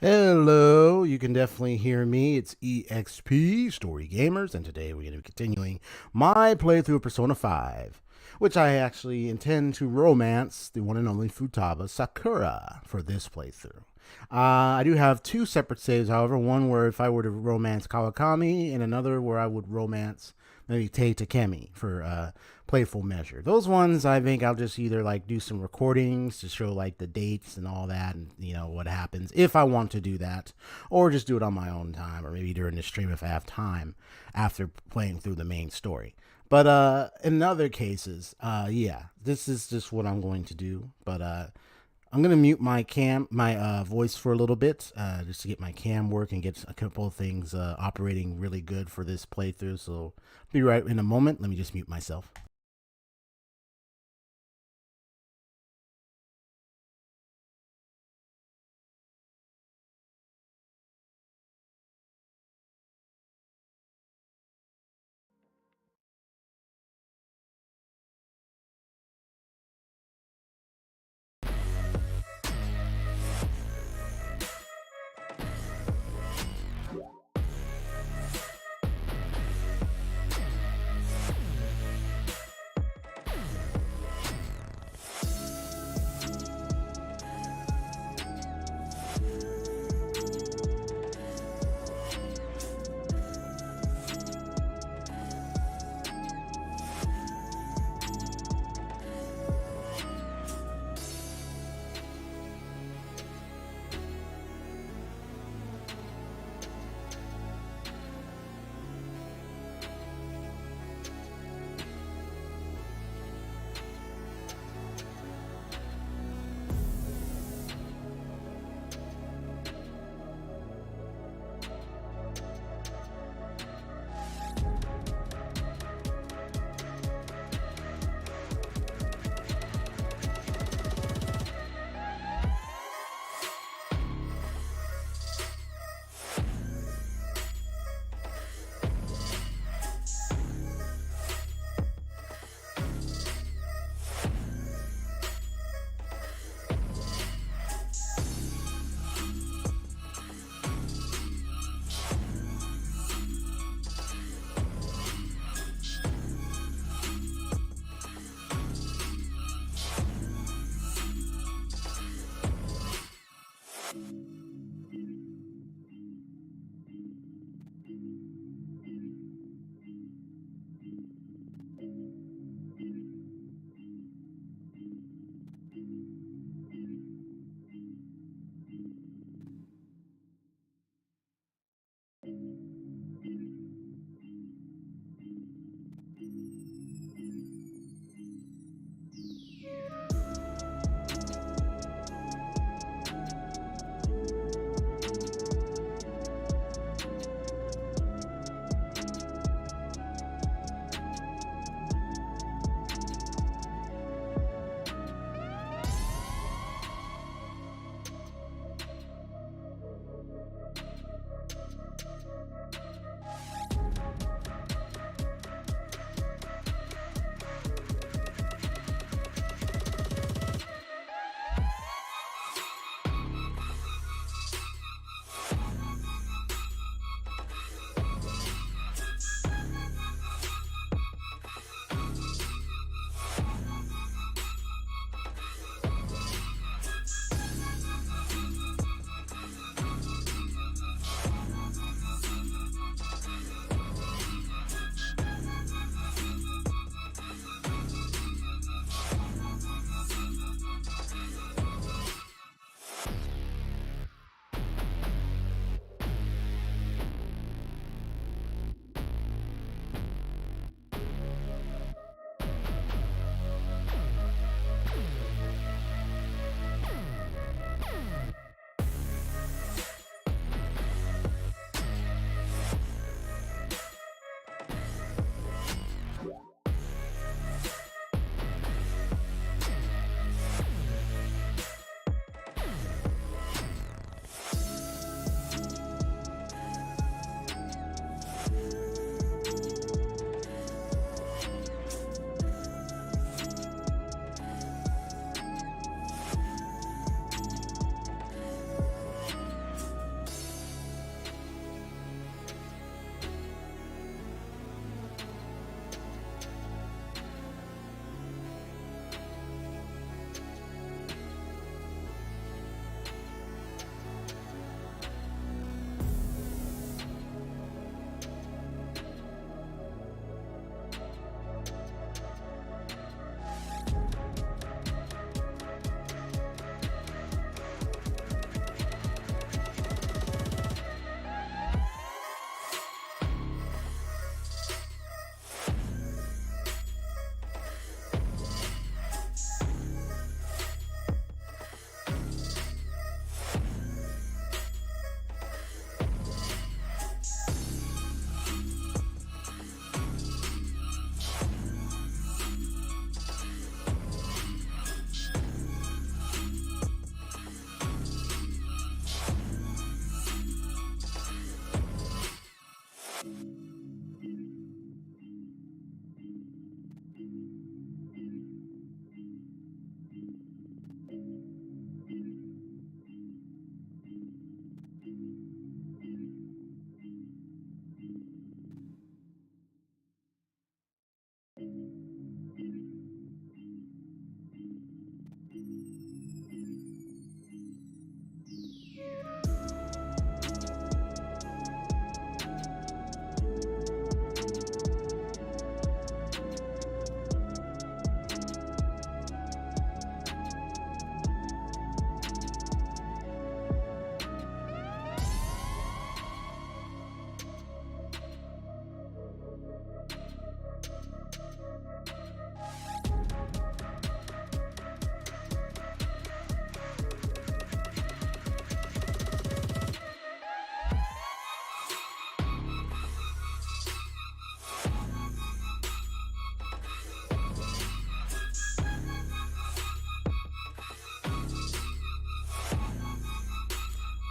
Hello, you can definitely hear me. It's EXP, StoryGamerZ, and today we're going to be continuing my playthrough of Persona 5, which I actually intend to romance the one and only Futaba Sakura for this playthrough. I do have two separate saves, however, one where if I were to romance Kawakami, and another where I would romance maybe Tei Takemi for playful measure. Those ones I think I'll just either like do some recordings to show like the dates and all that, and what happens if I want to do that, or just do it on my own time, or maybe during the stream if I have time after playing through the main story. But in other cases, yeah, this is just what I'm going to do. But I'm gonna mute my voice for a little bit, just to get my cam work and get a couple of things operating really good for this playthrough. So be right in a moment. Let me just mute myself.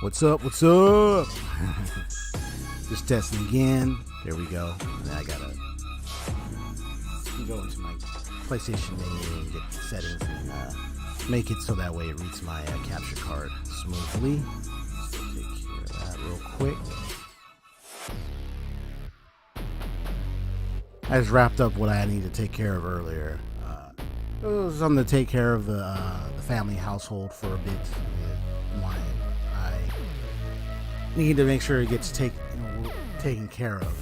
What's up? What's up? Just testing again. There we go. Now I gotta go into my PlayStation menu and get the settings and make it so that way it reads my capture card smoothly. So take care of that real quick. I just wrapped up what I needed to take care of earlier. It was something to take care of the family household for a bit. I need to make sure it gets taken care of.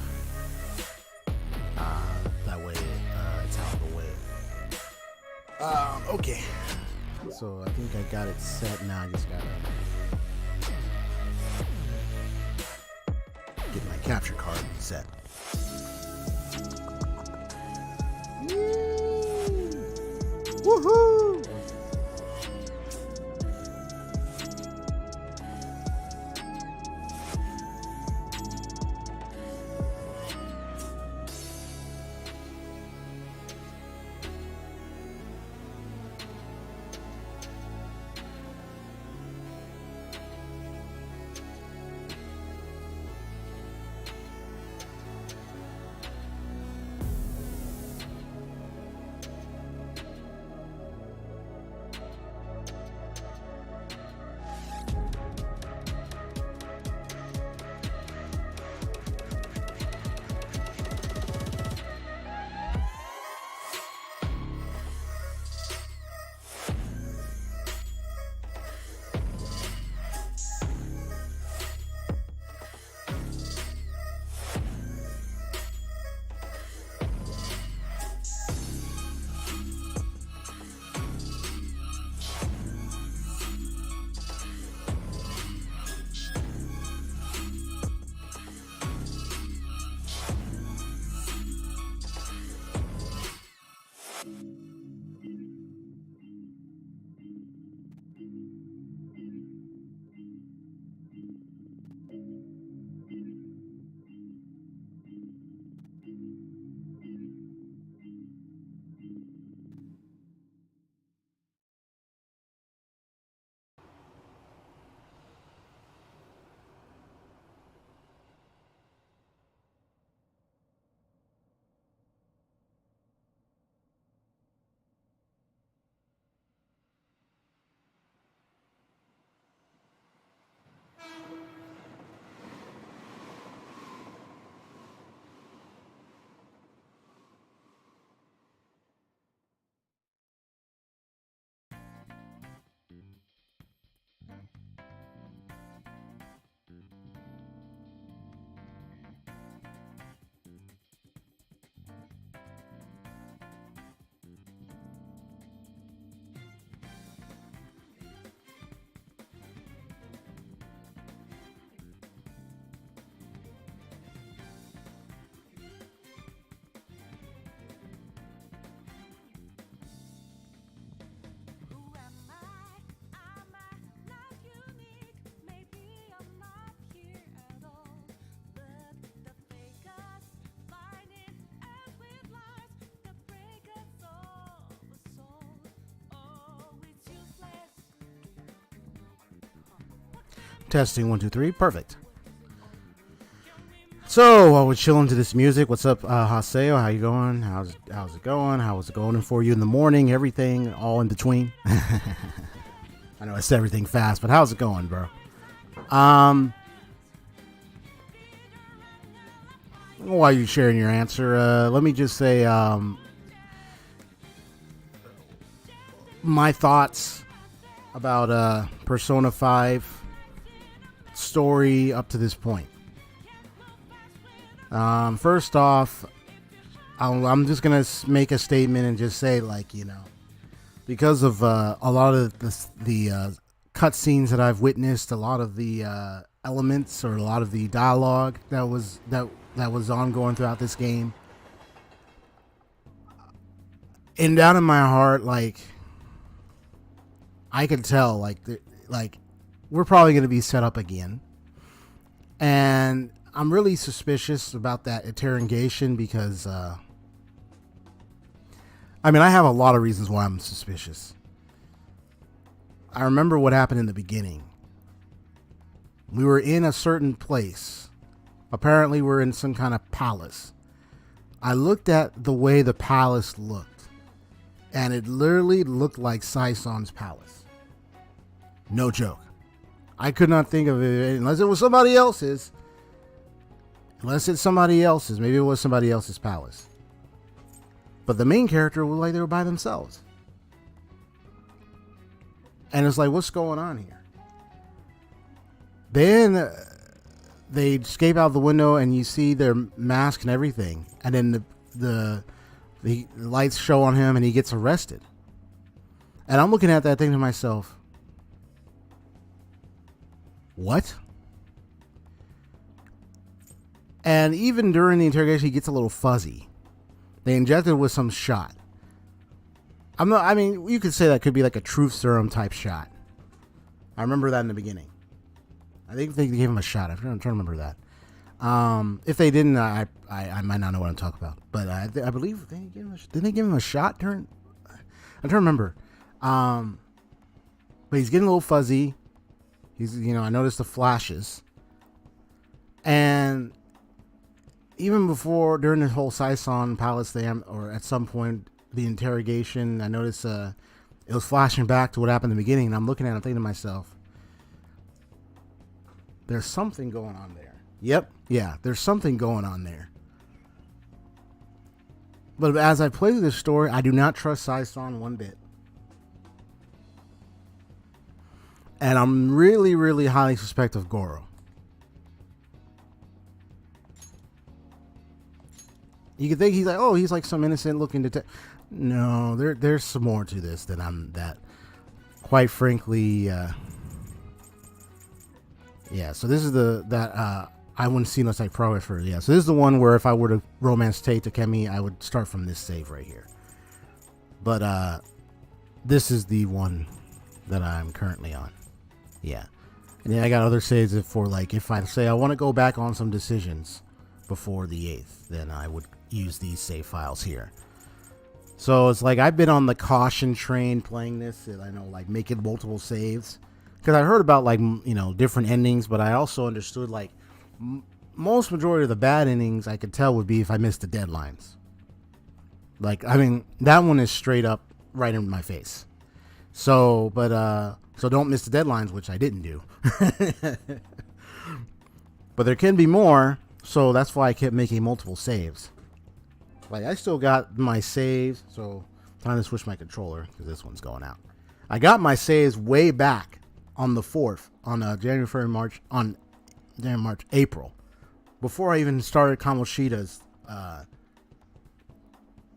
That way it's out of the way. Okay. So I think I got it set now. I just gotta get my capture card set. Woohoo! Testing 1 2 3. Perfect. So while we're chilling to this music, what's up, Haseo? How you going? How's it going? How was it going for you in the morning? Everything, all in between. I know I said everything fast, but how's it going, bro? While you're sharing your answer, let me just say my thoughts about Persona 5 story up to this point. First off, I'm just gonna make a statement and just say, like, you know, because of a lot of the cutscenes that I've witnessed, a lot of the elements or a lot of the dialogue that was ongoing throughout this game, and down in my heart, like, I could tell, like we're probably going to be set up again. And I'm really suspicious about that interrogation because, I mean, I have a lot of reasons why I'm suspicious. I remember what happened in the beginning. We were in a certain place. Apparently, we're in some kind of palace. I looked at the way the palace looked, and it literally looked like Sae-San's palace. No joke. I could not think of it unless it was somebody else's. Unless it's somebody else's. Maybe it was somebody else's palace. But the main character was like they were by themselves. And it's like, what's going on here? Then they escape out the window and you see their mask and everything. And then the lights show on him and he gets arrested. And I'm looking at that thing to myself, what? And even during the interrogation, he gets a little fuzzy. They injected it with some shot. I mean, you could say that could be like a truth serum type shot. I remember that in the beginning. I think they gave him a shot. I'm trying to remember that. If they didn't, I might not know what I'm talking about. But I believe did they give him a shot during? I'm trying to remember. But he's getting a little fuzzy. I noticed the flashes. And even before, during the whole Sae-San Palace thing, or at some point, the interrogation, I noticed it was flashing back to what happened in the beginning. And I'm looking at it and thinking to myself, there's something going on there. Yep. Yeah, there's something going on there. But as I play through this story, I do not trust Sae-San one bit. And I'm really, really highly suspect of Goro. You could think he's like some innocent looking detective. No, there's some more to this that quite frankly, yeah. So this is I wouldn't see unless I progress for it. Yeah. So this is the one where if I were to romance Tei Takemi, I would start from this save right here. But this is the one that I'm currently on. Yeah. And then I got other saves for like if I say I want to go back on some decisions before the 8th, then I would use these save files here. So it's like I've been on the caution train playing this, and I know like making multiple saves because I heard about like different endings, but I also understood like most majority of the bad endings I could tell would be if I missed the deadlines. Like I mean that one is straight up right in my face. So so don't miss the deadlines, which I didn't do. But there can be more, so that's why I kept making multiple saves. Like I still got my saves, so time to switch my controller because this one's going out. I got my saves way back on the 4th on April, before I even started Kamoshida's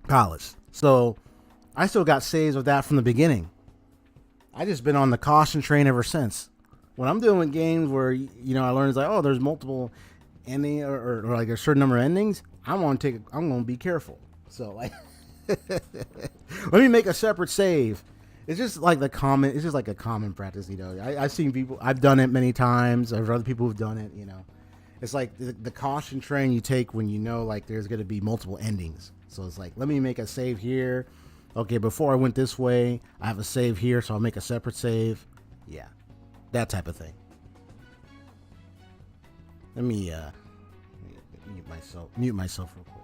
palace. So I still got saves of that from the beginning. I just been on the caution train ever since. When I'm doing games where I learn it's like there's multiple ending or like a certain number of endings, I'm gonna be careful. So like let me make a separate save. It's just like a common practice, I've seen people, I've done it many times. I've other people who've done it, It's like the caution train you take when like there's gonna be multiple endings. So it's like, let me make a save here. Okay, before I went this way, I have a save here, so I'll make a separate save. Yeah. That type of thing. Let me mute myself real quick.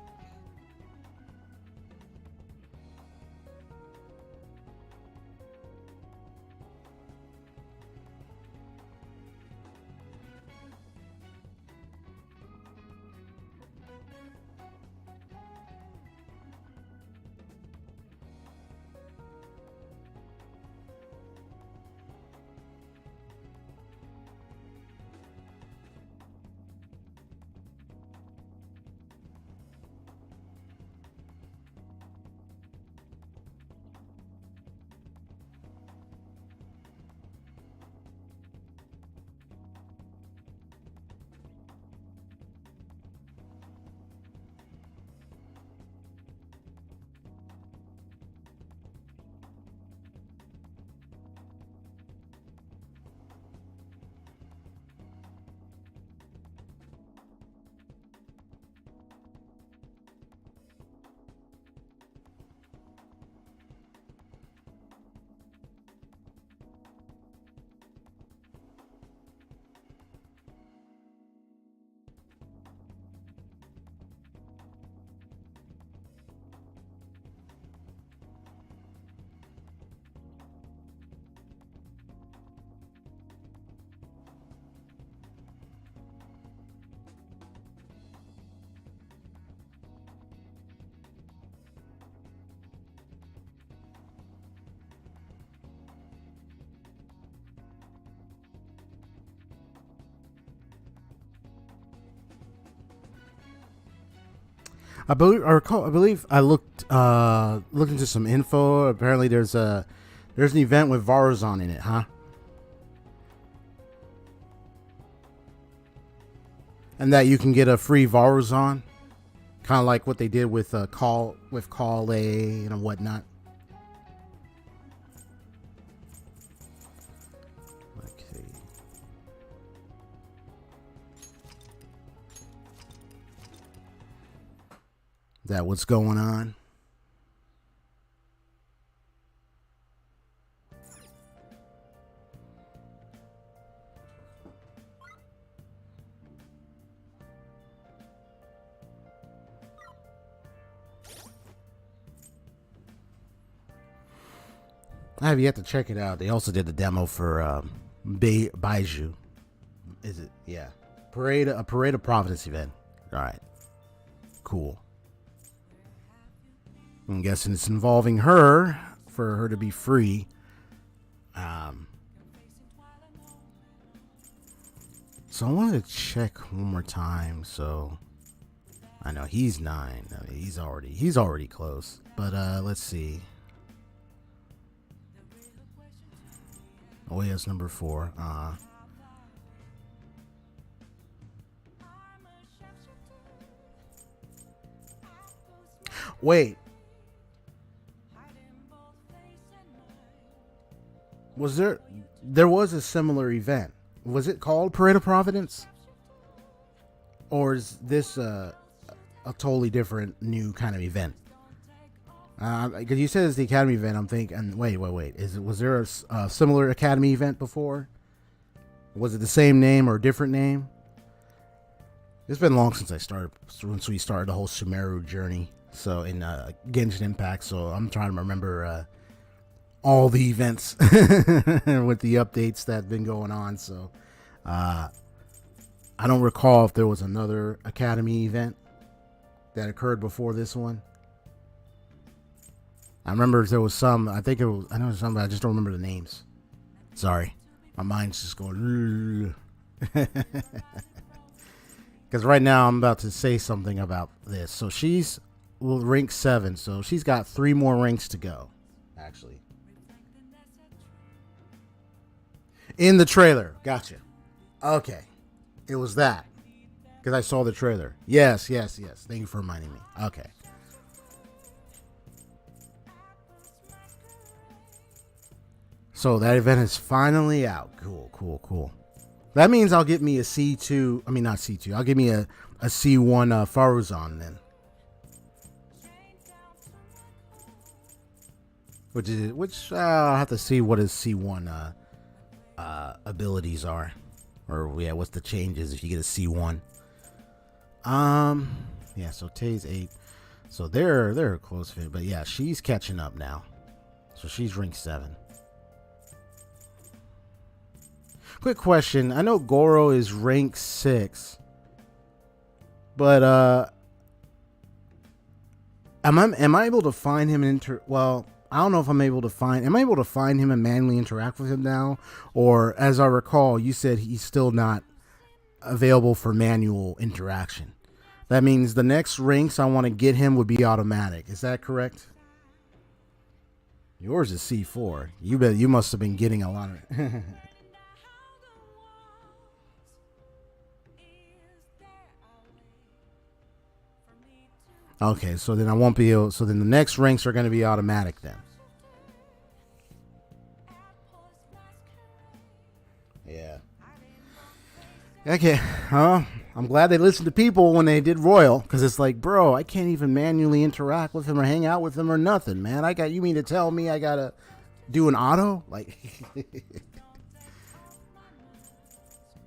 I believe I looked into some info. Apparently, there's an event with Varuzan in it, huh? And that you can get a free Varuzan, kind of like what they did with Call A and whatnot. Okay. Is that what's going on? I have yet to check it out. They also did the demo for Baiju. Is it? Yeah. A Parade of Providence event. All right. Cool. I'm guessing it's involving her for her to be free. So I wanted to check one more time. So I know he's 9. I mean, he's already close. But let's see. Oh, yes, number 4. Wait. Was there was a similar event. Was it called Parade of Providence? Or is this a totally different new kind of event? Because you said it's the Academy event, I'm thinking. Wait. Was there a similar Academy event before? Was it the same name or a different name? It's been long since we started the whole Sumeru journey. So in Genshin Impact. So I'm trying to remember all the events with the updates that have been going on. So I don't recall if there was another Academy event that occurred before this one. I remember there was some. I know it was some, but I just don't remember the names. Sorry. My mind's just going. Because right now I'm about to say something about this. So she's rank 7. So she's got 3 more ranks to go, actually. In the trailer. Gotcha. Okay. It was that. Because I saw the trailer. Yes. Thank you for reminding me. Okay. So that event is finally out. Cool. That means I'll get me a C2. I mean, not C2. I'll get me a C1 Faruzan then. Which I'll have to see what his C1 abilities are. Or, yeah, what's the changes if you get a C1. Yeah, so Tay's 8. So they're a close fit. But, yeah, she's catching up now. So she's rank 7. Quick question. I know Goro is rank 6. But am I able to find him I don't know if am I able to find him and manually interact with him now? Or as I recall, you said he's still not available for manual interaction. That means the next ranks I want to get him would be automatic. Is that correct? Yours is C4. You must have been getting a lot of Okay, so then I won't be able. So then the next ranks are going to be automatic then. Yeah. Okay. I'm glad they listened to people when they did Royal, because it's like, bro, I can't even manually interact with him or hang out with him or nothing, man. You mean to tell me I gotta do an auto? Like,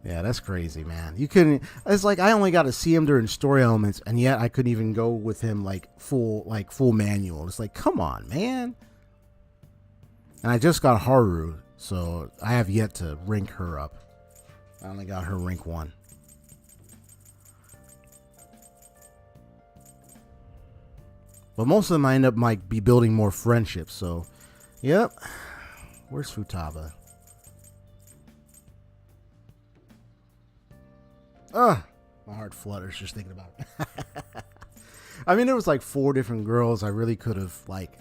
yeah, that's crazy, man. You couldn't. It's like I only got to see him during story elements, and yet I couldn't even go with him full manual. It's like, come on, man. And I just got Haru, so I have yet to rank her up. I only got her rank 1. But most of them I end up might be building more friendships. So, yep. Where's Futaba? My heart flutters just thinking about it. I mean, there was like 4 different girls I really could have like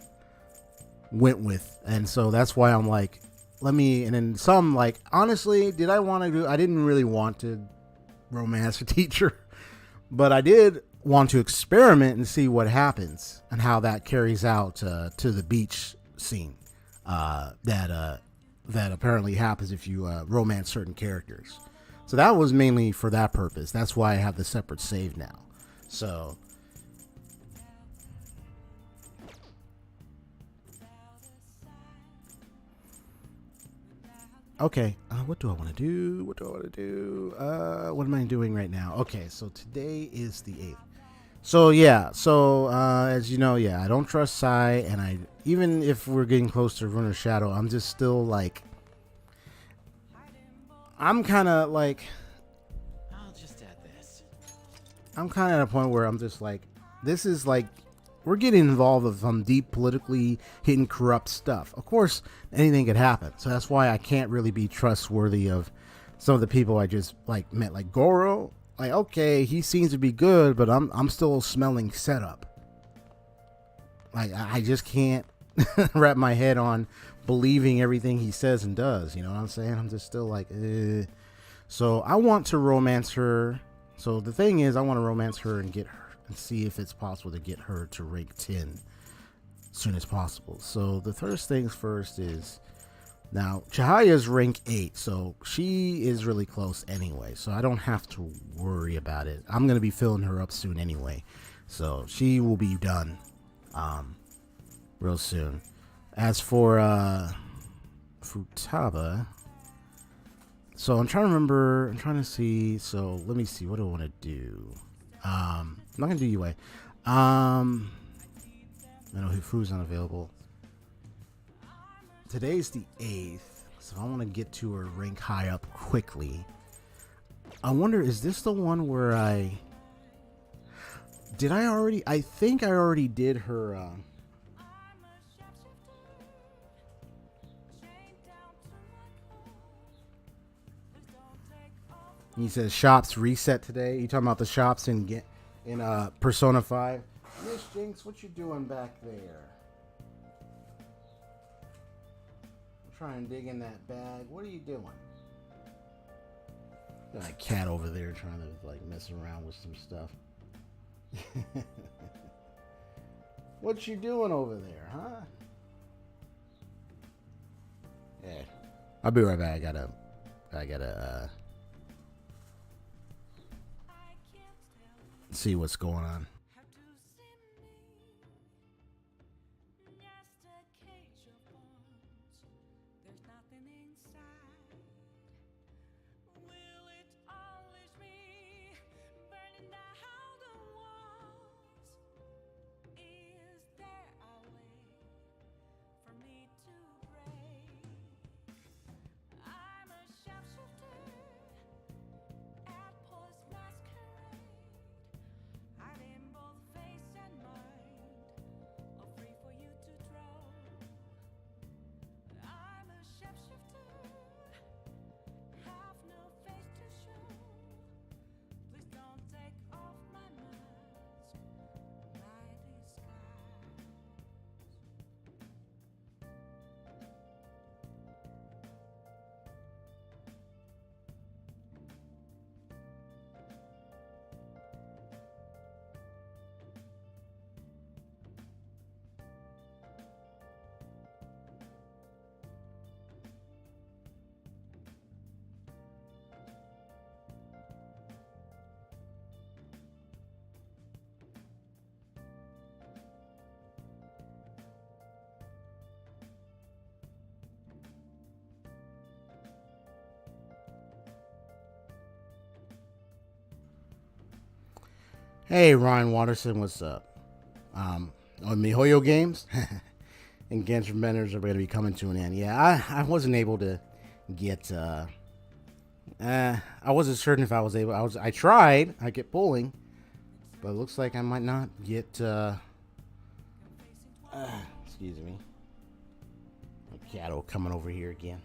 went with, and so that's why I'm like, let me. And then some, like, honestly, did I want to do? I didn't really want to romance a teacher, but I did want to experiment and see what happens and how that carries out to the beach scene that apparently happens if you romance certain characters. So that was mainly for that purpose. That's why I have the separate save now. So okay, what do I want to do? What am I doing right now? Okay, so today is the 8th. So yeah, as you know, yeah, I don't trust Sae, and I, even if we're getting close to Runner's Shadow, I'm just still like, I'm kind of like, I'll just add this. I'm kind of at a point where I'm just like, this is like, we're getting involved with some deep politically hidden corrupt stuff. Of course, anything could happen. So that's why I can't really be trustworthy of some of the people I just like met, like Goro. Like, okay, he seems to be good, but I'm still smelling setup. Like, I just can't wrap my head on believing everything he says and does. You know what I'm saying? I'm just still like, So I want to romance her. So the thing is, I want to romance her and get her and see if it's possible to get her to rank 10 as soon as possible. So the first things first is, now Chihaya's rank 8, so she is really close anyway, so I don't have to worry about it. I'm gonna be filling her up soon anyway, so she will be done real soon. As for Futaba, so I'm trying to remember, I'm trying to see, so let me see, what do I want to do? I'm not gonna do UA. I know Hifu's unavailable. Today's the 8th, so I want to get to her rank high up quickly. I wonder, is this the one where I think I already did her he says shops reset today. You talking about the shops in Persona 5? Miss Jinx, what you doing back there? Try and dig in that bag. What are you doing? Got a cat over there trying to like mess around with some stuff. What you doing over there, huh? Yeah, I'll be right back. I gotta see what's going on. Hey, Ryan Watterson, what's up? On MiHoYo Games and Genshin Benders are going to be coming to an end. Yeah, I wasn't able to get. I wasn't certain if I was able. I tried. I kept pulling, but it looks like I might not get. Excuse me. My cattle coming over here again.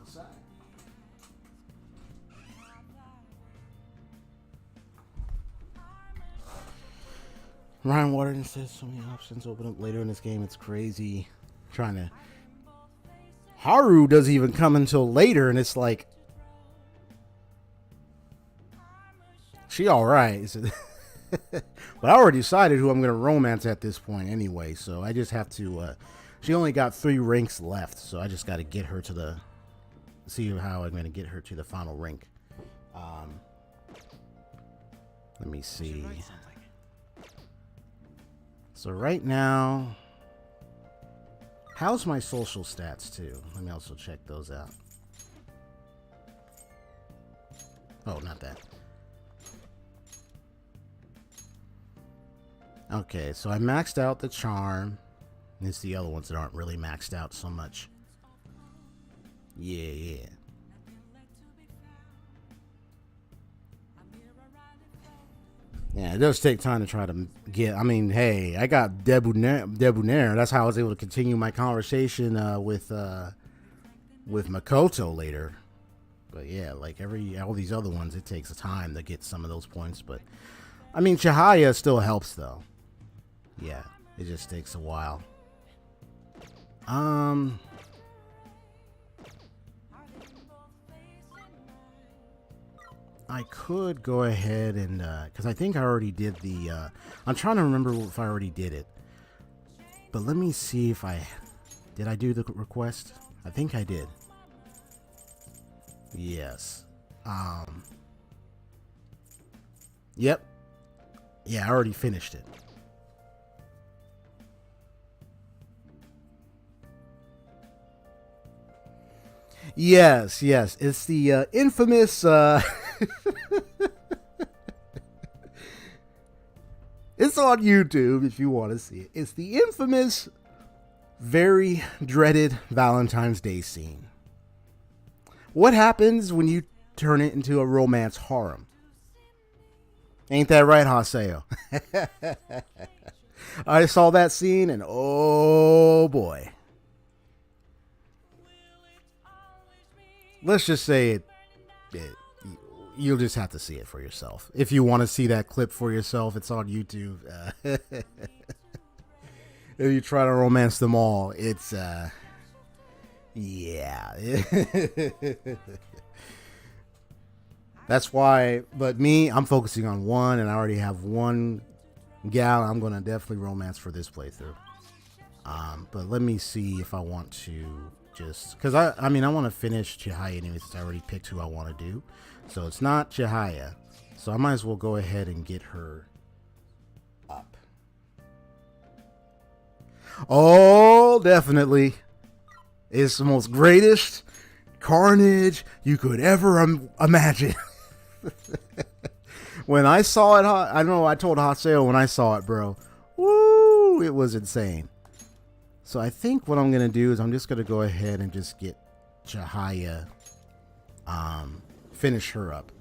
outside. Ryan Waterton says so many options open up later in this game. It's crazy. Trying to. Haru doesn't even come until later, and it's like. She alright. But I already decided who I'm going to romance at this point anyway, so I just have to. She only got 3 ranks left, so I just got to get her to the. See how I'm going to get her to the final rank. Let me see. So right now, how's my social stats too? Let me also check those out. Oh, not that. Okay, so I maxed out the charm. It's the other ones that aren't really maxed out so much. Yeah. Yeah, it does take time to try to get. I mean, hey, I got Debonair. That's how I was able to continue my conversation with Makoto later. But yeah, like all these other ones, it takes time to get some of those points. But I mean, Chihaya still helps though. Yeah, it just takes a while. I could go ahead and, because I think I already did the, I'm trying to remember if I already did it. But let me see if did I do the request? I think I did. Yes. Yep. Yeah, I already finished it. Yes. It's the infamous, it's on YouTube if you want to see it. It's the infamous, very dreaded Valentine's Day scene. What happens when you turn it into a romance harem? Ain't that right, Haseo? I saw that scene and oh boy. Let's just say you'll just have to see it for yourself. If you want to see that clip for yourself, it's on YouTube. If you try to romance them all, it's, yeah. That's why, but me, I'm focusing on one, and I already have one gal I'm going to definitely romance for this playthrough. But let me see if I want to just, because I mean, I want to finish Chihaya anyway, since I already picked who I want to do. So it's not Chihaya. So I might as well go ahead and get her up. Oh, definitely. It's the most greatest carnage you could ever imagine. When I saw it, I know I told Haseo when I saw it, bro. Woo, it was insane. So I think what I'm going to do is I'm just going to go ahead and just get Chihaya, finish her up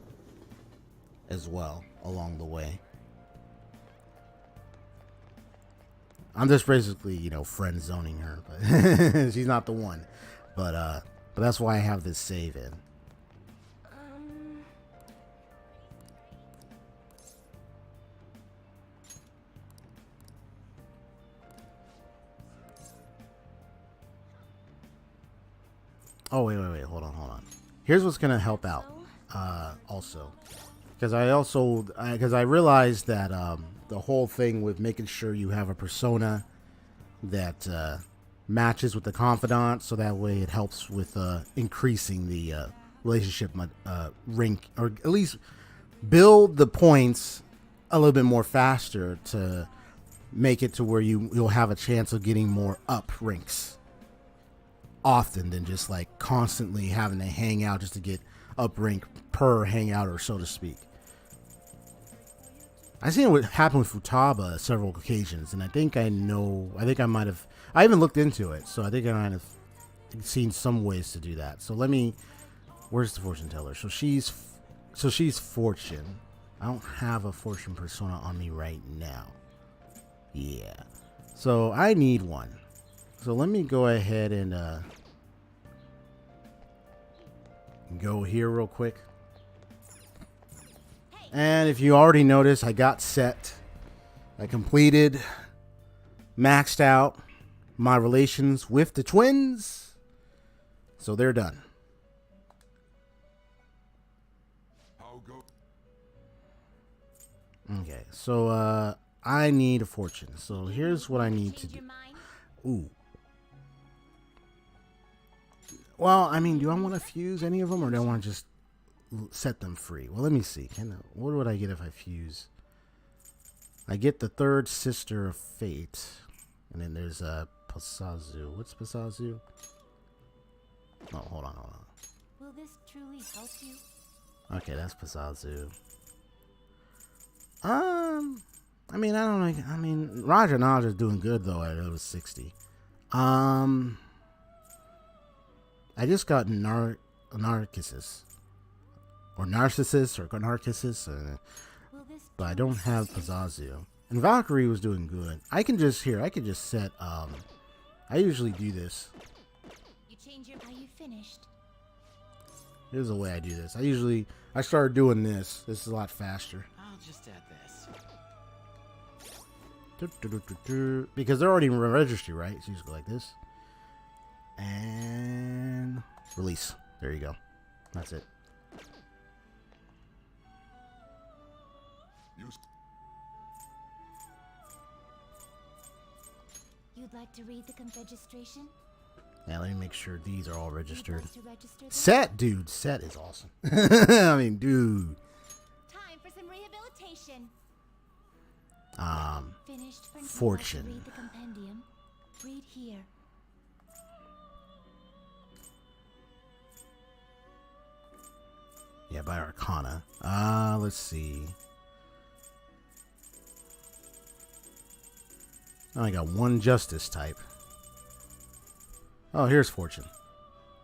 as well along the way. I'm just basically, you know, friend zoning her, but she's not the one. But that's why I have this save in. Oh, wait, hold on. Here's what's going to help out, also. Because I realized that, the whole thing with making sure you have a persona that, matches with the confidant, so that way it helps with, increasing the, relationship, rank, or at least build the points a little bit more faster to make it to where you'll have a chance of getting more up ranks often than just like constantly having to hang out just to get up rank per hangout, or so to speak. I've seen what happened with Futaba several occasions, and I haven't looked into it, so I think I might have seen some ways to do that. So where's the fortune teller? So she's fortune. I don't have a fortune persona on me right now. Yeah. So I need one. So let me go ahead and go here real quick. And if you already noticed, I got set. I completed, maxed out my relations with the twins. So they're done. Okay, so I need a fortune. So here's what I need to do. Ooh. Well, I mean, do I want to fuse any of them, or do I want to just set them free? Well, let me see. What would I get if I fuse? I get the third sister of fate, and then there's Pasazu. What's Pasazu? Oh, hold on. Will this truly help you? Okay, that's Pasazu. I mean, I don't know. I mean, Roger Naja's doing good though at level 60. I just got Narcissus or Narcissus, but I don't have Pazazu. And Valkyrie was doing good. I could just set. I usually do this. You change your. Are you finished? Here's the way I do this. I started doing this. This is a lot faster. I'll just add this. Because they're already in registry, right? So you just go like this. And release. There you go. That's it. You'd like to read the registration? Now let me make sure these are all registered. Register Set, dude. Set is awesome. I mean, dude. Time for some rehabilitation. Finished for fortune. read the compendium. Read here. Yeah, by Arcana. Let's see. Oh, I got one justice type. Oh, here's fortune.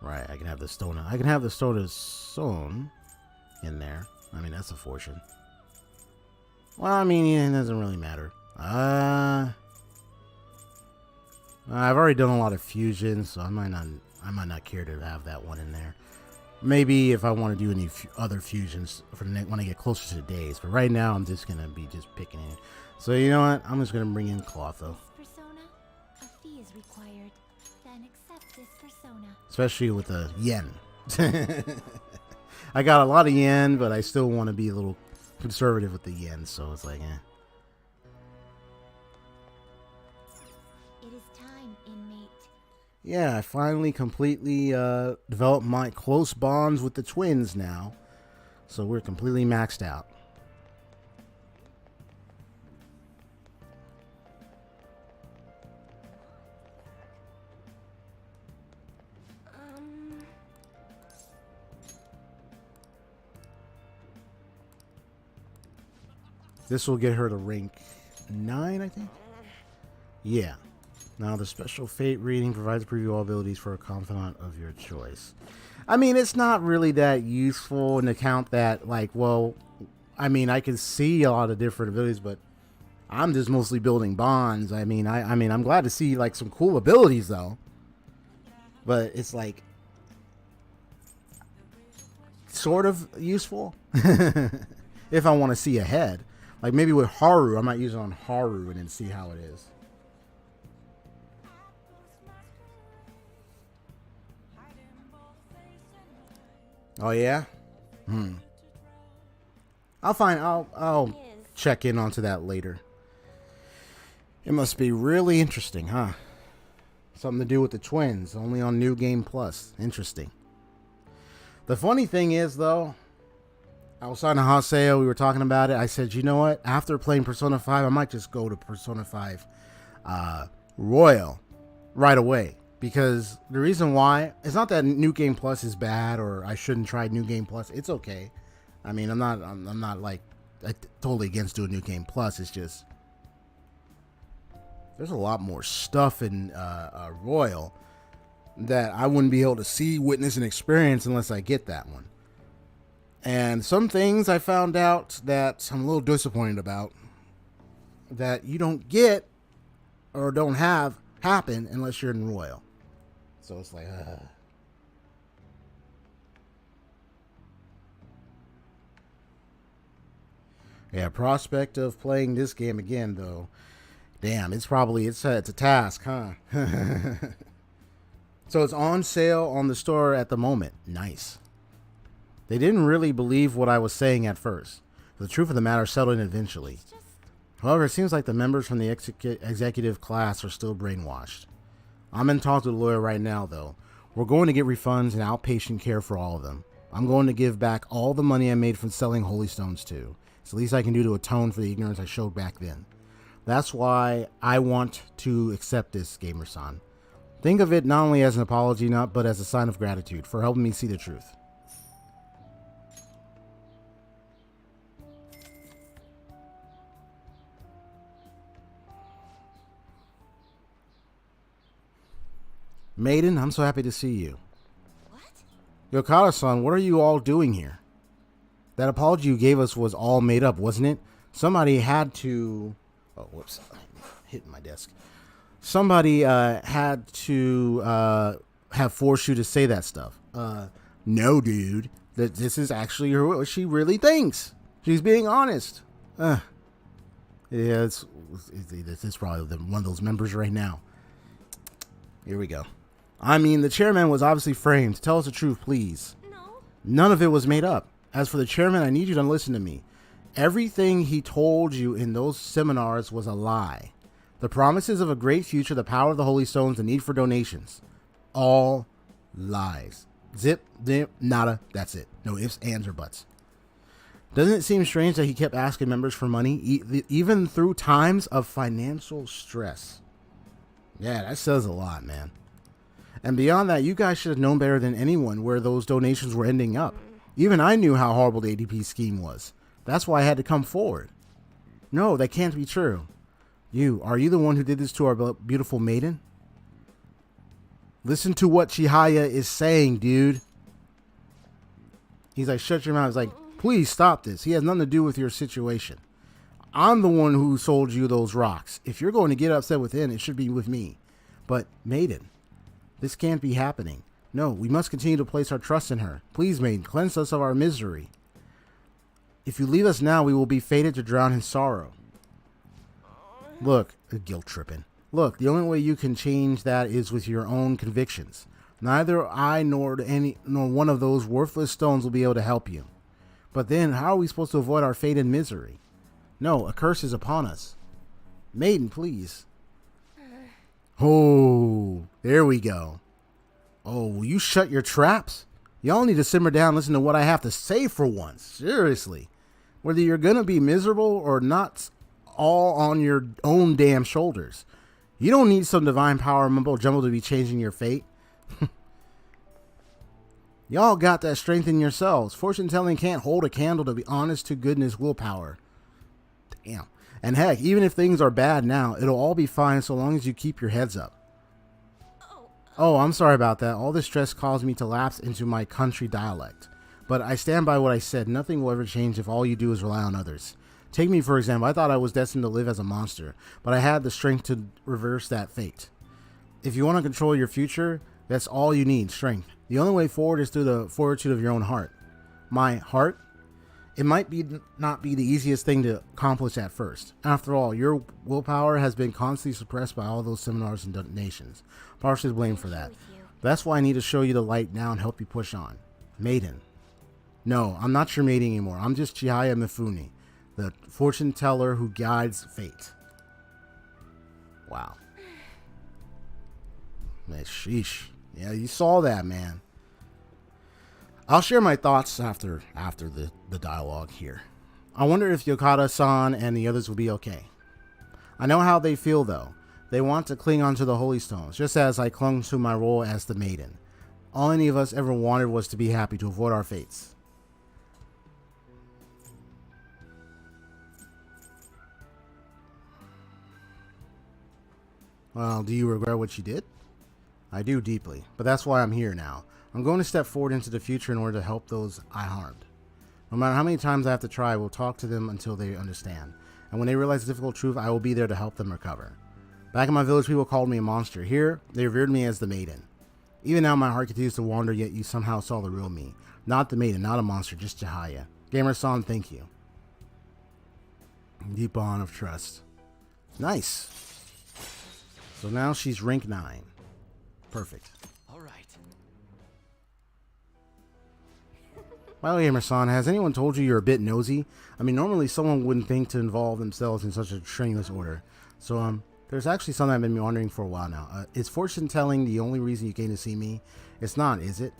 Right, I can have the stone. I can have the stone of Son in there. I mean, that's a fortune. Well, I mean, yeah, it doesn't really matter. I've already done a lot of fusions, so I might not care to have that one in there. Maybe if I want to do any other fusions for the when I get closer to the days. But right now, I'm just gonna be picking it. So you know what? I'm just gonna bring in Clotho. This persona, a fee is required. Then accept this persona. Especially with the yen. I got a lot of yen, but I still want to be a little conservative with the yen, so it's like, eh. It is time, inmate. Yeah, I finally completely developed my close bonds with the twins now. So we're completely maxed out. This will get her to rank 9, I think. Yeah. Now, the special fate reading provides a preview of all abilities for a confidant of your choice. I mean, it's not really that useful in the count that, like, well, I mean, I can see a lot of different abilities, but I'm just mostly building bonds. I mean, I'm glad to see, like, some cool abilities, though. But it's, like, sort of useful if I want to see ahead. Like, maybe with Haru, I might use it on Haru and then see how it is. Oh yeah? I'll check in onto that later. It must be really interesting, huh? Something to do with the twins, only on New Game Plus. Interesting. The funny thing is, though, outside of Haseo, we were talking about it. I said, you know what? After playing Persona 5, I might just go to Persona 5 Royal right away. Because the reason why, it's not that New Game Plus is bad or I shouldn't try New Game Plus. It's okay. I mean, I'm not like totally against doing New Game Plus. It's just there's a lot more stuff in Royal that I wouldn't be able to see, witness, and experience unless I get that one. And some things I found out that I'm a little disappointed about that you don't get or don't have happen unless you're in Royal. So it's like, Yeah, prospect of playing this game again, though. Damn, it's a task, huh? So it's on sale on the store at the moment. Nice. They didn't really believe what I was saying at first. The truth of the matter settled in eventually. However, it seems like the members from the executive class are still brainwashed. I'm in talks with a lawyer right now, though. We're going to get refunds and outpatient care for all of them. I'm going to give back all the money I made from selling holy stones too. It's the least I can do to atone for the ignorance I showed back then. That's why I want to accept this, Gamer-san. Think of it not only as an apology, but as a sign of gratitude for helping me see the truth. Maiden, I'm so happy to see you. What? Yokata-san, what are you all doing here? That apology you gave us was all made up, wasn't it? Somebody had to... Oh, whoops. I'm hitting my desk. Somebody had to have forced you to say that stuff. No, dude. This is actually what she really thinks. She's being honest. Yeah, it's probably one of those members right now. Here we go. I mean, the chairman was obviously framed. Tell us the truth, please. No. None of it was made up. As for the chairman, I need you to listen to me. Everything he told you in those seminars was a lie. The promises of a great future, the power of the holy stones, the need for donations. All lies. Zip, zip, nada, that's it. No ifs, ands, or buts. Doesn't it seem strange that he kept asking members for money, even through times of financial stress? Yeah, that says a lot, man. And beyond that, you guys should have known better than anyone where those donations were ending up. Even I knew how horrible the ADP scheme was. That's why I had to come forward. No, that can't be true. Are you the one who did this to our beautiful maiden? Listen to what Chihaya is saying, dude. He's like, shut your mouth. He's like, please stop this. He has nothing to do with your situation. I'm the one who sold you those rocks. If you're going to get upset with him, it should be with me. But, maiden, this can't be happening. No, we must continue to place our trust in her. Please, maiden, cleanse us of our misery. If you leave us now, we will be fated to drown in sorrow. Look, guilt tripping. Look, the only way you can change that is with your own convictions. Neither I nor one of those worthless stones will be able to help you. But then, how are we supposed to avoid our fate and misery? No, a curse is upon us. Maiden, please. Oh, there we go. Oh, will you shut your traps? Y'all need to simmer down and listen to what I have to say for once. Seriously. Whether you're going to be miserable or not, all on your own damn shoulders. You don't need some divine power mumbo jumbo to be changing your fate. Y'all got that strength in yourselves. Fortune telling can't hold a candle to be honest to goodness willpower. Damn. And heck, even if things are bad now, it'll all be fine so long as you keep your heads up. Oh, I'm sorry about that. All this stress caused me to lapse into my country dialect. But I stand by what I said. Nothing will ever change if all you do is rely on others. Take me, for example. I thought I was destined to live as a monster, but I had the strength to reverse that fate. If you want to control your future, that's all you need, strength. The only way forward is through the fortitude of your own heart. My heart? It might not be the easiest thing to accomplish at first. After all, your willpower has been constantly suppressed by all those seminars and donations. Partially to blame for that. That's why I need to show you the light now and help you push on. Maiden. No, I'm not your maiden anymore. I'm just Chihaya Mifune, the fortune teller who guides fate. Wow. Man, sheesh. Yeah, you saw that, man. I'll share my thoughts after the dialogue here. I wonder if Yokata-san and the others will be okay. I know how they feel, though. They want to cling onto the holy stones, just as I clung to my role as the maiden. All any of us ever wanted was to be happy, to avoid our fates. Well, do you regret what you did? I do deeply, but that's why I'm here now. I'm going to step forward into the future in order to help those I harmed. No matter how many times I have to try, I will talk to them until they understand. And when they realize the difficult truth, I will be there to help them recover. Back in my village, people called me a monster. Here, they revered me as the maiden. Even now, my heart continues to wander, yet you somehow saw the real me. Not the maiden, not a monster, just Chihaya. Gamer-san, thank you. Deep bond of trust. Nice. So now she's rank 9. Perfect. All right. Well, Gamer-san, has anyone told you you're a bit nosy? I mean, normally someone wouldn't think to involve themselves in such a strenuous order. So, there's actually something I've been wondering for a while now. Is fortune telling the only reason you came to see me? It's not, is it?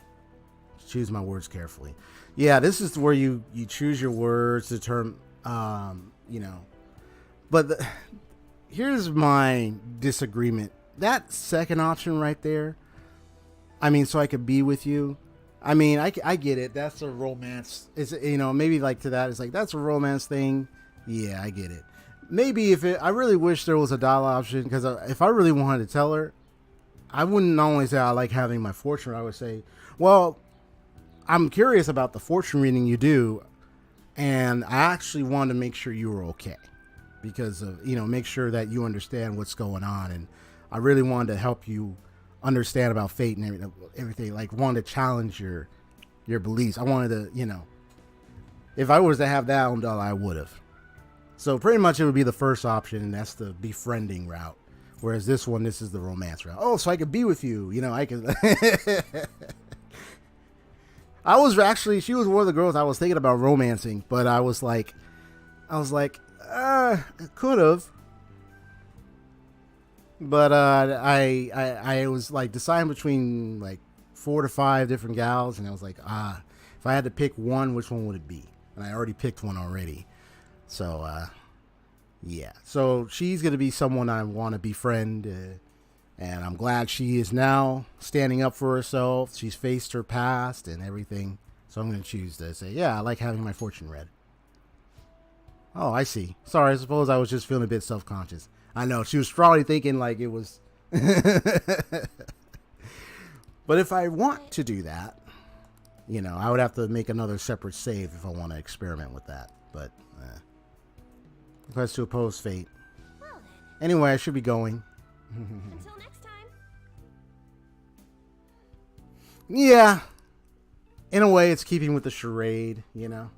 Choose my words carefully. Yeah, this is where you choose your words to determine, you know. But here's my disagreement. That second option right there, I mean, so I could be with you. I mean, I get it. That's a romance. It's, you know, maybe like to that, it's like, that's a romance thing. Yeah, I get it. Maybe I really wish there was a dialogue option, because if I really wanted to tell her, I wouldn't only say I like having my fortune. I would say, well, I'm curious about the fortune reading you do, and I actually wanted to make sure you were okay, because of, you know, make sure that you understand what's going on, and I really wanted to help you understand about fate and everything. Like, wanted to challenge your beliefs. I wanted to, you know, if I was to have that on dollar, I would have. So pretty much it would be the first option, and that's the befriending route. Whereas this one, this is the romance route. Oh, so I could be with you. You know, I could. I was actually, she was one of the girls I was thinking about romancing, but I was like, could have. But I was like deciding between like 4 to 5 different gals, and I was like, if I had to pick one, which one would it be? And I already picked one already. So, yeah. So she's going to be someone I want to befriend, and I'm glad she is now standing up for herself. She's faced her past and everything. So I'm going to choose to say, yeah, I like having my fortune read. Oh, I see. Sorry, I suppose I was just feeling a bit self-conscious. I know, she was probably thinking like it was... But if I want to do that, you know, I would have to make another separate save if I want to experiment with that. But, request to oppose fate. Well then, Anyway, I should be going. until next time. Yeah. In a way, it's keeping with the charade, you know?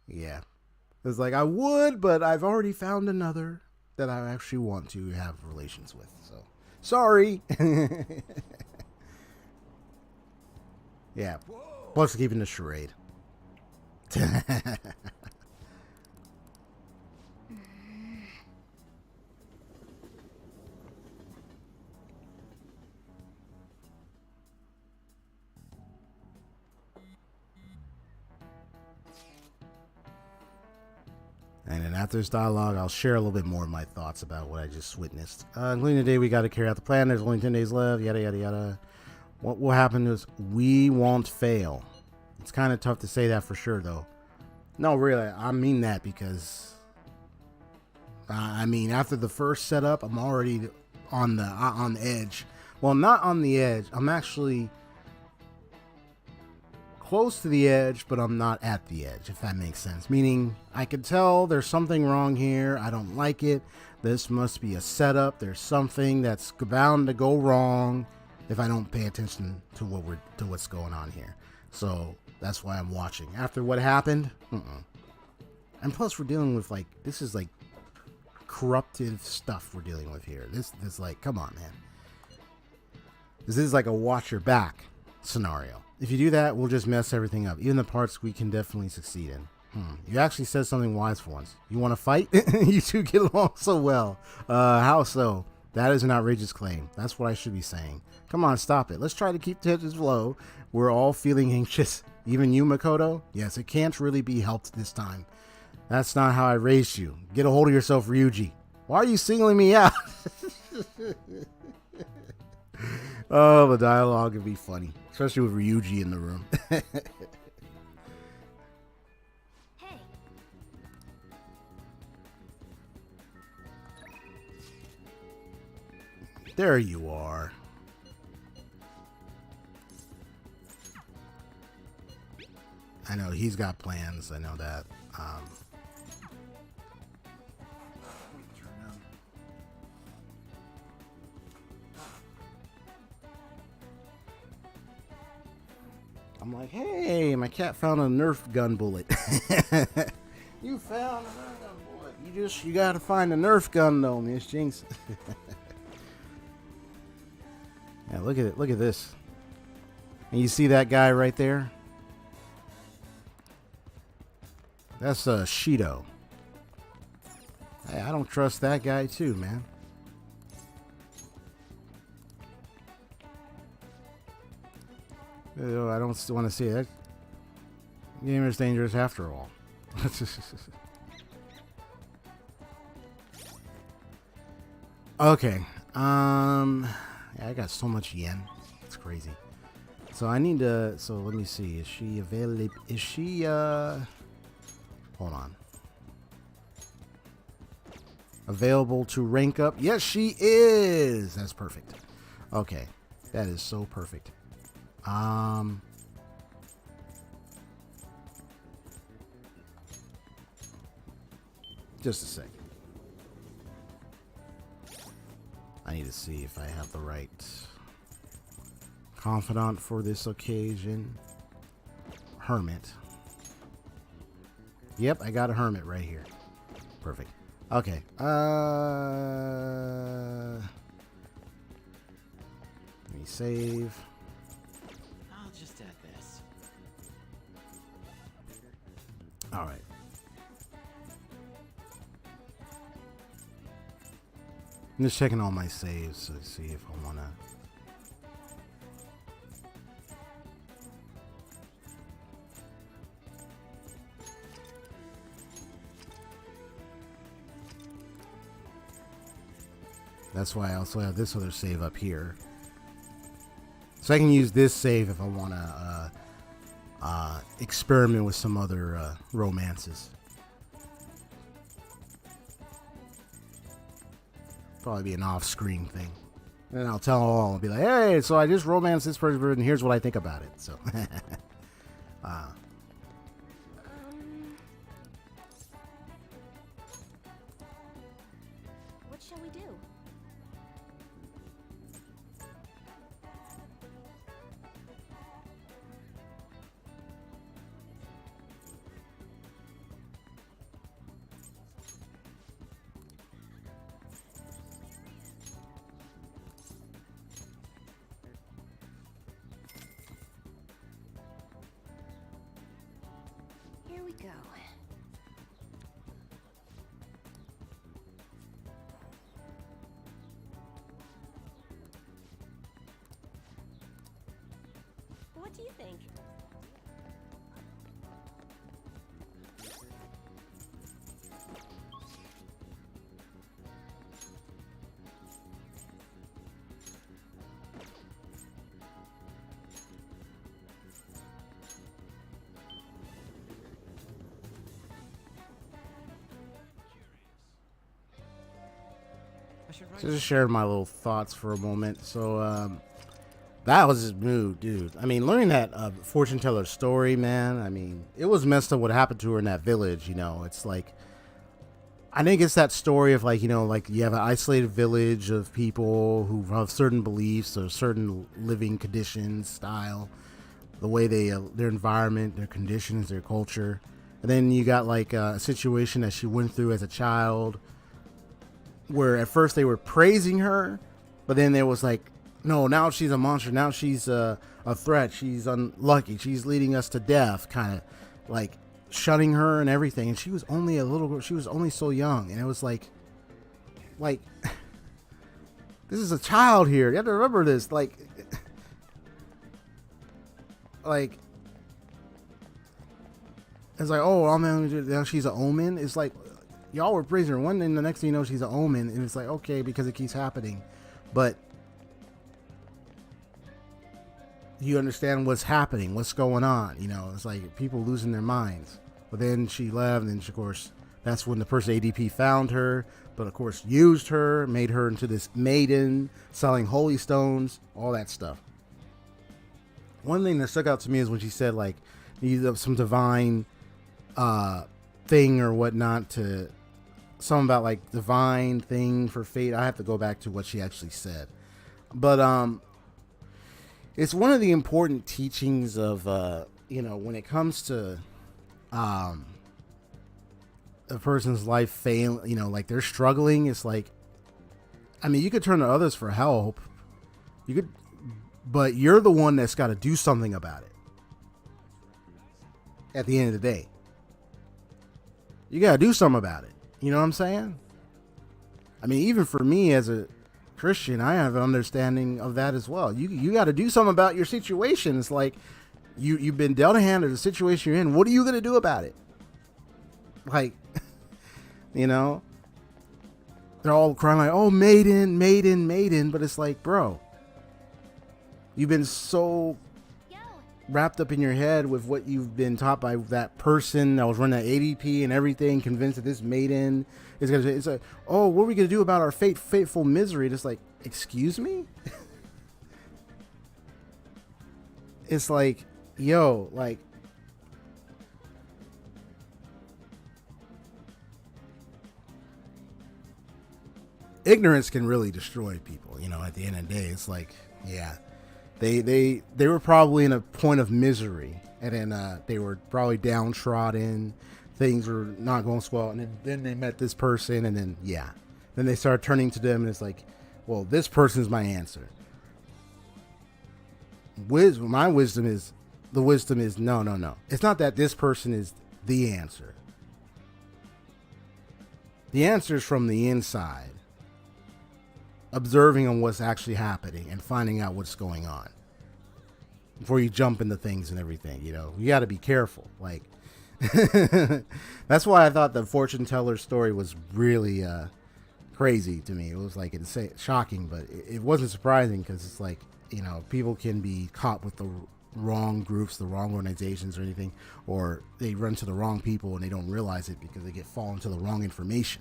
Yeah. It's like, I would, but I've already found another that I actually want to have relations with. So, sorry. Yeah. Plus keeping the charade. And then after this dialogue, I'll share a little bit more of my thoughts about what I just witnessed. Including the day we got to carry out the plan. There's only 10 days left. Yada, yada, yada. What will happen is we won't fail. It's kind of tough to say that for sure, though. No, really. I mean that because... I mean, after the first setup, I'm already on the edge. Well, not on the edge. I'm actually... close to the edge, but I'm not at the edge, if that makes sense. Meaning, I could tell there's something wrong here. I don't like it. This must be a setup. There's something that's bound to go wrong if I don't pay attention to what's going on here. So that's why I'm watching. After what happened, and plus we're dealing with like, this is like corruptive stuff we're dealing with here. This like, come on, man. This is like a watch your back scenario. If you do that, we'll just mess everything up. Even the parts we can definitely succeed in. You actually said something wise for once. You want to fight? You two get along so well. How so? That is an outrageous claim. That's what I should be saying. Come on, stop it. Let's try to keep tensions low. We're all feeling anxious. Even you, Makoto? Yes, it can't really be helped this time. That's not how I raised you. Get a hold of yourself, Ryuji. Why are you singling me out? Oh, the dialogue would be funny. Especially with Ryuji in the room. Hey, There you are. I know he's got plans. I know that. I'm like, hey, my cat found a Nerf gun bullet. You found a Nerf gun bullet. You gotta find a Nerf gun though, Miss Jinx. Yeah, look at it. Look at this. And you see that guy right there? That's Shido. Hey, I don't trust that guy too, man. I don't want to see that. Gamer's dangerous after all. Okay. Yeah, I got so much yen. It's crazy. So I need to. So let me see. Is she available? Is she? Hold on. Available to rank up? Yes, she is. That's perfect. Okay, that is so perfect. Just a second. I need to see if I have the right confidant for this occasion. Hermit. Yep, I got a hermit right here. Perfect. Okay. Let me save. I'll just add this. All right. I'm just checking all my saves to see if I want to. That's why I also have this other save up here. So I can use this save if I want to experiment with some other romances. Probably be an off-screen thing. And then I'll tell all. I'll be like, hey, so I just romanced this person and here's what I think about it. So, What shall we do? Here we go. What do you think? I should write. so just share my little thoughts for a moment. So, that was his mood, dude. I mean, learning that fortune teller's story, man. I mean, it was messed up what happened to her in that village. You know, it's like, I think it's that story of like, you know, like you have an isolated village of people who have certain beliefs or certain living conditions, style, the way they, their environment, their conditions, their culture. And then you got like a situation that she went through as a child where at first they were praising her, but then there was like, no, now she's a monster. Now she's a threat. She's unlucky. She's leading us to death, kind of like shunning her and everything. And she was only a little girl. She was only so young. And it was like, this is a child here. You have to remember this. Like, it's like, oh, oh man, now she's an omen. It's like, y'all were praising her one thing, the next thing you know, she's an omen. And it's like, okay, because it keeps happening. But you understand what's happening, what's going on. You know, it's like people losing their minds. But then she left, and of course, that's when the person ADP found her. But of course, used her, made her into this maiden, selling holy stones, all that stuff. One thing that stuck out to me is when she said, like, you have some divine thing or whatnot to, something about like divine thing for fate. I have to go back to what she actually said. But it's one of the important teachings of when it comes to a person's life fail, like they're struggling. It's like, I mean, you could turn to others for help, but you're the one that's got to do something about it. At the end of the day, you got to do something about it. You know what I'm saying? I mean, even for me as a Christian, I have an understanding of that as well. You got to do something about your situation. It's like you've been dealt a hand of the situation you're in. What are you going to do about it? Like, they're all crying like, oh, maiden, maiden, maiden. But it's like, bro, you've been so wrapped up in your head with what you've been taught by that person that was running that ADP and everything, convinced that this maiden is going to, it's like, oh, what are we going to do about our fateful misery? Just like, excuse me? It's like, yo, like, ignorance can really destroy people, at the end of the day. It's like, yeah, they were probably in a point of misery, and then they were probably downtrodden, things were not going so well, and then they met this person, and then then they started turning to them, and it's like, well, this person's my answer. My wisdom is no, it's not that this person is the answer. The answer is from the inside, observing on what's actually happening and finding out what's going on before you jump into things and everything. You got to be careful. Like, that's why I thought the fortune teller story was really crazy to me. It was like shocking, but it wasn't surprising, because it's like, people can be caught with the wrong groups, the wrong organizations or anything, or they run to the wrong people and they don't realize it because they fall into the wrong information.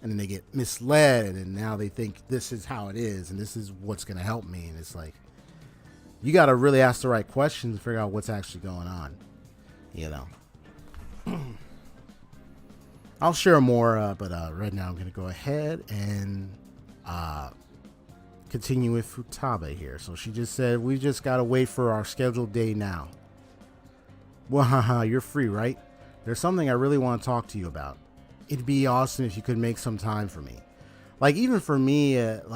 And then they get misled, and now they think this is how it is, and this is what's going to help me. And it's like, you got to really ask the right questions to figure out what's actually going on. I'll share more, but right now I'm going to go ahead and continue with Futaba here. So she just said, we just got to wait for our scheduled day now. Well, haha, you're free, right? There's something I really want to talk to you about. It'd be awesome if you could make some time for me. Like, even for me, even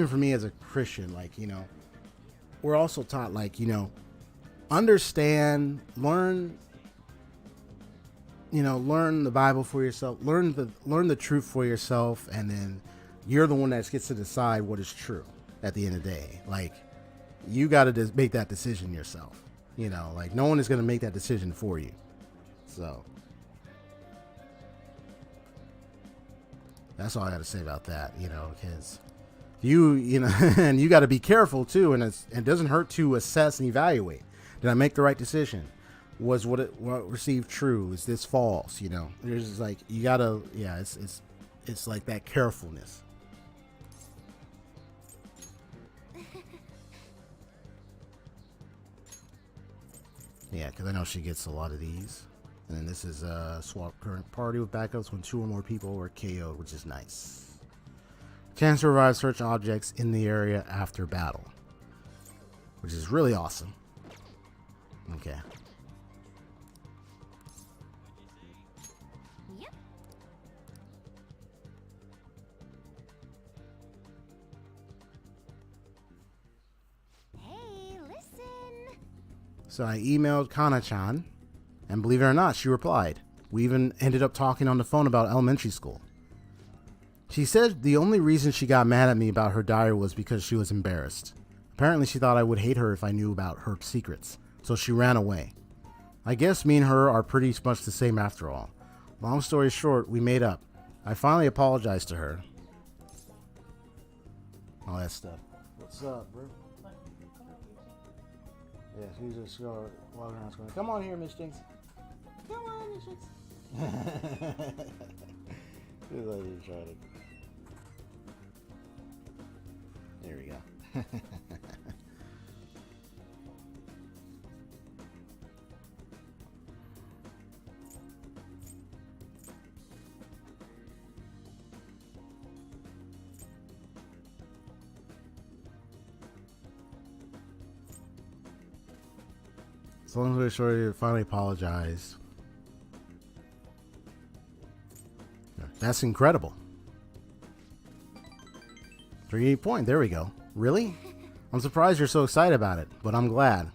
for me as a Christian, we're also taught, understand, learn the Bible for yourself, learn the truth for yourself, and then you're the one that gets to decide what is true at the end of the day. Like, you got to make that decision yourself. No one is going to make that decision for you. So that's all I got to say about that, because and you got to be careful too. And it doesn't hurt to assess and evaluate. Did I make the right decision? Was what received true? Is this false? There's like, you gotta, it's like that carefulness. Yeah, because I know she gets a lot of these. And then this is swap current party with backups when 2 or more people are KO'd, which is nice. Chance to revive search objects in the area after battle, which is really awesome. Okay. Yep. Hey, listen. So I emailed Kana-chan, and believe it or not, she replied. We even ended up talking on the phone about elementary school. She said the only reason she got mad at me about her diary was because she was embarrassed. Apparently she thought I would hate her if I knew about her secrets, so she ran away. I guess me and her are pretty much the same after all. Long story short, we made up. I finally apologized to her. All that stuff. What's up, bro? Yeah, she's just walking around going, come on here, Miss Jinx. Come on, Miss Jinx. She's like, you're trying to... There we go. As long as we're sure you finally apologize. That's incredible. 38 point. There we go. Really? I'm surprised you're so excited about it, but I'm glad.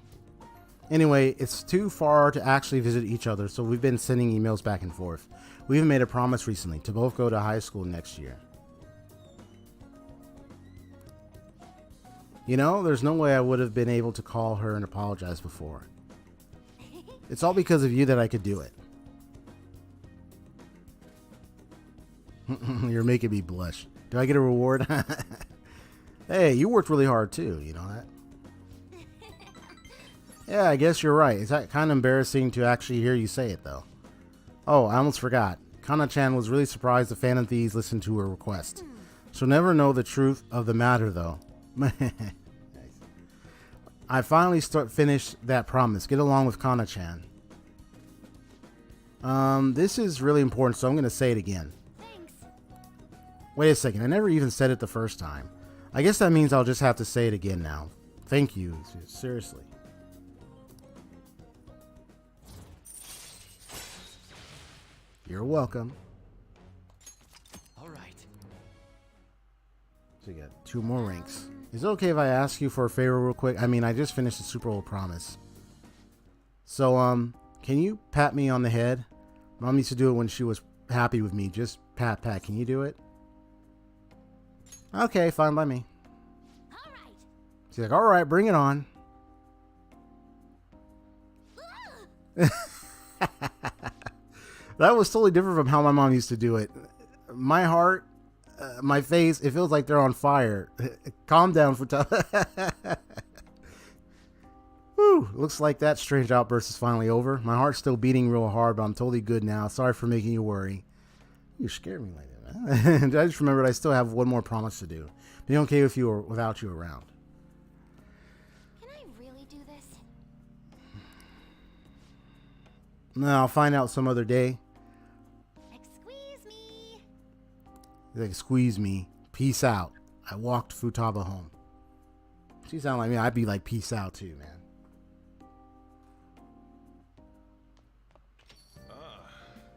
Anyway, it's too far to actually visit each other, so we've been sending emails back and forth. We even made a promise recently to both go to high school next year. You know, there's no way I would have been able to call her and apologize before. It's all because of you that I could do it. You're making me blush. Do I get a reward? Hey, you worked really hard too, you know that? Yeah, I guess you're right. It's kind of embarrassing to actually hear you say it, though. Oh, I almost forgot. Kana-chan was really surprised the Phantom Thieves listened to her request. She'll never know the truth of the matter, though. I finally finished that promise. Get along with Kana-chan. This is really important, so I'm going to say it again. Thanks. Wait a second. I never even said it the first time. I guess that means I'll just have to say it again now. Thank you. Seriously. You're welcome. All right. So you got 2 more ranks. Is it okay if I ask you for a favor real quick? I mean, I just finished a super old promise. So, can you pat me on the head? Mom used to do it when she was happy with me. Just pat, pat. Can you do it? Okay, fine by me. All right. She's like, all right, bring it on. That was totally different from how my mom used to do it. My heart, my face, it feels like they're on fire. Calm down, Futa. Whew, looks like that strange outburst is finally over. My heart's still beating real hard, but I'm totally good now. Sorry for making you worry. You scared me like that, man. I just remembered I still have one more promise to do. Be okay with you or without you around. Can I really do this? No, I'll find out some other day. Squeeze me. He's like, squeeze me. Peace out. I walked Futaba home. She sounded like me. I'd be like, peace out too, man.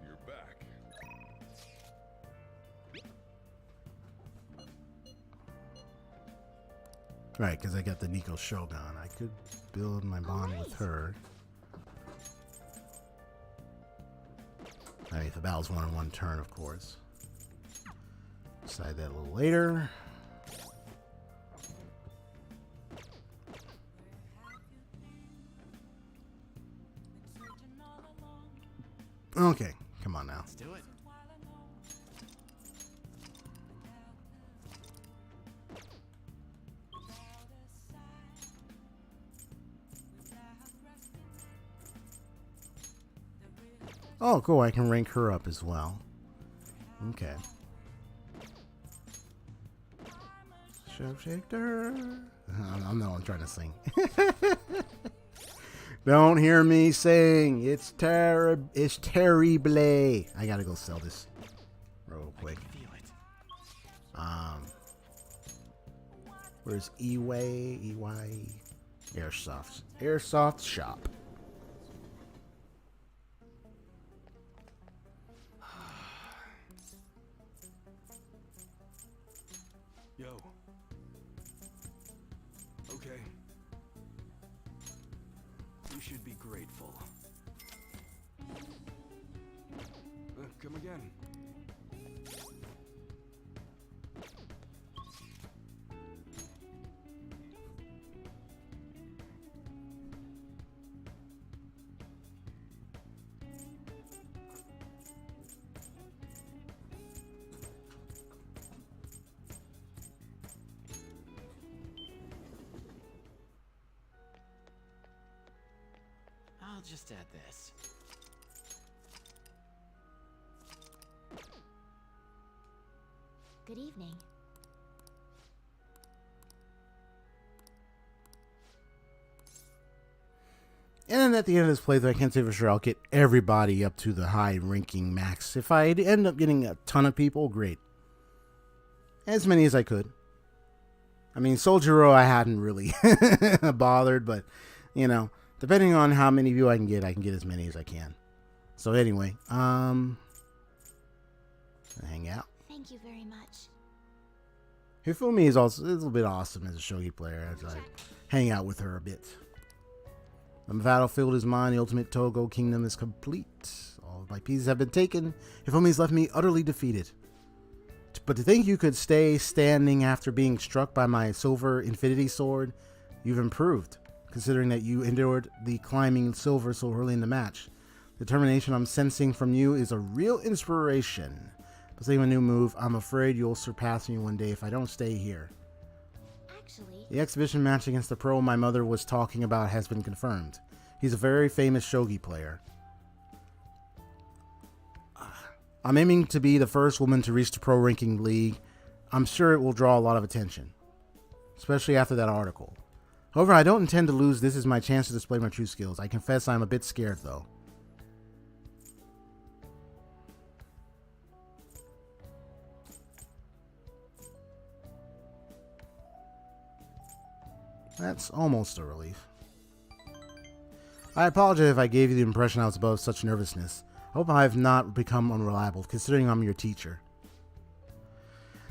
You're back. Right, because I got the Nico Shogun. I could build my bond with her. I mean, if the battle's 1 in 1 turn, of course. Decide that a little later. Okay, come on now. Let's do it. Oh, cool. I can rank her up as well. Okay. Shapeshifter. I'm the one trying to sing. Don't hear me sing. It's terrible. I gotta go sell this real quick. Feel it. Where's EY? Airsoft shop. Yo. Okay. You should be grateful. Come again. I'll just add this. Good evening. And then at the end of this playthrough, I can't say for sure I'll get everybody up to the high ranking max. If I end up getting a ton of people, great. As many as I could. I mean, Soljiro I hadn't really bothered, but, you know, Depending on how many of you I can get as many as I can. So anyway, hang out. Thank you very much. Hifumi is also a little bit awesome as a shogi player as I hang out with her a bit. The battlefield is mine. The ultimate Togo kingdom is complete. All of my pieces have been taken. Hifumi's left me utterly defeated. But to think you could stay standing after being struck by my silver infinity sword, you've improved, considering that you endured the climbing silver so early in the match. The determination I'm sensing from you is a real inspiration. But saying a new move, I'm afraid you'll surpass me one day if I don't stay here. Actually, The exhibition match against the pro my mother was talking about has been confirmed. He's a very famous shogi player. I'm aiming to be the first woman to reach the pro ranking league. I'm sure it will draw a lot of attention, especially after that article. However, I don't intend to lose. This is my chance to display my true skills. I confess I'm a bit scared though. That's almost a relief. I apologize if I gave you the impression I was above such nervousness. I hope I have not become unreliable, considering I'm your teacher.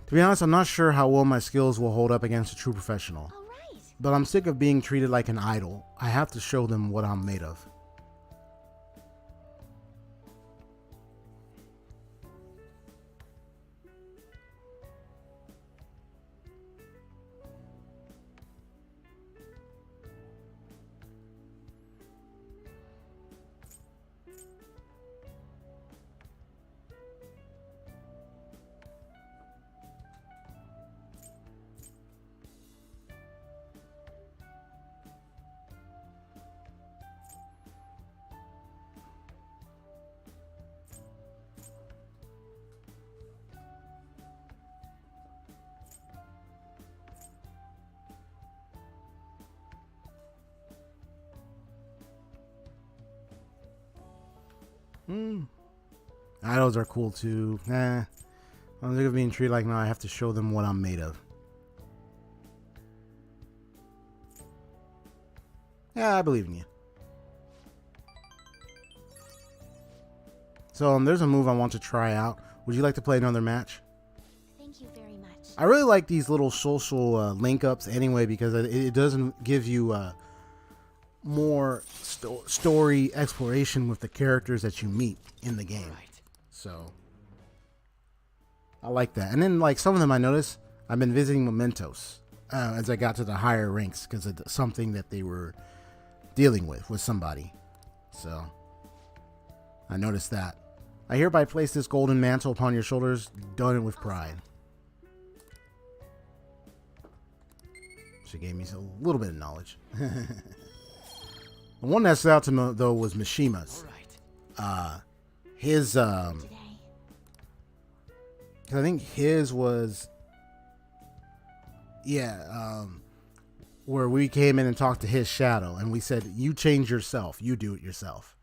To be honest, I'm not sure how well my skills will hold up against a true professional. all right. But I'm sick of being treated like an idol. I have to show them what I'm made of. Idols are cool too. Nah. I'm sick of being treated like now I have to show them what I'm made of. Yeah, I believe in you. So there's a move I want to try out. Would you like to play another match? Thank you very much. I really like these little social link ups anyway because it doesn't give you more story exploration with the characters that you meet in the game. Right. So I like that. And then like some of them I noticed I've been visiting mementos as I got to the higher ranks because of something that they were dealing with somebody. So I noticed that. I hereby place this golden mantle upon your shoulders, done it with pride. She gave me a little bit of knowledge. The one that stood out to me though was Mishima's. All right. His Today. I think his was where we came in and talked to his shadow and we said, you change yourself, you do it yourself.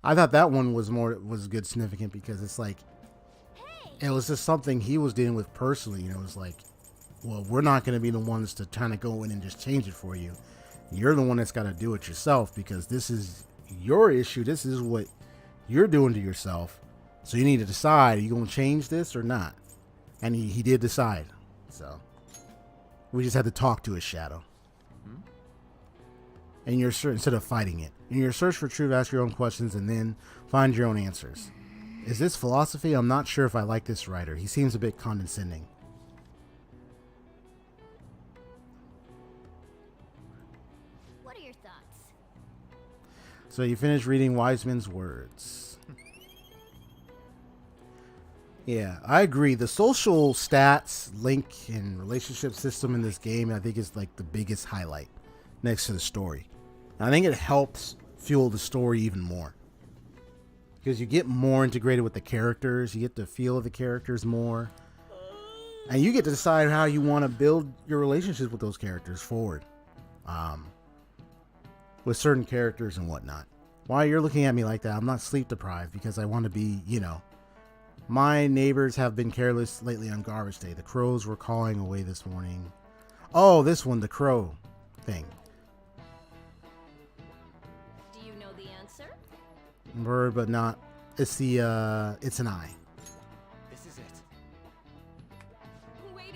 I thought that one was good significant because it's like it was just something he was dealing with personally. It was like, well, we're not going to be the ones to kind of go in and just change it for you. You're the one that's got to do it yourself because this is your issue. This is what you're doing to yourself. So you need to decide, are you going to change this or not? And he did decide. So we just had to talk to his shadow. And you're instead of fighting it. In your search for truth, ask your own questions and then find your own answers. Is this philosophy? I'm not sure if I like this writer. He seems a bit condescending. What are your thoughts? So you finished reading Wise Men's Words. Yeah, I agree. The social stats, link, and relationship system in this game, I think is like the biggest highlight next to the story. And I think it helps fuel the story even more. Because you get more integrated with the characters, you get to feel the characters more. And you get to decide how you want to build your relationships with those characters forward. With certain characters and whatnot. Why you're looking at me like that, I'm not sleep deprived because I want to be, my neighbors have been careless lately on garbage day. The crows were calling away this morning. Oh, this one, the crow thing. Bird, but not. It's the it's an eye. This is it.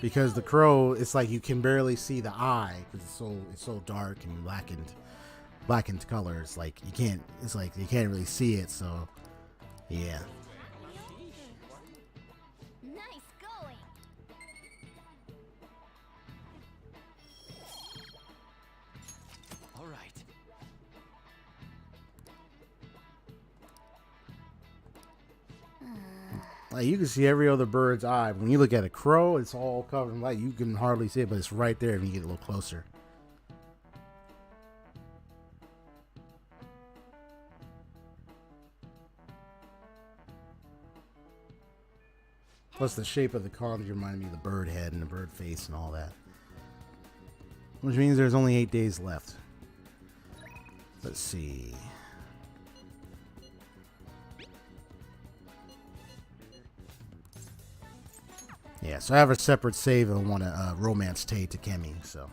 Because the crow, it's like you can barely see the eye because it's so dark and blackened colors. Like you can't. It's like you can't really see it. So yeah. Nice going. All right. Like you can see every other bird's eye. When you look at a crow, it's all covered in light. You can hardly see it, but it's right there when you get a little closer. Plus the shape of the columns remind me of the bird head and the bird face and all that. Which means there's only 8 days left. Let's see. Yeah, so I have a separate save and want to romance Tay to Kemi, so.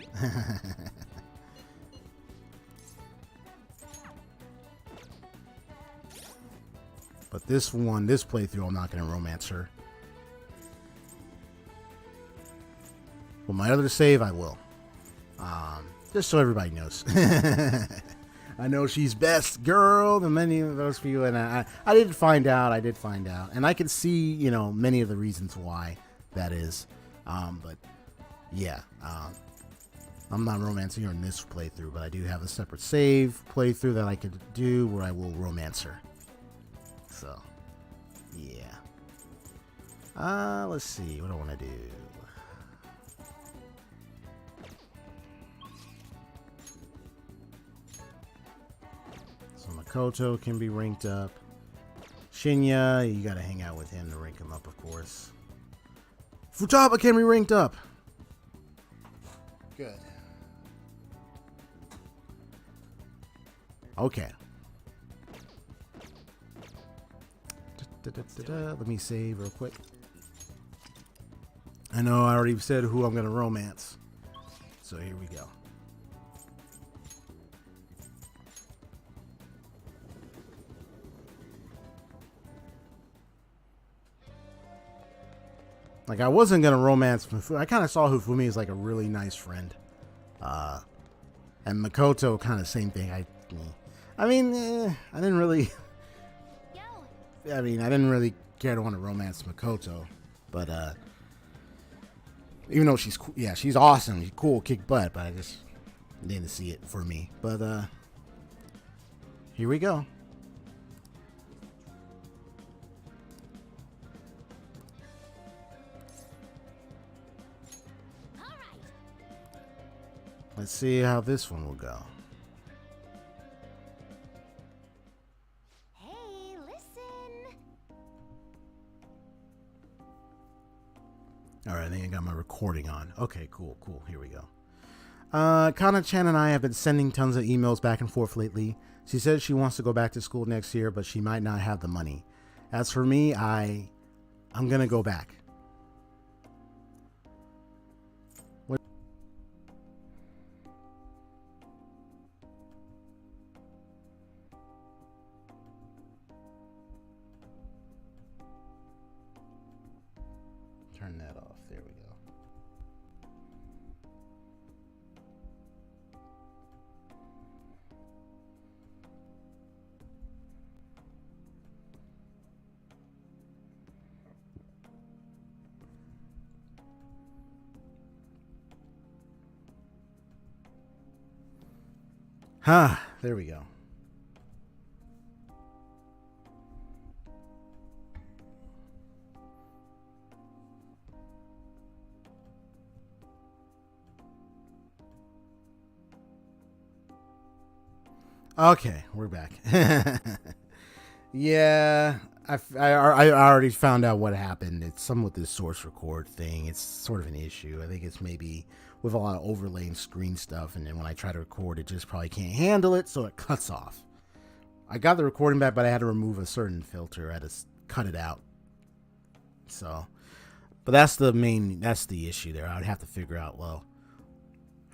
But this playthrough, I'm not going to romance her. But my other save, I will. Just so everybody knows. I know she's best girl than many of those people, and I did find out. And I can see, you know, many of the reasons why that is. But yeah, I'm not romancing her in this playthrough, but I do have a separate save playthrough that I could do where I will romance her. So, yeah. Let's see. What do I want to do? So Makoto can be ranked up. Shinya, you gotta hang out with him to rank him up, of course. Futaba can be ranked up. Good. Okay. Let me save real quick. I know I already said who I'm gonna romance. So here we go. Like, I wasn't going to romance Mifune. I kind of saw Hifumi as, like, a really nice friend. And Makoto, kind of same thing. I didn't really... I didn't really care to want to romance Makoto. But, even though she's cool, yeah, she's awesome. She's cool, kick butt. But I just didn't see it for me. But, here we go. Let's see how this one will go. Hey, listen. All right, I think I got my recording on. Okay, cool. Here we go. Kana-chan and I have been sending tons of emails back and forth lately. She says she wants to go back to school next year, but she might not have the money. As for me, I'm gonna go back. Turn that off. There we go. There we go. Okay, we're back. Yeah, I already found out what happened. It's some with this source record thing. It's sort of an issue. I think it's maybe with a lot of overlaying screen stuff, and then when I try to record, it just probably can't handle it, so it cuts off. I got the recording back, but I had to remove a certain filter. I had to cut it out. So, but that's the issue there. I would have to figure out, well,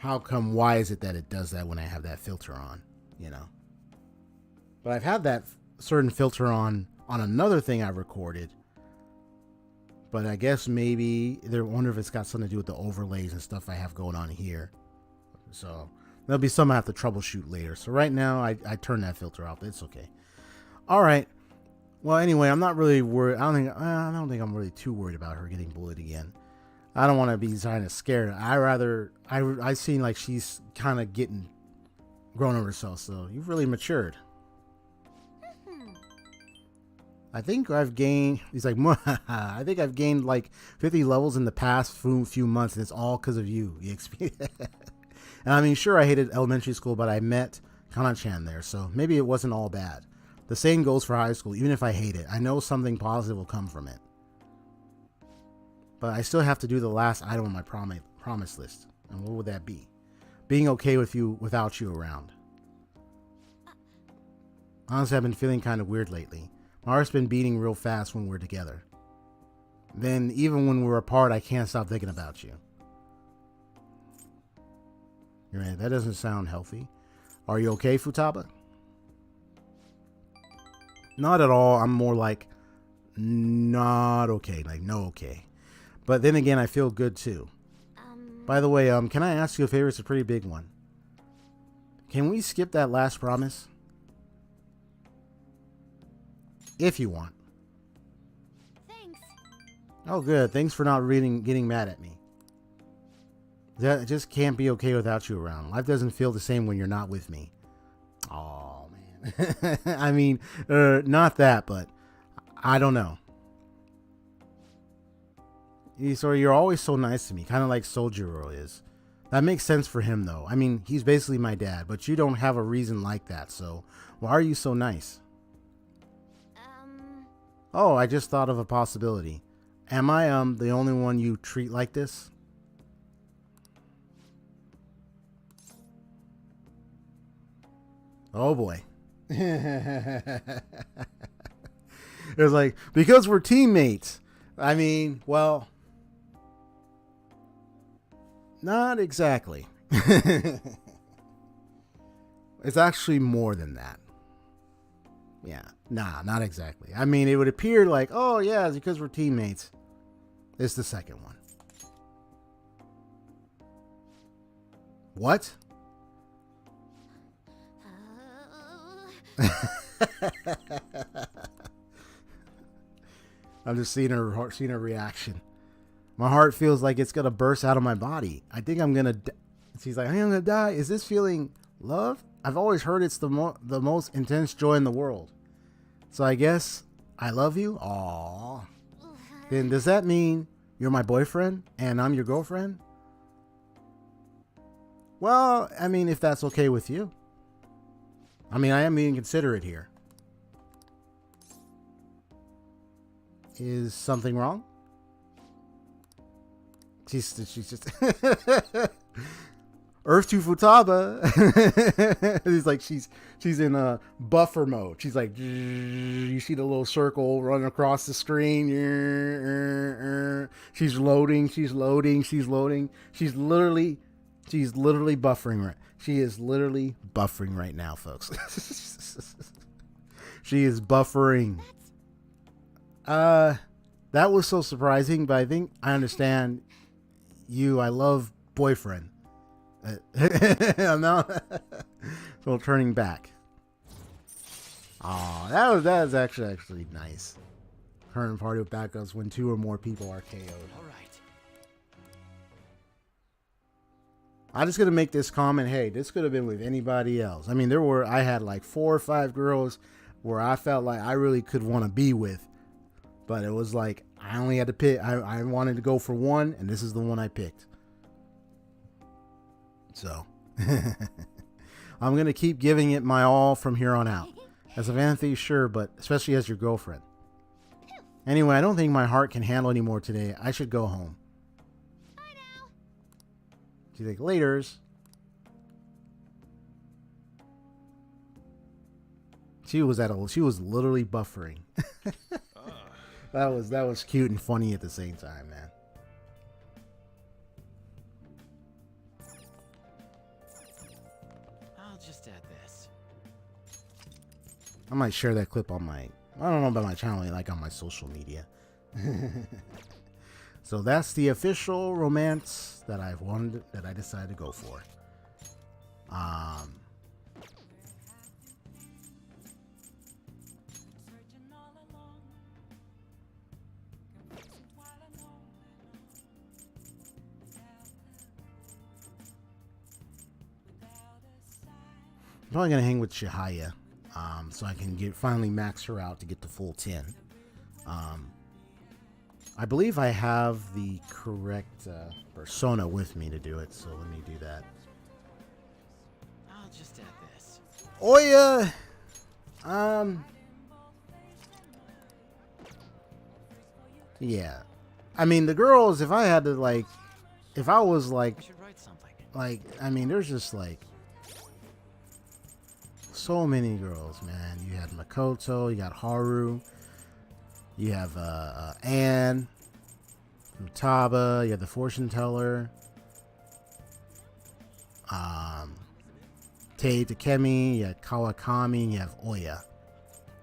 why is it that it does that when I have that filter on? You know, but I've had that certain filter on another thing I recorded. But I guess maybe I wonder if it's got something to do with the overlays and stuff I have going on here. So there'll be some I have to troubleshoot later. So right now I turn that filter off. It's okay. All right. Well, anyway, I'm not really worried. I don't think I'm really too worried about her getting bullied again. I don't want to be trying to scare her. I seem like she's kind of getting grown on herself. So you've really matured. I think I've gained. He's like, I think I've gained like 50 levels in the past few months, and it's all because of you. And I mean, sure, I hated elementary school, but I met Kana-chan there, so maybe it wasn't all bad. The same goes for high school. Even if I hate it, I know something positive will come from it. But I still have to do the last item on my promise list. And what would that be? Being okay with you without you around. Honestly, I've been feeling kind of weird lately. My heart's been beating real fast when we're together. Then, even when we're apart, I can't stop thinking about you. You're right, that doesn't sound healthy. Are you okay, Futaba? Not at all. I'm more like, not okay. Like, no okay. But then again, I feel good too. By the way, can I ask you a favor? It's a pretty big one. Can we skip that last promise? If you want. Thanks. Oh, good. Thanks for not getting mad at me. That just can't be okay without you around. Life doesn't feel the same when you're not with me. Oh, man. I mean, not that, but I don't know. You're always so nice to me, kind of like Sojiro is. That makes sense for him, though. I mean, he's basically my dad, but you don't have a reason like that, so why are you so nice? Oh, I just thought of a possibility. Am I the only one you treat like this? Oh boy. It was like, because we're teammates. I mean, well, not exactly. It's actually more than that. Yeah, nah, not exactly. I mean, it would appear like, oh yeah, it's because we're teammates. It's the second one. What? I'm just seeing her reaction. My heart feels like it's gonna burst out of my body. I think I'm gonna. She's like, I think I'm gonna die. Is this feeling love? I've always heard it's the most intense joy in the world. So I guess I love you. Aww. Then does that mean you're my boyfriend and I'm your girlfriend? Well, I mean, if that's okay with you. I mean, I am being considerate here. Is something wrong? She's just Earth to Futaba. He's like she's in a buffer mode. She's like, you see the little circle running across the screen. She's loading. She's literally buffering right. She is literally buffering right now, folks. She is buffering. That was so surprising, but I think I understand you. I love boyfriend. I'm not so turning back. Oh, that was actually nice. Current party with backups when 2 or more people are KO'd. All right. I'm just gonna make this comment. Hey, this could have been with anybody else. I mean, I had like 4 or 5 girls where I felt like I really could want to be with, but it was like I only had to pick. I wanted to go for one, and this is the one I picked. So I'm gonna keep giving it my all from here on out. As a Vanity, sure, but especially as your girlfriend. Anyway, I don't think my heart can handle anymore today. I should go home. She's like, laters. She was literally buffering. That was cute and funny at the same time, man. I'll just add this. I might share that clip on my, I don't know about my channel, like on my social media. So that's the official romance that I've wanted, that I decided to go for. I'm probably gonna hang with Chihaya, so I can finally max her out to get the full 10. I believe I have the correct persona with me to do it, so let me do that. I'll just add this. Oya, yeah. I mean, the girls. If I had to like, if I was like, I should write something. I mean, there's just like so many girls, man. You had Makoto, you got Haru, you have Anne, Futaba, you have the fortune teller, Tei Takemi, you have Kawakami, and you have Oya,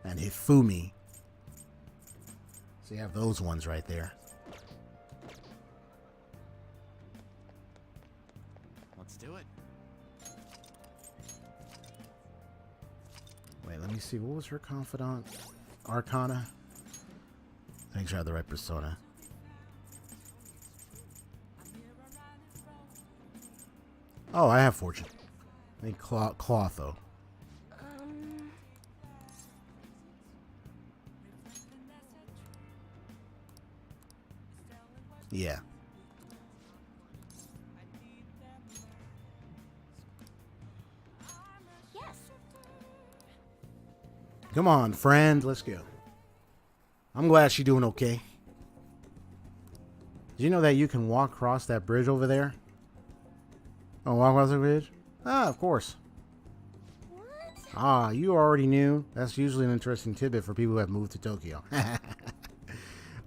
and Hifumi. So you have those ones right there. Let's do it. Wait, let me see. What was her confidant? Arcana? Make sure I have the right persona. Oh, I have fortune. I think Clotho. Yeah. Yes. Come on, friend. Let's go. I'm glad she's doing okay. Did you know that you can walk across that bridge over there? Oh, walk across the bridge? Ah, of course. What? Ah, you already knew. That's usually an interesting tidbit for people who have moved to Tokyo.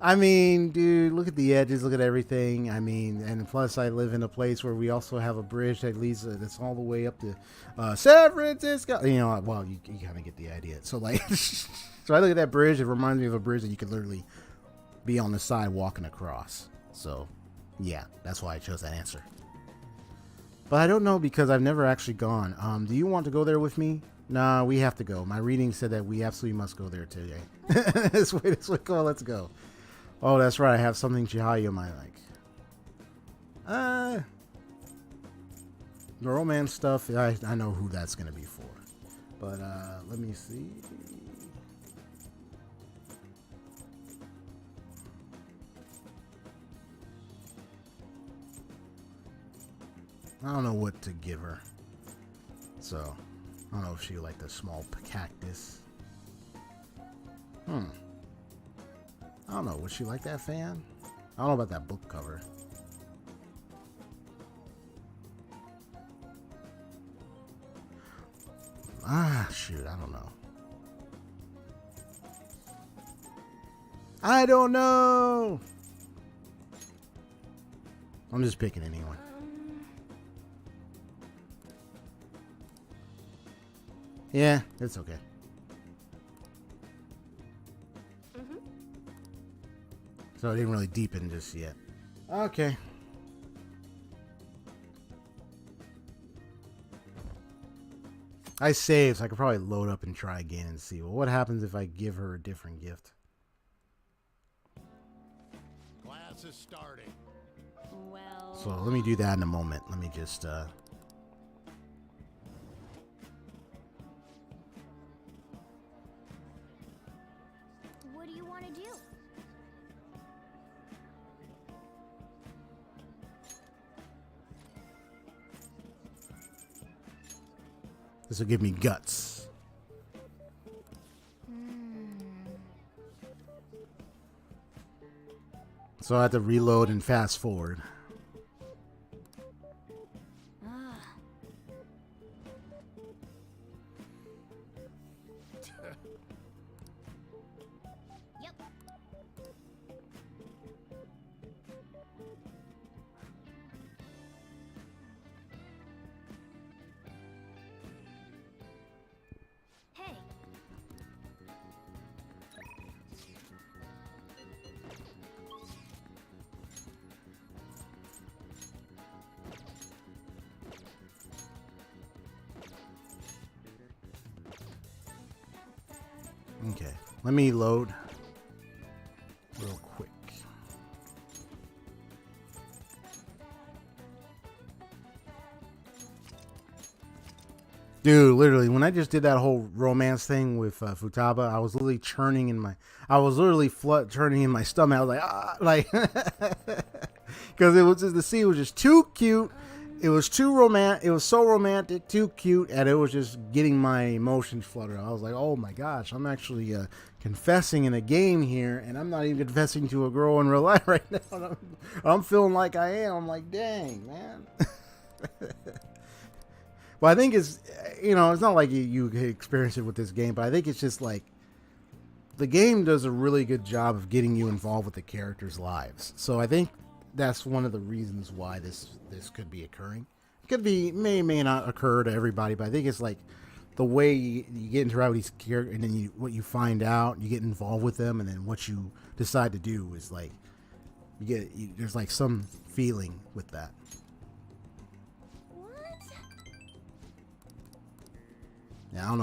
I mean, dude, look at the edges, look at everything. I mean, and plus I live in a place where we also have a bridge that leads, that's all the way up to San Francisco. You know, well, you kind of get the idea. So, like, so I look at that bridge, it reminds me of a bridge that you could literally be on the side walking across. So, yeah, that's why I chose that answer. But I don't know because I've never actually gone. Do you want to go there with me? Nah, we have to go. My reading said that we absolutely must go there today. This way, come on, let's go. Oh, that's right. I have something Chihaya might like. The romance stuff, I know who that's going to be for. But let me see. I don't know what to give her. So, I don't know if she would like the small cactus. I don't know. Would she like that fan? I don't know about that book cover. Ah, shoot. I don't know. I don't know. I'm just picking anyone. Yeah, it's okay. So it didn't really deepen just yet. Okay. I saved, so I could probably load up and try again and see. Well, what happens if I give her a different gift? Class is starting. Well. So let me do that in a moment. Let me just What do you want to do? this will give me guts. So I have to reload and fast forward. Yep. Hey. Okay, let me load real quick. Dude, literally, when I just did that whole romance thing with Futaba, I was literally churning in my, churning in my stomach. I was like, ah, like, because it was just, the scene was just too cute. It was too romantic. It was so romantic, too cute, and it was just getting my emotions fluttered. I was like, oh my gosh, I'm actually confessing in a game here, and I'm not even confessing to a girl in real life right now. I'm feeling like I am. I'm like, dang, man. Well, I think it's, you know, it's not like you experience it with this game, but I think it's just like the game does a really good job of getting you involved with the characters' lives. So I think that's one of the reasons why this could be occurring. It could be, may not occur to everybody, but I think it's like the way you get interact with these characters, and then what you find out, you get involved with them, and then what you decide to do is like there's like some feeling with that. Yeah, I don't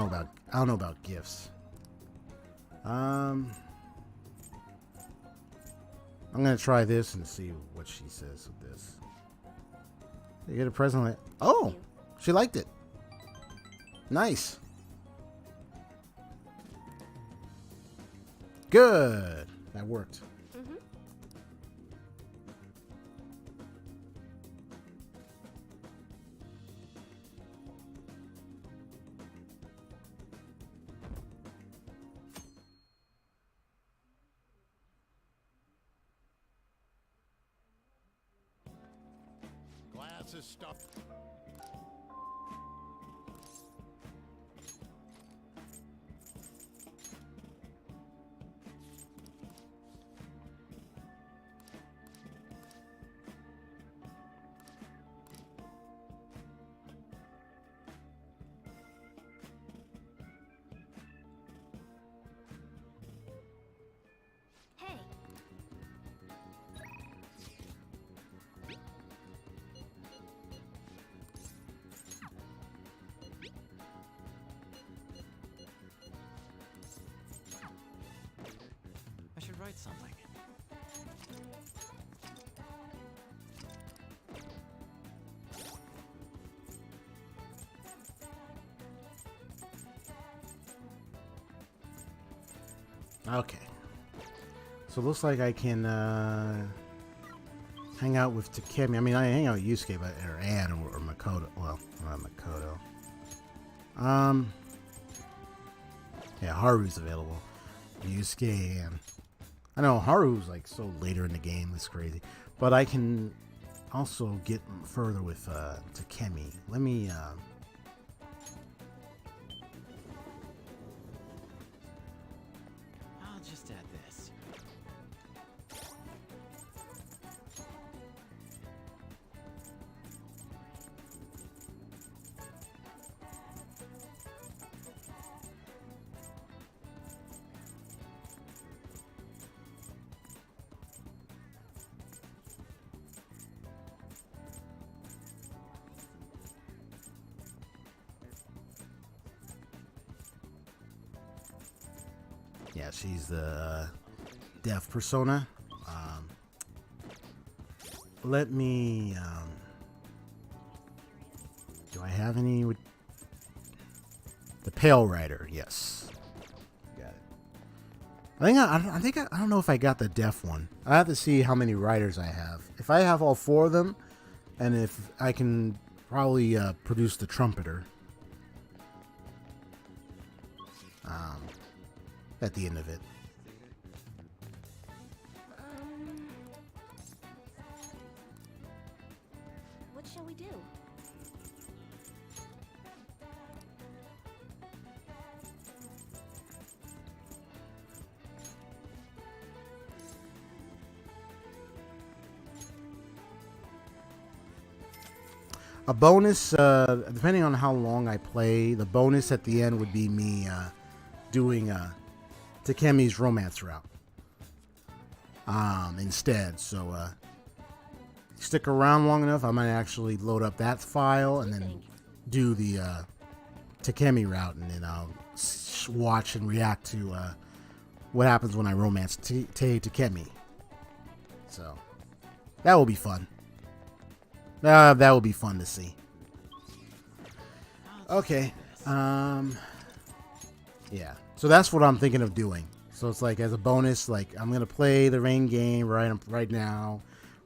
know about gifts. I'm gonna try this and see what she says with this. You get a present like, oh, she liked it. Nice. Good. That worked. Glasses stuff. Hey, I should write something. Okay. So it looks like I can hang out with Takemi. I mean, I hang out with Yusuke, but or Ann or Makoto. Well, not Makoto. Yeah, Haru's available. Yusuke and I know Haru's like so later in the game. It's crazy, but I can also get further with Takemi. Let me. I'll just add this. Yeah, she's the deaf persona. Let me. Do I have any with the Pale Rider? Yes, got it. I don't know if I got the deaf one. I have to see how many riders I have. If I have all 4 of them, and if I can probably produce the trumpeter. At the end of it. what shall we do? A bonus, depending on how long I play, the bonus at the end would be me doing Takemi's romance route instead. So stick around long enough, I might actually load up that file and then do the Takemi route, and then watch and react to what happens when I romance Tei Takemi. So that will be fun. That will be fun to see. Okay. Yeah. So that's what I'm thinking of doing. So it's like as a bonus, like I'm gonna play the rain game right now,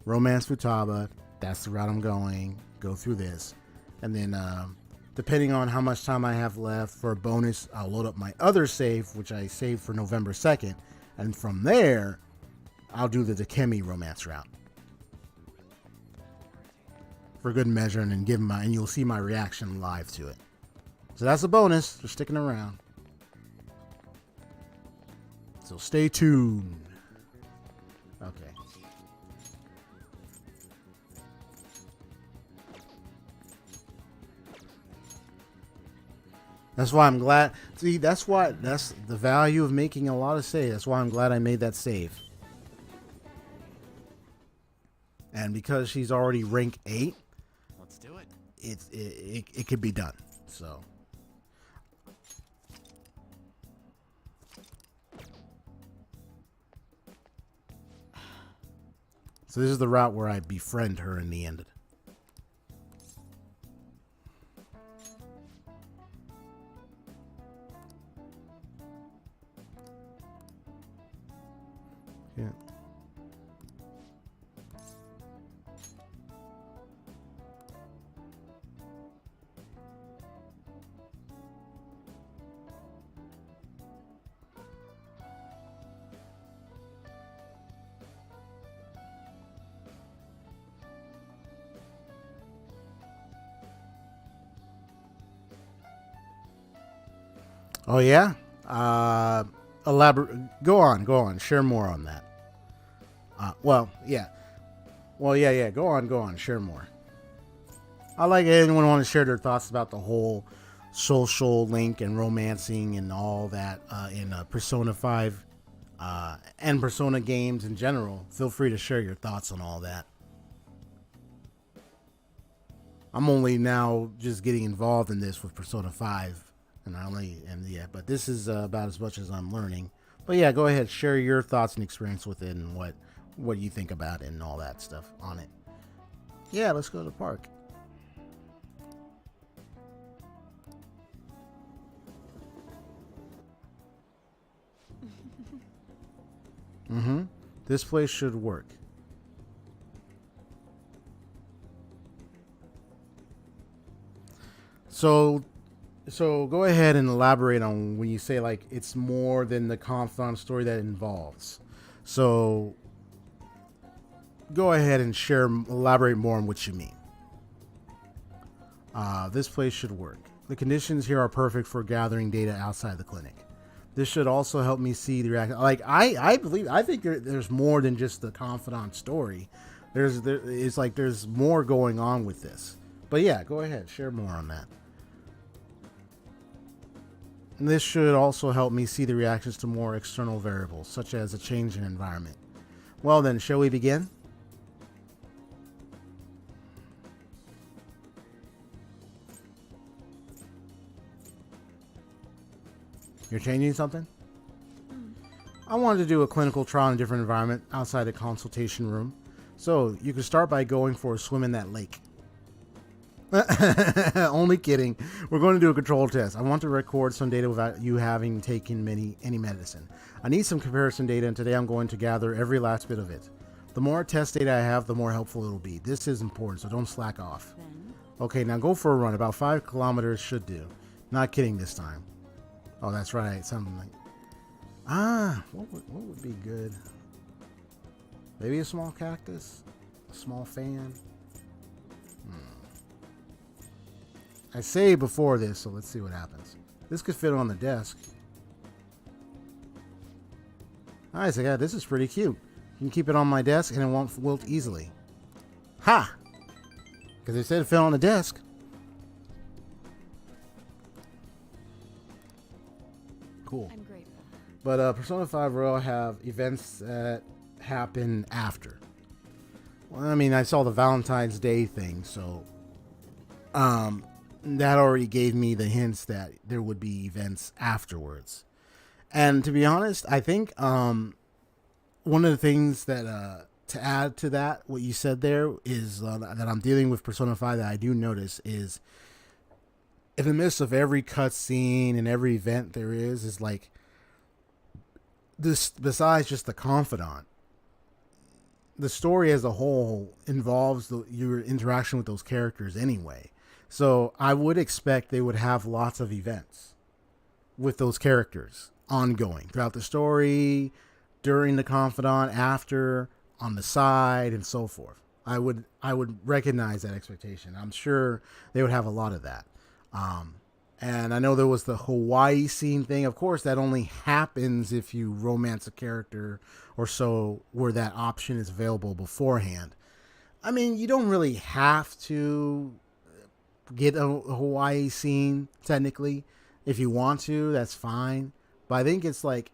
romance Futaba. That's the route I'm going. Go through this, and then depending on how much time I have left for a bonus, I'll load up my other save, which I saved for November 2nd, and from there, I'll do the Takemi romance route for good measure, and then and you'll see my reaction live to it. So that's a bonus for sticking around. So stay tuned. Okay. That's why I'm glad. See, that's the value of making a lot of saves. That's why I'm glad I made that save. And because she's already rank 8, Let's do it. it could be done. So this is the route where I befriend her in the end. Yeah. Oh yeah. Elaborate. Go on. Share more on that. Yeah. Go on. Share more. I like anyone want to share their thoughts about the whole social link and romancing and all that in Persona 5 and Persona games in general. Feel free to share your thoughts on all that. I'm only now just getting involved in this with Persona 5. But this is about as much as I'm learning. But yeah, go ahead, share your thoughts and experience with it, and what you think about it and all that stuff on it. Yeah, let's go to the park. This place should work. So go ahead and elaborate on when you say like it's more than the confidant story that it involves. So go ahead and elaborate more on what you mean. This place should work. The conditions here are perfect for gathering data outside the clinic. This should also help me see the reaction. Like I think there's more than just the confidant story. There's more going on with this. But yeah, go ahead, share more on that. This should also help me see the reactions to more external variables, such as a change in environment. Well then, shall we begin? You're changing something? I wanted to do a clinical trial in a different environment outside the consultation room. So you can start by going for a swim in that lake. Only kidding. We're going to do a control test. I want to record some data without you having taken any medicine. I need some comparison data, and today I'm going to gather every last bit of it. The more test data I have, the more helpful it'll be. This is important, so don't slack off. Okay, now go for a run. About 5 kilometers should do. Not kidding this time. Oh, that's right. Something like... what would be good? Maybe a small cactus? A small fan? I saved before this, so let's see what happens. This could fit on the desk. Alright, so yeah, this is pretty cute. You can keep it on my desk and it won't wilt easily. Ha! Because they said it fit on the desk. Cool. I'm grateful. But Persona 5 Royal have events that happen after. Well, I mean, I saw the Valentine's Day thing, so... that already gave me the hints that there would be events afterwards. And to be honest, I think one of the things that to add to that, what you said there is that I'm dealing with Persona 5 that I do notice is in the midst of every cutscene and every event there is like this. Besides just the confidant, the story as a whole involves your interaction with those characters anyway. So I would expect they would have lots of events with those characters ongoing throughout the story, during the confidant, after, on the side, and so forth. I would recognize that expectation. I'm sure they would have a lot of that. And I know there was the Hawaii scene thing. Of course, that only happens if you romance a character or so, where that option is available beforehand. I mean, you don't really have to get a Hawaii scene, technically. If you want to, that's fine. But I think it's like,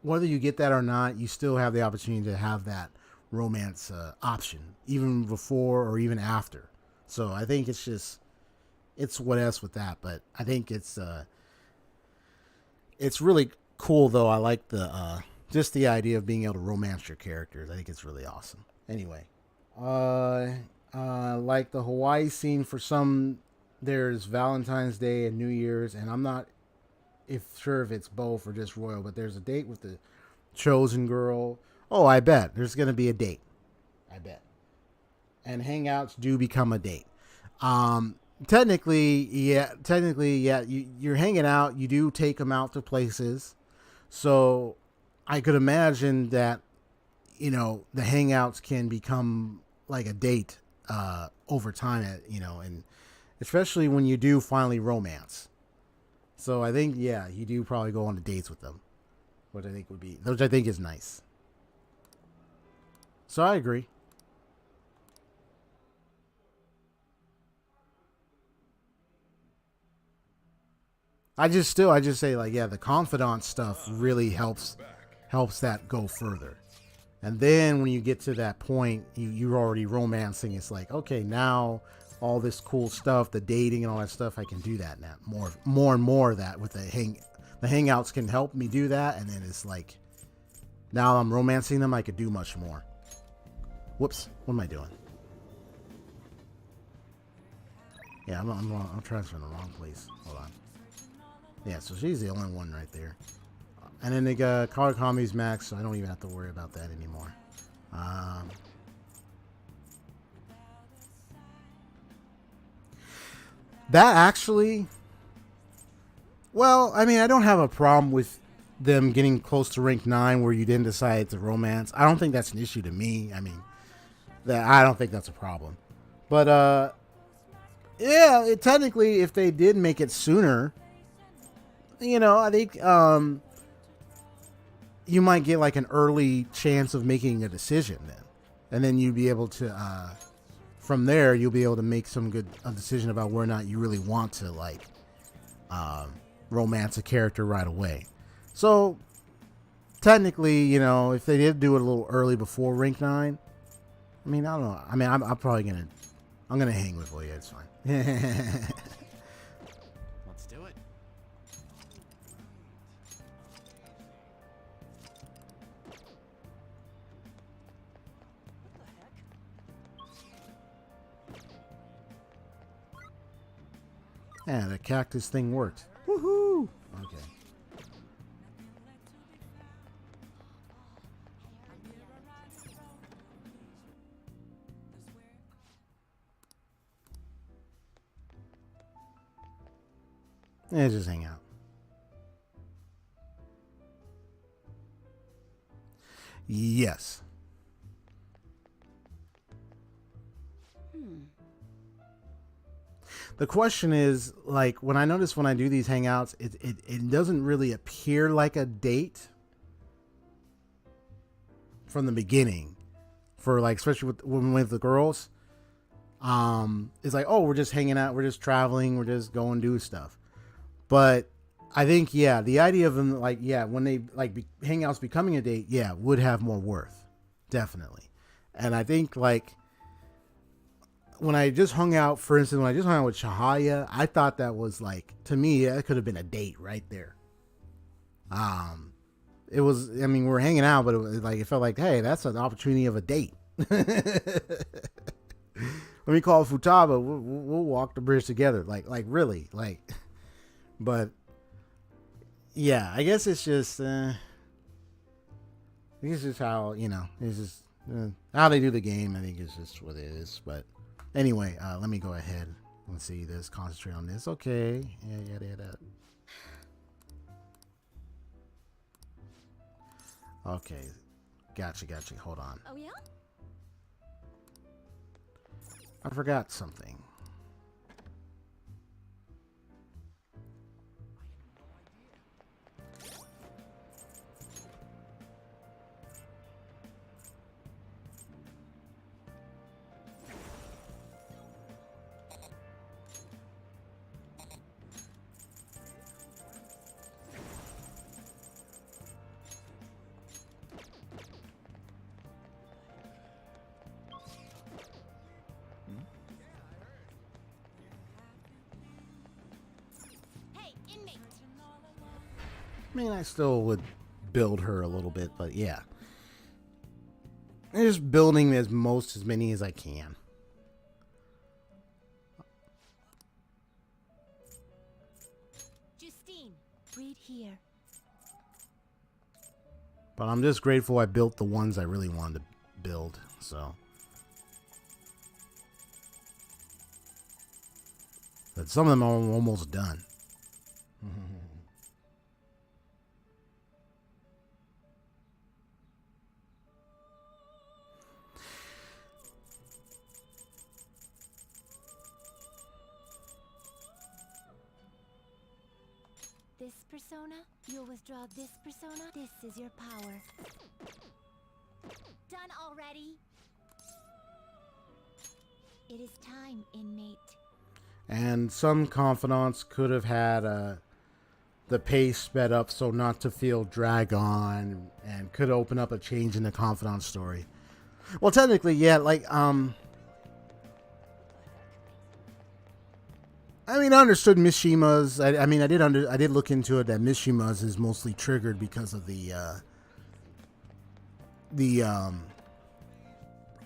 whether you get that or not, you still have the opportunity to have that romance option, even before or even after. So I think it's just, it's what else with that. But I think it's really cool, though. I like the just the idea of being able to romance your characters. I think it's really awesome. Anyway, like the Hawaii scene, for some, there's Valentine's Day and New Year's, and I'm not sure if it's both or just Royal, but there's a date with the chosen girl. Oh, I bet there's going to be a date. I bet. And hangouts do become a date. Technically, yeah, you're hanging out. You do take them out to places. So I could imagine that, the hangouts can become like a date over time, and especially when you do finally romance. So I think, yeah, you do probably go on the dates with them, which I think is nice. So I agree. I just say, like, yeah, the confidant stuff really helps that go further. And then when you get to that point, you're already romancing. It's like, okay, now all this cool stuff, the dating and all that stuff, I can do that now. More and more of that with the hangouts can help me do that. And then it's like, now I'm romancing them, I could do much more. Whoops, what am I doing? Yeah, I'm transferring the wrong place. Hold on. Yeah, so she's the only one right there. And then they got Kawakami's max, so I don't even have to worry about that anymore. That actually, well, I mean, I don't have a problem with them getting close to rank 9 where you didn't decide to romance. I don't think that's an issue to me. I mean, I don't think that's a problem. But, yeah, technically, if they did make it sooner, I think you might get like an early chance of making a decision then. And then you'd be able to, from there, you'll be able to make a decision about whether or not you really want to, like, romance a character right away. So, technically, if they did do it a little early before rank 9, I mean, I don't know. I mean, I'm probably going to hang with Leah. It's fine. Let's do it. Yeah, the cactus thing worked. Woohoo! Okay. Yeah, just hang out. Yes. The question is, like, when I do these hangouts, it doesn't really appear like a date from the beginning, for like, especially with the girls. It's like, oh, we're just hanging out, we're just traveling, we're just going to do stuff. But I think, yeah, the idea of them, like, yeah, when they like hangouts becoming a date, yeah, would have more worth, definitely. And I think, like, when I just hung out, for instance, when I just hung out with Shahaya, I thought that was like, to me, that could have been a date right there. It was, I mean, we were hanging out, but it was like, it felt like, hey, that's an opportunity of a date. Let me call Futaba. We'll walk the bridge together. Like really, like, but yeah, I guess it's just, I guess it's just how, you know, it's just how they do the game. I think it's just what it is. But anyway, let me go ahead. Let's see this. Concentrate on this. Okay. Yeah. Okay. Gotcha. Hold on. Oh yeah? I forgot something. Hey, inmate. I mean, I still would build her a little bit, but yeah. I'm just building as many as I can. Justine, breed here. But I'm just grateful I built the ones I really wanted to build, so. But some of them are almost done. This persona, you'll withdraw this persona. This is your power. Done already? It is time, inmate. And some confidants could have had the pace sped up so not to feel drag on, and could open up a change in the confidant story. Well, technically, yeah, like, I mean, I understood Mishima's. I mean, I did look into it that Mishima's is mostly triggered because of the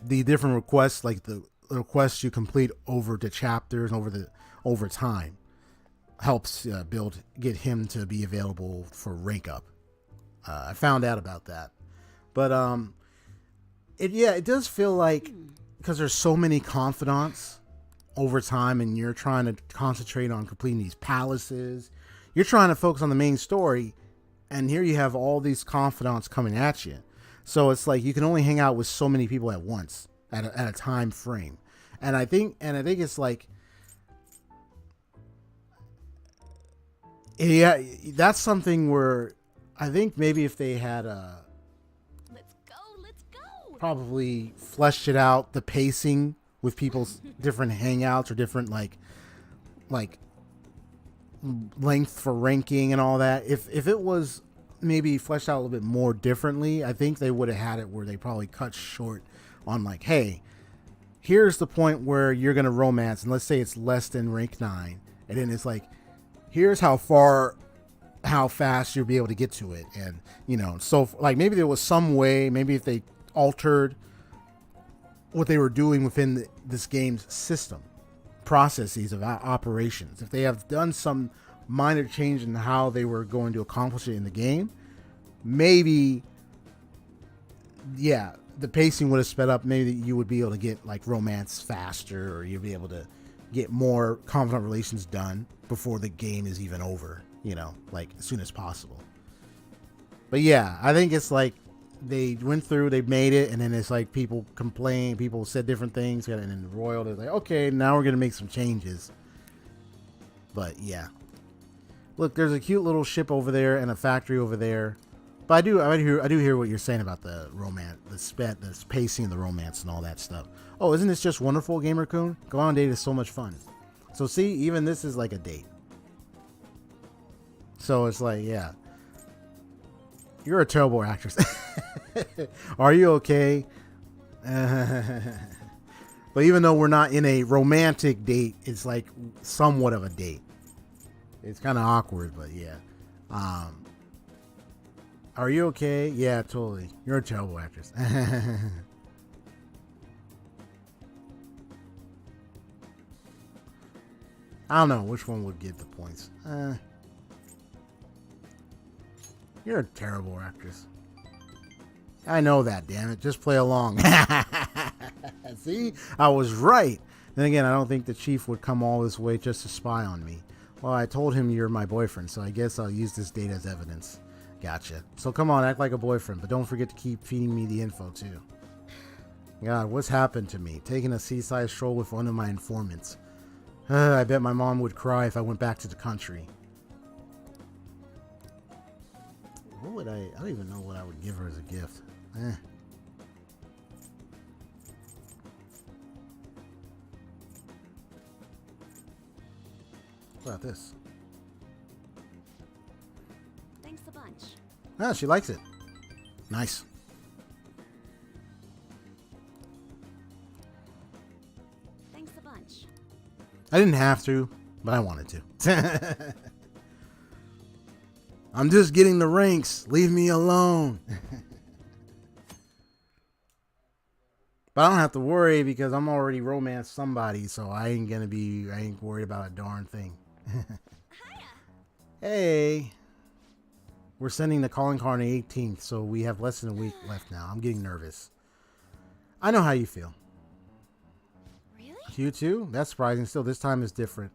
different requests, like the requests you complete over the chapters and over time helps get him to be available for rank up. I found out about that, but it does feel like, because there's so many confidants over time, and you're trying to concentrate on completing these palaces, you're trying to focus on the main story, and here you have all these confidants coming at you. So it's like you can only hang out with so many people at once at a time frame. And I think it's like, yeah, that's something where I think maybe if they had Let's go. probably fleshed it out, the pacing with people's different hangouts or different like length for ranking and all that. If it was maybe fleshed out a little bit more differently, I think they would have had it where they probably cut short on like, hey, here's the point where you're gonna romance, and let's say it's less than rank 9, and then it's like, here's how fast you'll be able to get to it. And you know, so like maybe there was some way, maybe if they altered what they were doing within this game's system processes of operations, if they have done some minor change in how they were going to accomplish it in the game, maybe, yeah, the pacing would have sped up. Maybe you would be able to get like romance faster, or you'd be able to get more confidant relations done before the game is even over, you know, like as soon as possible. But yeah, I think it's like they went through, they made it, and then it's like people complained, people said different things, and then Royal, they're like, okay, now we're gonna make some changes. But yeah, look, there's a cute little ship over there and a factory over there. But I do hear what you're saying about the romance, the pacing of the romance and all that stuff. Oh, isn't this just wonderful, Gamer-kun? Go on date is so much fun. So see, even this is like a date. So it's like, yeah. You're a terrible actress. Are you okay? But even though we're not in a romantic date, it's like somewhat of a date. It's kind of awkward, but yeah. Are you okay? Yeah, totally. You're a terrible actress. I don't know which one would get the points. You're a terrible actress. I know that, damn it. Just play along. See? I was right. Then again, I don't think the chief would come all this way just to spy on me. Well, I told him you're my boyfriend, so I guess I'll use this date as evidence. Gotcha. So come on, act like a boyfriend, but don't forget to keep feeding me the info, too. God, what's happened to me? Taking a seaside stroll with one of my informants. I bet my mom would cry if I went back to the country. What would I don't even know what I would give her as a gift. What about this? Thanks a bunch. Ah, she likes it. Nice. Thanks a bunch. I didn't have to, but I wanted to. I'm just getting the ranks. Leave me alone. But I don't have to worry because I'm already romanced somebody, so I ain't worried about a darn thing. Hey. We're sending the calling card on the 18th, so we have less than a week left now. I'm getting nervous. I know how you feel. Really? You too? That's surprising. Still, this time is different.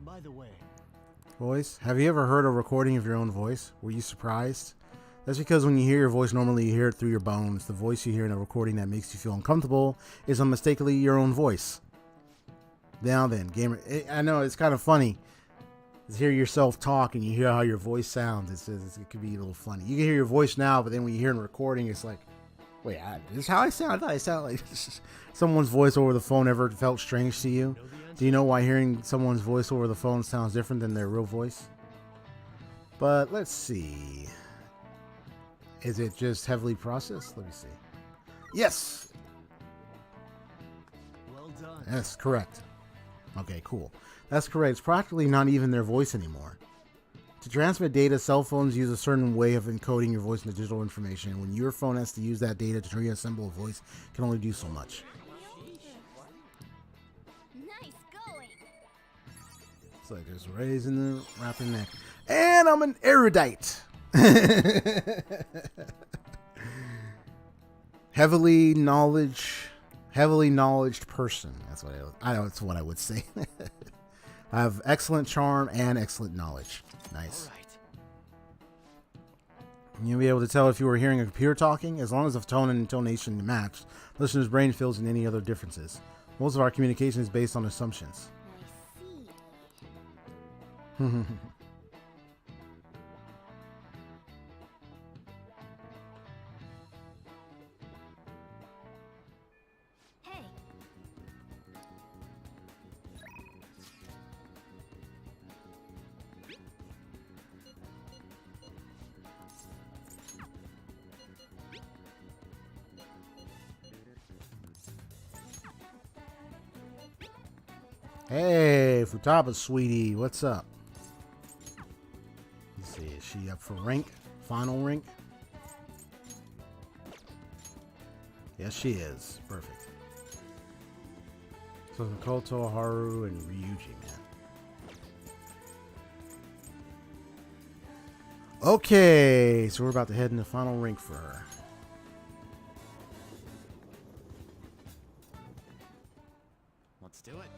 By the way, Voice? Have you ever heard a recording of your own voice? Were you surprised? That's because when you hear your voice, normally you hear it through your bones. The voice you hear in a recording that makes you feel uncomfortable is unmistakably your own voice. Now then, gamer, I know it's kind of funny to hear yourself talk and you hear how your voice sounds. It could be a little funny. You can hear your voice now, but then when you hear it in a recording, it's like, wait, this is how I sound? I thought I sound like someone's voice over the phone ever felt strange to you? Do you know why hearing someone's voice over the phone sounds different than their real voice? But let's see. Is it just heavily processed? Let me see. Yes! well done. That's correct. Okay, cool. That's correct. It's practically not even their voice anymore. To transmit data, cell phones use a certain way of encoding your voice into digital information. When your phone has to use that data to reassemble a voice, it can only do so much. Nice going. It's like just raising the wrapping neck. And I'm an erudite. heavily knowledged person. That's what I know. It's what I would say. I have excellent charm and excellent knowledge. Nice. All right. You'll be able to tell if you were hearing a computer talking, as long as the tone and intonation match. Listener's brain fills in any other differences. Most of our communication is based on assumptions. I see. Hey. Hey, Futaba, sweetie, what's up? Let's see, is she up for rank? Final rank? Yes, she is. Perfect. So Makoto, Haru, and Ryuji, man. Okay, so we're about to head into final rank for her. Let's do it.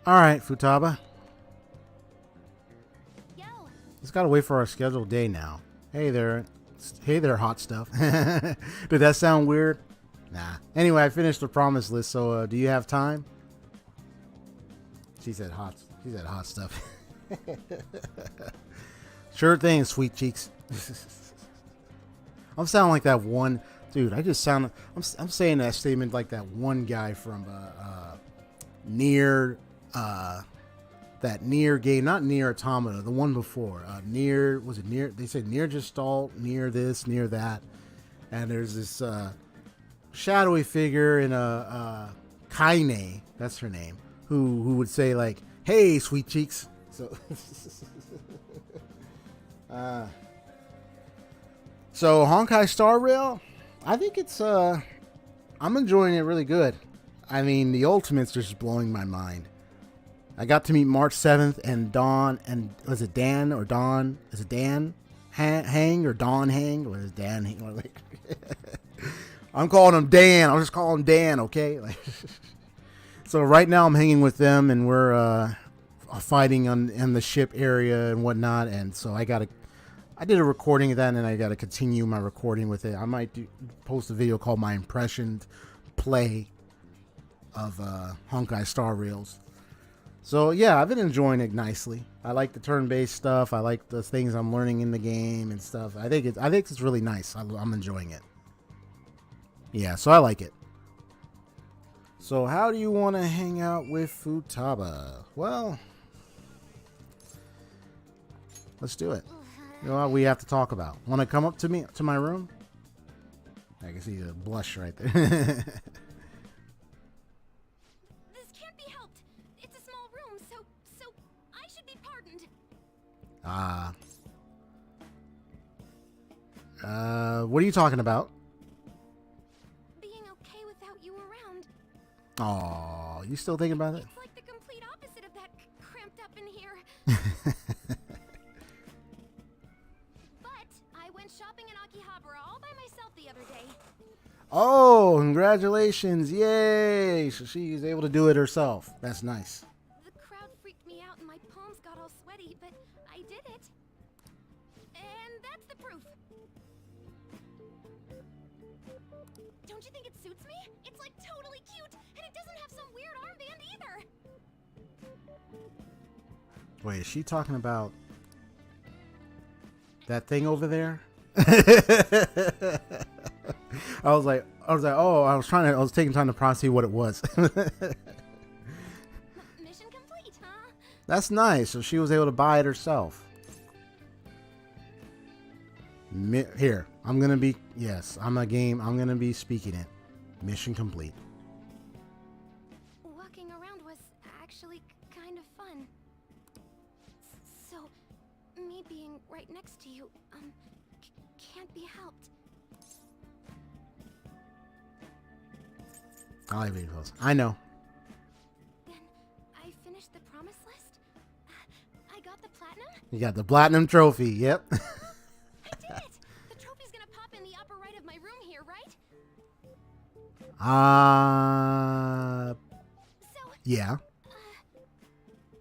All right, Futaba. Yo. Just gotta wait for our scheduled day now. Hey there, hot stuff. Did that sound weird? Nah. Anyway, I finished the promise list. So, do you have time? She said hot. She said hot stuff. Sure thing, sweet cheeks. I'm sounding like that one dude. I just sound. I'm saying that statement like that one guy from near that near game, not near Automata, the one before. Near, was it near? They said near Gestalt, near this, near that, and there's this shadowy figure in a Kaine, that's her name, who would say like, "Hey, sweet cheeks." So. So Honkai Star Rail, I think it's I'm enjoying it really good. I mean, the Ultimate's just blowing my mind. I got to meet March 7th and Dawn, and was it Dan or Dawn? Is it Dan Hang or Dawn Hang? Or is it Dan Hang? I'm calling him Dan. I'll just call him Dan, okay? So right now I'm hanging with them, and we're fighting in the ship area and whatnot, and so I did a recording of that, and I got to continue my recording with it. I might post a video called My Impression Play of Honkai Star Rails. So yeah, I've been enjoying it nicely. I like the turn-based stuff. I like the things I'm learning in the game and stuff. I think it's really nice. I'm enjoying it. Yeah, so I like it. So how do you want to hang out with Futaba? Well, let's do it. You know what we have to talk about? Want to come up to me, to my room? I can see the blush right there. This can't be helped. It's a small room, so I should be pardoned. What are you talking about? Being okay without you around. Oh, you still thinking about it? It's like the complete opposite of that cramped up in here. But I went shopping in Akihabara all by myself the other day. Oh, congratulations. Yay. So she's able to do it herself. That's nice. The crowd freaked me out and my palms got all sweaty, but I did it. And that's the proof. Don't you think it suits me? It's like totally cute, and it doesn't have some weird armband either. Wait, is she talking about that thing over there? I was like, oh, I was taking time to process what it was. Mission complete, huh? That's nice. So she was able to buy it herself. Here, I'm going to be speaking it. Mission complete. Walking around was actually kind of fun. So, me being right next to you, can't be helped. I'll leave it close. I know. Then, I finished the promise list. I got the platinum. You got the platinum trophy. Yep. I did it! The trophy's gonna pop in the upper right of my room here, right? So, Yeah.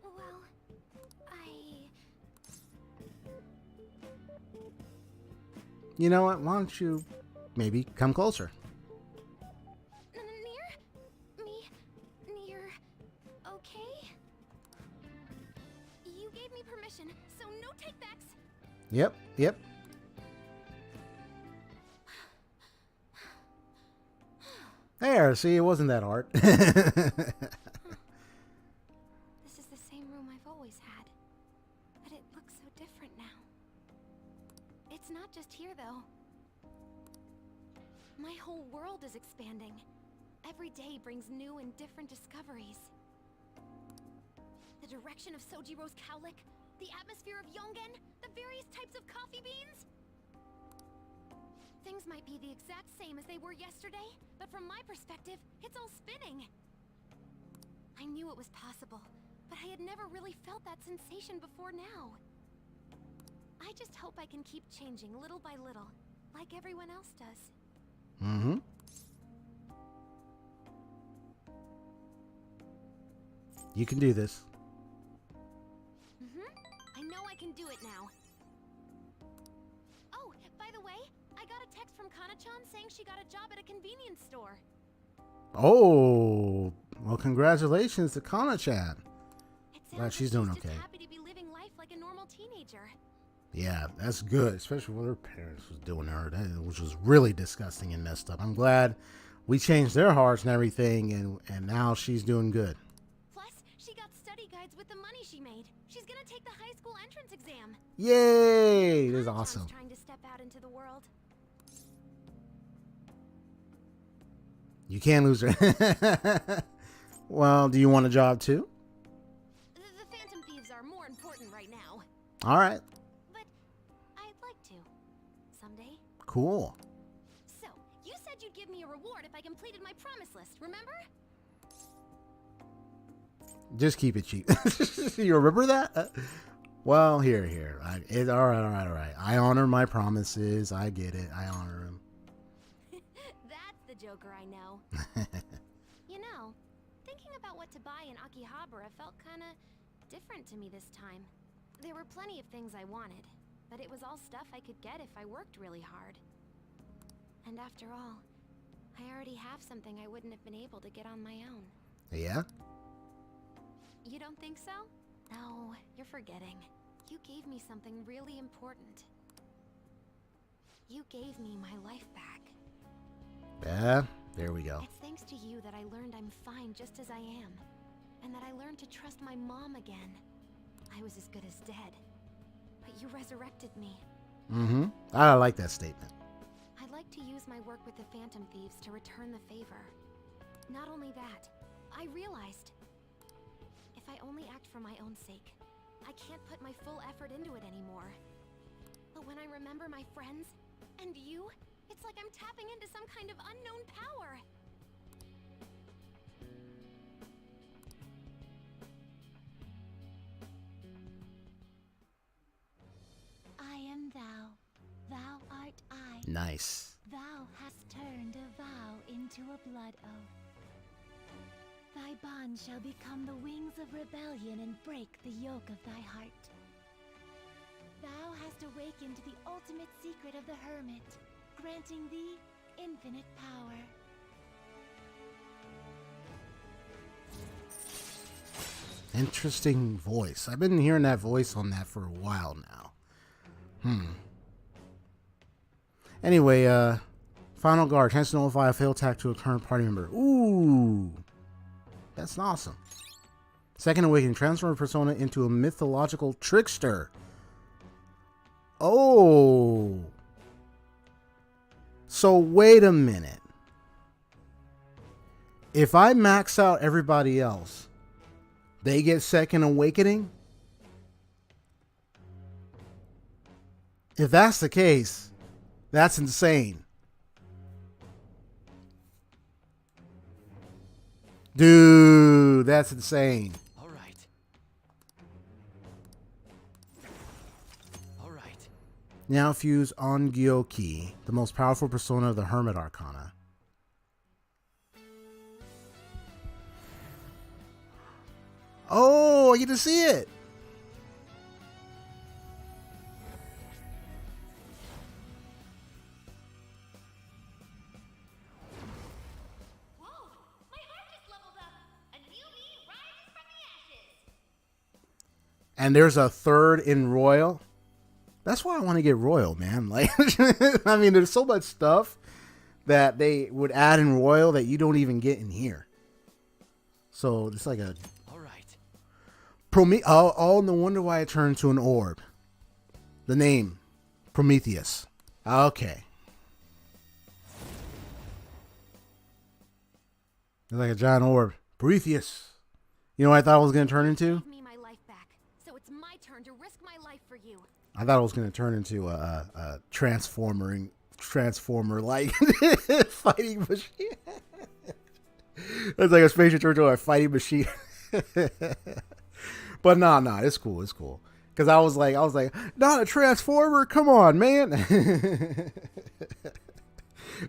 well, You know what? Why don't you maybe come closer? near, okay? You gave me permission, so no takebacks. Yep. There, see, it wasn't that hard. This is the same room I've always had, but it looks so different now. It's not just here, though. My whole world is expanding. Every day brings new and different discoveries. The direction of Sojiro's cowlick, the atmosphere of Yongen, the various types of coffee beans. Things might be the exact same as they were yesterday, but from my perspective, it's all spinning. I knew it was possible, but I had never really felt that sensation before now. I just hope I can keep changing little by little, like everyone else does. Mm-hmm. You can do this. I know I can do it now. Oh, by the way, I got a text from Kana-chan saying she got a job at a convenience store. Oh, well, congratulations to Kana-chan. It Glad sounds she's like doing just okay. happy to be living life like a normal teenager. Yeah, that's good, especially what her parents was doing to her, which was really disgusting and messed up. I'm glad we changed their hearts and everything, and now she's doing good. Plus, she got study guides with the money she made. She's gonna take the high school entrance exam. Yay! That's John's awesome. trying to step out into the world. You can't lose her. Well, do you want a job too? The Phantom Thieves are more important right now. All right. But I'd like to. Someday. Cool. So, you said you'd give me a reward if I completed my promise list, remember? Just keep it cheap. You remember that? Well, here. All right. I honor my promises. I get it. I honor them. That's the Joker I know. You know, thinking about what to buy in Akihabara felt kinda different to me this time. There were plenty of things I wanted, but it was all stuff I could get if I worked really hard. And after all, I already have something I wouldn't have been able to get on my own. Yeah? You don't think so? No, you're forgetting. You gave me something really important. You gave me my life back. Yeah, there we go. It's thanks to you that I learned I'm fine just as I am. And that I learned to trust my mom again. I was as good as dead. But you resurrected me. Mm-hmm. I like that statement. I'd like to use my work with the Phantom Thieves to return the favor. Not only that, I realized if I only act for my own sake, I can't put my full effort into it anymore. But when I remember my friends and you, it's like I'm tapping into some kind of unknown power. I am thou, thou art I. Nice. Thou hast turned a vow into a blood oath. Thy bond shall become the wings of rebellion and break the yoke of thy heart. Thou hast awakened the ultimate secret of the hermit, granting thee infinite power. Interesting voice. I've been hearing that voice on that for a while now. Anyway, final guard. Chance to nullify a failed attack to a current party member. Ooh. That's awesome. Second awakening. Transform a persona into a mythological trickster. Oh. So wait a minute. If I max out everybody else, they get second awakening? If that's the case, that's insane. Dude, that's insane. All right. All right. Now fuse Ongyoki, the most powerful persona of the Hermit Arcana. Oh, I get to see it. Whoa! My heart just leveled up! A new me rises from the ashes! And there's a third in Royal. That's why I want to get Royal, man. Like, I mean, there's so much stuff that they would add in Royal that you don't even get in here. So it's like a All right. Oh, no wonder why it turned to an orb. The name, Prometheus. Okay. It's like a giant orb. Prometheus. You know what I thought it was going to turn into? Give me my life back, so it's my turn to risk my life for you. I thought it was going to turn into a transformer like fighting machine. It's like a spaceship turned into a fighting machine. But nah, it's cool. It's cool. Cause I was like, not a transformer. Come on, man.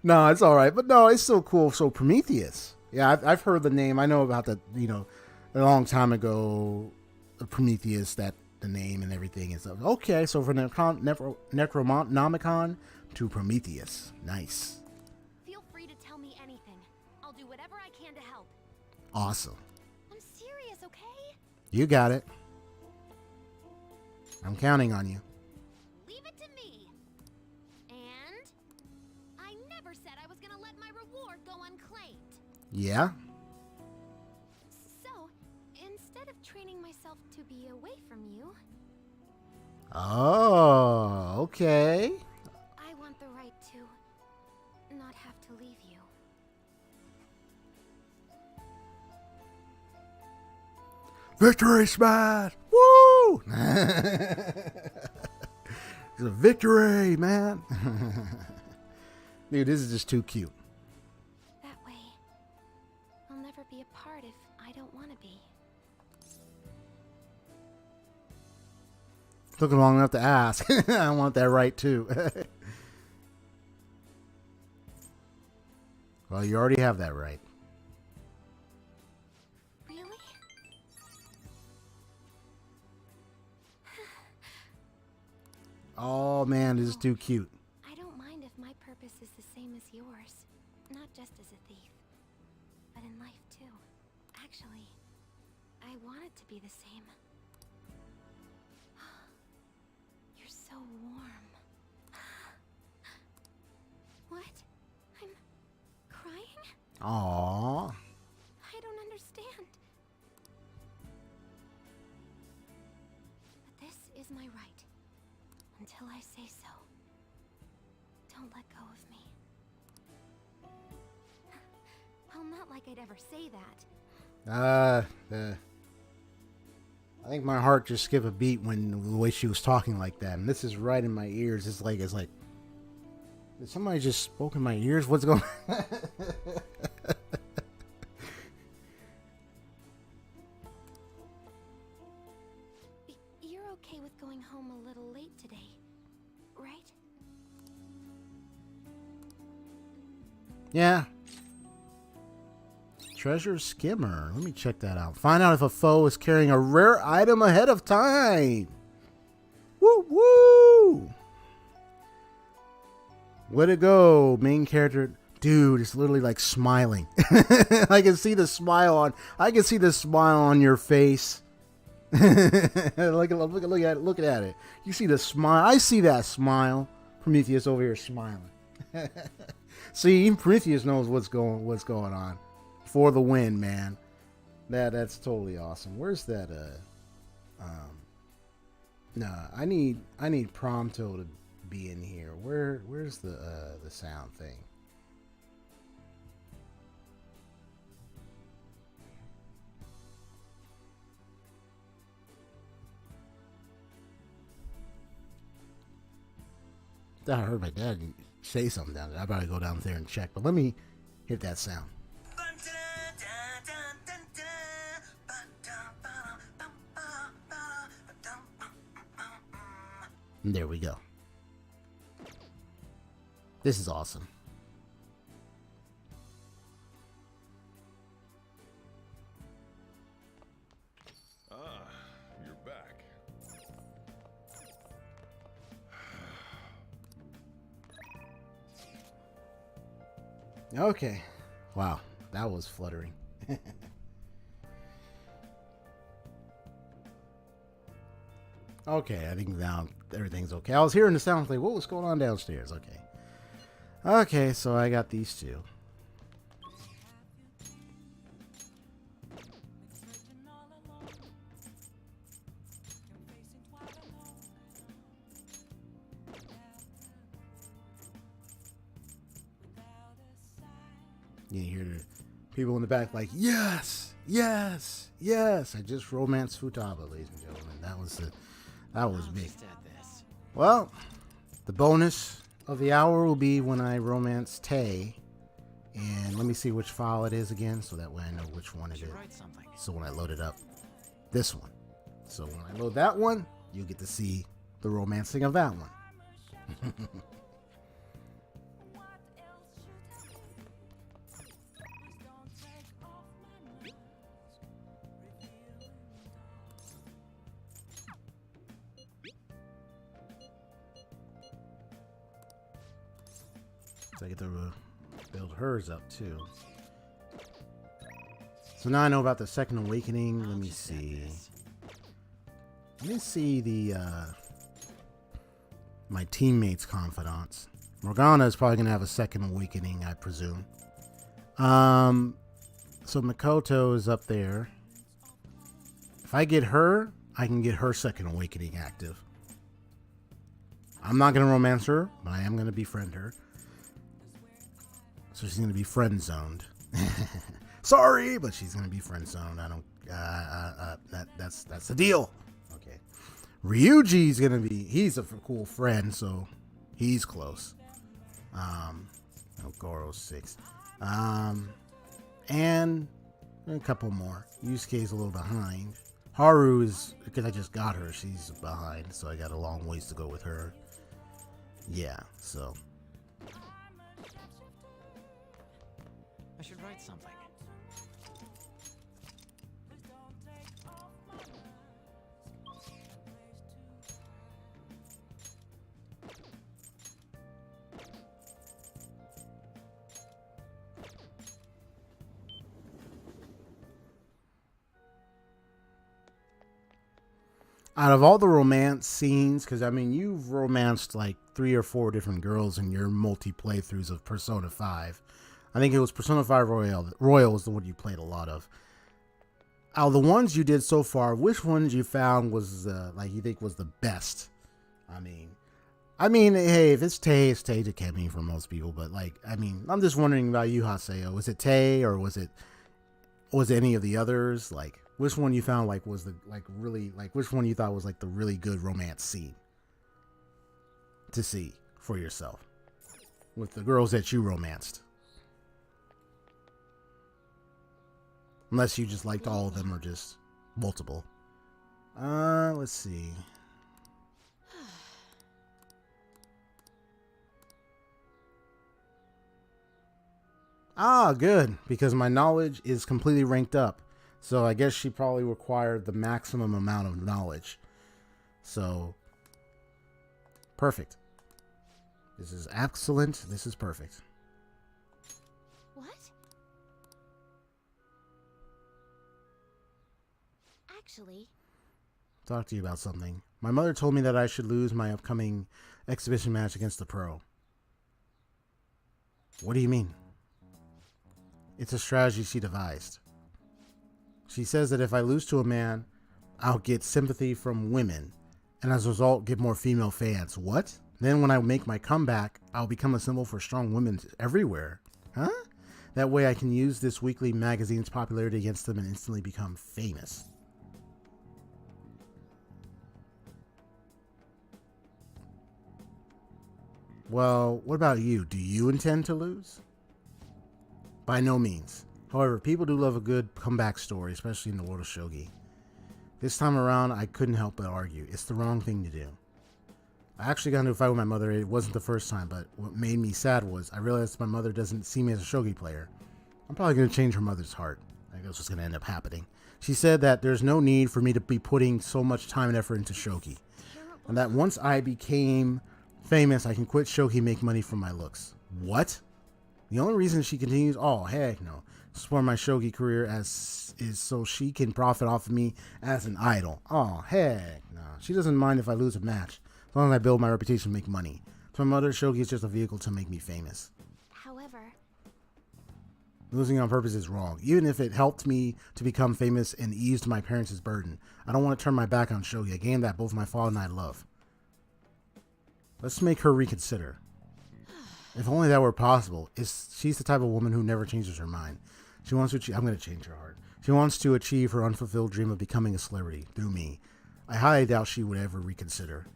No, it's all right. But no, it's still cool. So Prometheus. Yeah, I've heard the name. I know about the, a long time ago, Prometheus, that the name and everything is okay. So from Necronomicon to Prometheus. Nice. Feel free to tell me anything. I'll do whatever I can to help. Awesome. I'm serious, okay? You got it. I'm counting on you. Yeah? So, instead of training myself to be away from you, Oh, okay. I want the right to not have to leave you. Victory smash! Woo! It's a victory, man. Dude, this is just too cute. That way, I'll never be apart if I don't want to be. Took long enough to ask. I want that right too. Well, you already have that right. Really? Oh man, this is too cute. I don't mind if my purpose is the same as yours. Not just as a thief, but in life too. Actually, I want it to be the same. You're so warm. What? I'm crying? Aww. I don't understand. But this is my right. Until I say so. Don't let go of me. Well, not like I'd ever say that. I think my heart just skipped a beat when the way she was talking like that, and this is right in my ears. It's like, did somebody just spoke in my ears? What's going on? You're okay with going home a little late today, right? Yeah. Treasure skimmer. Let me check that out. Find out if a foe is carrying a rare item ahead of time. Woo woo! Way to go, main character. Dude, it's literally like smiling. I can see the smile on your face. look at it. You see the smile. I see that smile. Prometheus over here smiling. See, even Prometheus knows what's going on. For the win, man. That's totally awesome. Where's that I need Prompto to be in here. Where's the sound thing? I heard my dad say something down there. I better go down there and check. But let me hit that sound. And there we go. This is awesome. You're back. Okay. Wow, that was fluttering. Okay, I think now everything's okay. I was hearing the sound like, what was going on downstairs? Okay. Okay, so I got these two. You hear the people in the back like, yes, yes, yes. I just romanced Futaba, ladies and gentlemen. That was big. Just add this. Well, the bonus of the hour will be when I romance Tay. And let me see which file it is again, so that way I know which one it You is. write something. So when I load it up, this one. So when I load that one, you get to see the romancing of that one. So I get to build hers up too. So now I know about the second awakening. Let me Just add see. this. Let me see the my teammates' confidants. Morgana is probably gonna have a second awakening, I presume. So Makoto is up there. If I get her, I can get her second awakening active. I'm not going to romance her, but I am going to befriend her. So she's going to be friend zoned. Sorry, but she's going to be friend zoned. I don't, that's the deal. Okay. Ryuji's going to be, he's a cool friend, so he's close. Goro's 6. And a couple more. Yusuke's a little behind. Haru is, because I just got her, she's behind, so I got a long ways to go with her. Yeah, so. I should write something. Out of all the romance scenes, because I mean, you've romanced like 3 or 4 different girls in your multi playthroughs of Persona 5. I think it was Persona 5 Royal. Royal is the one you played a lot of. Out of the ones you did so far, which ones you found was like you think was the best? I mean, hey, if it's Tay, it's Tay Takemi for most people. But like, I mean, I'm just wondering about you, Haseo. Was it Tay or was it any of the others? Like, which one you found like was the like really like which one you thought was like the really good romance scene to see for yourself with the girls that you romanced? Unless you just liked all of them or just multiple. Let's see. Ah, good, because my knowledge is completely ranked up. So I guess she probably required the maximum amount of knowledge. So, perfect. This is excellent. This is perfect. What? Actually, Talk to you about something. My mother told me that I should lose my upcoming exhibition match against the pro. What do you mean? It's a strategy she devised. She says that if I lose to a man, I'll get sympathy from women, and as a result, get more female fans. What? Then when I make my comeback, I'll become a symbol for strong women everywhere. Huh? That way I can use this weekly magazine's popularity against them and instantly become famous. Well, what about you? Do you intend to lose? By no means. However, people do love a good comeback story, especially in the world of shogi. This time around, I couldn't help but argue. It's the wrong thing to do. I actually got into a fight with my mother. It wasn't the first time, but what made me sad was I realized my mother doesn't see me as a shogi player. I'm probably going to change her mother's heart. I think that's what's going to end up happening. She said that there's no need for me to be putting so much time and effort into shogi. And that once I became famous, I can quit shogi and make money from my looks. What? The only reason she continues, oh, heck no, support my shogi career is so she can profit off of me as an idol. Oh, heck no. She doesn't mind if I lose a match, as long as I build my reputation and make money. To my mother, shogi is just a vehicle to make me famous. However, Losing on purpose is wrong. Even if it helped me to become famous and eased my parents' burden, I don't want to turn my back on shogi, a game that both my father and I love. Let's make her reconsider. If only that were possible. She's the type of woman who never changes her mind. She wants to achieve, I'm going to change her heart. She wants to achieve her unfulfilled dream of becoming a celebrity through me. I highly doubt she would ever reconsider.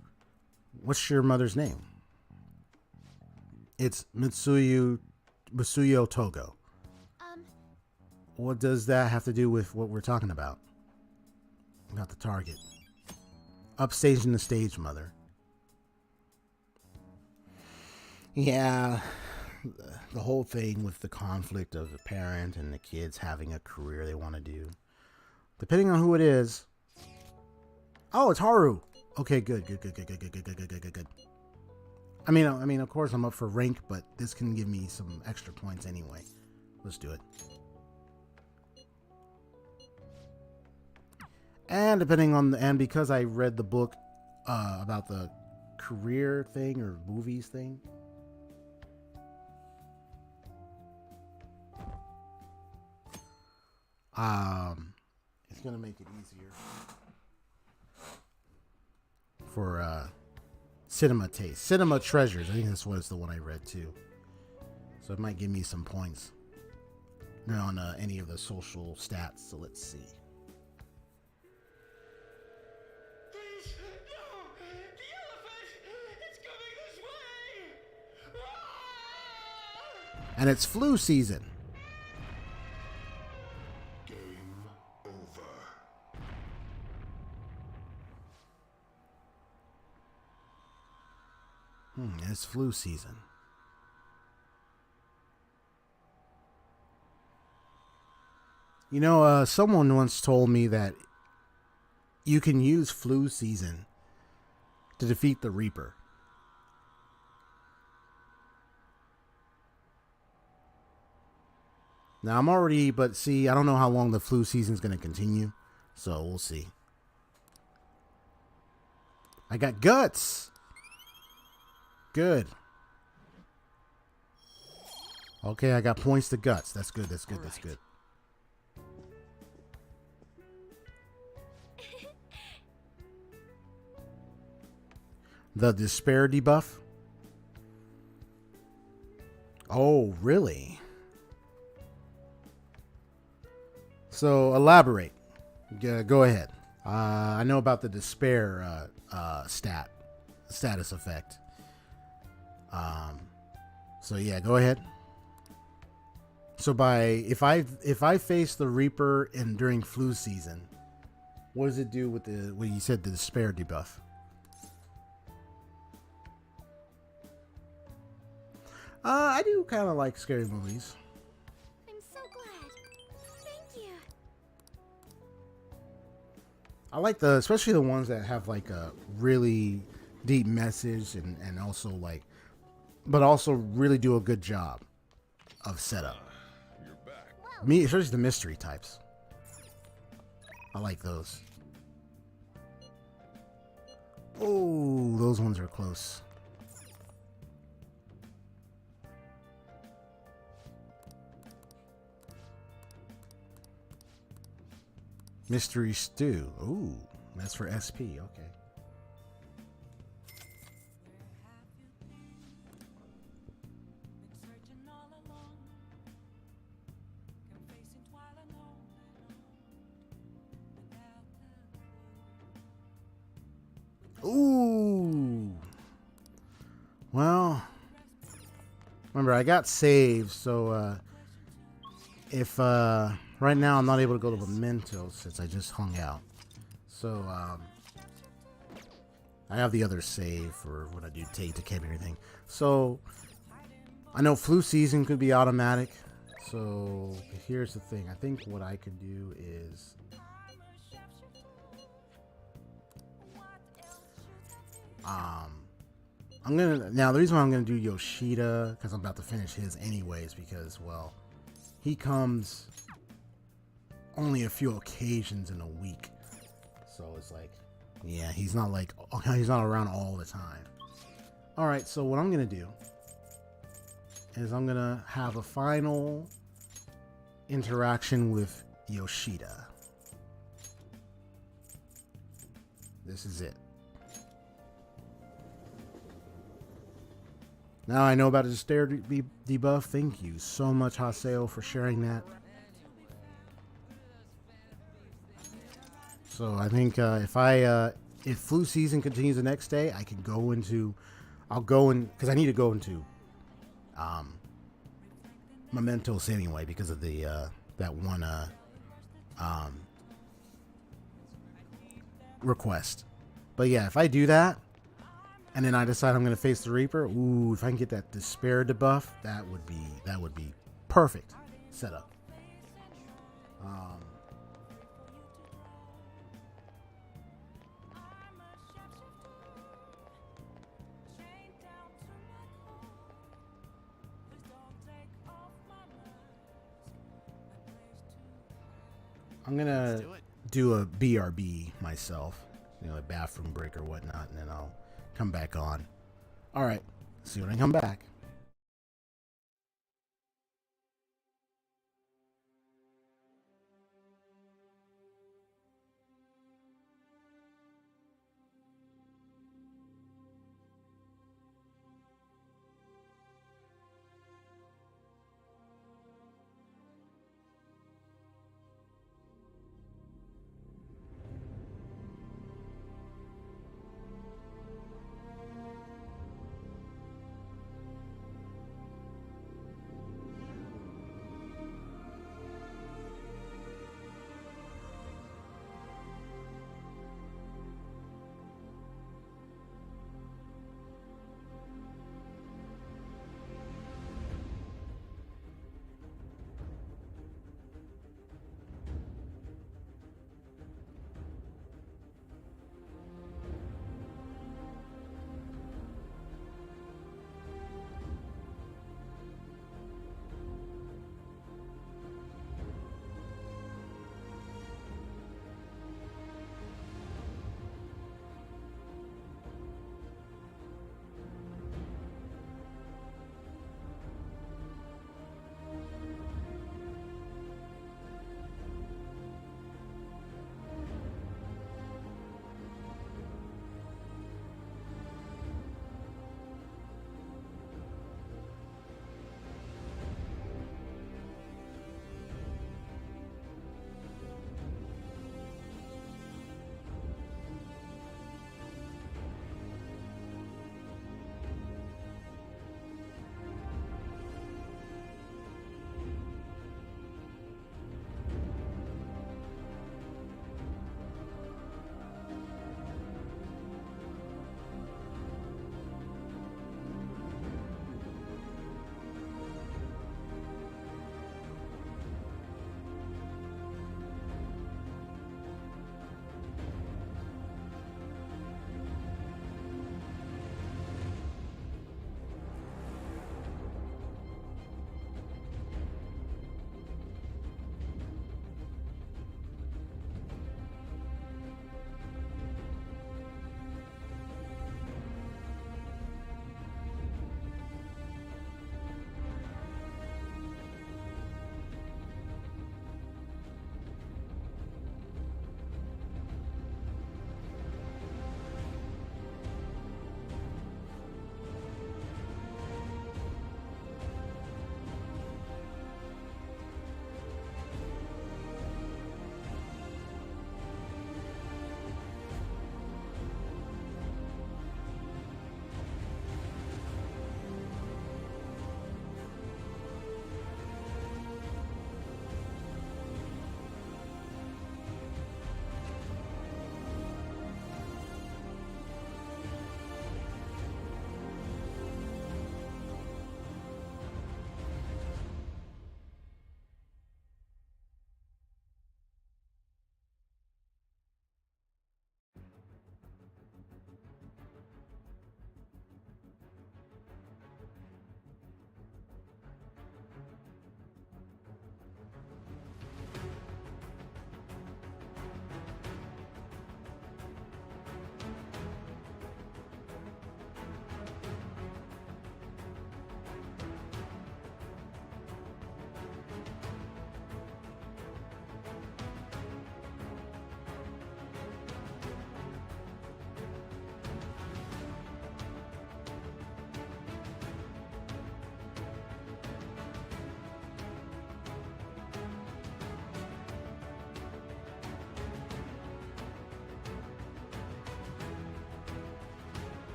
What's your mother's name? It's Mitsuyo Togo. What does that have to do with what we're talking about? About the target. Upstaging the stage, mother. Yeah, the whole thing with the conflict of the parent and the kids having a career they want to do. Depending on who it is. Oh, it's Haru. Okay, good. I mean, of course I'm up for rank, but this can give me some extra points anyway. Let's do it. And depending on and because I read the book about the career thing or movies thing. It's gonna make it easier for Cinema Taste. Cinema Treasures. I think this was the one I read too. So it might give me some points on any of the social stats. So let's see. Please, no! The elephant! It's coming this way! Ah! And it's flu season. Game over. It's flu season. You know, someone once told me that you can use flu season to defeat the Reaper. Now, but see, I don't know how long the flu season is going to continue, so we'll see. I got guts. Good. Okay, I got points to guts. That's good, that's good, that's good. The despair debuff? Oh, really? So, elaborate. Go ahead. I know about the despair status effect. So yeah, go ahead. So if I face the Reaper during flu season, what does it do with when you said the despair debuff? I do kind of like scary movies. I'm so glad. Thank you. I like especially the ones that have like a really deep message and also like, but also really do a good job of setup. You're back. Me, especially the mystery types. I like those. Oh, those ones are close. Mystery stew. Ooh, that's for SP. Okay. Ooh. Well, remember I got saved, so if right now I'm not able to go to Memento since I just hung out. So I have the other save for when I do take to camp and everything. So I know flu season could be automatic. So here's the thing. I think what I could do is the reason why I'm gonna do Yoshida, because I'm about to finish his anyways, because well, he comes only a few occasions in a week, so it's like, yeah, he's not around all the time. All right, so what I'm gonna do is I'm gonna have a final interaction with Yoshida. This is it. Now I know about the stare debuff. Thank you so much, Haseo, for sharing that. So I think if flu season continues the next day, I can go into, because I need to go into Mementos anyway because of the that one request. But yeah, if I do that, and then I decide I'm going to face the Reaper, ooh, if I can get that despair debuff, that would be perfect setup. I'm going to do a BRB myself, a bathroom break or whatnot, and then I'll come back on. All right, see you when I come back.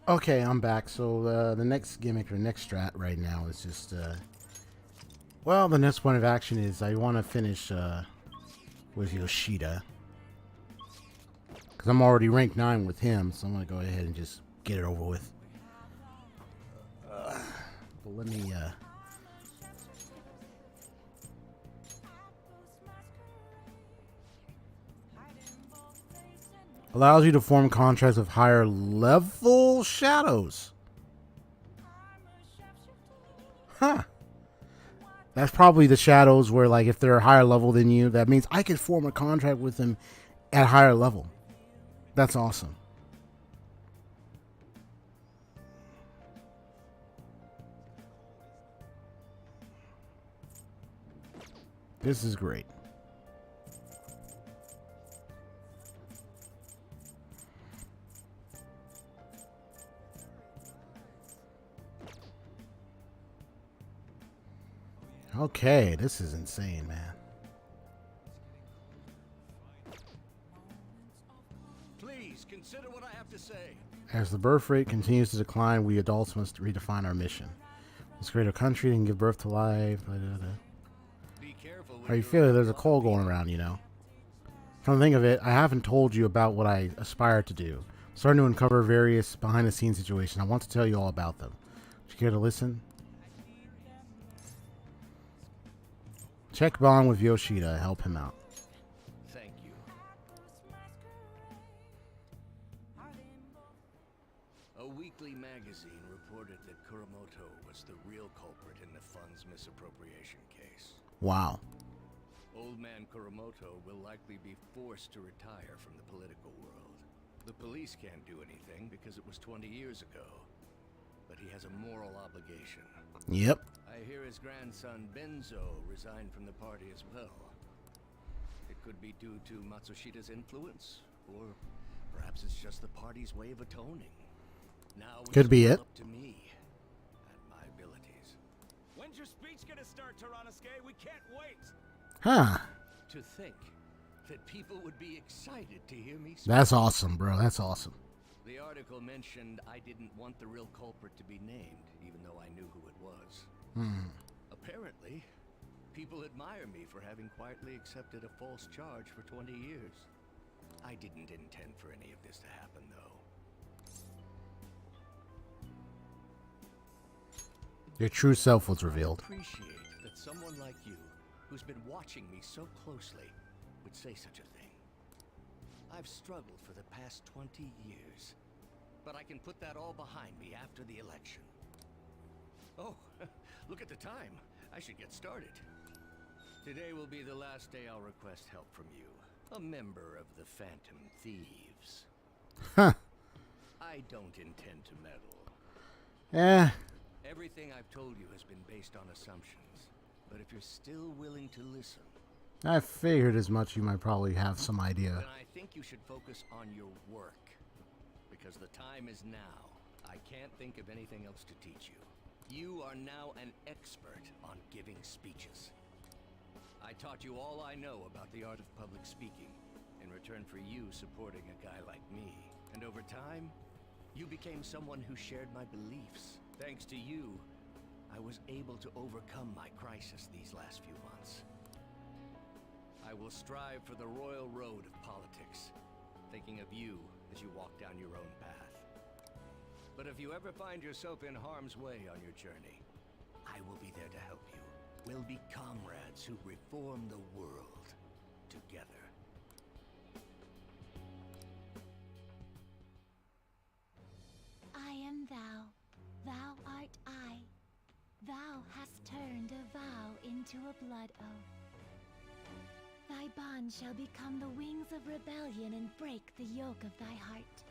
Okay, I'm back. So the next gimmick or next strat right now is just, well, the next point of action is I want to finish with Yoshida. Because I'm already rank 9 with him, so I'm going to go ahead and just get it over with. But let me, allows you to form contracts with higher level shadows. Huh. That's probably the shadows where, like, if they're higher level than you, that means I could form a contract with them at higher level. That's awesome. This is great. Okay, this is insane, man. Please consider what I have to say. As the birth rate continues to decline, we adults must redefine our mission. Let's create a country and give birth to life. Blah, blah, blah. Be careful. How you feel? There's a call going around, you know. Come to think of it, I haven't told you about what I aspire to do. I'm starting to uncover various behind-the-scenes situations. I want to tell you all about them. Would you care to listen? Check bond with Yoshida. Help him out. Thank you. A weekly magazine reported that Kuramoto was the real culprit in the fund's misappropriation case. Wow. Old man Kuramoto will likely be forced to retire from the political world. The police can't do anything because it was 20 years ago. But he has a moral obligation. Yep. I hear his grandson Benzo resigned from the party as well. It could be due to Matsushida's influence, or perhaps it's just the party's way of atoning. Now it's Could be all it. up to me and my abilities. When's your speech gonna start, Tyrannuske? We can't wait! Huh. To think that people would be excited to hear me speak. That's awesome, bro. That's awesome. The article mentioned I didn't want the real culprit to be named, even though I knew who it was. Apparently, people admire me for having quietly accepted a false charge for 20 years. I didn't intend for any of this to happen, though. Your true self was revealed. I appreciate that someone like you, who's been watching me so closely, would say such a thing. I've struggled for the past 20 years, but I can put that all behind me after the election. Oh, look at the time. I should get started. Today will be the last day I'll request help from you, a member of the Phantom Thieves. Huh. I don't intend to meddle. Eh. Everything I've told you has been based on assumptions, but if you're still willing to listen, I figured as much. You might probably have some idea. then I think you should focus on your work, because the time is now. I can't think of anything else to teach you. You are now an expert on giving speeches. I taught you all I know about the art of public speaking, in return for you supporting a guy like me. And over time, you became someone who shared my beliefs. Thanks to you, I was able to overcome my crisis these last few months. I will strive for the royal road of politics, thinking of you as you walk down your own path. But if you ever find yourself in harm's way on your journey, I will be there to help you. We'll be comrades who reform the world together. I am thou, thou art I. Thou hast turned a vow into a blood oath. Thy bond shall become the wings of rebellion and break the yoke of thy heart.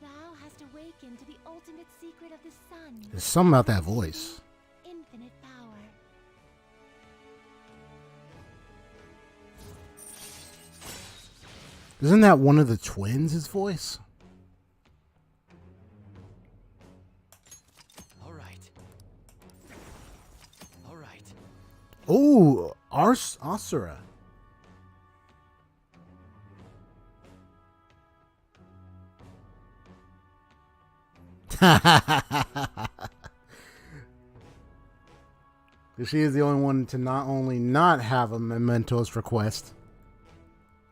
Thou hast awakened to the ultimate secret of the sun. There's something about that voice. Infinite power. Isn't that one of the twins' voice? All right. All right. Oh, Asura. She is the only one to not only not have a Mementos request.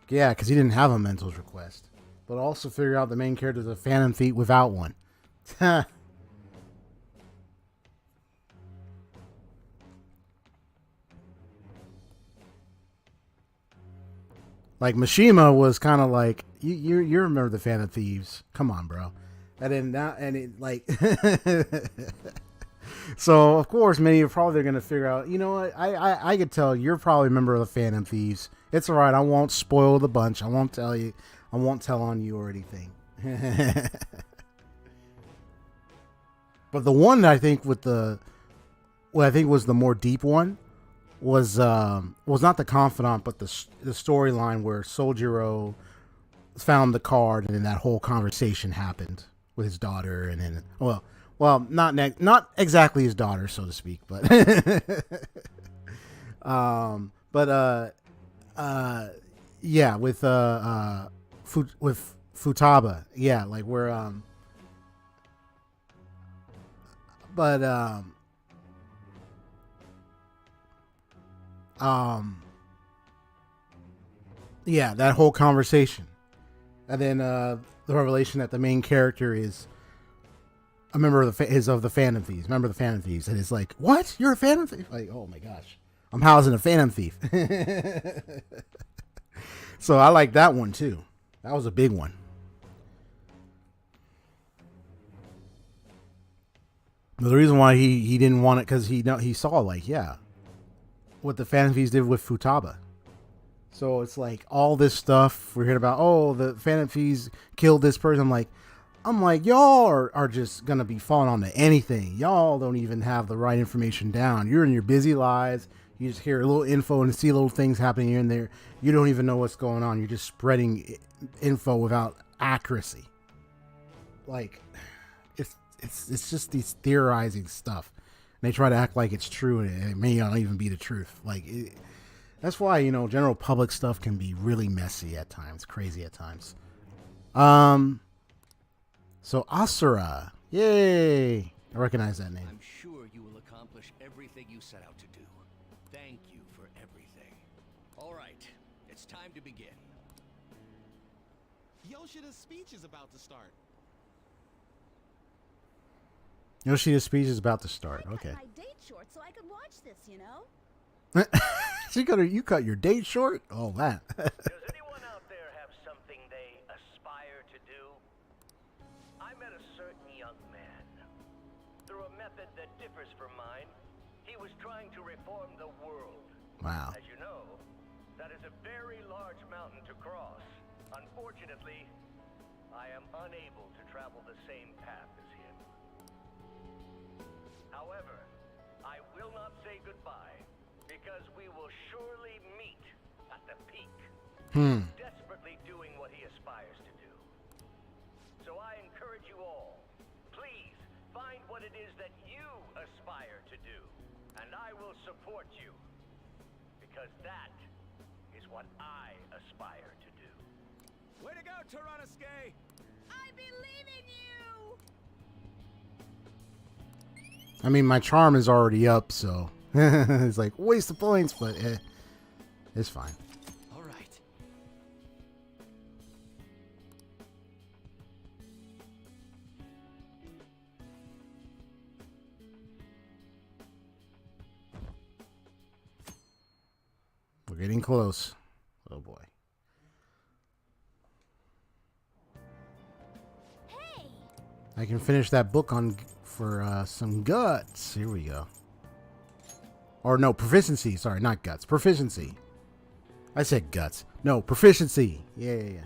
Yeah, because he didn't have a Mementos request. But also figure out the main character's a Phantom Thief without one. Like Mishima was kind of like you remember the Phantom Thieves. Come on, bro. And then now and it like so of course many are probably going to figure out, you know what, I could tell you're probably a member of the Phantom Thieves. It's all right. I won't spoil the bunch. I won't tell you. I won't tell on you or anything. But the one that I think with the what I think was the more deep one was not the confidant, but the storyline where Soljiro found the card, and then that whole conversation happened with his daughter, and then well, not exactly his daughter, so to speak, but yeah, with Futaba, yeah, like where yeah, that whole conversation, and then the revelation that the main character is a member of the Phantom Thieves, member of the Phantom Thieves, and it's like, what? You're a Phantom Thief? Like, oh my gosh, I'm housing a Phantom Thief. So I like that one too. That was a big one. The reason why he didn't want it because he saw like, yeah, what the Phantom Thieves did with Futaba. So it's like all this stuff we're hearing about. Oh, the Phantom Thieves killed this person. I'm like, y'all are just gonna be falling onto anything. Y'all don't even have the right information down. You're in your busy lives. You just hear a little info and see little things happening here and there. You don't even know what's going on. You're just spreading info without accuracy. Like, it's just these theorizing stuff. And they try to act like it's true, and it may not even be the truth. Like, that's why, general public stuff can be really messy at times, crazy at times. So Asura, yay! I recognize that name. I'm sure you will accomplish everything you set out to do. Thank you for everything. All right, it's time to begin. Yoshida's speech is about to start. Yoshida's speech is about to start. Okay. I cut my date short so I could watch this, you know? You cut your date short? Oh, man. Does anyone out there have something they aspire to do? I met a certain young man. Through a method that differs from mine, he was trying to reform the world. Wow. As you know, that is a very large mountain to cross. Unfortunately, I am unable to travel the same path as him. However, I will not say goodbye, because we will surely meet at the peak. Desperately doing what he aspires to do. So I encourage you all, please find what it is that you aspire to do, and I will support you, because that is what I aspire to do. Way to go, Tyranosuke! I believe in you! I mean, my charm is already up, so it's like waste of points, but it's fine. All right. We're getting close. Oh boy. Hey! I can finish that book for some guts. Here we go. Or no, proficiency. Sorry, not guts. Proficiency. I said guts. No, proficiency. Yeah.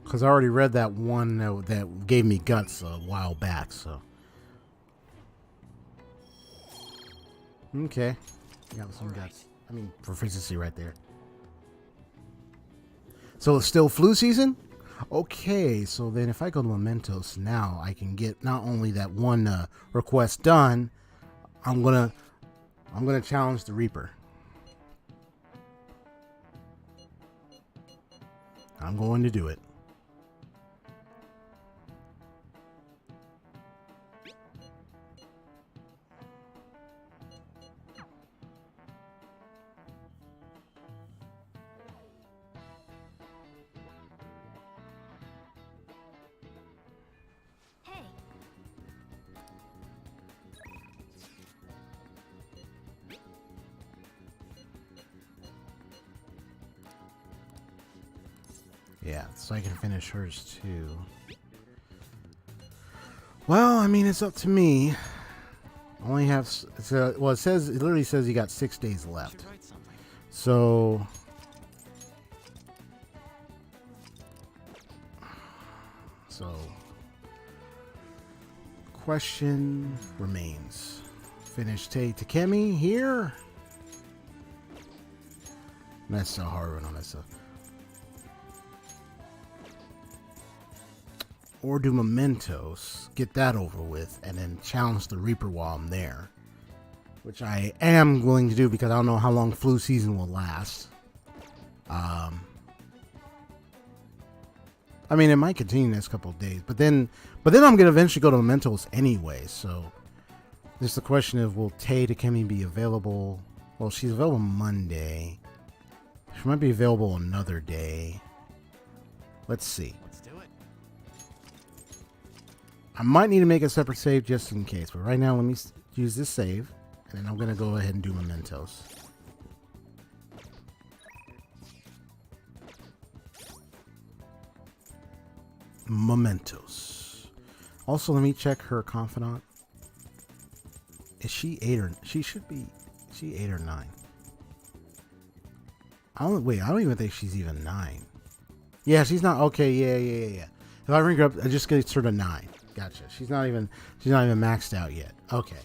Because I already read that one that gave me guts a while back, so. Okay. Got some guts. I mean, proficiency right there. So it's still flu season? Okay, so then if I go to Mementos now, I can get not only that one request done, I'm gonna challenge the Reaper. I'm going to do it. Hey. Yeah, so I can finish hers too. Well, I mean, it's up to me. I only have, well, it literally says you got 6 days left. Write something. So, question remains. Finish Takemi here? That's so hard one on myself. Or do Mementos, get that over with, and then challenge the Reaper while I'm there. Which I am willing to do because I don't know how long flu season will last. I mean, it might continue the next couple of days, but then I'm gonna eventually go to Mementos anyway. So, just the question of will Takemi be available? Well, she's available Monday. She might be available another day. Let's see. Let's do it. I might need to make a separate save just in case, but right now let me use this save, and then I'm gonna go ahead and do Mementos. Mementos. Also, let me check her confidant. Is she 8 or she should be? Is she 8 or 9? I don't even think she's even 9. Yeah, she's not. Okay, yeah. If I ring her up, I just get her to 9. Gotcha. She's not even maxed out yet. Okay.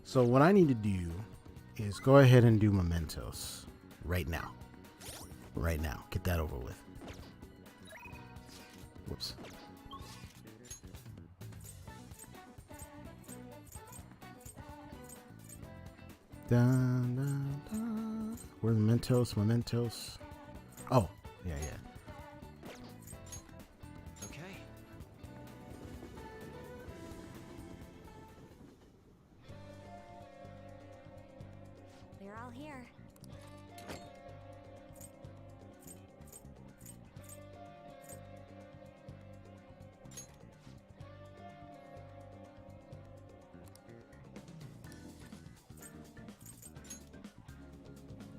So what I need to do is go ahead and do Mementos right now. Right now. Get that over with. Whoops. Dun, dun, dun. Where's Mementos? Oh, yeah. Okay. They're all here.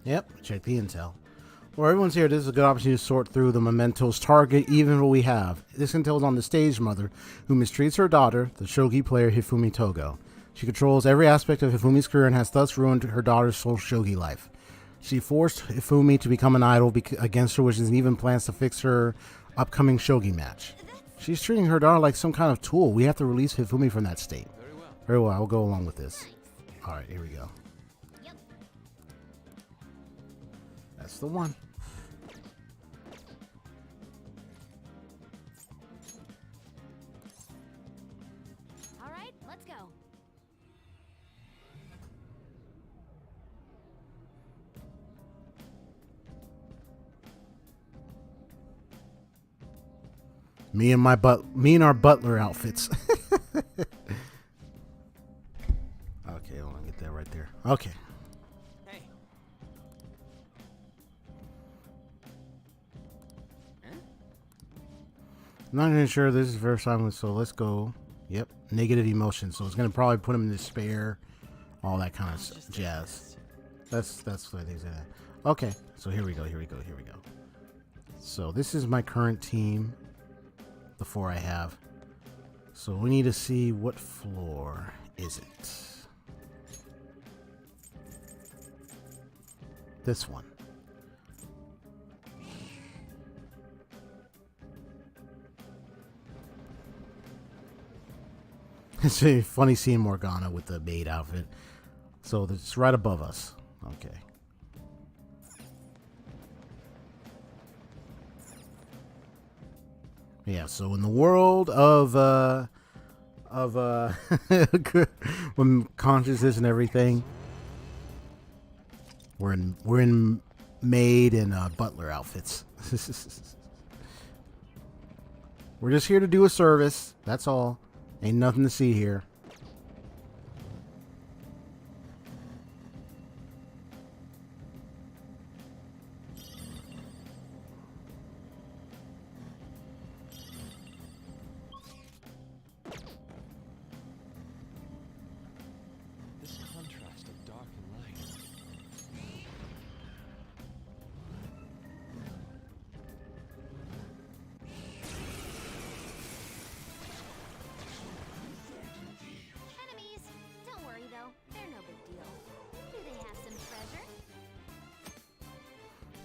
Yep, check the intel. Well, everyone's here. This is a good opportunity to sort through the Mementos target, even what we have. This intel is on the stage mother, who mistreats her daughter, the shogi player Hifumi Togo. She controls every aspect of Hifumi's career and has thus ruined her daughter's full shogi life. She forced Hifumi to become an idol against her wishes and even plans to fix her upcoming shogi match. She's treating her daughter like some kind of tool. We have to release Hifumi from that state. Very well. Very well, I'll go along with this. Alright, here we go. That's the one. All right, let's go. Me and our butler outfits. Okay, hold on, get that right there. Okay. Hey. I'm not even sure this is the first time, so let's go. Yep, negative emotion. So it's gonna probably put him in despair, all that kind of jazz. That's what they say. Okay, so here we go. So this is my current team. The 4 I have. So we need to see what floor is it. This one. It's really funny seeing Morgana with the maid outfit. So it's right above us. Okay. Yeah, so in the world of when consciousness and everything, we're in maid and butler outfits. We're just here to do a service. That's all. Ain't nothing to see here. This contrast of dark and light. Enemies! Don't worry though, they're no big deal. Do they have some treasure?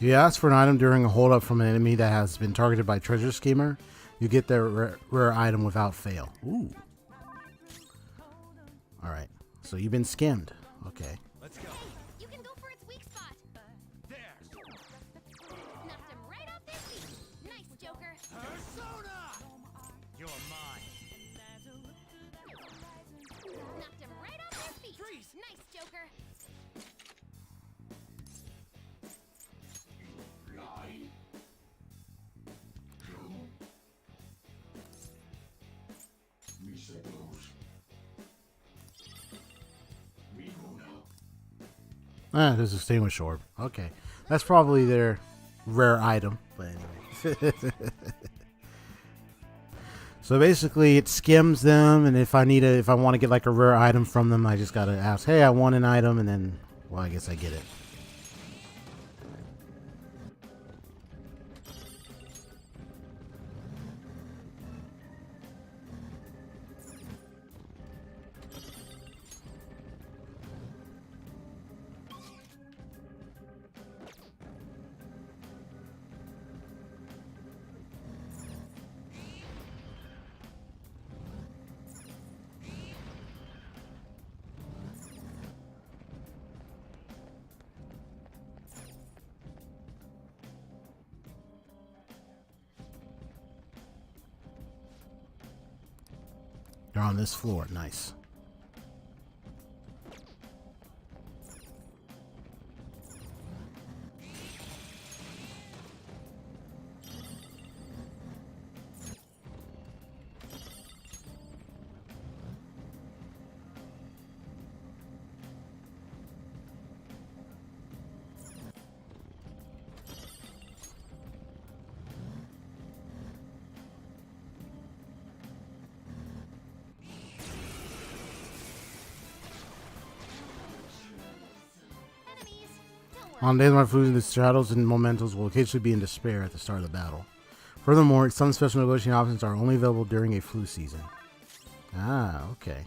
You ask for an item during a holdup from an enemy that has been targeted by Treasure Schemer. You get their rare item without fail. Ooh. Alright. So you've been skimmed. Okay. Let's go. You can go for its weak spot. There. Knocked him right off their feet. Nice, Joker. Persona! You're mine. Knocked him right off their feet. Freeze. Nice, Joker. Lie. Joe. Me say close. We go now. Ah, there's a extinguish orb. Okay. That's probably their rare item. But anyway. So basically it skims them, and if I want to get like a rare item from them, I just gotta ask, hey, I want an item, and then, well, I guess I get it. They're on this floor. Nice. Enemies! Don't worry. On days when foods, the shadows and mementos will occasionally be in despair at the start of the battle. Furthermore, some special negotiating options are only available during a flu season. Ah, okay.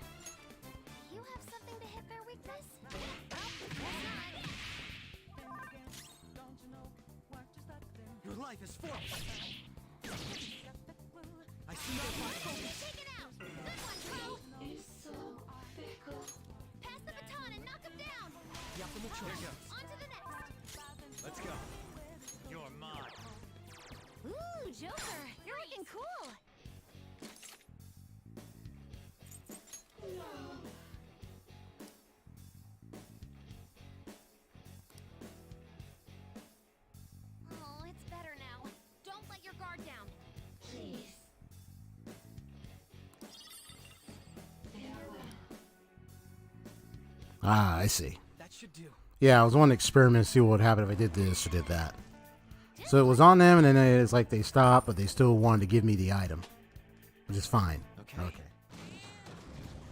You have something to hit their weakness? Your life is forced. I see no Take it out! Good one, Crow! Pass the baton and knock him down! On to the next! Let's go. You're mine. Ooh, Joker! You're looking cool! Oh, it's better now. Don't let your guard down. Please. Ah, I see. That should do. Yeah, I was wanting to experiment to see what would happen if I did this or did that. So it was on them, and then it's like they stopped, but they still wanted to give me the item, which is fine. Okay.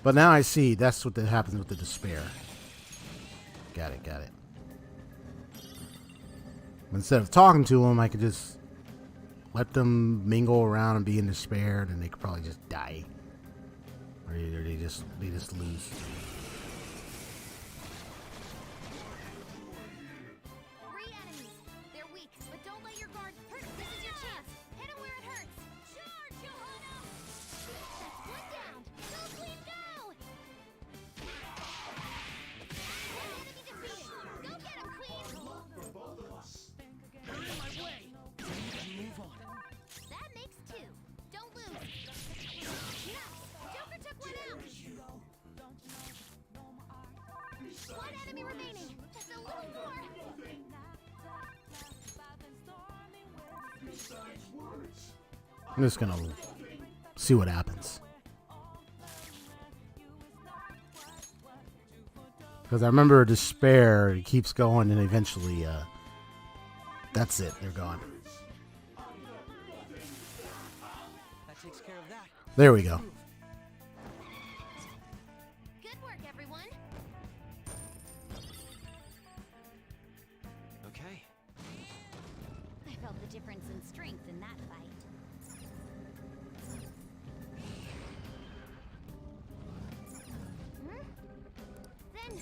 But now I see that's what happens with the despair. Got it, got it. Instead of talking to them, I could just let them mingle around and be in despair, and they could probably just die, or either they just lose. Three enemies. They're weak, but don't let your guard hurt. This is your chance. Hit him where it hurts. Charge, Johanna! That's one down. Go, Queen, go! One enemy defeated. Go get him, Queen! Move on. That makes two. Don't lose. Nice. Joker took one out. One enemy remaining. Just a little more. I'm just gonna See what happens. Because I remember despair, it keeps going, and eventually, that's it. They're gone. That takes care of that. There we go. Good work, everyone. Okay. I felt the difference in strength in that fight. Then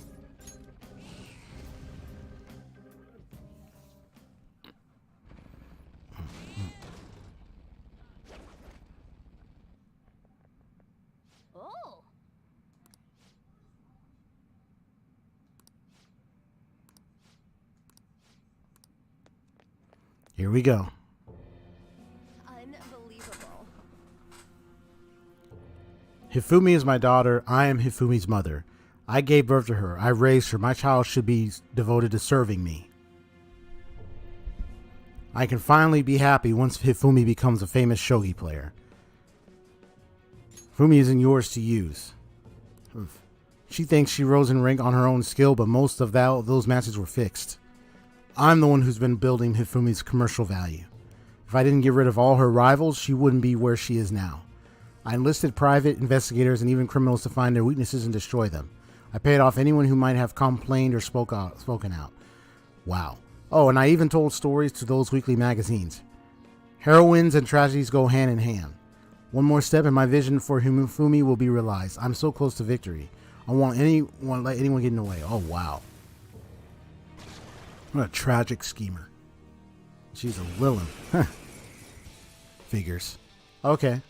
Oh! Here we go. unbelievable. Hifumi is my daughter. I am Hifumi's mother. I gave birth to her. I raised her. My child should be devoted to serving me. I can finally be happy once Hifumi becomes a famous shogi player. Hifumi isn't yours to use. Oof. She thinks she rose in rank on her own skill, but most of those matches were fixed. I'm the one who's been building Hifumi's commercial value. If I didn't get rid of all her rivals, she wouldn't be where she is now. I enlisted private investigators and even criminals to find their weaknesses and destroy them. I paid off anyone who might have complained or spoken out. Wow. Oh, and I even told stories to those weekly magazines. Heroines and tragedies go hand in hand. One more step and my vision for Hifumi will be realized. I'm so close to victory. I won't let anyone get in the way. Oh, wow. What a tragic schemer. She's a villain. Figures. Okay.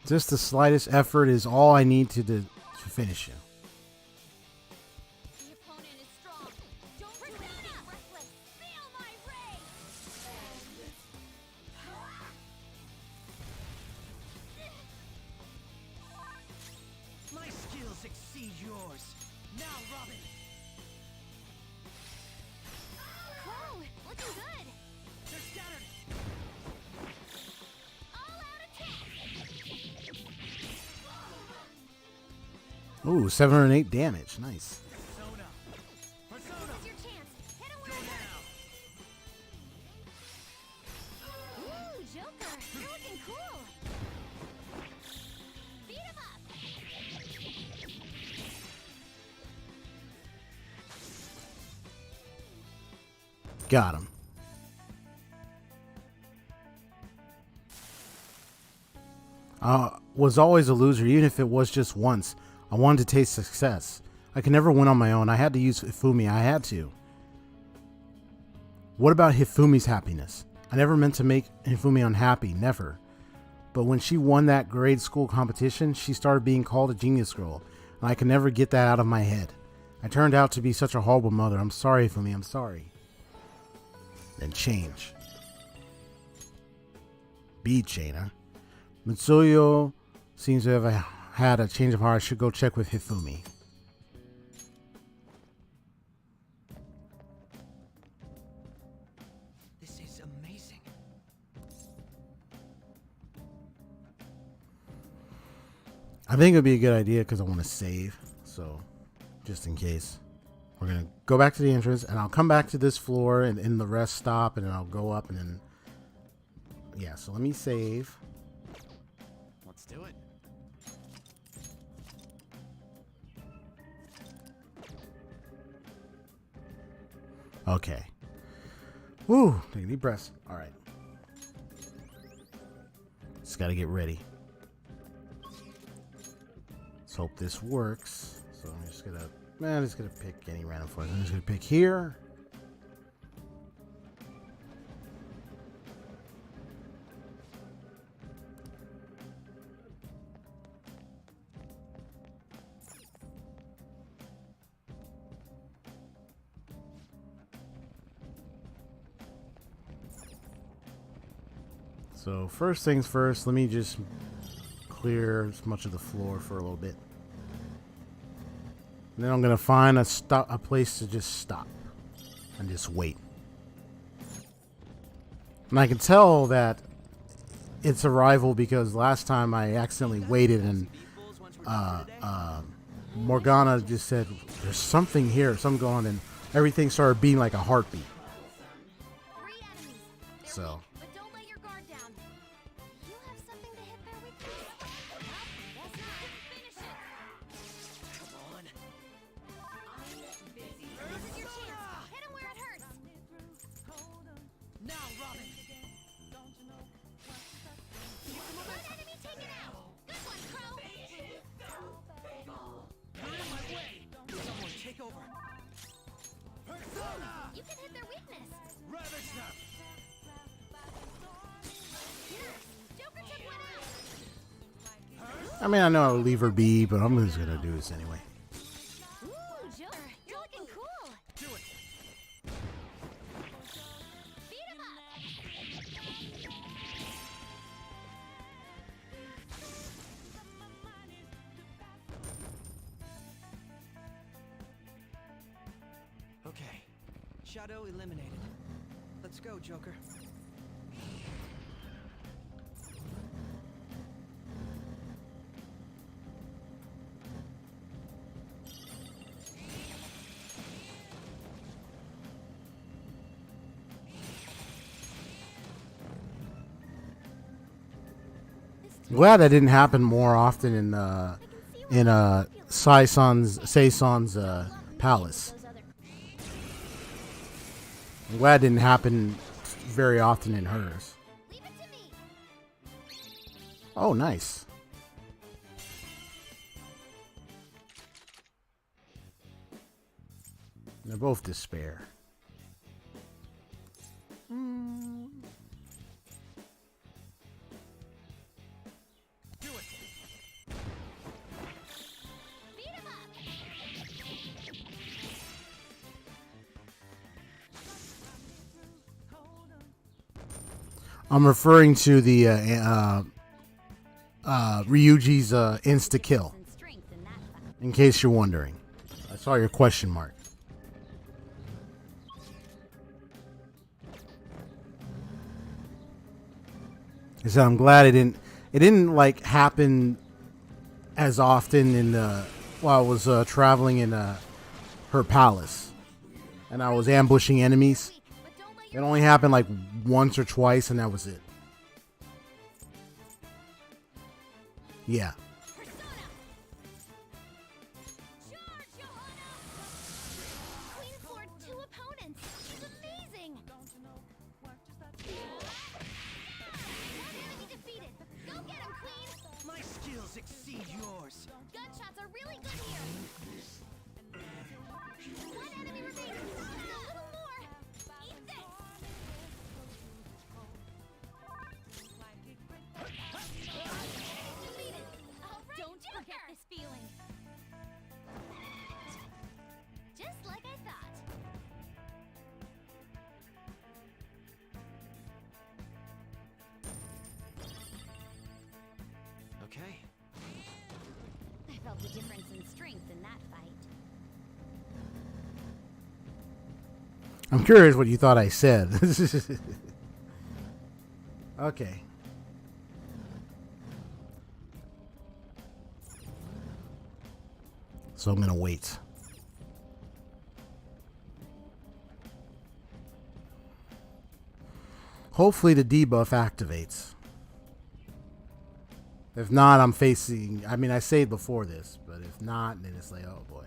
Just the slightest effort is all I need to finish you. The opponent is strong. Don't pretend it's reckless. Feel my rage. My skills exceed yours. Now, Robin. Whoa, looking good. They're scattered. All out attack. Ooh, 708 damage. Nice. Persona. Persona. This is your chance. Hit him where it hurts. Ooh, Joker, you're looking cool. Beat him up. Got him. Was always a loser, even if it was just once. I wanted to taste success. I could never win on my own. I had to use Hifumi. I had to. What about Hifumi's happiness? I never meant to make Hifumi unhappy. Never. But when she won that grade school competition, she started being called a genius girl. And I could never get that out of my head. I turned out to be such a horrible mother. I'm sorry, Hifumi. I'm sorry. Then change. Bead chain, huh? Mitsuyo seems to have had a change of heart. I should go check with Hifumi. This is amazing. I think it would be a good idea because I want to save. So, just in case. We're going to go back to the entrance and I'll come back to this floor and in the rest stop and then I'll go up and then... Yeah, so let me save. Let's do it. Okay. Woo! Take a deep breath. All right. Just got to get ready. Let's hope this works. So I'm just going to... I'm just going to pick any random force. I'm just going to pick here. So first things first, let me just clear as much of the floor for a little bit. And then I'm going to find a place to just stop and just wait. And I can tell that its arrival because last time I accidentally waited and Morgana just said, "There's something here, something going on," and everything started beating like a heartbeat. 3 enemies. They're So. weak, but don't let your guard down. You have something to hit their weakness? Well, guess not. Finish it. Come on. This is your chance. Hit him where it hurts. Now, Robin. One enemy taken out. Good one, Crow. Out of my way. Someone take over. Persona. You can hit their weakness. Ravage them. Yes. Joker took one out. I mean, I know I'll leave her be, but I'm just gonna do this anyway. Ooh, Joker, you're looking cool. Do it. Beat him up. Okay. Shadow eliminated. Let's go, Joker. Glad that didn't happen more often in Sae-San's palace. I'm glad it didn't happen very often in hers. Leave it to me. Oh, nice. They're both despair. Do it. Beat him up. I'm referring to the Ryuji's insta kill. And strength in that fight. In case you're wondering, I saw your question mark. So I'm glad it didn't. It didn't like happen as often in while I was traveling in her palace, and I was ambushing enemies. But don't let It your only happened like once or twice, and that was it. Yeah. persona. Charge, Johanna. Queen floored 2 opponents. She's amazing. One enemy defeated. Go get him, Queen. My skills exceed yours. Gunshots are really good here. One enemy remaining. Just a little more. Eat this. Defeated. All right, don't forget this feeling. Just like I thought. Okay. I felt the difference in strength in that fight. I'm curious what you thought I said. Okay. So I'm gonna wait. Hopefully the debuff activates. If not, I'm facing... I mean, I saved before this, but if not, then it's like, oh boy.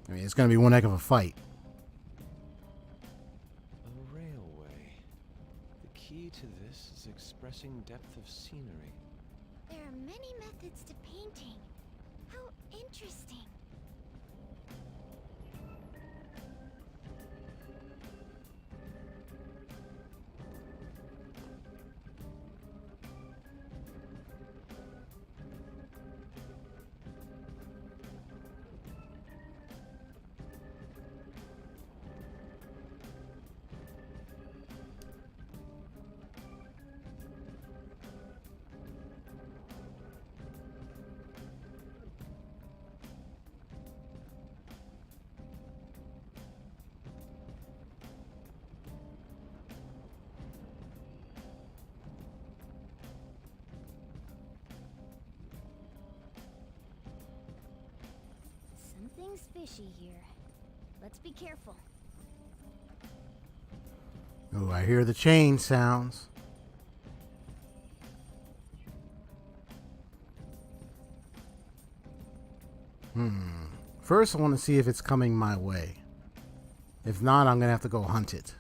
I mean, it's going to be one heck of a fight. A railway. The key to this is expressing depth of scenery. There are many methods to painting. How interesting. Something's fishy here. Let's be careful. Oh, I hear the chain sounds. First, I want to see if it's coming my way. If not, I'm going to have to go hunt it.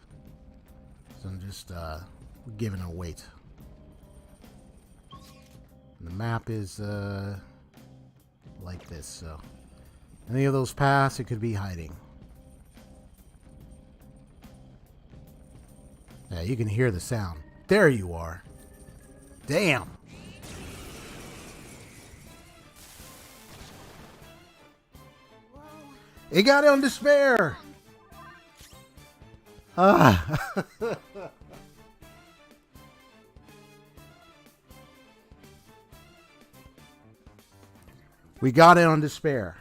So I'm just giving it a wait. The map is like this, so any of those paths, it could be hiding. Yeah, you can hear the sound. There you are. Damn. It got on despair. Ah. We got it on despair.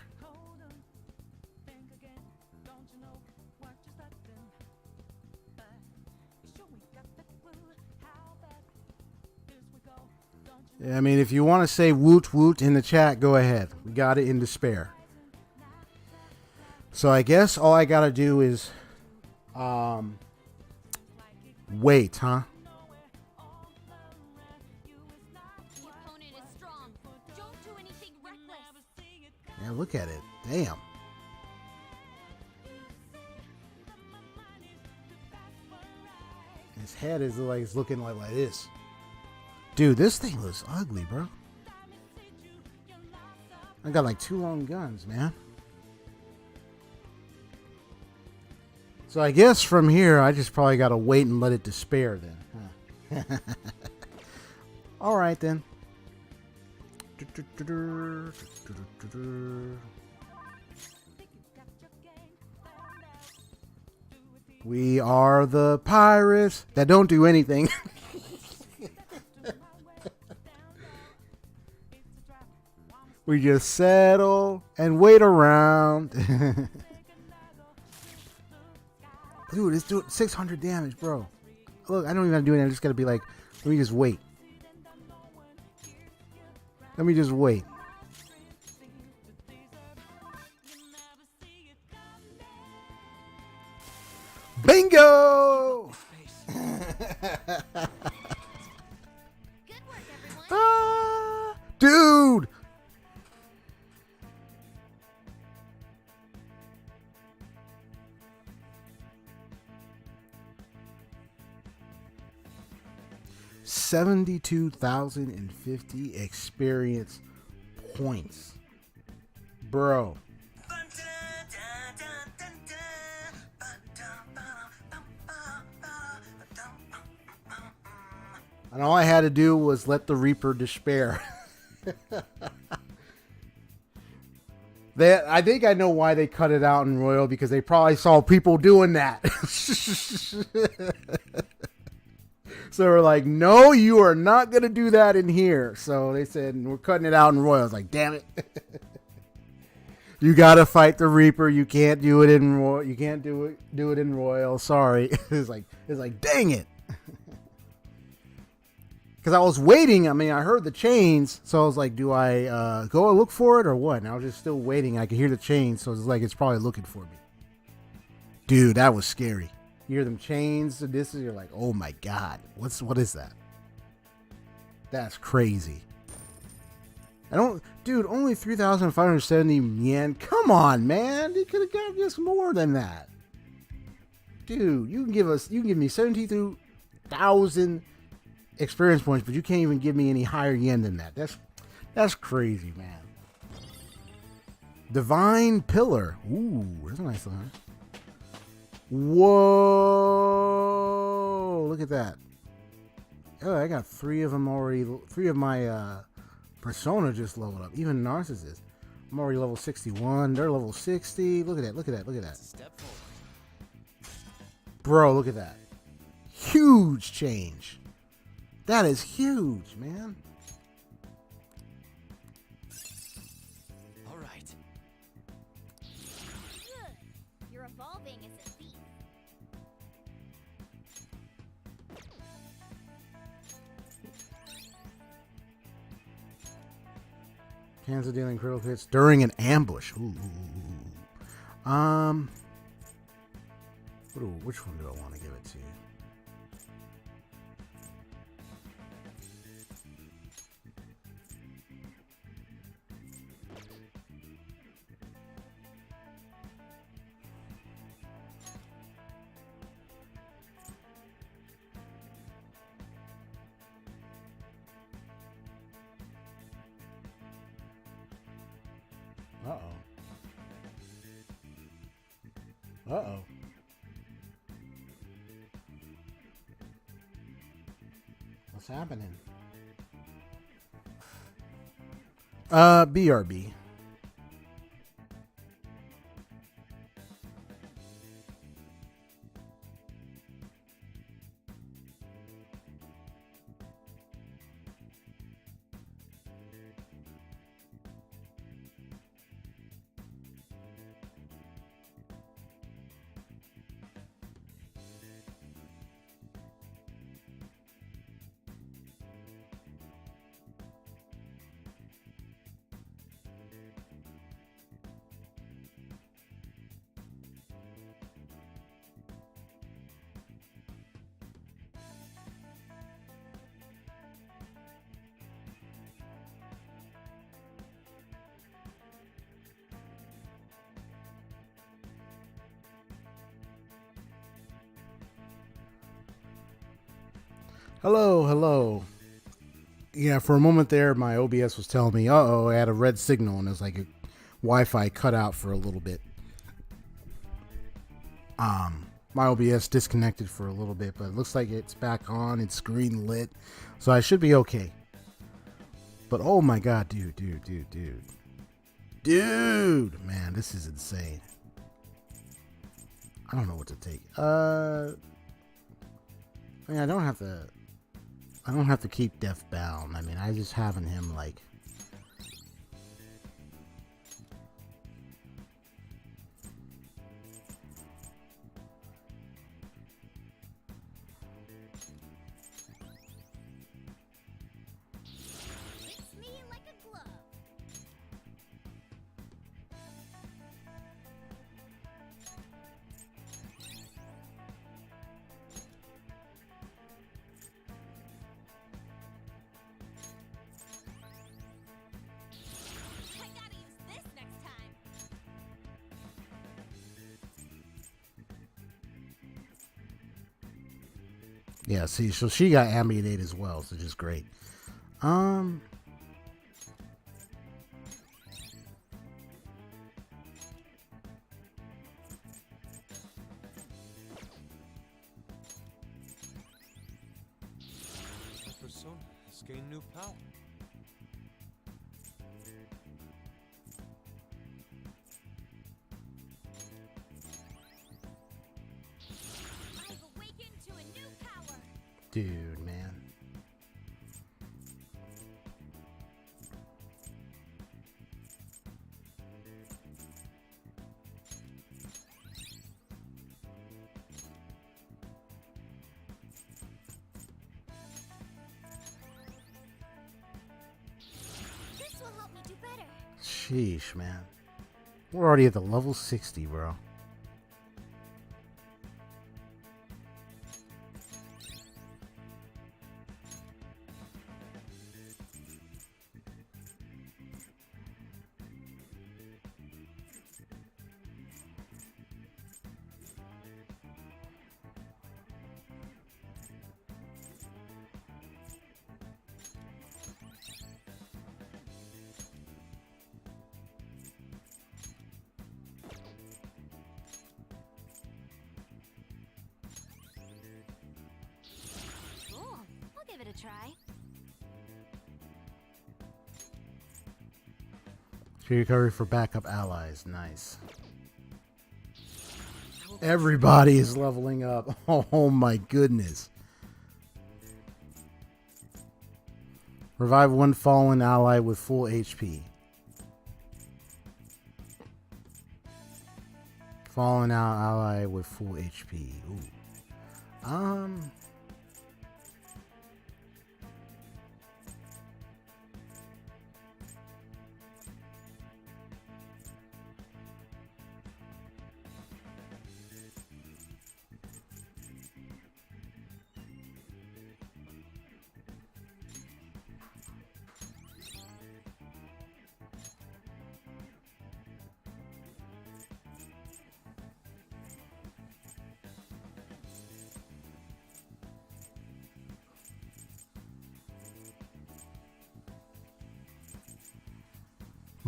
I mean, if you want to say woot woot in the chat, go ahead. We got it in despair. So I guess all I gotta do is wait, huh? The opponent is strong. Don't do anything reckless. Yeah, look at it. Damn. His head is like it's looking like this. Dude, this thing looks ugly, bro. I got like 2 long guns, man. So I guess from here, I just probably got to wait and let it despair then. Huh? All right, then. We are the pirates that don't do anything. We just settle and wait around. Dude, it's doing 600 damage, bro. Look, I don't even have to do anything. I just gotta be like, let me just wait. Let me just wait. Bingo! Ah, dude! $72,050 experience points, bro. And all I had to do was let the Reaper despair. I think I know why they cut it out in Royal, because they probably saw people doing that. So they're like, no, you are not going to do that in here. So they said, we're cutting it out in Royal. I was like, damn it. You got to fight the Reaper. You can't do it in Royal. You can't do it in Royal. Sorry. It's like, dang it. Because I was waiting. I mean, I heard the chains. So I was like, do I go and look for it or what? And I was just still waiting. I could hear the chains. So it's like, it's probably looking for me. Dude, that was scary. You hear them chains. So this is, you're like, oh my God. What is that? That's crazy. Dude, only 3,570 yen. Come on, man. They could have got us more than that. Dude, you can give me 72,000 experience points, but you can't even give me any higher yen than that. That's crazy, man. Divine Pillar. Ooh, that's a nice one. Whoa, look at that. Oh, I got 3 of them already. 3 of my persona just leveled up. Even Narcissist. I'm already level 61. They're level 60. Look at that. Look at that. Look at that. Bro, look at that. Huge change. That is huge, man. All right. Good. You're evolving as a thief. Cancel dealing critical hits during an ambush. Ooh. Which one do I want to give it to? Uh-oh. Uh-oh. What's happening? BRB. Hello, hello. Yeah, for a moment there, my OBS was telling me, uh-oh, I had a red signal, and it was like a Wi-Fi cut out for a little bit. My OBS disconnected for a little bit, but it looks like it's back on. It's green lit, so I should be okay. But oh my god, dude. Dude, man, this is insane. I don't know what to take. I mean, I don't have to keep Death Bound. I mean, I just having him like. Fits me like a glove. I gotta use this next time. Yeah, see, so she got Ambient as well, so just great. The persona has gained new power. I've awakened to a new power. Dude, man. This will help me do better. Sheesh, man. We're already at the level 60, bro. Cool. I'll give it a try. Free recovery for backup allies. Nice. Everybody is leveling up. Oh my goodness. Revive one fallen ally with full HP. Fallen out ally with full HP. Ooh.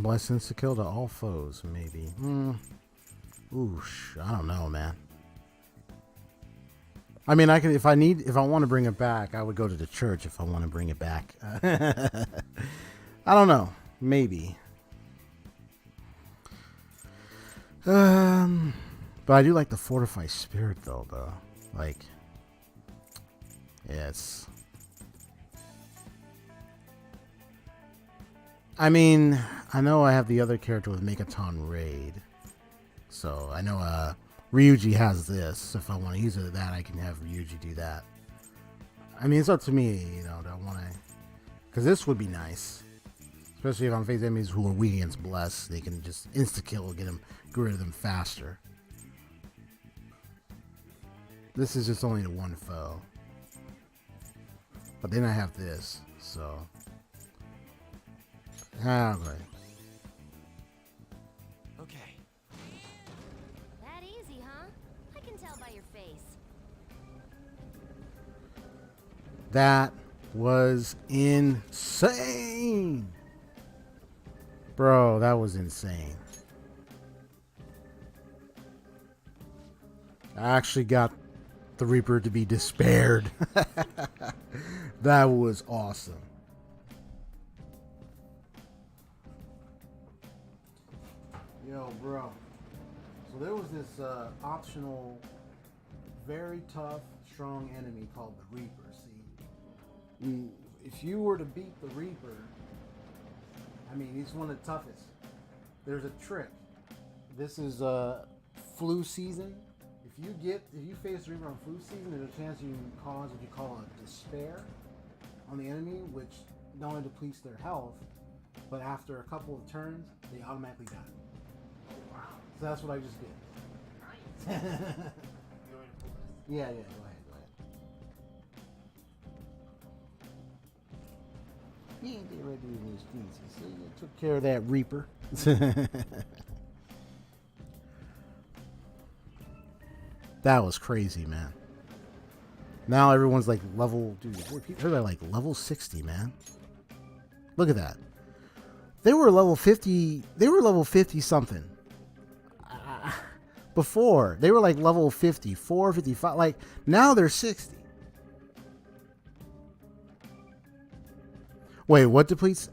Bless insta kill to all foes, maybe. Oosh, I don't know, man. I mean, I can if I want to bring it back, I would go to the church if I want to bring it back. I don't know, maybe. But I do like the fortify spirit though. Like, yeah, it's. I mean, I know I have the other character with Megaton Raid, so I know Ryuji has this. So if I want to use it at that, I can have Ryuji do that. I mean, it's up to me, you know. Do I want to? Because this would be nice, especially if I'm facing enemies who are weak against Bless. They can just insta kill, get rid of them faster. This is just only the one foe, but then I have this, so. Okay. Okay. That easy, huh? I can tell by your face. That was insane. Bro, that was insane. I actually got the Reaper to be despaired. That was awesome. Yo, bro. So there was this optional, very tough, strong enemy called the Reaper. See, if you were to beat the Reaper, I mean, he's one of the toughest. There's a trick. This is flu season. If you face the Reaper on flu season, there's a chance you can cause what you call a despair on the enemy, which not only depletes their health, but after a couple of turns, they automatically die. So that's what I just did. Yeah, go ahead. He ain't get ready to do these things. So you took care of that Reaper. That was crazy, man. Now everyone's like level, dude. They're like level 60, man. Look at that. They were level 50. They were level 50 something. Before they were like level 54, 55. Like now they're 60. Wait, what depletes?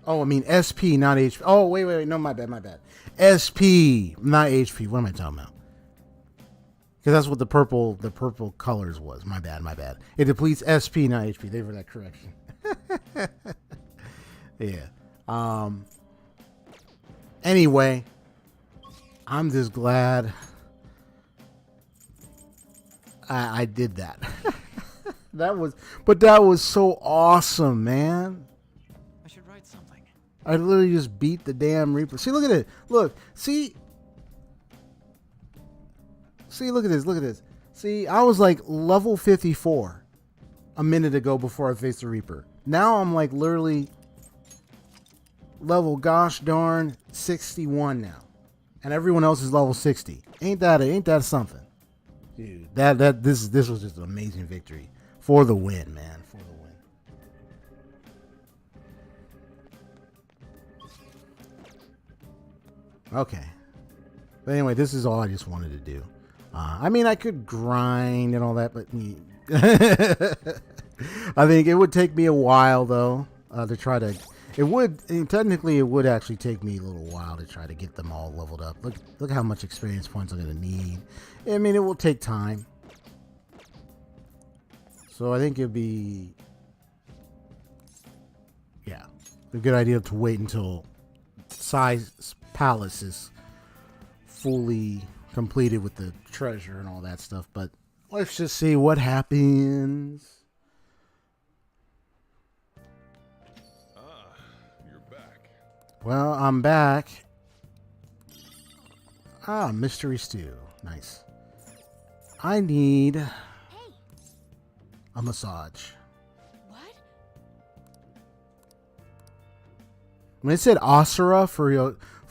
Oh, I mean SP, not HP. Oh, wait. No, my bad. SP, not HP. What am I talking about? Because that's what the purple colors was. My bad. It depletes SP, not HP. They were that correction. Yeah. Anyway, I'm just glad I did that. That was so awesome, man. I should write something. I literally just beat the damn Reaper. See, look at it. Look, see, look at this. See, I was like level 54 a minute ago before I faced the Reaper. Now I'm like literally level gosh darn 61 now, and everyone else is level 60. Ain't that something, dude? This was just an amazing victory for the win, man. For the win. Okay, but anyway, this is all I just wanted to do. I mean, I could grind and all that, but I think it would take me a while though to try to. It would actually take me a little while to try to get them all leveled up. Look how much experience points I'm gonna need. I mean, it will take time. So I think it'd be, yeah, a good idea to wait until Sae's Palace is fully completed with the treasure and all that stuff. But let's just see what happens. You're back. Well, I'm back. Mystery stew. Nice. I need a massage. What? When it said Asura for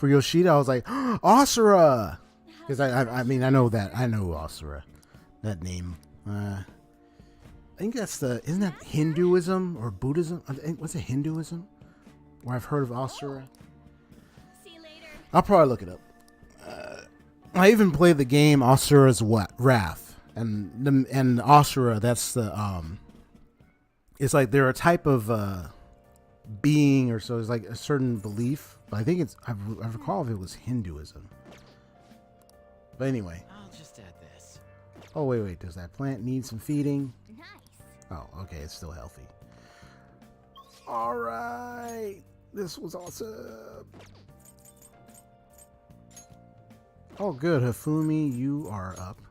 Yoshida, I was like, Asura! Because I mean, I know Asura. That name. I think that's isn't that Hinduism or Buddhism? What's it, Hinduism? Where I've heard of Asura. I'll probably look it up. I even played the game Asura's Wrath, and Asura, that's the it's like they're a type of being, or so it's like a certain belief. But I think it's I recall if it was Hinduism. But anyway. I'll just add this. Oh wait, does that plant need some feeding? Nice. Oh, okay, it's still healthy. All right, this was awesome. Oh, good, Hifumi, you are up.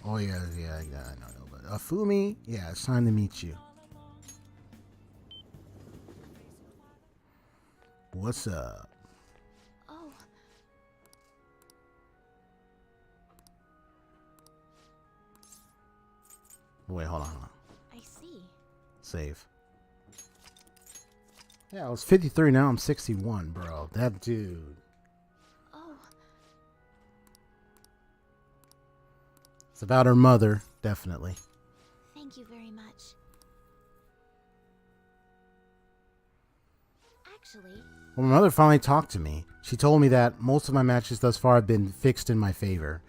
Oh yeah, I know, but Hifumi, yeah, it's time to meet you. What's up? Oh. Wait, hold on. I see. Save. Yeah, I was 53, now I'm 61, bro. That dude. Oh. It's about her mother, definitely. Thank you very much. Actually, When my mother finally talked to me, she told me that most of my matches thus far have been fixed in my favor.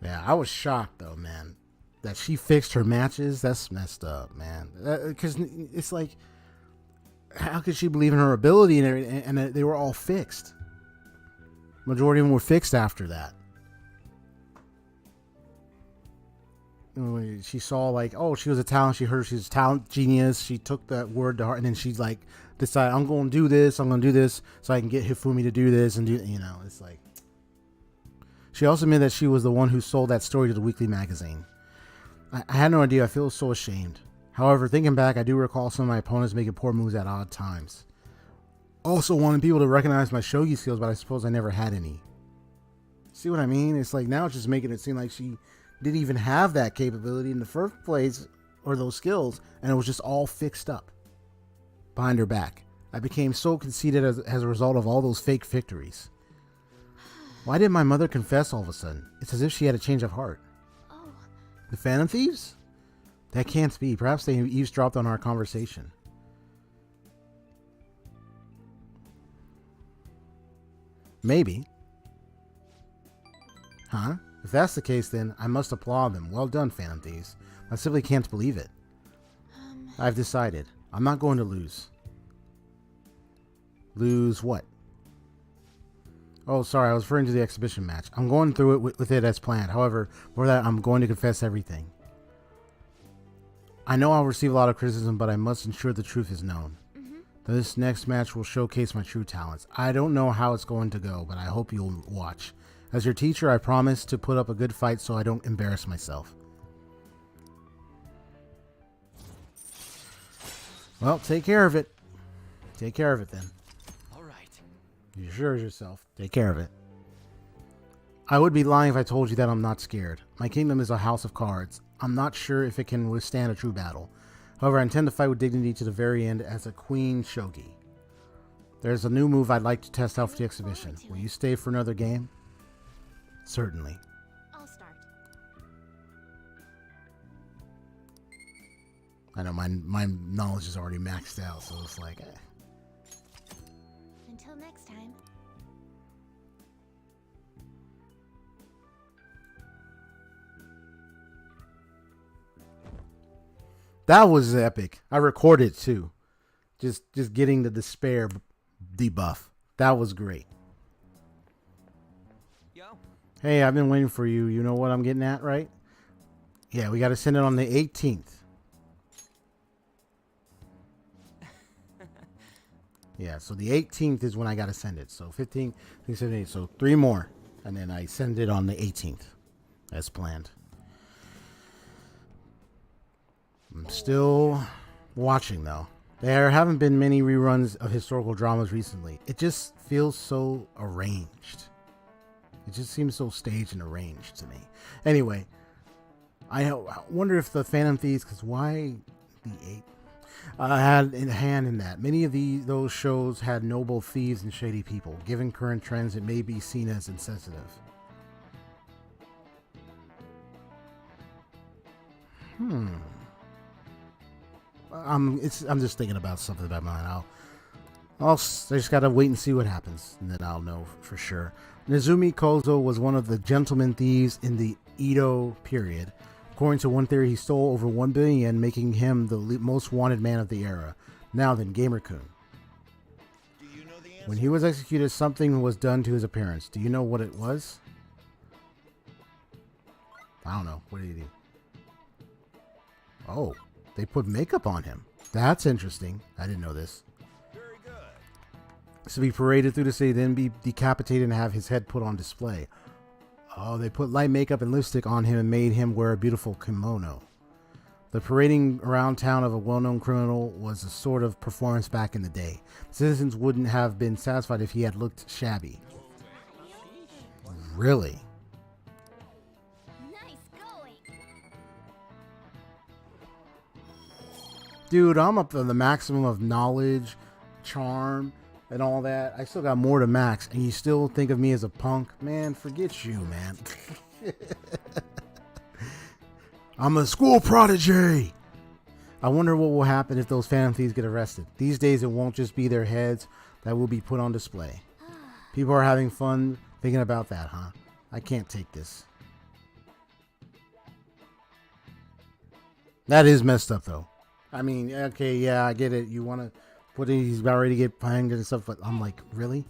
Yeah, I was shocked though, man. That she fixed her matches, that's messed up, man. Because it's like, how could she believe in her ability and they were all fixed? Majority of them were fixed after that. She saw like, oh, she was a talent. She heard she was a talent genius. She took that word to heart, and then she's like, decided, I'm going to do this. I'm going to do this so I can get Hifumi to do this and do. You know, it's like. She also admitted that she was the one who sold that story to the weekly magazine. I had no idea. I feel so ashamed. However, thinking back, I do recall some of my opponents making poor moves at odd times. Also wanted people to recognize my shogi skills, but I suppose I never had any. See what I mean? It's like now it's just making it seem like she didn't even have that capability in the first place, or those skills, and it was just all fixed up behind her back. I became so conceited as a result of all those fake victories. Why did my mother confess all of a sudden? It's as if she had a change of heart. oh, The Phantom Thieves? That can't be. Perhaps they eavesdropped on our conversation. Maybe. Huh? If that's the case, then I must applaud them. Well done, Phantom Thieves. I simply can't believe it. I've decided. I'm not going to lose. Lose what? Oh, sorry. I was referring to the exhibition match. I'm going through it with it as planned. However, for that, I'm going to confess everything. I know I'll receive a lot of criticism, but I must ensure the truth is known. This next match will showcase my true talents. I don't know how it's going to go, but I hope you'll watch. As your teacher, I promise to put up a good fight so I don't embarrass myself. Well, take care of it. Take care of it then. All right. You assure yourself. Take care of it. I would be lying if I told you that I'm not scared. My kingdom is a house of cards. I'm not sure if it can withstand a true battle. However, I intend to fight with dignity to the very end as a queen shogi. There's a new move I'd like to test out for the exhibition. Will you stay for another game? Certainly. I'll start. I know my knowledge is already maxed out, so it's like... Until next time. That was epic. I recorded too. Just getting the despair debuff. That was great. Yo. Hey, I've been waiting for you. You know what I'm getting at, right? Yeah, we got to send it on the 18th. Yeah, so the 18th is when I got to send it. So 15, 16, 17, so 3 more. And then I send it on the 18th as planned. I'm still watching, though. There haven't been many reruns of historical dramas recently. It just feels so arranged. It just seems so staged and arranged to me. Anyway, I wonder if the Phantom Thieves, because why the 8? Had a hand in that. Many of those shows had noble thieves and shady people. Given current trends, it may be seen as insensitive. I'm just thinking about something about mine. I just gotta wait and see what happens, and then I'll know for sure. Nezumi Kozo was one of the gentleman thieves in the Edo period. According to one theory, he stole over 1 billion yen, making him the most wanted man of the era. Now then, Gamer-kun. When he was executed, something was done to his appearance. Do you know what it was? I don't know. What did he do? Oh, they put makeup on him. That's interesting. I didn't know this. Very good. To be paraded through the city, then be decapitated and have his head put on display. Oh, they put light makeup and lipstick on him and made him wear a beautiful kimono. The parading around town of a well-known criminal was a sort of performance back in the day. Citizens wouldn't have been satisfied if he had looked shabby. Really? Nice going. Dude, I'm up to the maximum of knowledge, charm, and all that. I still got more to max, and you still think of me as a punk? Man, forget you, man. I'm a school prodigy. I wonder what will happen if those phantom thieves get arrested. These days, it won't just be their heads that will be put on display. People are having fun thinking about that, huh? I can't take this. That is messed up, though. I mean, okay, yeah, I get it. You want to put it, he's about ready to get hanged and stuff, but I'm like, really?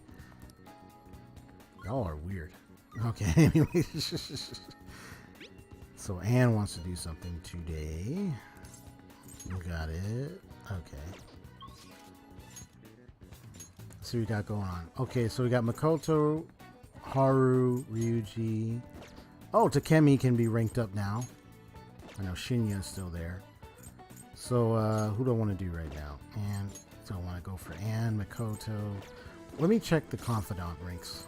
Y'all are weird. Okay, anyways. So Anne wants to do something today. We got it. Okay. Let's see what we got going on. Okay, so we got Makoto, Haru, Ryuji. Oh, Takemi can be ranked up now. I know Shinya's still there. So who do I want to do right now? And so I want to go for Anne, Makoto. Let me check the confidant ranks.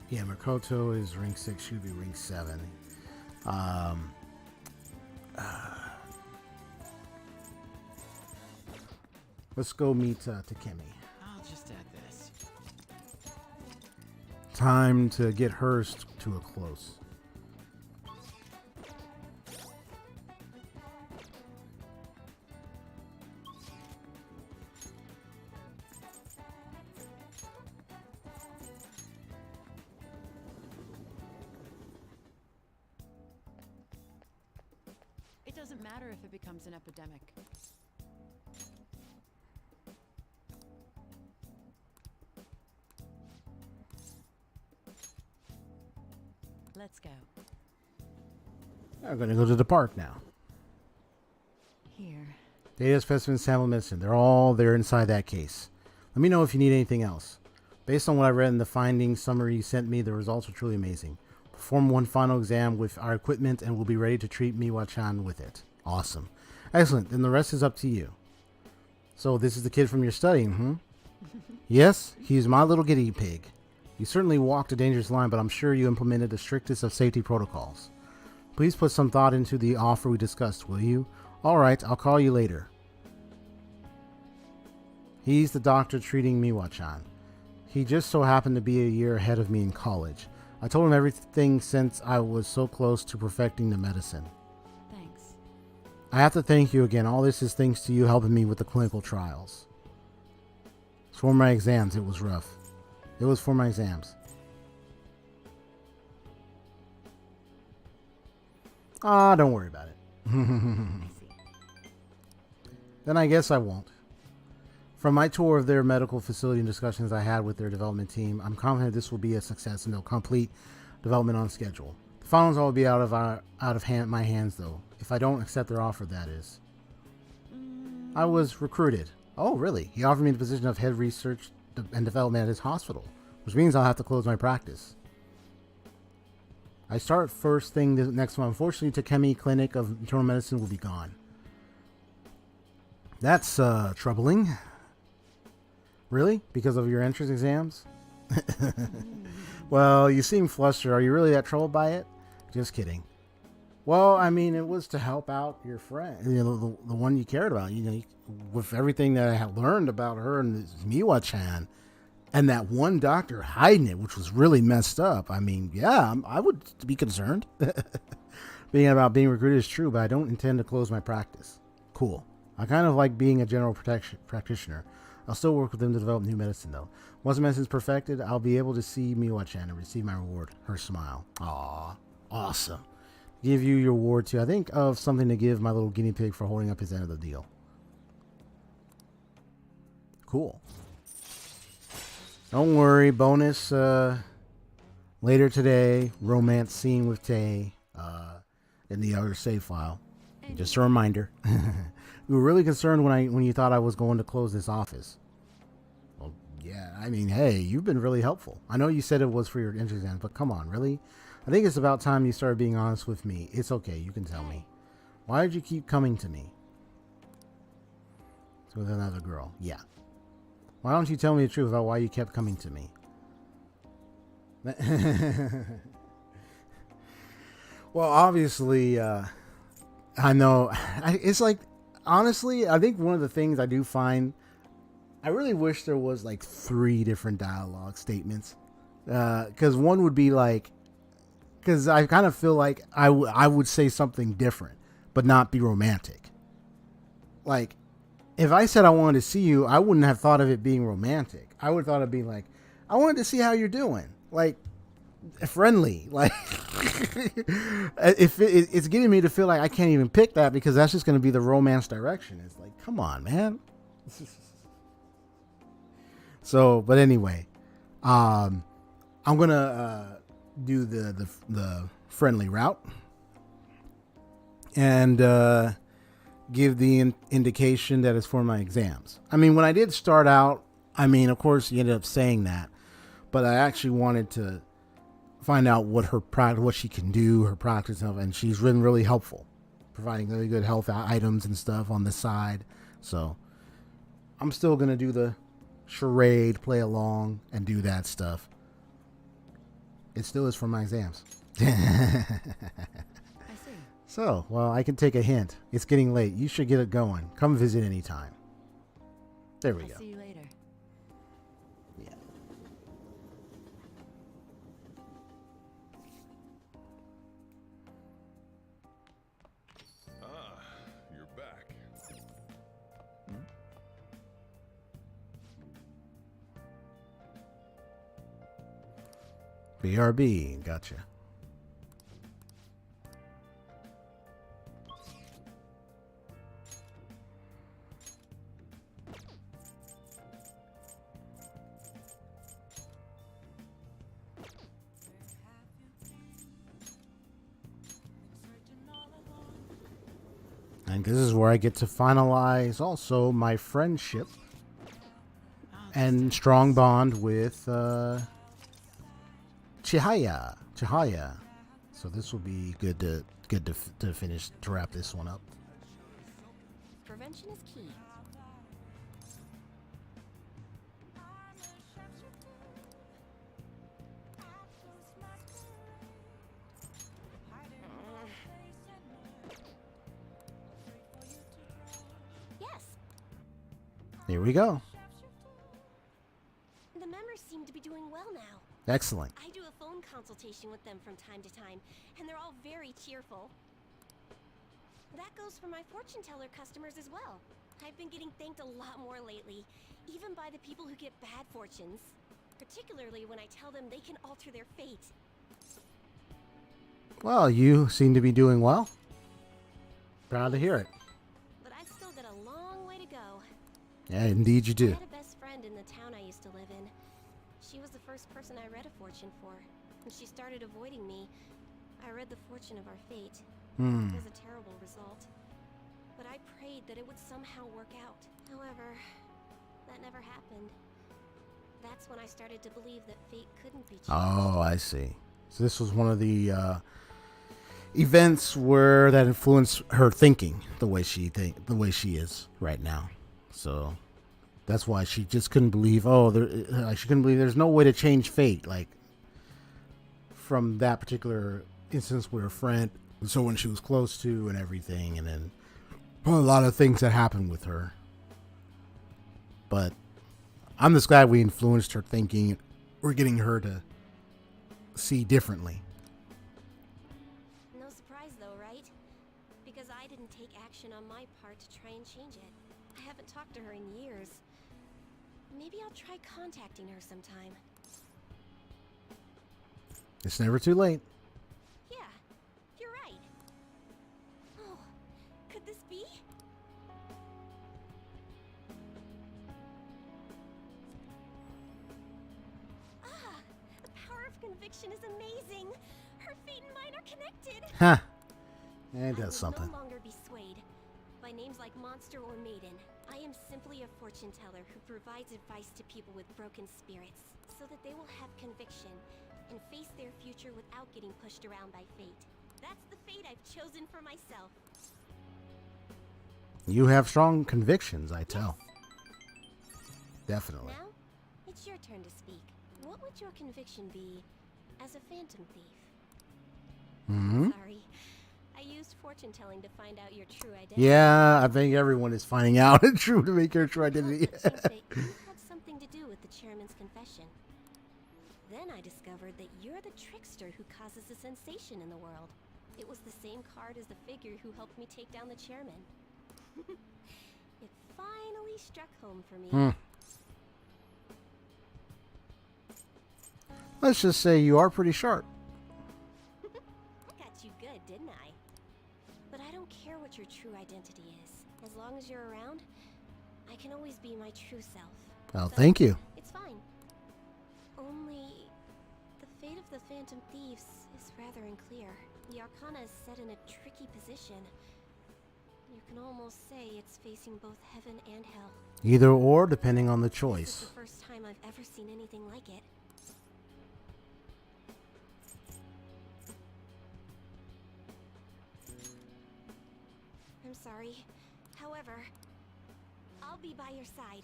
Yeah, Makoto is rank 6, should be rank 7. Let's go meet Takemi. I'll just add this. Time to get hers to a close. It doesn't matter if it becomes an epidemic. Let's go. I'm going to go to the park now. Here. Data specimen, sample medicine. They're all there inside that case. Let me know if you need anything else. Based on what I read in the findings summary you sent me, the results are truly amazing. Perform one final exam with our equipment and we'll be ready to treat Miwa-chan with it. Awesome. Excellent. Then the rest is up to you. So this is the kid from your study, Yes, he's my little guinea pig. You certainly walked a dangerous line, but I'm sure you implemented the strictest of safety protocols. Please put some thought into the offer we discussed, will you? All right, I'll call you later. He's the doctor treating Miwa-chan. He just so happened to be a year ahead of me in college. I told him everything since I was so close to perfecting the medicine. Thanks. I have to thank you again. All this is thanks to you helping me with the clinical trials. It's for my exams. It was rough. It was for my exams. Ah, don't worry about it. Then I guess I won't. From my tour of their medical facility and discussions I had with their development team, I'm confident this will be a success and they'll complete development on schedule. The finals will be out of my hands, though. If I don't accept their offer, that is. I was recruited. Oh, really? He offered me the position of head research and development at his hospital, which means I'll have to close my practice. I start first thing next month. Unfortunately, Takemi Clinic of Internal Medicine will be gone. That's troubling. Really? Because of your entrance exams? Well, you seem flustered. Are you really that troubled by it? Just kidding. Well, I mean, it was to help out your friend, the one you cared about. With everything that I had learned about her and Miwa-chan, and that one doctor hiding it, which was really messed up. I mean, yeah, I would be concerned. Being recruited is true, but I don't intend to close my practice. Cool. I kind of like being a general practitioner. I'll still work with them to develop new medicine, though. Once the medicine's perfected, I'll be able to see Miwa-chan and receive my reward. Her smile. Aw, awesome. Give you your reward, too. I think of something to give my little guinea pig for holding up his end of the deal. Cool. Don't worry, bonus later today, romance scene with Tay in the other save file. Just a reminder. You were really concerned when you thought I was going to close this office. Well, yeah, I mean, hey, you've been really helpful. I know you said it was for your entrance exam, but come on, really? I think it's about time you started being honest with me. It's okay, you can tell me. Why did you keep coming to me? It's with another girl. Yeah. Why don't you tell me the truth about why you kept coming to me? Well, obviously, I know. It's like, honestly, I think one of the things I do find, I really wish there was like 3 different dialogue statements. Because one would be like, because I kind of feel like I would say something different, but not be romantic. Like, if I said I wanted to see you, I wouldn't have thought of it being romantic. I would have thought of being like, I wanted to see how you're doing. Like, friendly. Like, if it's getting me to feel like I can't even pick that because that's just going to be the romance direction. It's like, come on, man. So, but anyway, I'm going to do the friendly route and give the indication that it's for my exams. I mean, when I did start out, I mean, of course, you ended up saying that, but I actually wanted to find out what she can do, her practice, and she's been really helpful, providing really good health items and stuff on the side. So I'm still gonna do the charade, play along, and do that stuff. It still is for my exams. So, well, I can take a hint. It's getting late. You should get it going. Come visit anytime. There we go. See you later. Yeah. Ah, you're back. BRB, gotcha. And this is where I get to finalize also my friendship and strong bond with Chihaya. So this will be good to finish, to wrap this one up. Prevention is key. Yes. Here we go. The members seem to be doing well now. Excellent. I do a phone consultation with them from time to time, and they're all very cheerful. That goes for my fortune teller customers as well. I've been getting thanked a lot more lately, even by the people who get bad fortunes. Particularly when I tell them they can alter their fate. Well, you seem to be doing well. Proud to hear it. But I've still got a long way to go. Yeah, indeed you do. I had a best friend in the town I used to live in. She was the first person I read a fortune for. When she started avoiding me, I read the fortune of our fate. It was a terrible result. But I prayed that it would somehow work out. However, that never happened. That's when I started to believe that fate couldn't be changed. Oh, I see. So this was one of the events where that influenced her thinking the way she is right now. So that's why she just couldn't believe. She couldn't believe there's no way to change fate. Like from that particular instance with her friend, someone she was close to, and everything, and then a lot of things that happened with her. But I'm just glad we influenced her thinking. We're getting her to see differently. No surprise though, right? because I didn't take action on my part to try and change it. I haven't talked to her in years. Maybe I'll try contacting her sometime. It's never too late. Yeah, you're right. Oh, could this be? Ah, the power of conviction is amazing. Her fate and mine are connected. Huh. Ain't that I will something? no longer be swayed by names like monster or maiden. I am simply a fortune teller who provides advice to people with broken spirits, so that they will have conviction and face their future without getting pushed around by fate. That's the fate I've chosen for myself. You have strong convictions, I tell. Definitely. Now, it's your turn to speak. What would your conviction be as a phantom thief? Hmm. Sorry, I used fortune telling to find out your true identity. Yeah, I think everyone is finding out true to make your true identity. I think that you had something to do with the chairman's confession. Then I discovered that you're the trickster who causes a sensation in the world. It was the same card as the figure who helped me take down the chairman. It finally struck home for me. Let's just say you are pretty sharp. Got you good, didn't I? But I don't care what your true identity is. As long as you're around, I can always be my true self. Well, So, thank you. It's fine. Only the fate of the Phantom Thieves is rather unclear. The Arcana is set in a tricky position. You can almost say it's facing both heaven and hell. Either or, depending on the This is choice. the first time I've ever seen anything like it. I'm sorry. However, I'll be by your side.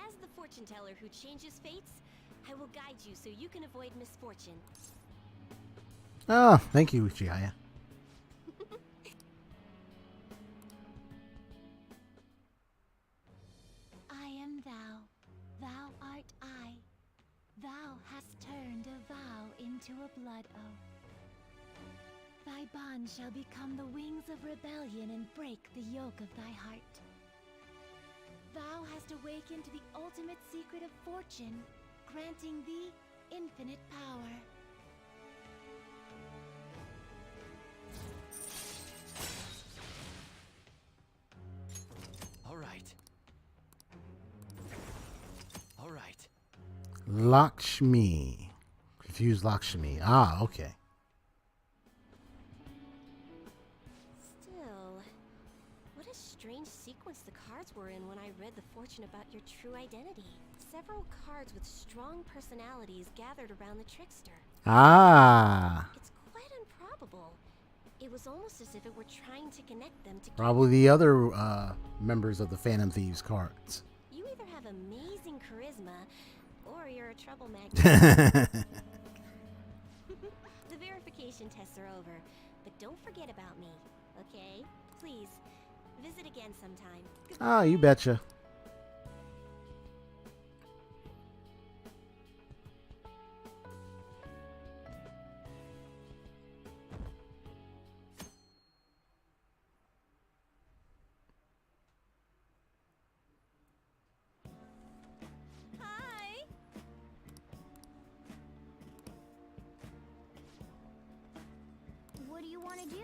As the fortune teller who changes fates, I will guide you so you can avoid misfortune. Ah, thank you, Uchiha. I am thou, thou art I. Thou hast turned a vow into a blood oath. Thy bond shall become the wings of rebellion and break the yoke of thy heart. Thou hast awakened to the ultimate secret of fortune, granting thee infinite power. All right. All right. Lakshmi. Confused Lakshmi. Ah, okay. Still, what a strange sequence the cards were in when I read the fortune about your true identity. Several cards with strong personalities gathered around the trickster. Ah. It's quite improbable. It was almost as if it were trying to connect them together. Probably the other members of the Phantom Thieves cards. You either have amazing charisma, or you're a trouble magnet. The verification tests are over, but don't forget about me, okay? Please, visit again sometime. Ah, you betcha. Hi! What do you want to do?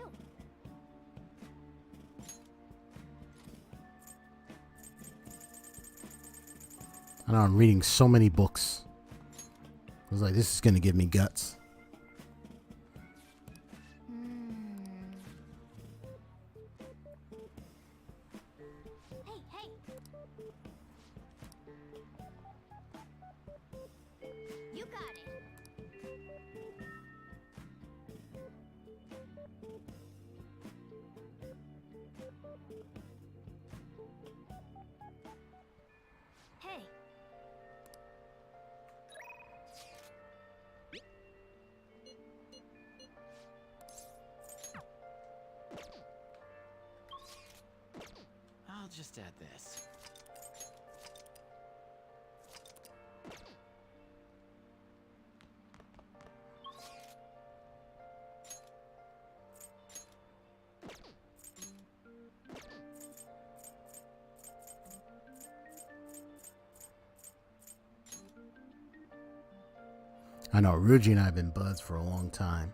I know I'm reading so many books. I was like, this is gonna give me guts. Hey, hey! You got it! Hey! I'll just add this. I know Ruji and I have been buds for a long time.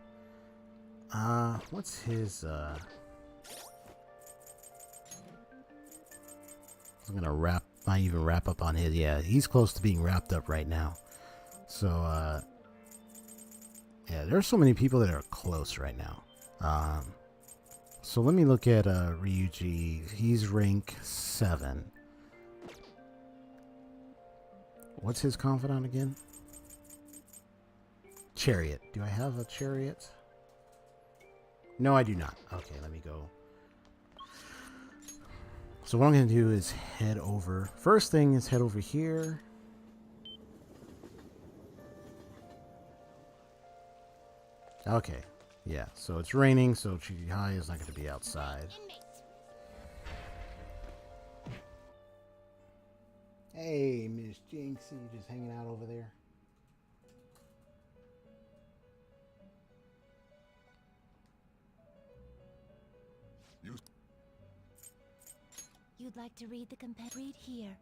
What's his I'm gonna might even wrap up on his. Yeah, he's close to being wrapped up right now. So yeah, there are so many people that are close right now. So let me look at Ryuji. He's rank 7. What's his confidant again? Chariot. Do I have a chariot? No, I do not. Okay, let me go. So what I'm going to do is head over. First thing is head over here. Okay. Yeah, so it's raining, so Chihai is not going to be outside. Hey, Miss Jinx, you just hanging out over there? You'd like to read the read here.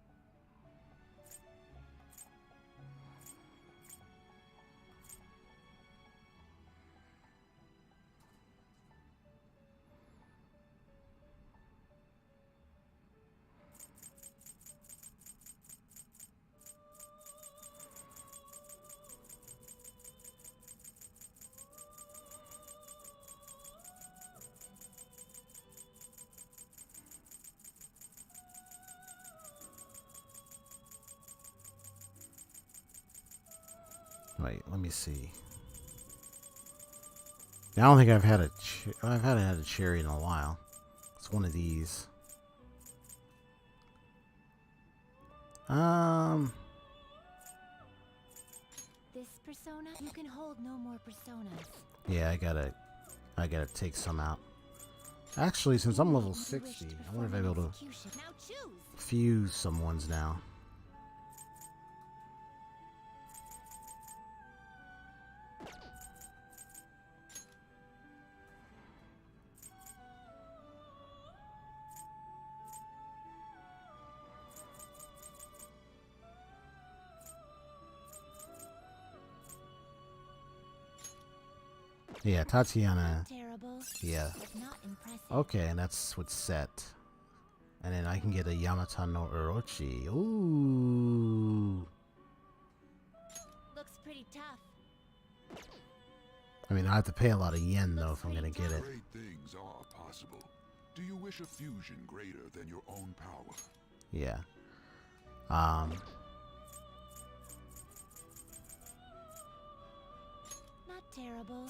Wait, let me see. I don't think I've had had a cherry in a while. It's one of these. This persona, you can hold no more personas. Yeah, I gotta take some out. Actually, since I'm level 60, I wonder if I'll be able to fuse some ones now. Yeah, Tatiana. Yeah. Okay, and that's what's set. And then I can get a Yamata no Orochi. Ooh. Looks pretty tough. I mean, I have to pay a lot of yen though if I'm gonna get it. Great things are possible. Do you wish a fusion greater than your own power? Yeah. Not terrible,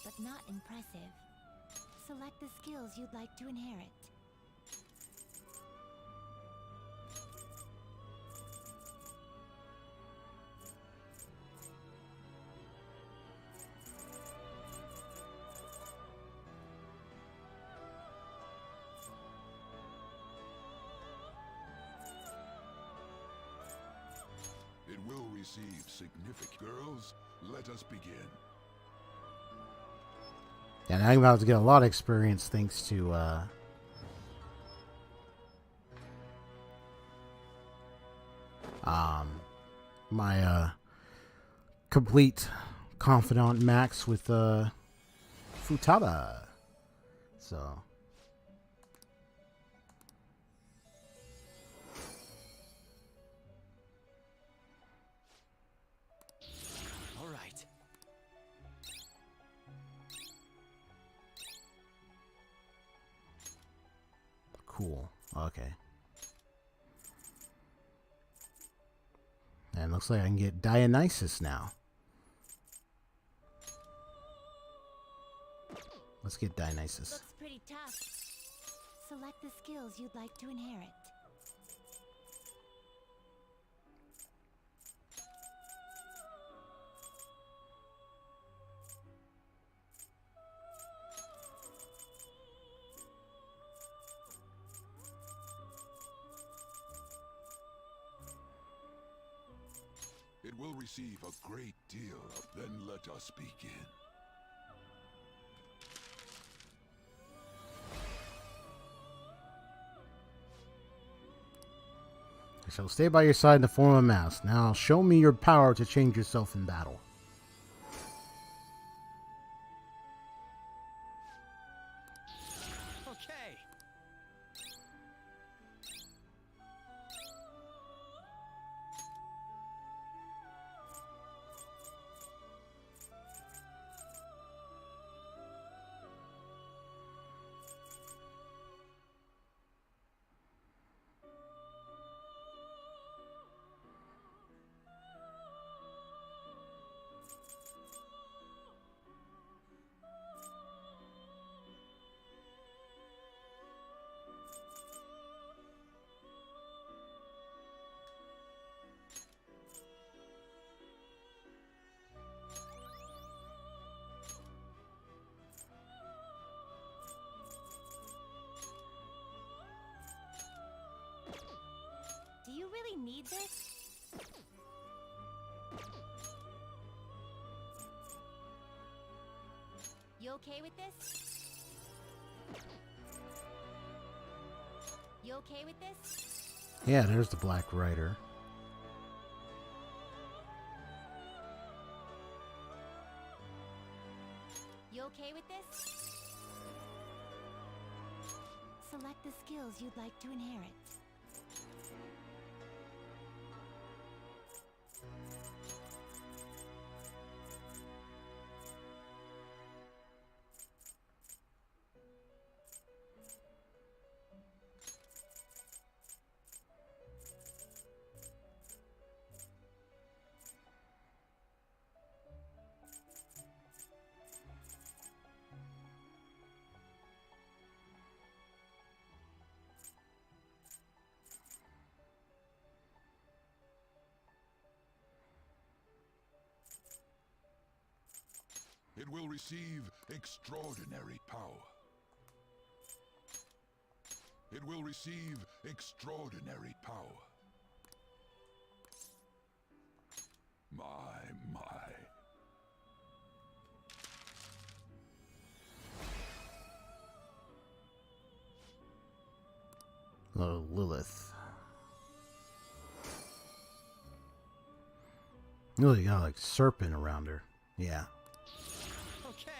but not impressive. Select the skills you'd like to inherit. It will receive significant... Girls, let us begin. Yeah, now I'm about to get a lot of experience thanks to my complete confidant max with Futada. So all right. Cool. Okay. And looks like I can get Dionysus now. Let's get Dionysus. Looks pretty tough. Select the skills you'd like to inherit. It will receive a great deal of... Then let us begin. I shall stay by your side in the form of a mask. Now show me your power to change yourself in battle. Okay. Do you really need this? You okay with this? You okay with this? Yeah, there's the Black Rider. You okay with this? Select the skills you'd like to inherit. It will receive extraordinary power. It will receive extraordinary power. My. Oh, Lilith. Oh, you got like serpent around her. Yeah. Okay.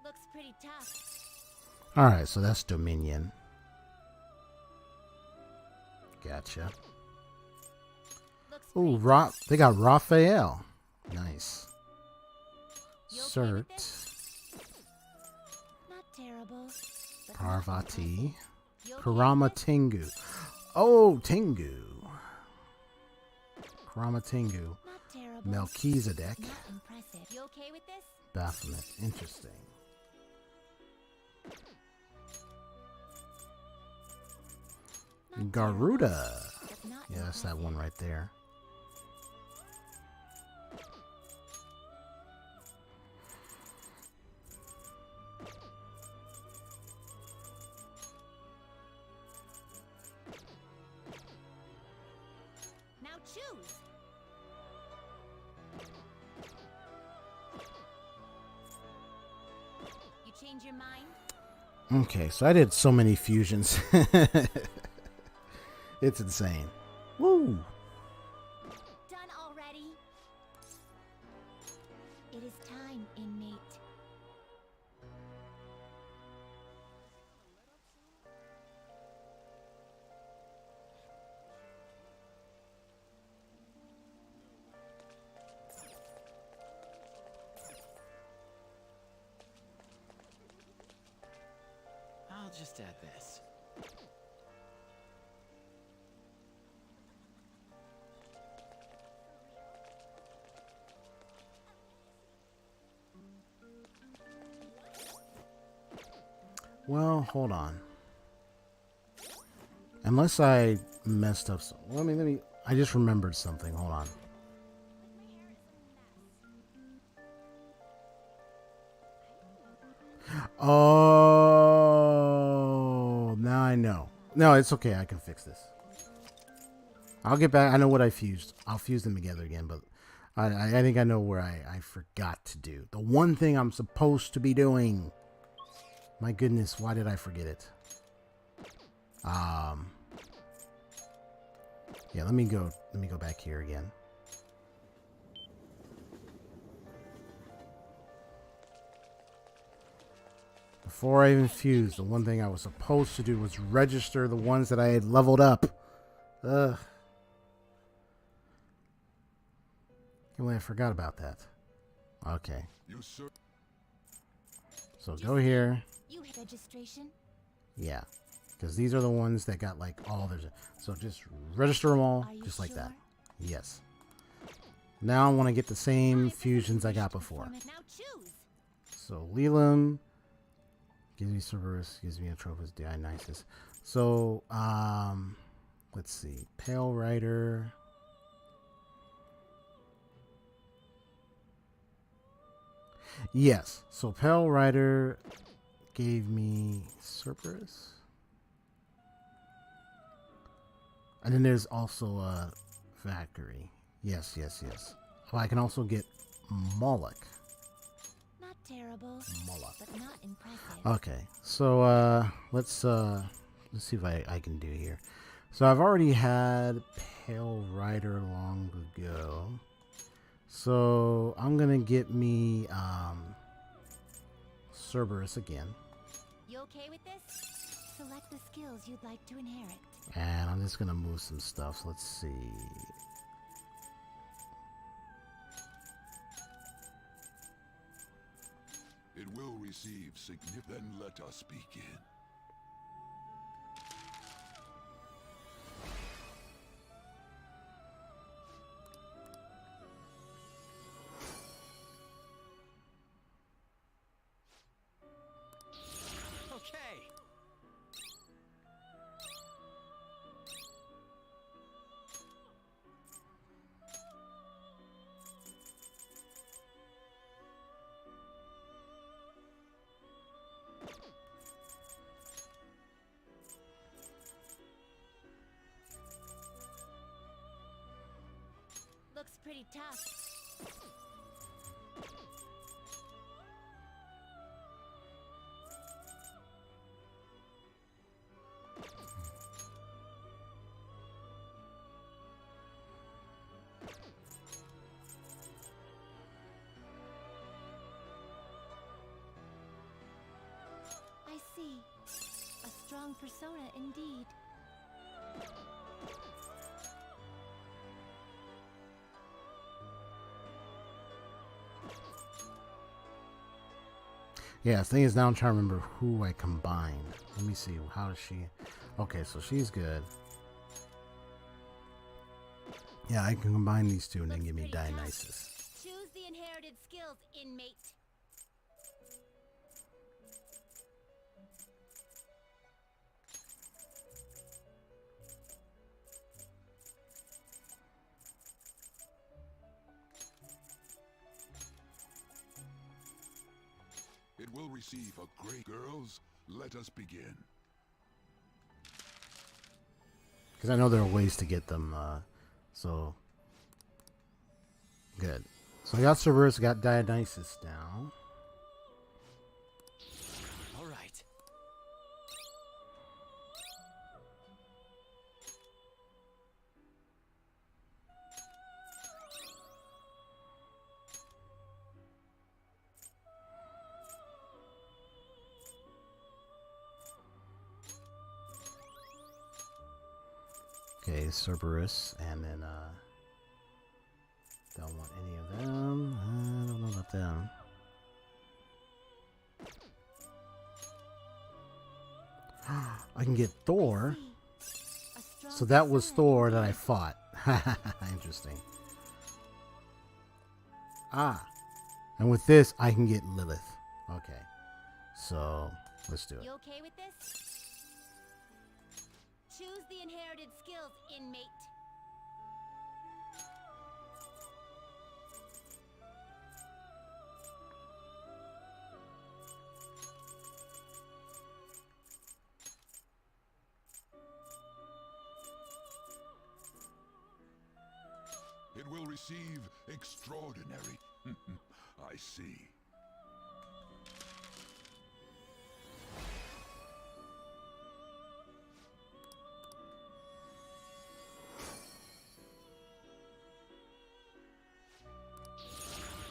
Looks pretty tough. Alright, so that's Dominion. Gotcha. Ooh, they got Raphael. Nice. Cert. Not terrible. Parvati. Karama Tengu. Oh, Tengu. Karama Tengu. Melchizedek. You okay with this? Baphomet. Interesting. Garuda. Yeah, that's that one right there. Now choose. You change your mind? Okay, so I did so many fusions. It's insane. Woo! Done already? It is time, inmate. I'll just add this. Well, hold on. Unless I messed up. Let me. I just remembered something. Hold on. Oh, now I know. No, it's okay. I can fix this. I'll get back. I know what I fused. I'll fuse them together again, but I think I know where I forgot to do. The one thing I'm supposed to be doing. My goodness, why did I forget it? Yeah, let me go back here again. Before I even fused, the one thing I was supposed to do was register the ones that I had leveled up. Ugh. Can't believe I forgot about that. Okay. So go here. You registration? Yeah. Because these are the ones that got like all there's. So just register them all just like that. Yes. Now I want to get the same fusions I got before. So Leland gives me Cerberus, gives me a Tropus Dionysus. So let's see. Pale Rider. Yes. So Pale Rider gave me Cerberus. And then there's also a Valkyrie. Yes. Oh, I can also get Moloch. Not terrible, Moloch. but not impressive. Okay, so let's see if I can do here. So I've already had Pale Rider long ago. So I'm gonna get me Cerberus again. You okay with this? Select the skills you'd like to inherit. And I'm just gonna move some stuff. So let's see. It will receive significant. Then let us begin. Okay. Looks pretty tough. I see. A strong persona indeed. Yeah, the thing is now I'm trying to remember who I combined. Let me see. How is she? Okay, so she's good. Yeah, I can combine these two and then give me Dionysus. Choose the inherited skills, inmate. It will receive a great. Girls, let us begin. Because I know there are ways to get them, so good. So I got Cerberus, got Dionysus now. All right. Okay, Cerberus, and then don't want any of them. I don't know about them. I can get Thor. So that was Thor that I fought. Interesting. Ah. And with this, I can get Lilith. Okay. So, let's do it. You okay with this? Choose the inherited skills, inmate. It will receive extraordinary. I see.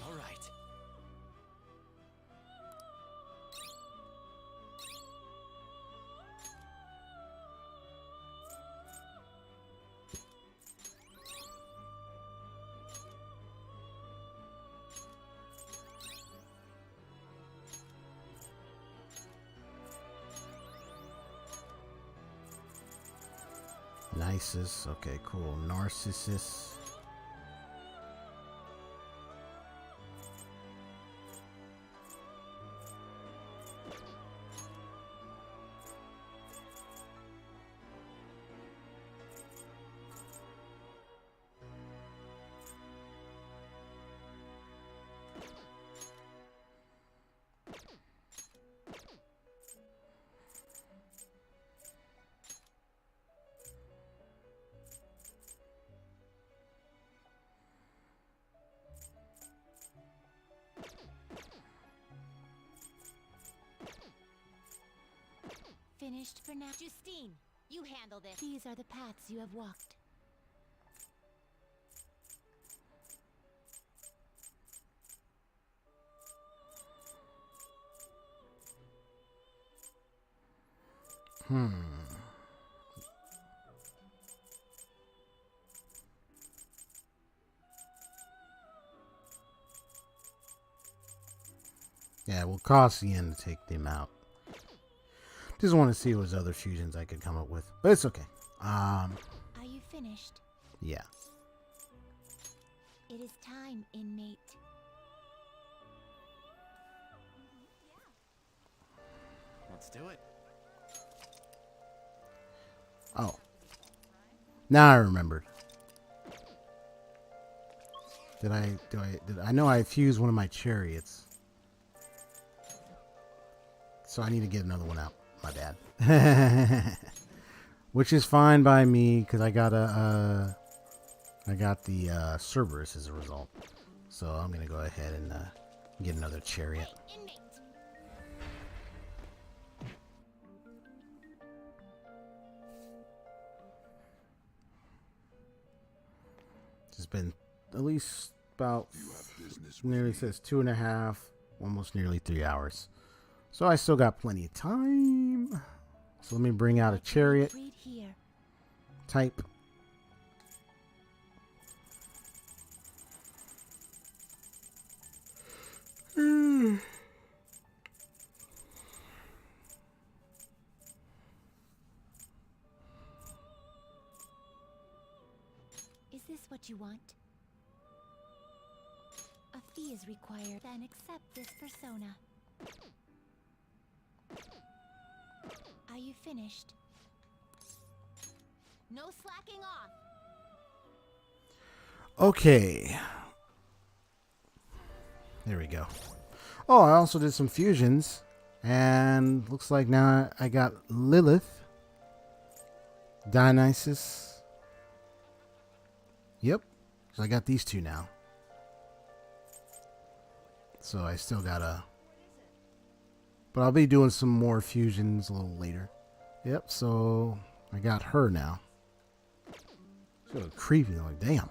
All right. Nisus. Okay, cool. Narcissus. Finished for now. Justine, you handle this. These are the paths you have walked. Yeah, it will cost the end to take them out. Just want to see what other fusions I could come up with, but it's okay. Are you finished? Yeah. It is time, inmate. Let's do it. Oh. Now I remembered. I know I fused one of my chariots. So I need to get another one out. My bad. Which is fine by me because I got the Cerberus as a result. So I'm gonna go ahead and get another chariot. It's been at least about nearly says 2.5, almost nearly 3 hours. So I still got plenty of time. So let me bring out a chariot type. Is this what you want? A fee is required, then accept this persona. Are you finished? No slacking off. Okay. There we go. Oh, I also did some fusions. And looks like now I got Lilith. Dionysus. Yep. So I got these two now. So I still gotta... But I'll be doing some more fusions a little later. Yep, so I got her now. She's so creepy, like, damn.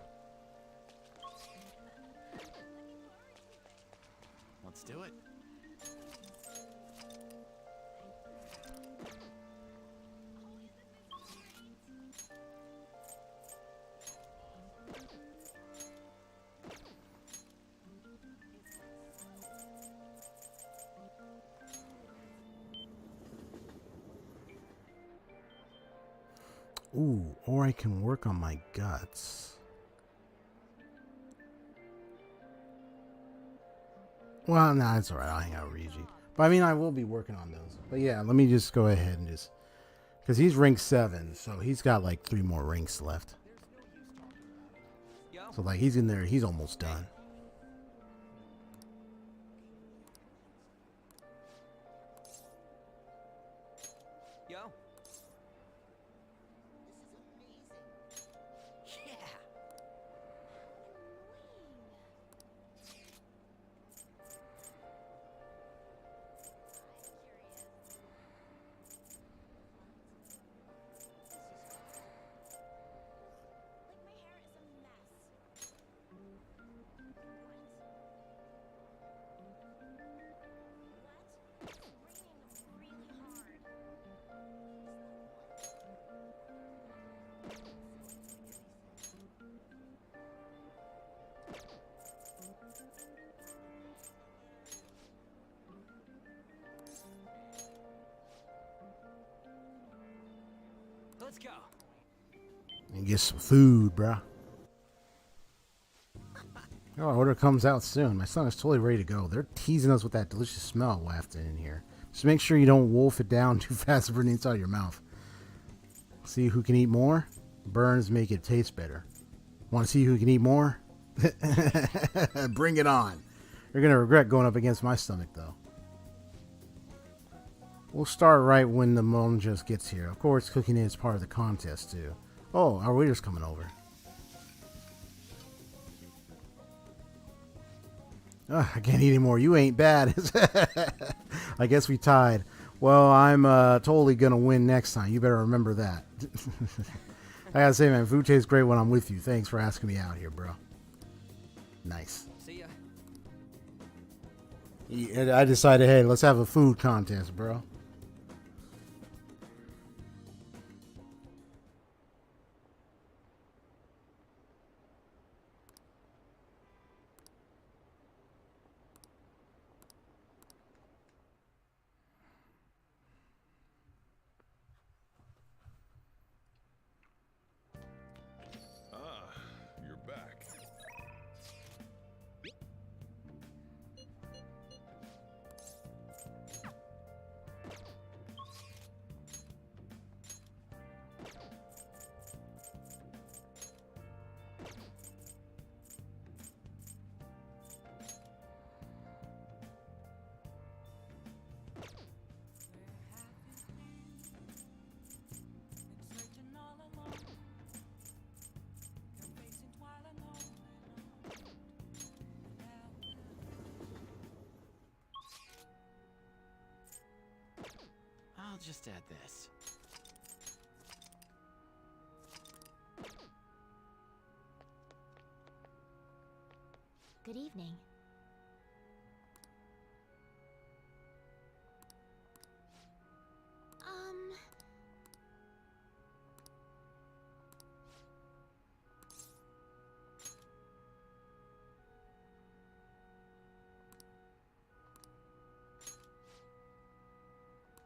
Let's do it. Ooh, or I can work on my guts. Well, no, it's alright. I'll hang out with Ryuji. But I mean, I will be working on those. But yeah, let me just go ahead and just... Because he's rank 7, so he's got like 3 more ranks left. So like, he's in there. He's almost done. Yo. Let's go. And get some food, bruh. Oh, our order comes out soon. My son is totally ready to go. They're teasing us with that delicious smell wafted in here. Just make sure you don't wolf it down too fast and burn the inside of your mouth. See who can eat more? Burns make it taste better. Want to see who can eat more? Bring it on. You're going to regret going up against my stomach, though. We'll start right when the monjas gets here. Of course, cooking is part of the contest, too. Oh, our waiter's coming over. I can't eat anymore. You ain't bad. I guess we tied. Well, I'm totally going to win next time. You better remember that. I gotta say, man, food tastes great when I'm with you. Thanks for asking me out here, bro. Nice. See ya. I decided, hey, let's have a food contest, bro. You're back. I'll just add this. Good evening.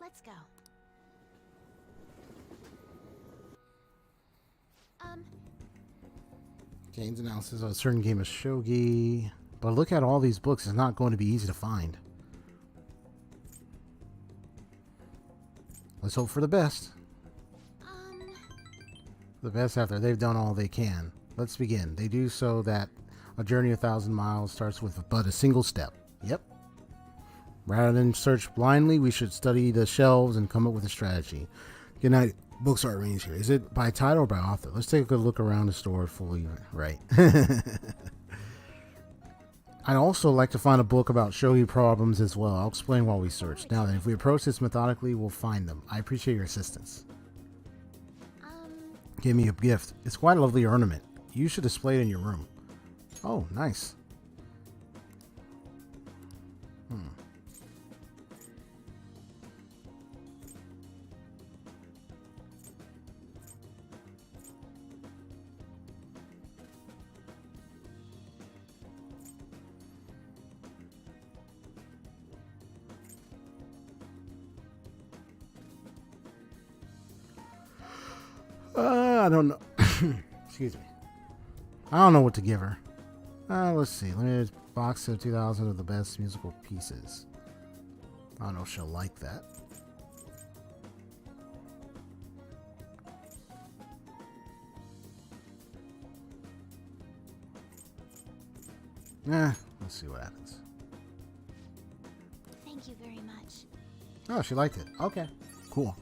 Let's go. Games analysis of a certain game of shogi. But look at all these books. It's not going to be easy to find. Let's hope for the best. The best after they've done all they can. Let's begin. They do so that a journey 1,000 miles starts with but a single step. Yep. Rather than search blindly, we should study the shelves and come up with a strategy. Good night. Books are arranged here. Is it by title or by author? Let's take a good look around the store fully. Right. I'd also like to find a book about shogi problems as well. I'll explain while we search. Now then, if we approach this methodically, we'll find them. I appreciate your assistance. Give me a gift. It's quite a lovely ornament. You should display it in your room. Oh, nice. I don't know. Excuse me. I don't know what to give her. Let's see. Let me box of 2,000 of the best musical pieces. I don't know if she'll like that. Let's see what happens. Thank you very much. Oh, she liked it. Okay, cool.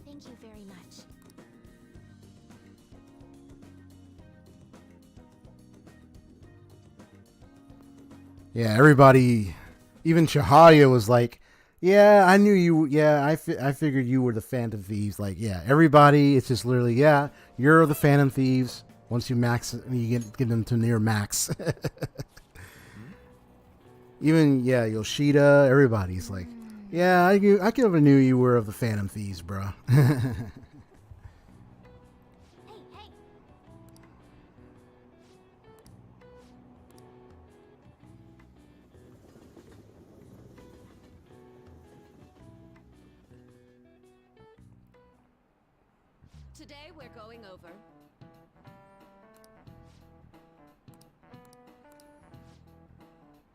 Thank you very much. Yeah, everybody, even Chihaya was like, yeah, I knew you. Yeah, I figured you were the Phantom Thieves. Like, yeah, everybody, it's just literally, yeah, you're the Phantom Thieves. Once you max, you get them to near max. Even, yeah, Yoshida, everybody's like, yeah, I never knew you were of the Phantom Thieves, bro. Today we're going over.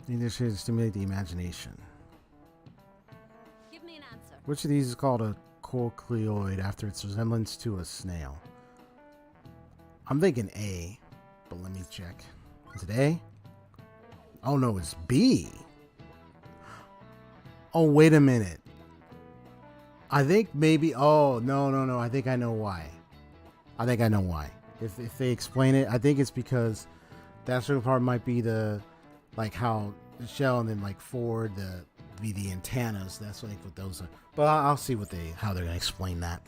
Neither should stimulate the imagination. Give me an answer. Which of these is called a cochleoid after its resemblance to a snail? I'm thinking A, but let me check. Is it A? Oh no, it's B. Oh, wait a minute. I think maybe, oh, no. I think I know why. If they explain it, I think it's because that certain part might be the, like how the shell and then like forward be the antennas. That's like what those are. But I'll see how they're gonna explain that.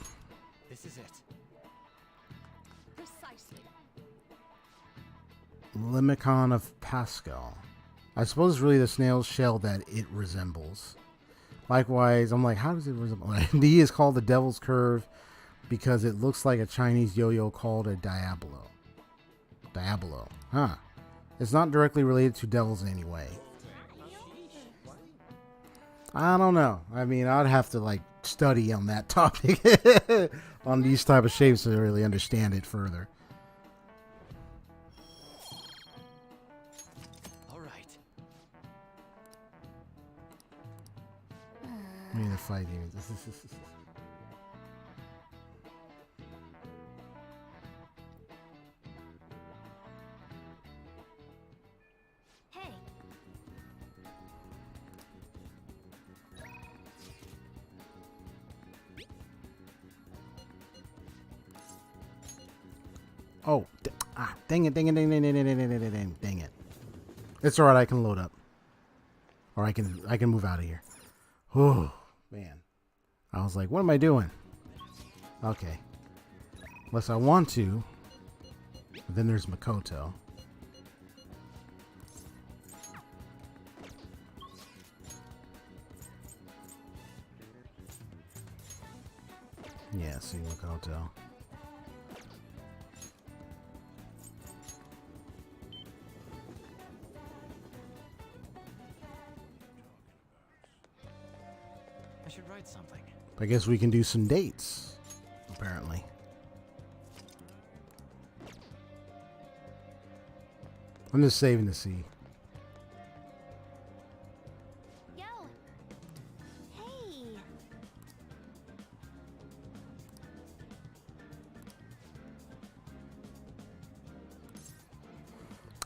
This is it. Precisely. Limicon of Pascal. I suppose it's really the snail's shell that it resembles. Likewise, I'm like, how does it resemble? D is called the Devil's Curve because it looks like a Chinese yo-yo called a Diablo. Diablo, huh? It's not directly related to devils in any way. I don't know. I mean, I'd have to like study on that topic on these type of shapes to really understand it further. All right. I mean, the fight demons. Hey, Oh, dang it. It's alright, I can load up. Or I can move out of here. Oh, man. I was like, what am I doing? Okay. Unless I want to. Then there's Makoto. Yeah, see Makoto. I should write something. I guess we can do some dates, apparently. I'm just saving to see. yo. Hey.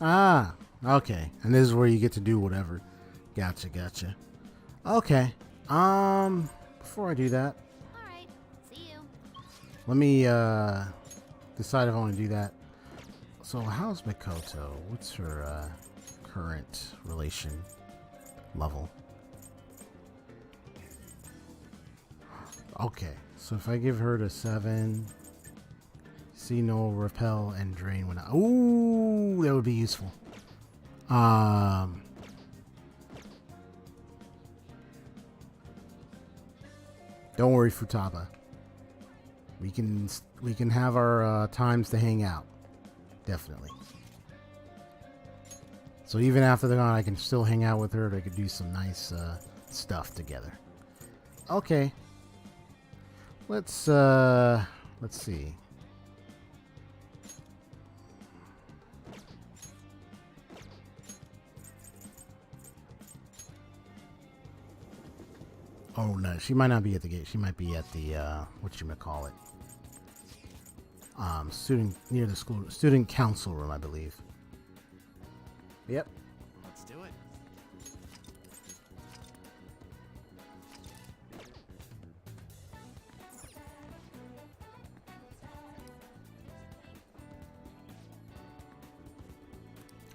Ah, okay. And this is where you get to do whatever. Gotcha. Okay. Before I do that, All right. See you. let me decide if I want to do that. So how's Makoto? What's her current relation level? Okay, so if I give her to 7, see no repel and drain when I, ooh, that would be useful. Don't worry, Futaba. We can have our times to hang out. Definitely. So even after they're gone, I can still hang out with her. They could do some nice stuff together. Okay. Let's see. Oh no, she might not be at the gate. She might be at the whatchamacallit. Student near the school, student council room, I believe. Yep. Let's do it.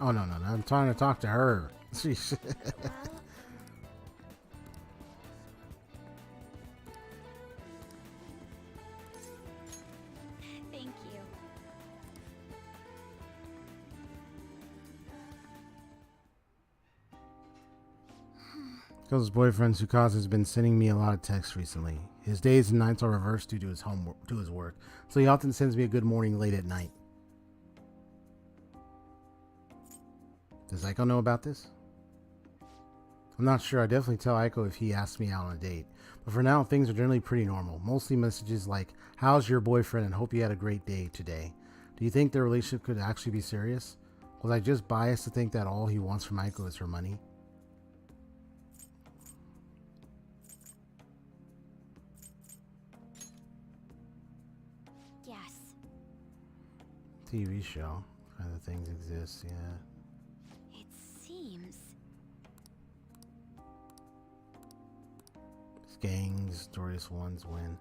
Oh no, I'm trying to talk to her. She's Thank you. His boyfriend Tsukasa has been sending me a lot of texts recently. His days and nights are reversed due to his homework, to his work, so he often sends me a good morning late at night. Does Aiko know about this? I'm not sure. I definitely tell Aiko if he asks me out on a date, But for now, things are generally pretty normal. Mostly messages like, how's your boyfriend and hope you had a great day today. Do you think their relationship could actually be serious? Was I just biased to think that all he wants from Aiko is her money? Yes. TV show. Kind of things exist, yeah. It seems. Gangs, victorious ones win.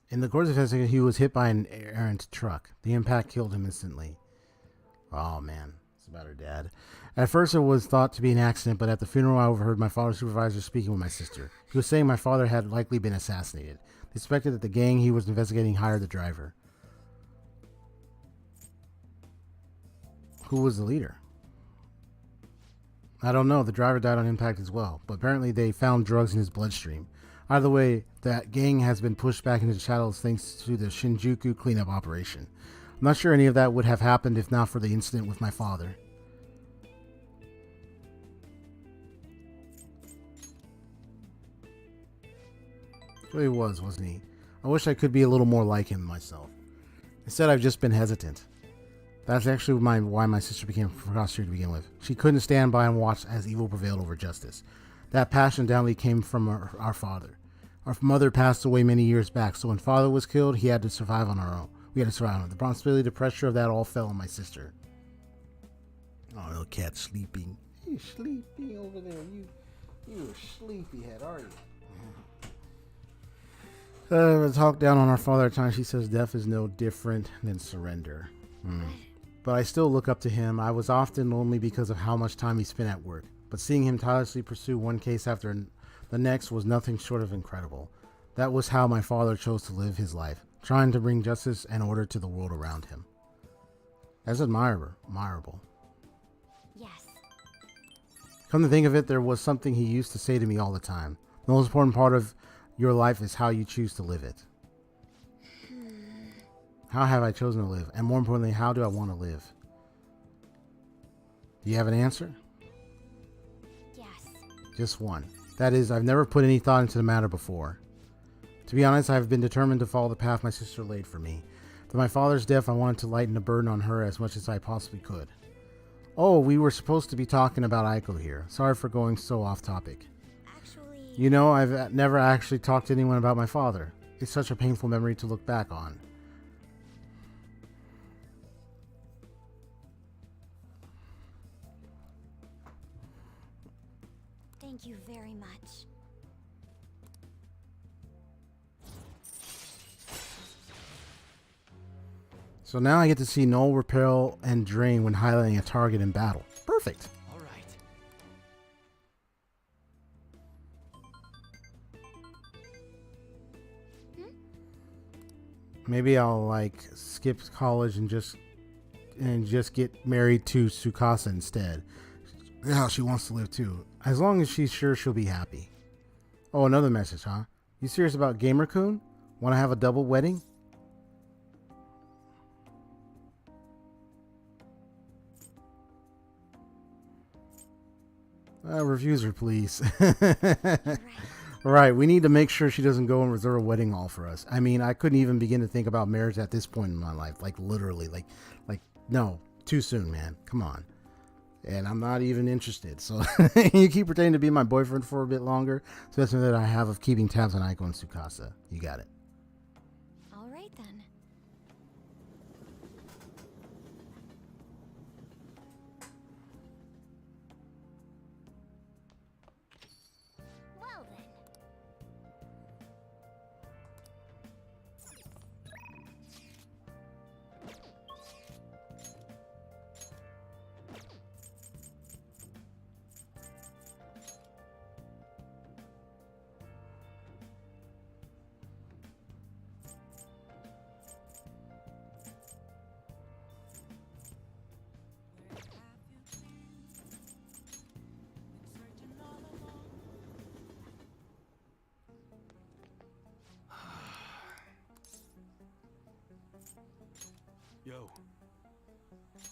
In the course of his he was hit by an errant truck. The impact killed him instantly. Oh man, it's about her dad. At first it was thought to be an accident, but at the funeral I overheard my father's supervisor speaking with my sister. He was saying my father had likely been assassinated. They suspected that the gang he was investigating hired the driver. Who was the leader? I don't know. The driver died on impact as well, but apparently they found drugs in his bloodstream. Either way, that gang has been pushed back into the shadows thanks to the Shinjuku cleanup operation. I'm not sure any of that would have happened if not for the incident with my father. Well, he was, wasn't he? I wish I could be a little more like him myself. Instead, I've just been hesitant. That's actually why my sister became a prostitute to begin with. She couldn't stand by and watch as evil prevailed over justice. That passion downly came from our father. Our mother passed away many years back, so when father was killed, he had to survive on our own. We had to survive on it. The responsibility, the pressure of that all fell on my sister. Oh, little cat sleeping. You sleeping over there. You a sleepyhead, are you? Talk down on our father at times. She says death is no different than surrender. But I still look up to him. I was often lonely because of how much time he spent at work. But seeing him tirelessly pursue one case after the next was nothing short of incredible. That was how my father chose to live his life, trying to bring justice and order to the world around him. That's admirable. Yes. Come to think of it, there was something he used to say to me all the time. The most important part of your life is how you choose to live it. How have I chosen to live? And more importantly, how do I want to live? Do you have an answer? Yes. Just one. That is, I've never put any thought into the matter before. To be honest, I've been determined to follow the path my sister laid for me. With my father's death, I wanted to lighten the burden on her as much as I possibly could. Oh, we were supposed to be talking about Aiko here. Sorry for going so off topic. Actually... You know, I've never actually talked to anyone about my father. It's such a painful memory to look back on. Thank you very much. So now I get to see null, repel, and drain when highlighting a target in battle. Perfect. All right. Maybe I'll like skip college and just get married to Tsukasa instead. How she wants to live too. As long as she's sure she'll be happy. Oh, another message, huh? You serious about Gamer-kun? Want to have a double wedding? Reviews her, please. Right, we need to make sure she doesn't go and reserve a wedding hall for us. I mean, I couldn't even begin to think about marriage at this point in my life. Like, literally. Like, no. Too soon, man. Come on. And I'm not even interested. So, you keep pretending to be my boyfriend for a bit longer. So that's that I have of keeping tabs on Aiko and Tsukasa. You got it. All right, then. Well then. Yo.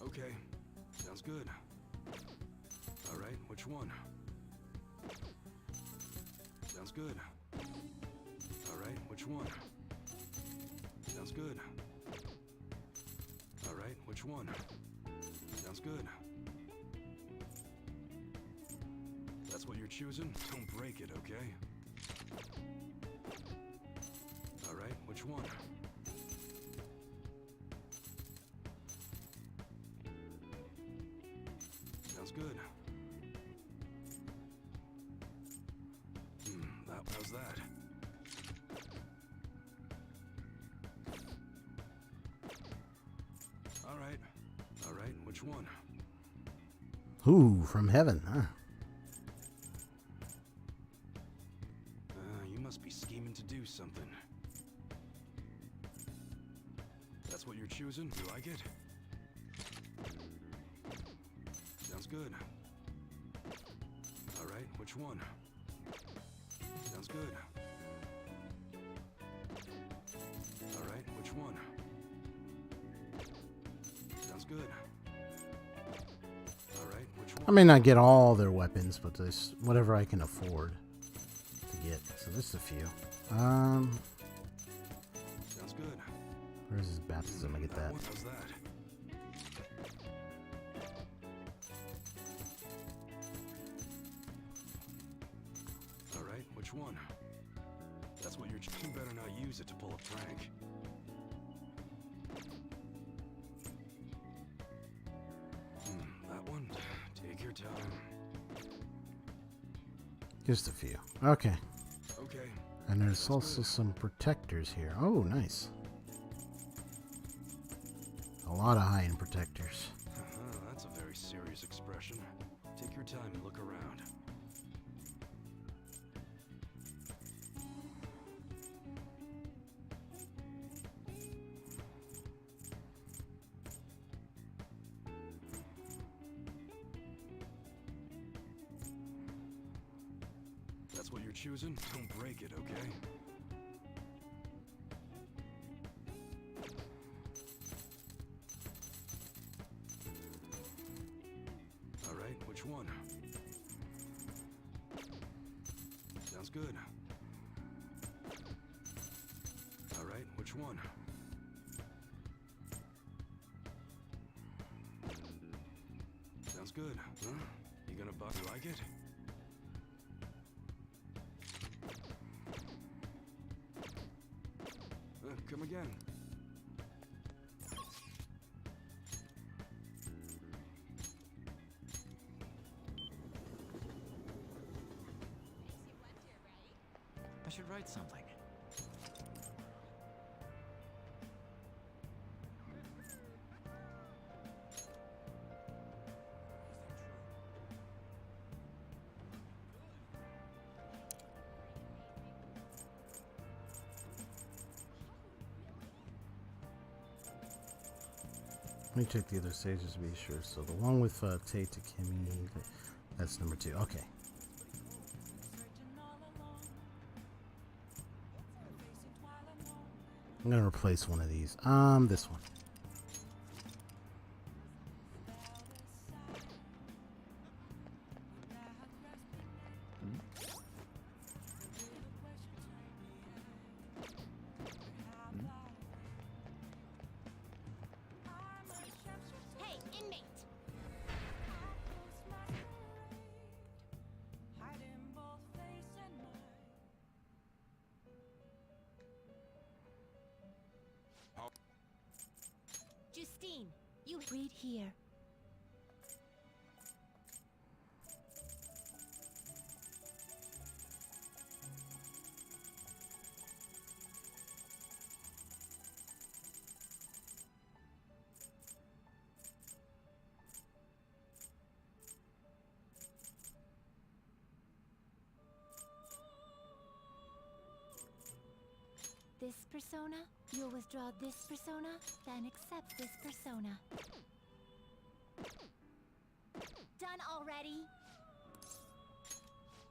Okay. Sounds good. All which one? Sounds good. Alright, which one? Sounds good. Alright, which one? Sounds good. That's what you're choosing? Don't break it, okay? Alright, which one? Sounds good. How's that? Alright, which one? Ooh, from heaven, huh? You must be scheming to do something. That's what you're choosing? You like it? Sounds good. Alright, which one? Sounds good. Alright, which one? Sounds good. Alright, which one? I may not get all their weapons, but there's whatever I can afford to get. So this is a few. Sounds good. Where's his baptism? I get that. How's that? Alright, which one? That's what you're... You better not use it to pull a prank. That one? Take your time. Just a few. Okay. Okay. And there's also some protectors here. Oh, nice. A lot of high-end protectors. That's a very serious expression. Take your time and look around. That's what you're choosing? Don't break it, okay? Alright, which one? Sounds good. Alright, which one? Sounds good. Huh? You gonna buy? You like it? Come again. I should write something. Let me check the other stages to be sure. So the one with Tae to Kimmy, that's number 2. Okay. I'm gonna replace one of these. This one. Hey, inmate! Justine, you read here. This persona, you'll withdraw this persona, then accept this persona. done already?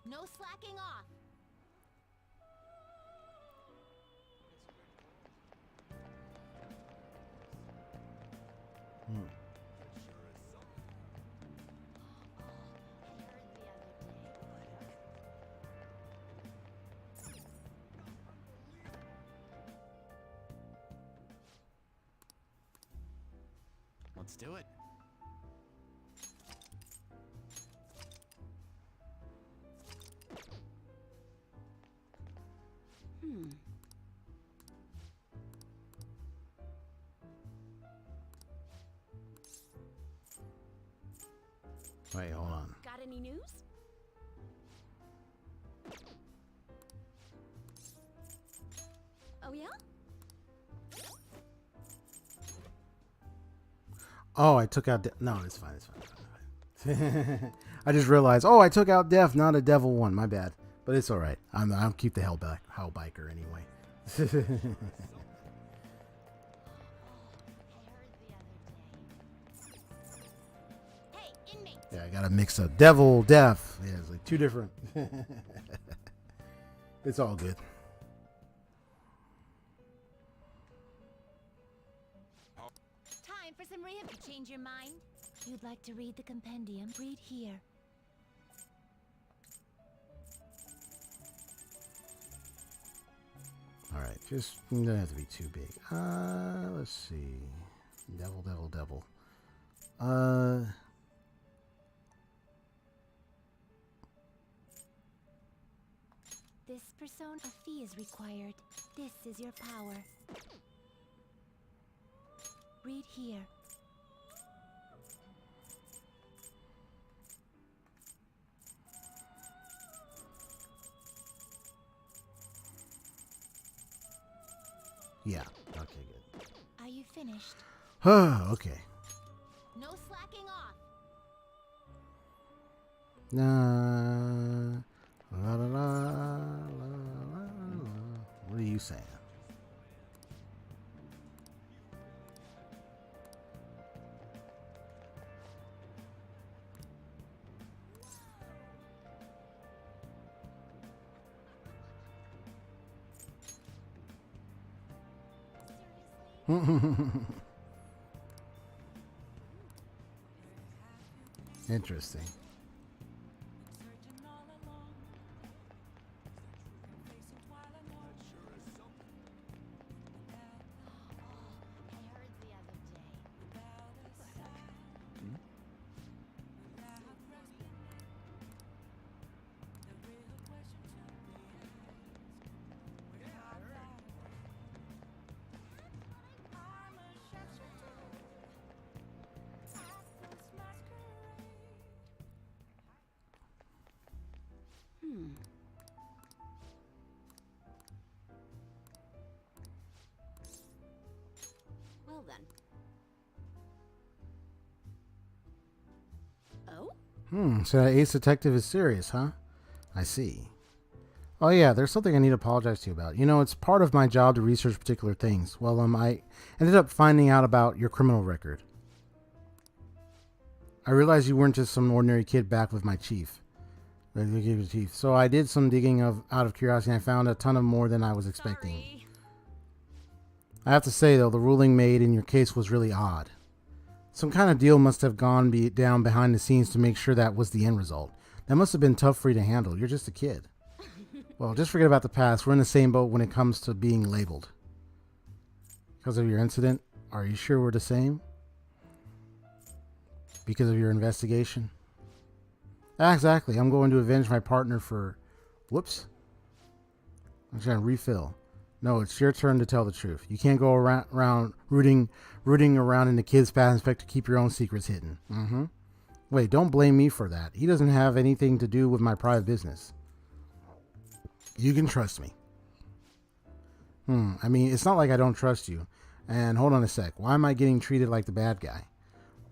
No slacking off. Let's do it. Wait, hold on. Got any news? Oh yeah? Oh, I took out... No, it's fine. It's fine. It's fine. I just realized, oh, I took out Def, not a Devil one. My bad. But it's all right. I'll keep the Hell Biker anyway. Yeah, I got to mix up Devil, Def. Yeah, it's like two different. It's all good. Time for some rehab. You change your mind? You'd like to read the compendium? Read here. All right, just doesn't have to be too big. Let's see. Devil. This persona, a fee is required. This is your power. Read here. Yeah. Okay, good. Are you finished? Okay. No slacking off. La, la, la, la, la, la. What are you saying? Interesting. Well then. Oh? So that Ace Detective is serious, huh? I see. Oh yeah, there's something I need to apologize to you about. You know, it's part of my job to research particular things. Well, I ended up finding out about your criminal record. I realized you weren't just some ordinary kid back with my chief. So I did some digging out of curiosity, and I found a ton of more than I was expecting. Sorry. I have to say, though, the ruling made in your case was really odd. Some kind of deal must have gone down behind the scenes to make sure that was the end result. That must have been tough for you to handle. You're just a kid. Well, just forget about the past. We're in the same boat when it comes to being labeled. Because of your incident, are you sure we're the same? Because of your investigation? Exactly. I'm going to avenge my partner for... Whoops. I'm trying to refill. No, it's your turn to tell the truth. You can't go around rooting around in the kid's past and expect to keep your own secrets hidden. Wait, don't blame me for that. He doesn't have anything to do with my private business. You can trust me. I mean, it's not like I don't trust you. And hold on a sec. Why am I getting treated like the bad guy?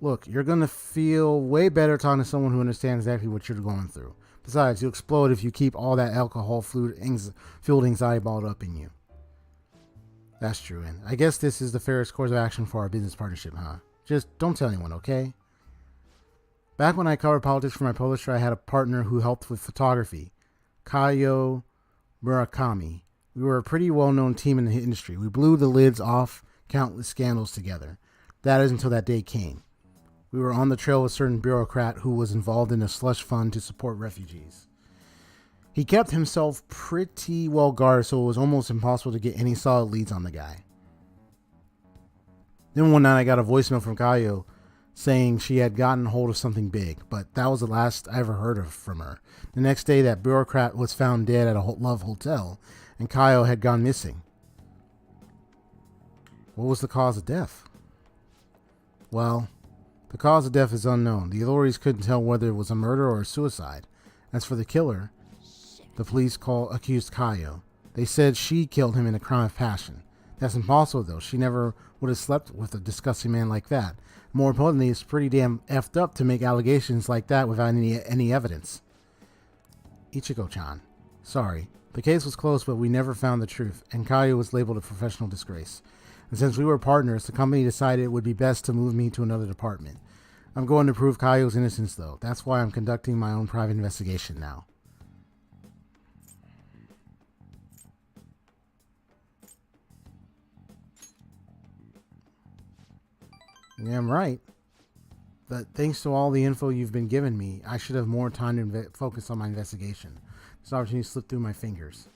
Look, you're going to feel way better talking to someone who understands exactly what you're going through. Besides, you'll explode if you keep all that alcohol-fueled anxiety balled up in you. That's true, and I guess this is the fairest course of action for our business partnership, huh? Just don't tell anyone, okay? Back when I covered politics for my publisher, I had a partner who helped with photography, Kayo Murakami. We were a pretty well-known team in the industry. We blew the lids off countless scandals together. That is until that day came. We were on the trail of a certain bureaucrat who was involved in a slush fund to support refugees. He kept himself pretty well guarded, so it was almost impossible to get any solid leads on the guy. Then one night I got a voicemail from Kayo saying she had gotten hold of something big, but that was the last I ever heard of from her. The next day, that bureaucrat was found dead at a Love Hotel, and Kaio had gone missing. What was the cause of death? Well, the cause of death is unknown. The authorities couldn't tell whether it was a murder or a suicide. As for the killer, the police accused Kaio. They said she killed him in a crime of passion. That's impossible, though. She never would have slept with a disgusting man like that. More importantly, it's pretty damn effed up to make allegations like that without any evidence. Ichigo-chan, sorry. The case was closed, but we never found the truth, and Kaio was labeled a professional disgrace. And since we were partners, the company decided it would be best to move me to another department. I'm going to prove Kaio's innocence, though. That's why I'm conducting my own private investigation now. Yeah, I'm right. But thanks to all the info you've been giving me, I should have more time to focus on my investigation. This opportunity slipped through my fingers.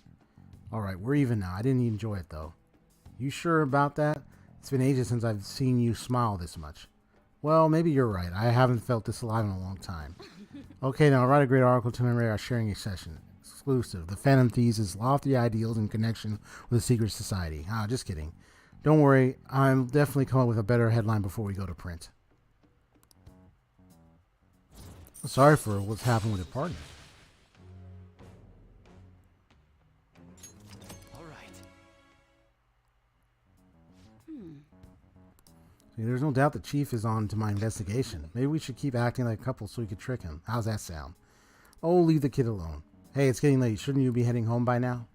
Alright, we're even now. I didn't enjoy it, though. You sure about that? It's been ages since I've seen you smile this much. Well, maybe you're right. I haven't felt this alive in a long time. Okay, now I'll write a great article to commemorate our sharing a session. Exclusive. The Phantom Thieves' lofty ideals in connection with a secret society. Ah, just kidding. Don't worry, I'll definitely come up with a better headline before we go to print. Sorry for what's happened with your partner. All right. See, there's no doubt the chief is on to my investigation. Maybe we should keep acting like a couple so we could trick him. How's that sound? Oh, leave the kid alone. Hey, it's getting late. Shouldn't you be heading home by now?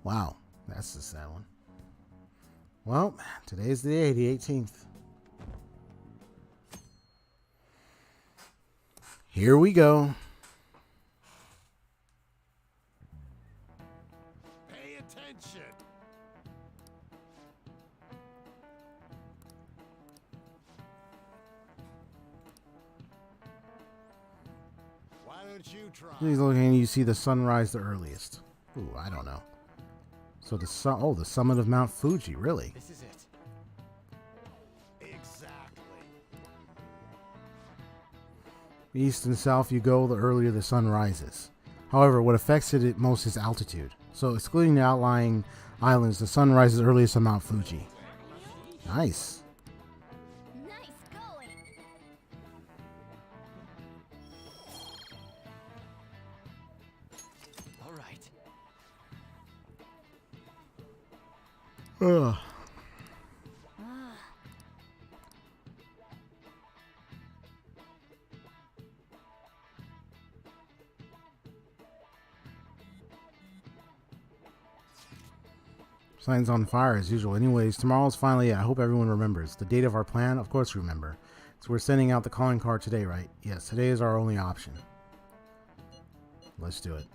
Wow. That's the sad one. Well, today's the day, the 18th. Here we go. Pay attention. Why don't you try? Please look and you see the sunrise the earliest. Ooh, I don't know. So the the summit of Mount Fuji, really? This is it. Exactly. East and south you go, the earlier the sun rises. However, what affects it most is altitude. So excluding the outlying islands, the sun rises earliest on Mount Fuji. Nice. Nice going. All right. Ugh. Signs on fire as usual. Anyways, tomorrow's finally it. I hope everyone remembers. The date of our plan, of course remember. So we're sending out the calling card today, right? Yes, today is our only option. Let's do it.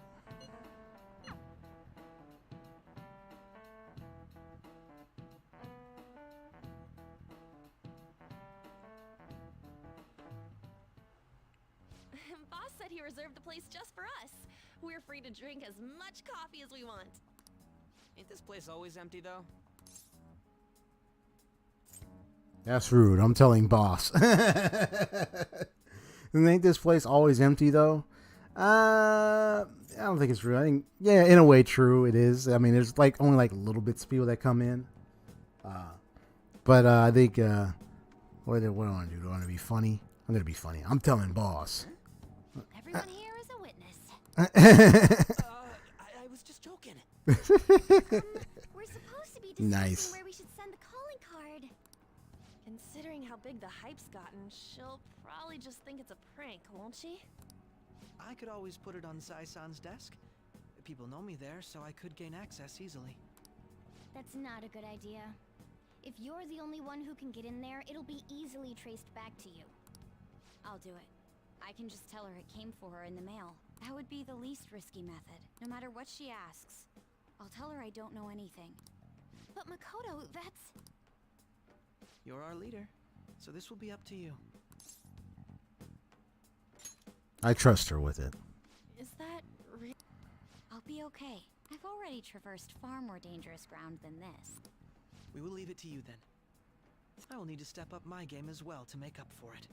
Boss said he reserved the place just for us. We're free to drink as much coffee as we want. Ain't this place always empty, though? That's rude. I'm telling boss. Ain't this place always empty, though? I don't think it's rude. I think, yeah, in a way, true. It is. I mean, there's like only like little bits of people that come in. But I think, what do I want to do? Do I want to be funny? I'm going to be funny. I'm telling boss. Everyone here is a witness. I was just joking. We're supposed to be discussing Nice. where we should send the calling card. Considering how big the hype's gotten, she'll probably just think it's a prank, won't she? I could always put it on Sae-San's desk. People know me there, so I could gain access easily. That's not a good idea. If you're the only one who can get in there, it'll be easily traced back to you. I'll do it. I can just tell her it came for her in the mail. That would be the least risky method, no matter what she asks. I'll tell her I don't know anything. But Makoto, that's... You're our leader, so this will be up to you. I trust her with it. Is that real? I'll be okay. I've already traversed far more dangerous ground than this. We will leave it to you then. I will need to step up my game as well to make up for it.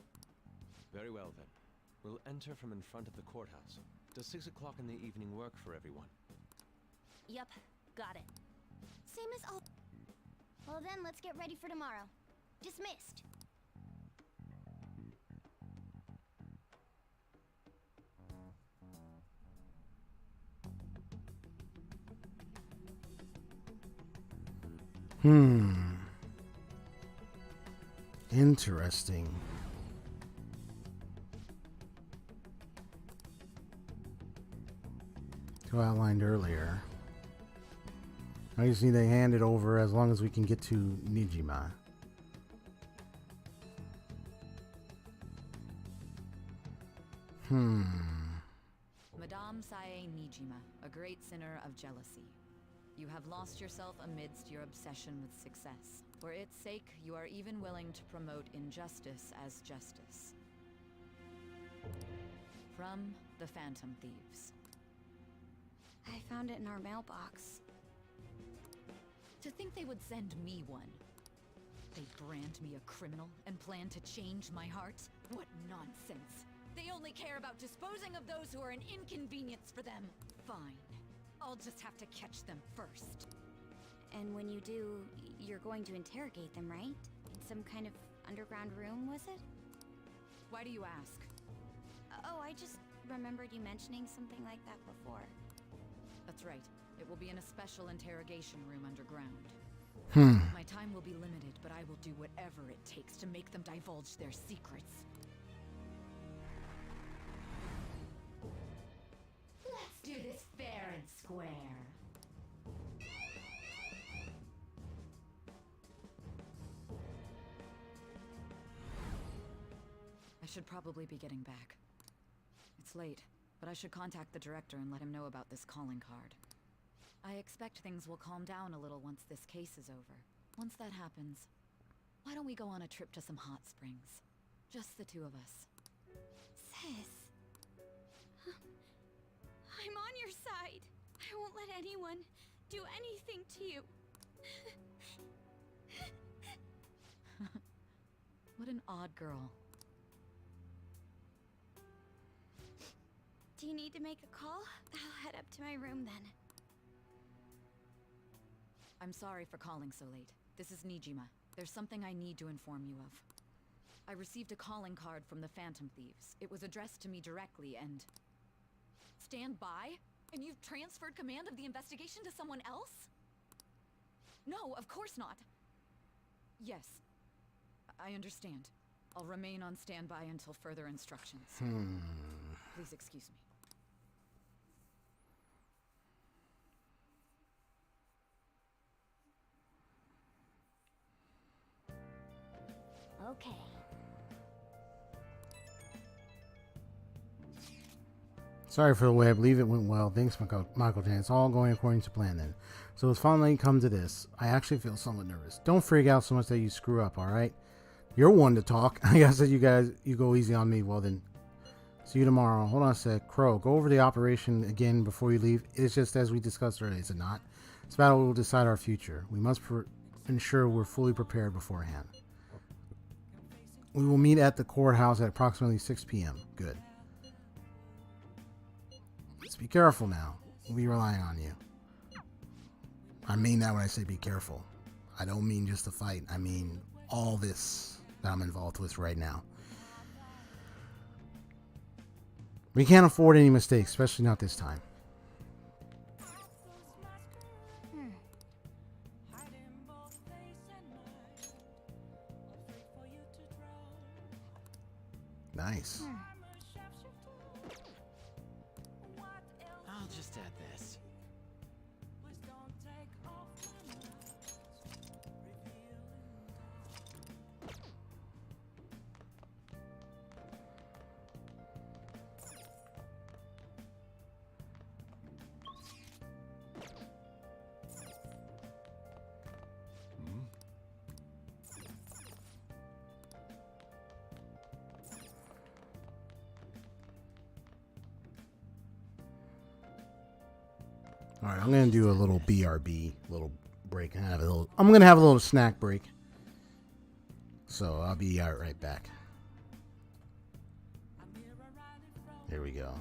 Very well then. We'll enter from in front of the courthouse. Does 6 o'clock in the evening work for everyone? Yup, got it. Same as all. Well then, let's get ready for tomorrow. Dismissed. Interesting. So outlined earlier. I just need to hand it over as long as we can get to Nijima. Madame Sae-Nijima, a great sinner of jealousy. You have lost yourself amidst your obsession with success. For its sake, you are even willing to promote injustice as justice. From the Phantom Thieves. I found it in our mailbox. To think they would send me one. They brand me a criminal and plan to change my heart? What nonsense! They only care about disposing of those who are an inconvenience for them. Fine. I'll just have to catch them first. And when you do, you're going to interrogate them, right? In some kind of underground room, was it? Why do you ask? Oh, I just remembered you mentioning something like that before. That's right. It will be in a special interrogation room underground. My time will be limited, but I will do whatever it takes to make them divulge their secrets. Let's do this fair and square. I should probably be getting back. It's late, but I should contact the director and let him know about this calling card. I expect things will calm down a little once this case is over. Once that happens, why don't we go on a trip to some hot springs? Just the two of us. Sis. I'm on your side. I won't let anyone do anything to you. What an odd girl. Do you need to make a call? I'll head up to my room then. I'm sorry for calling so late. This is Nijima. There's something I need to inform you of. I received a calling card from the Phantom Thieves. It was addressed to me directly and... Stand by? And you've transferred command of the investigation to someone else? No, of course not. Yes. I understand. I'll remain on standby until further instructions. Please excuse me. Okay. Sorry for the way. I believe it went well. Thanks, Michael Jan. It's all going according to plan then. So it's finally come to this. I actually feel somewhat nervous. Don't freak out so much that you screw up, alright? You're one to talk. I guess that you go easy on me. Well then, see you tomorrow. Hold on a sec. Crow, go over the operation again before you leave. It's just as we discussed earlier, is it not? This battle will decide our future. We must ensure we're fully prepared beforehand. We will meet at the courthouse at approximately 6 p.m. Good. Let's be careful now. We'll be relying on you. I mean that when I say be careful. I don't mean just the fight. I mean all this that I'm involved with right now. We can't afford any mistakes, especially not this time. Nice. I'll just add this. All right, I'm gonna do a little BRB, little break. I'm gonna have a little snack break. So I'll be right back. Here we go.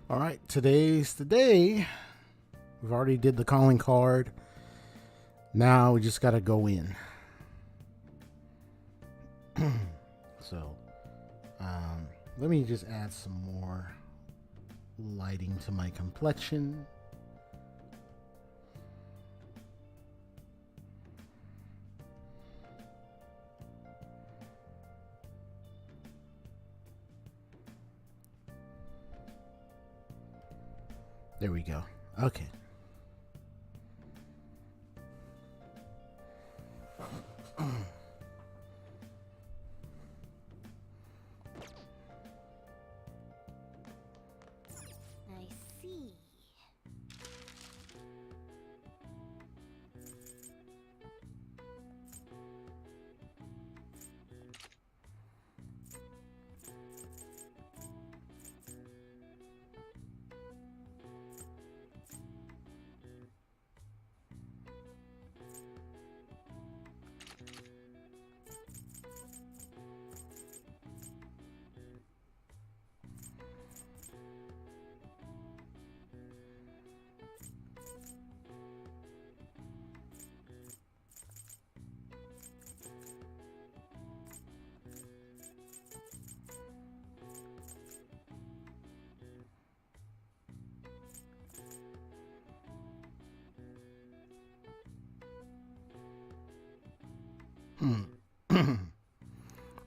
All right, today's the day. We've already did the calling card. Now we just got to go in. So, let me just add some more lighting to my complexion. There we go. Okay. I see.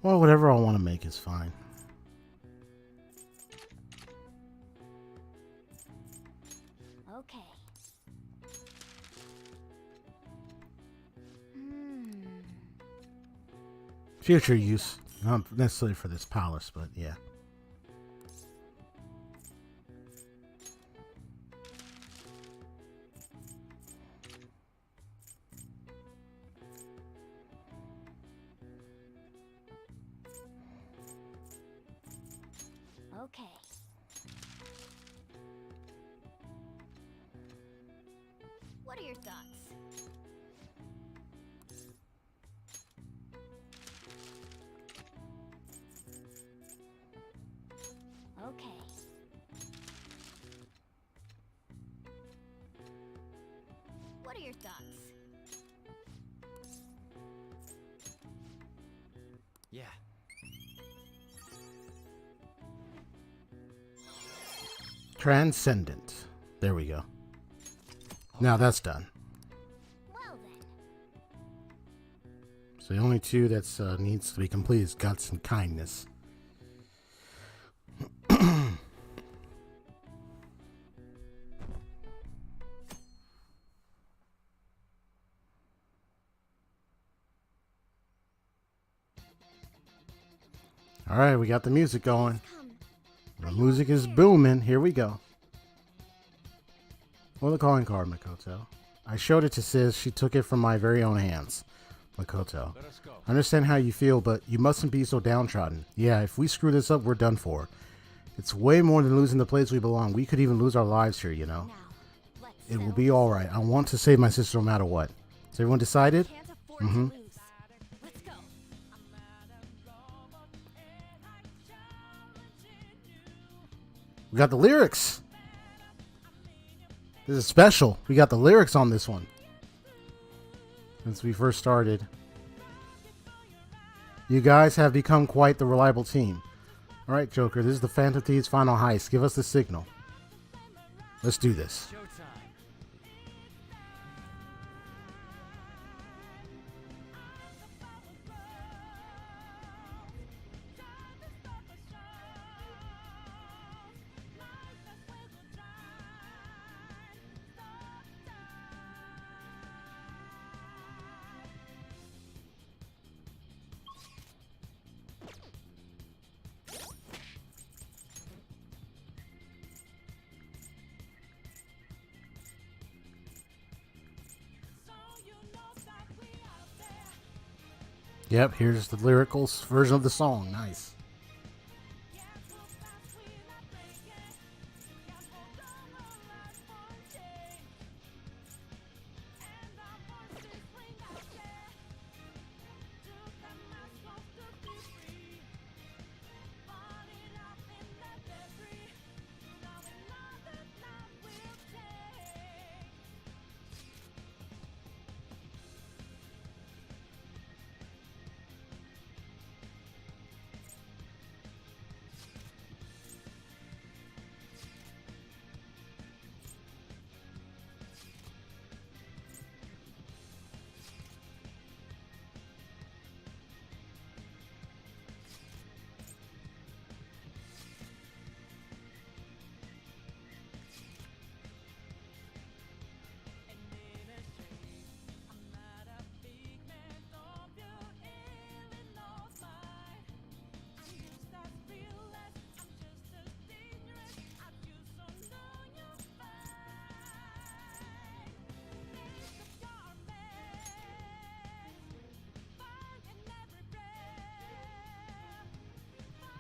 Well, whatever I want to make is fine. Okay. Future use. Not necessarily for this palace, but yeah. Okay. What are your thoughts? Okay. What are your thoughts? Yeah. Transcendent. There we go. Now that's done. Well then. So the only two that's needs to be complete is guts and kindness. All right, we got the music going. The music is booming. Here we go. Well, the calling card, Makoto. I showed it to Sis. She took it from my very own hands. Makoto. I understand how you feel, but you mustn't be so downtrodden. Yeah, if we screw this up, we're done for. It's way more than losing the place we belong. We could even lose our lives here, you know. It will be all right. I want to save my sister no matter what. Has everyone decided? Mm-hmm. Let's go. We got the lyrics. This is special. We got the lyrics on this one. Since we first started. You guys have become quite the reliable team. Alright, Joker, this is the Phantom Thieves' final heist. Give us the signal. Let's do this. Yep, here's the lyrical version of the song. Nice.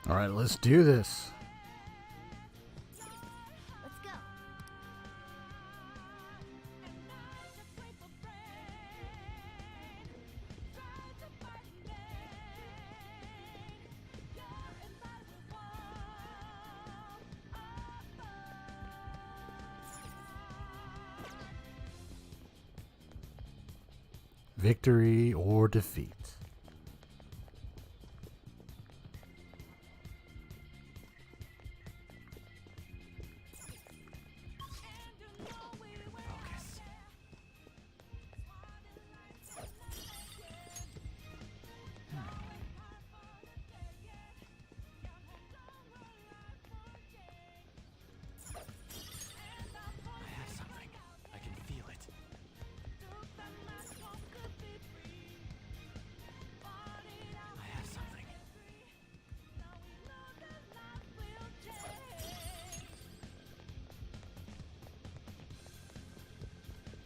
All right, let's do this. Let's go. Victory or defeat. Focus. I have something. I can feel it. I have something.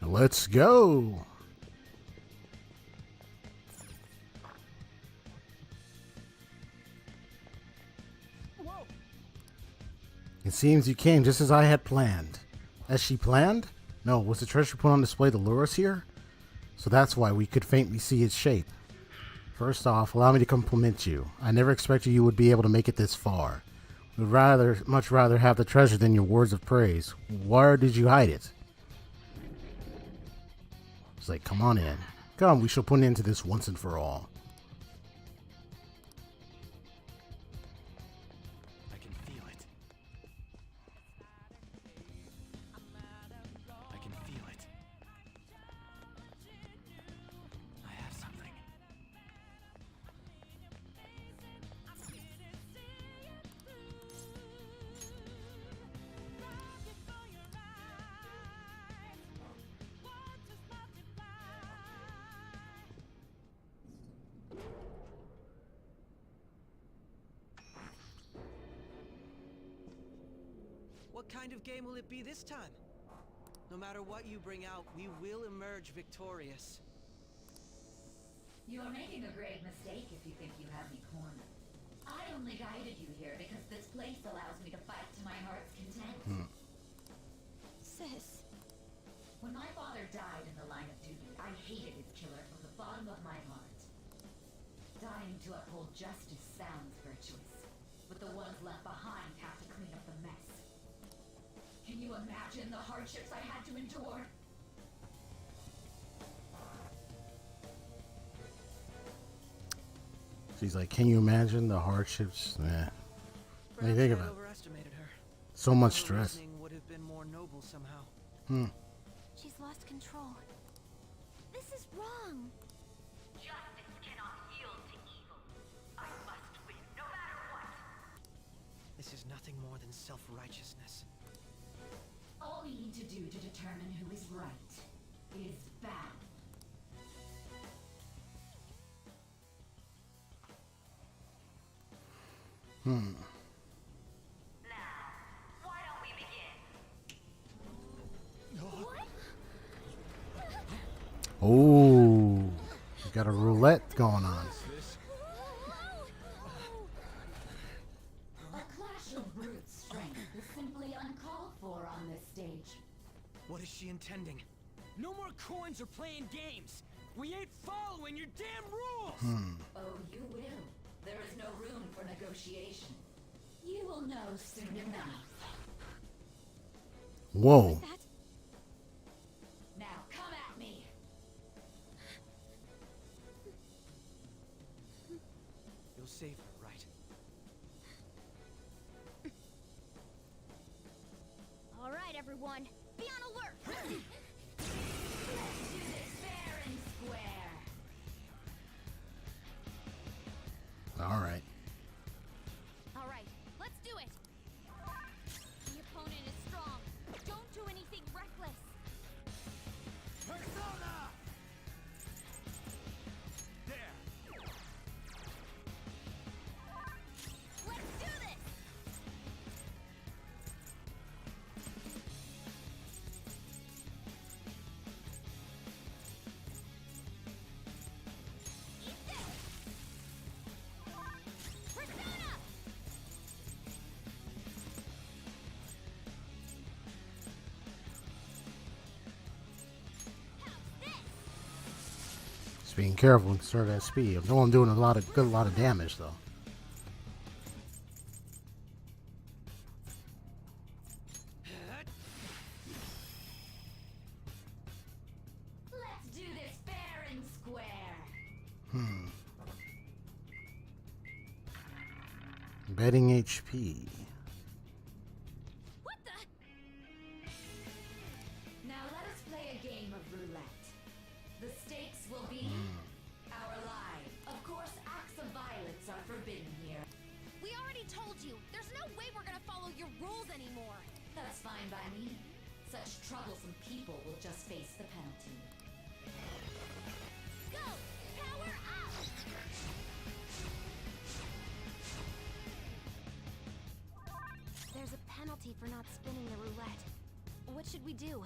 Let's go. It seems you came just as I had planned. As she planned? No, was the treasure put on display to lure us here? So that's why we could faintly see its shape. First off, allow me to compliment you. I never expected you would be able to make it this far. Would much rather have the treasure than your words of praise. Where did you hide it? It's like, come on in. Come, we shall put an end to this once and for all. I can feel it. I can feel it. I have something. What kind of game will it be this time? No matter what you bring out, we will emerge victorious. You're making a grave mistake if you think you have me cornered. I only guided you here because this place allows me to fight to my heart's content. Sis. When my father died in the line of duty, I hated his killer from the bottom of my heart. Dying to uphold justice sounds virtuous, but the ones left behind have to clean up the mess. Can you imagine the hardships I had to endure? She's like, can you imagine the hardships? What do you think about it? Overestimated her. So much Her stress. reasoning would have been more noble somehow. She's lost control. This is wrong. Justice cannot yield to evil. I must win, no matter what. This is nothing more than self-righteousness. All we need to do to determine who is right is battle. Why don't we begin? Oh, she's got a roulette going on. A clash of brute strength is simply uncalled for on this stage. What is she intending? No more coins or playing games. We ain't following your damn rules. Oh, you will. There is no room for negotiation. You will know soon enough. Whoa. Now come at me. You'll save her, right? All right, everyone. Be on alert. Let's do this fair and square. All right. All right, let's do it. The opponent is strong. Don't do anything reckless. Persona! There. Let's do this. Eat this. Just being careful and conserve SP. I know I'm doing a lot of damage though. Let's do this fair and square. Betting HP. What the? Now let us play a game of roulette. The stakes will be our lives. Of course, acts of violence are forbidden here. We already told you. There's no way we're gonna follow your rules anymore. That's fine by me. Such troublesome people will just face the penalty. Go! Power up! There's a penalty for not spinning the roulette. What should we do?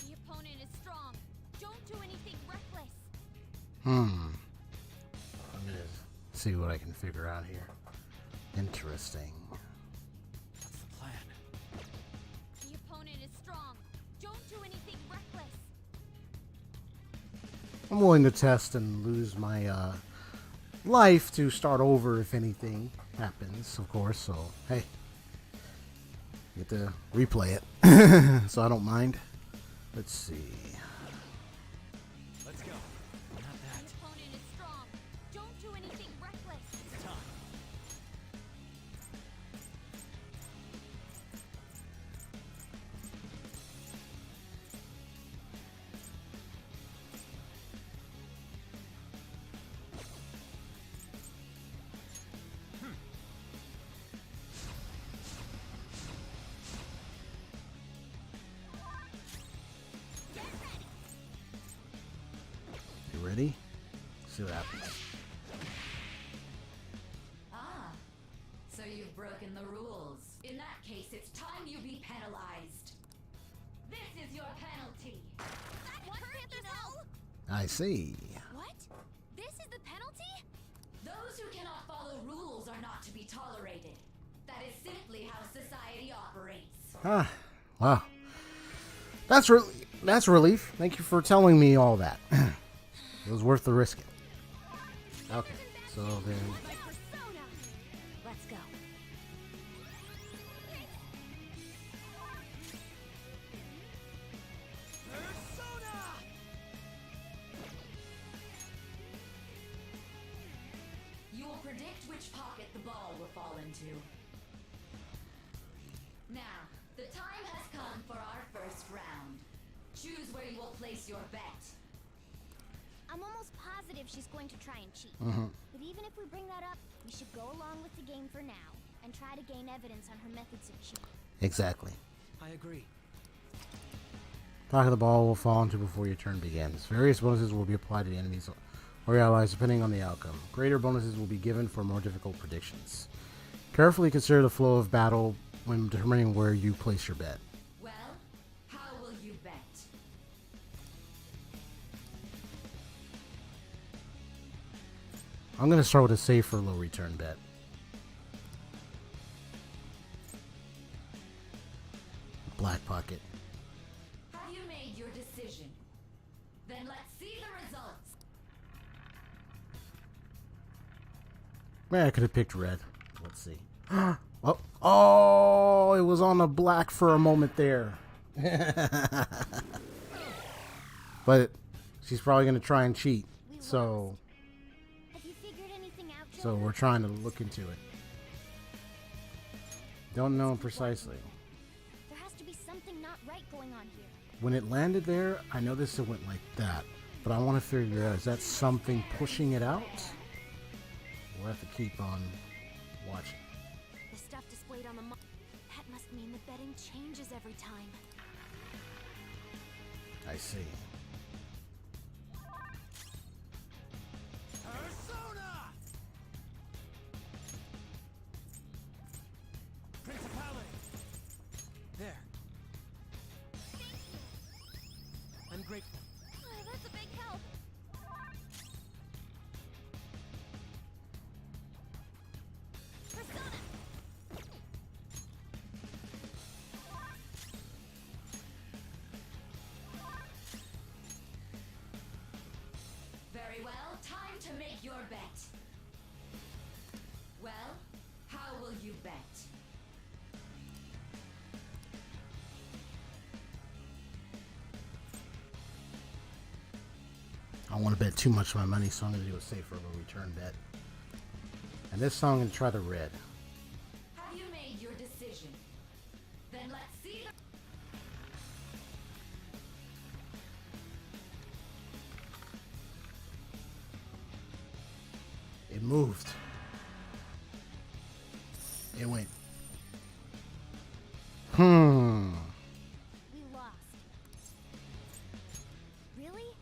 The opponent is strong. Don't do anything reckless. I'm gonna see what I can figure out here. Interesting. What's the plan? The opponent is strong. Don't do anything reckless. I'm willing to test and lose my life to start over if anything happens, of course. So hey, get to replay it, so I don't mind. Let's see. Let's go. Not that. The opponent is strong. Don't do anything reckless. It's time. You ready? See what happens. Ah, so you've broken the rules. In that case, it's time you be penalized. This is your penalty. That hurt, you know? I see. What? This is the penalty? Those who cannot follow rules are not to be tolerated. That is simply how society operates. Ah, wow. That's relief. Thank you for telling me all that. It was worth the risking. Okay, so then. My persona. Let's go. Persona! You will predict which pocket the ball will fall into. Now, the time has come for our first round. Choose where you will place your bet. I'm almost positive she's going to try and cheat. But even if we bring that up, we should go along with the game for now and try to gain evidence on her methods of cheating. Exactly. I agree. Pocket of the ball will fall into before your turn begins. Various bonuses will be applied to the enemies or your allies depending on the outcome. Greater bonuses will be given for more difficult predictions. Carefully consider the flow of battle when determining where you place your bet. Well, how will you bet? I'm going to start with a safer low return bet. Black pocket. Have you made your decision? Then let's see the results. Man, I could have picked red. Let's see. Oh, it was on the black for a moment there. But she's probably going to try and cheat. So Have you figured anything out, So we're trying to look into it. Don't know precisely. There has to be something not right going on here. When it landed there, I noticed it went like that. But I want to figure out, is that something pushing it out? We'll have to keep on watching. The stuff displayed on the that must mean the betting changes every time. I see. Persona! Principality! There. I'm grateful. That's a big help. Persona! to make your bet. Well, how will you bet? I don't want to bet too much of my money, so I'm going to do a safer return bet. And this song, I'm going to try the red. Have you made your decision? Then let's see the... It moved. It went. We lost. Really?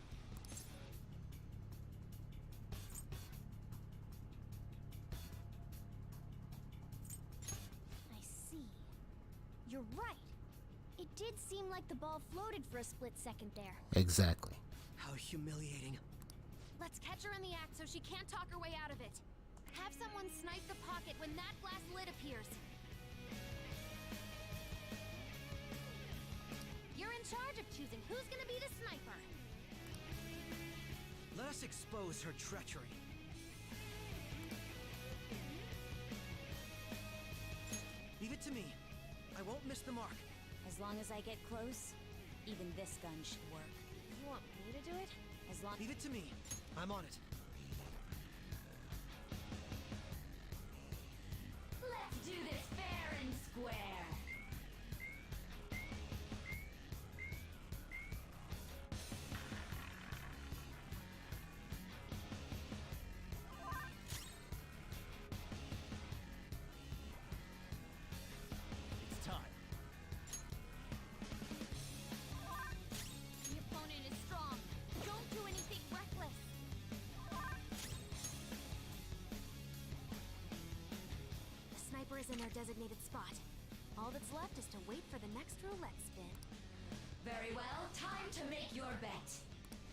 I see. You're right. It did seem like the ball floated for a split second there. Exactly. How humiliating. Let's catch her in the act so she can't talk her way out of it. Have someone snipe the pocket when that glass lid appears. You're in charge of choosing who's gonna be the sniper. Let us expose her treachery. Leave it to me. I won't miss the mark. As long as I get close, even this gun should work. You want me to do it? As long... Leave it to me. I'm on it. Let's do this fair and square. It's time. The opponent is strong. Don't do anything reckless. The sniper is in their designated spot. All that's left is to wait for the next roulette spin. Very well, time to make your bet.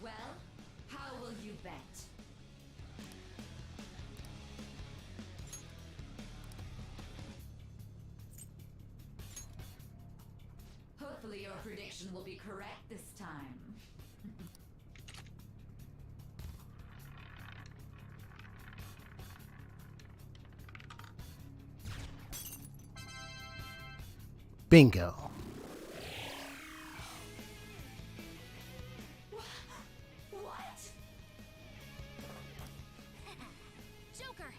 Well, how will you bet? Hopefully your prediction will be correct this time. Bingo. What? Joker!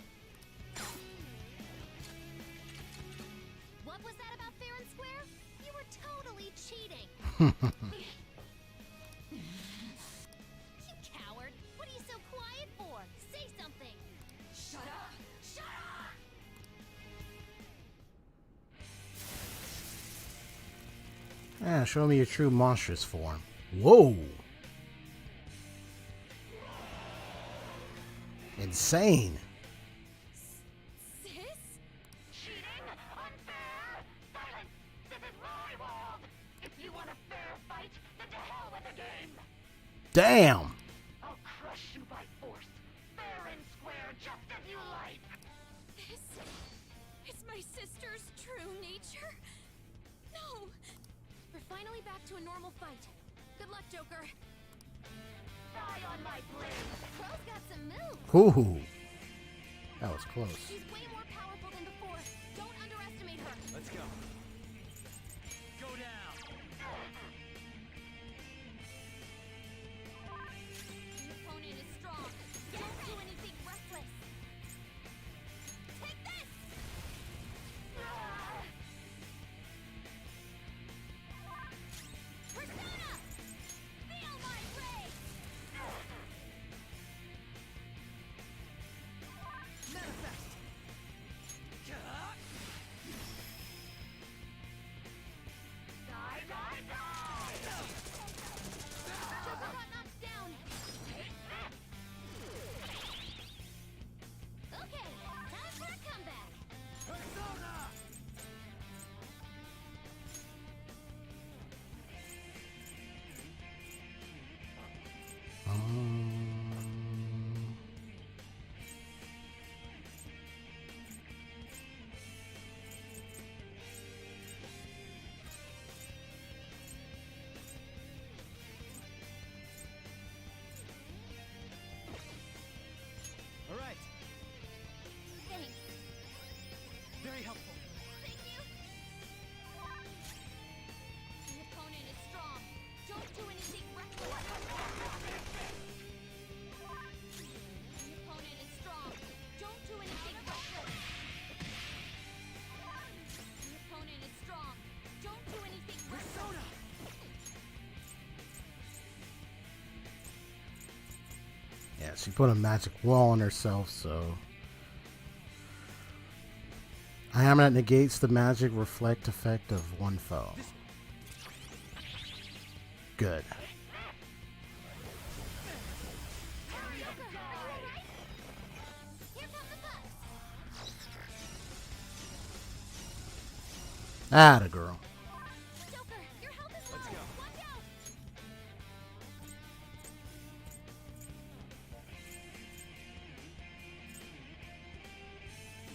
What was that about fair and square? You were totally cheating. You coward! What are you so quiet for? Say something! Shut up! Shut up! Yeah, show me your true monstrous form. Whoa! Insane. Sis? Cheating? Unfair? Silence! This is my world! If you want a fair fight, then to hell with the game! Damn. I'll crush you by force, fair and square, just as you like! This is my sister's true nature? No! We're finally back to a normal fight. Good luck, Joker. Die on my blade! Crow's got some moves. Ooh. That was close. She's way more powerful than before. Don't underestimate her. Let's go. Go down. The opponent is strong. Don't do anything reckless. Take this! Persona! Feel my rage! Manifest! she put a magic wall on herself, so a hammer that negates the magic reflect effect of one foe. Good. Atta girl. Joker, your health is low. Watch out.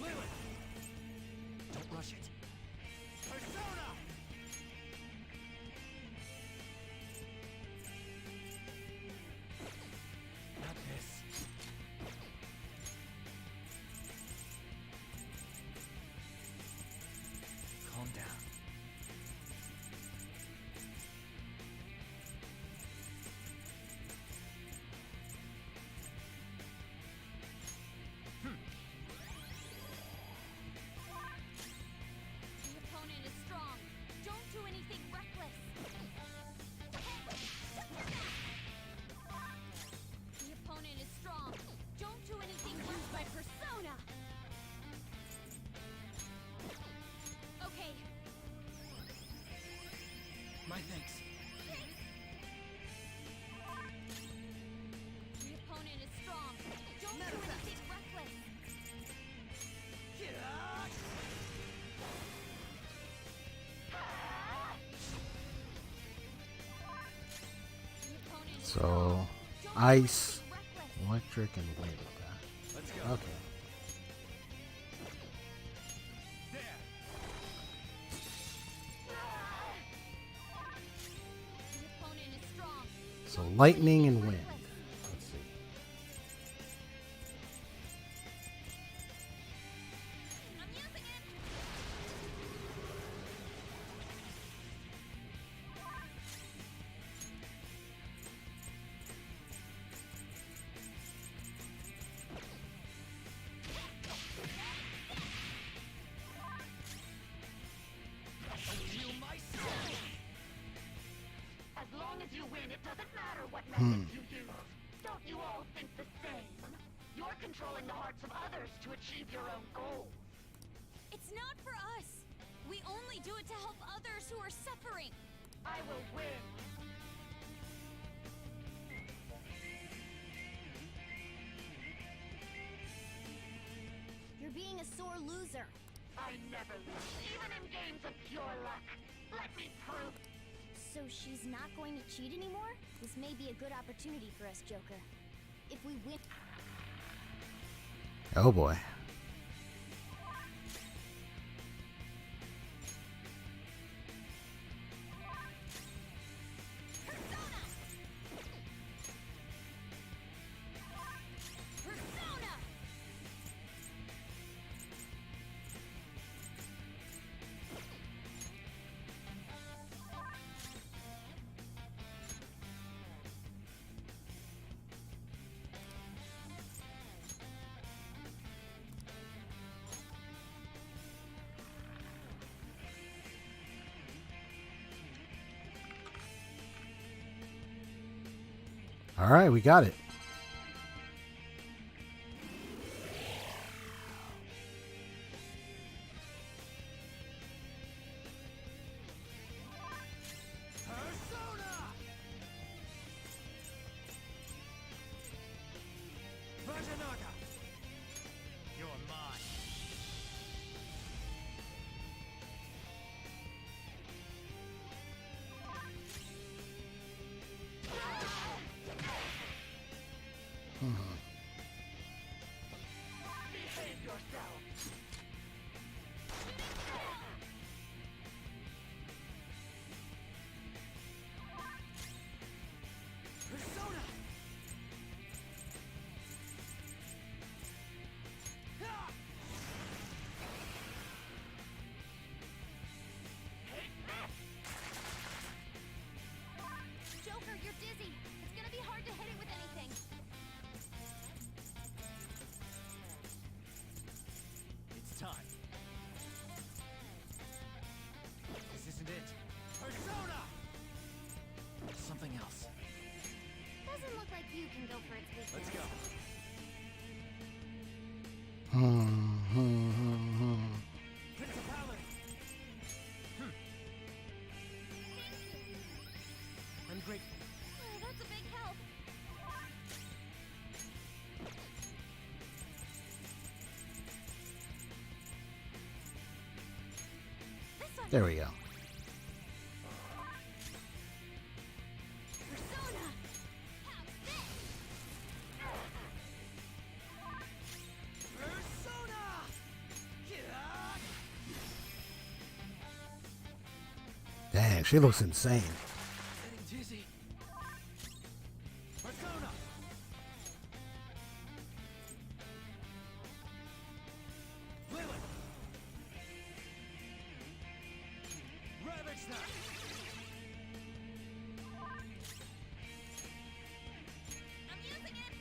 Lilith! Don't rush it. Persona! Not this. Calm down. The opponent is strong. Don't do anything reckless. The opponent is strong. Don't do anything worse by persona. Okay. My thanks. The opponent is strong. Don't do anything reckless. The opponent is So, ice, electric, and wind. Let's go. Okay. The opponent is strong. So, lightning and wind. Let's see. I'm using it. As long as you win, it doesn't matter what method you use. Don't you all think the same? You're controlling the hearts of others to achieve your own goals. It's not for us. We only do it to help others who are suffering. I will win. You're being a sore loser. I never lose, even in games of pure luck. Let me prove. So she's not going to cheat anymore? This may be a good opportunity for us, Joker. If we win... Oh boy. Persona! All right, we got it. Persona! Vajanaga! You're mine. Behave yourself. Persona! Joker, you're dizzy. It's gonna be hard to hit it with anything. It's time. This isn't it. Persona! Something else. Doesn't look like you can go for its weakness. Let's go. I'm grateful. That's a big help. There we go. Persona! Persona! Dang, she looks insane. Getting dizzy. Persona! Lilith! Ravage that! I'm using it!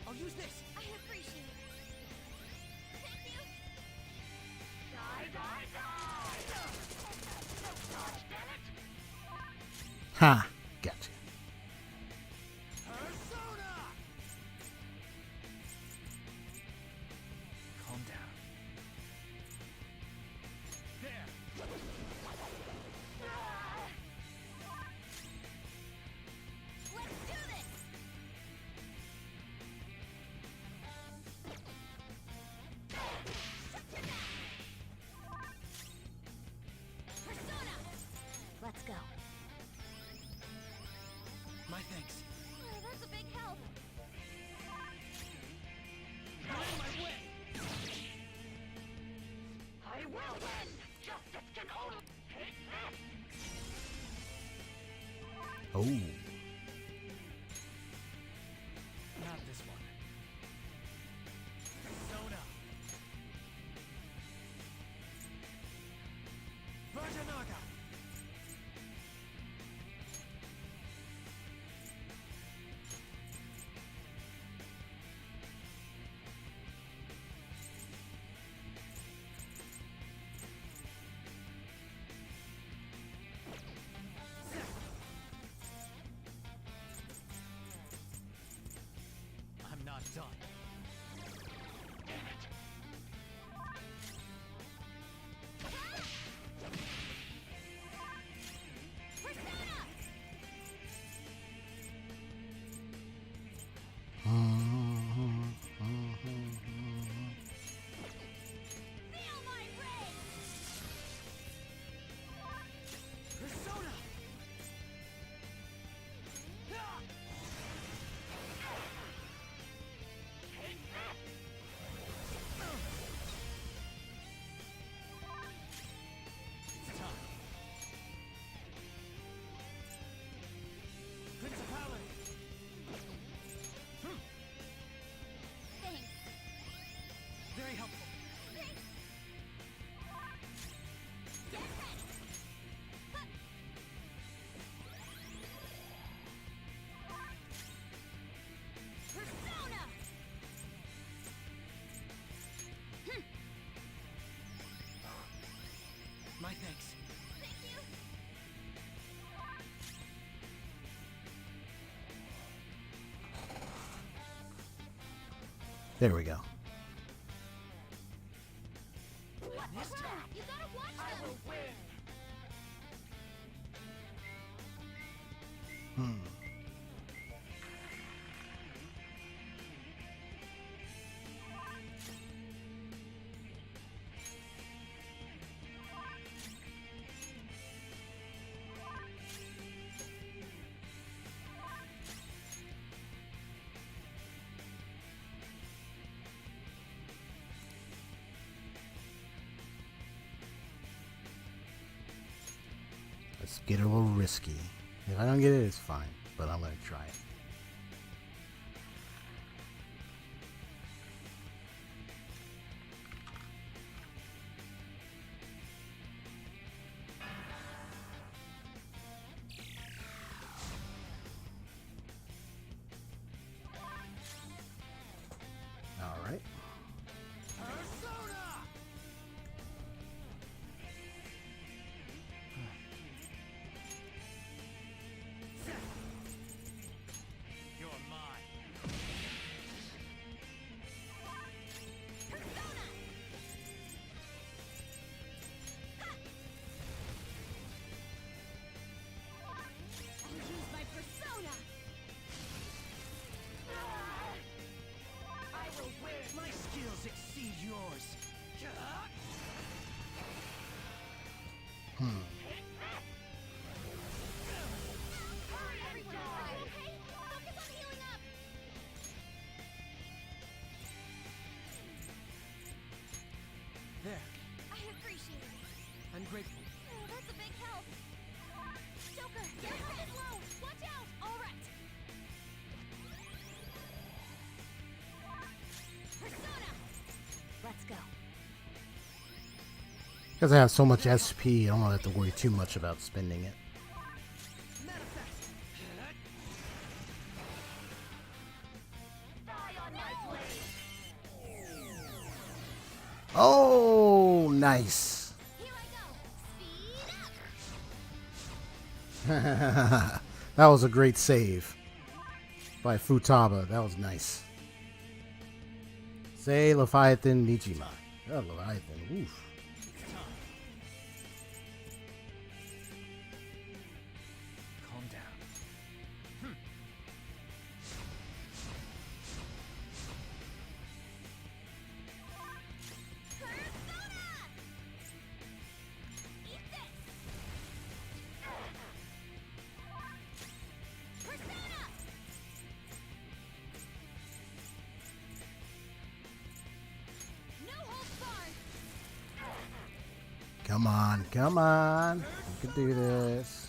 I'll use this! I appreciate it. Thank you. Ha! Gotcha. Persona! Calm down. There! Let's do this! Shut your mouth! Persona! Let's go. My thanks. That's a big help. Get out of my way! I will win! Justice can only take this! Oh. Not this one. Persona! Vajanaga! I'm not done. Persona! Feel my rage! Persona! It's time. Principality! Thanks. Very helpful. Thanks. Get ready! Huh. Persona! My thanks. Thank you. There we go. This time, you gotta watch them. I will win. Let's get a little risky. If I don't get it, it's fine, but I'm gonna try it. Because I have so much SP, I don't have to worry too much about spending it. Oh, nice. That was a great save by Futaba. That was nice. Say Leviathan Nijima. Oh, Leviathan. Oof. Calm down. Come on, come on. You can do this.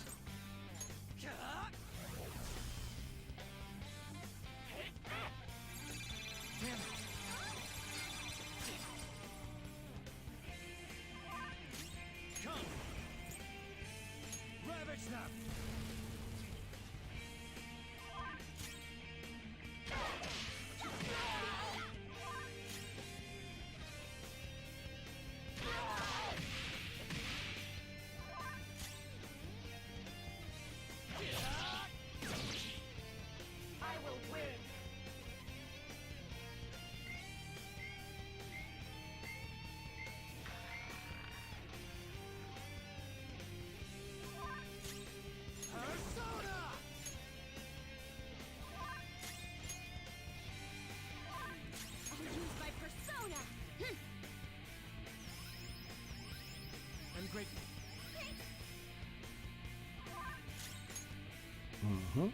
Mm-hmm.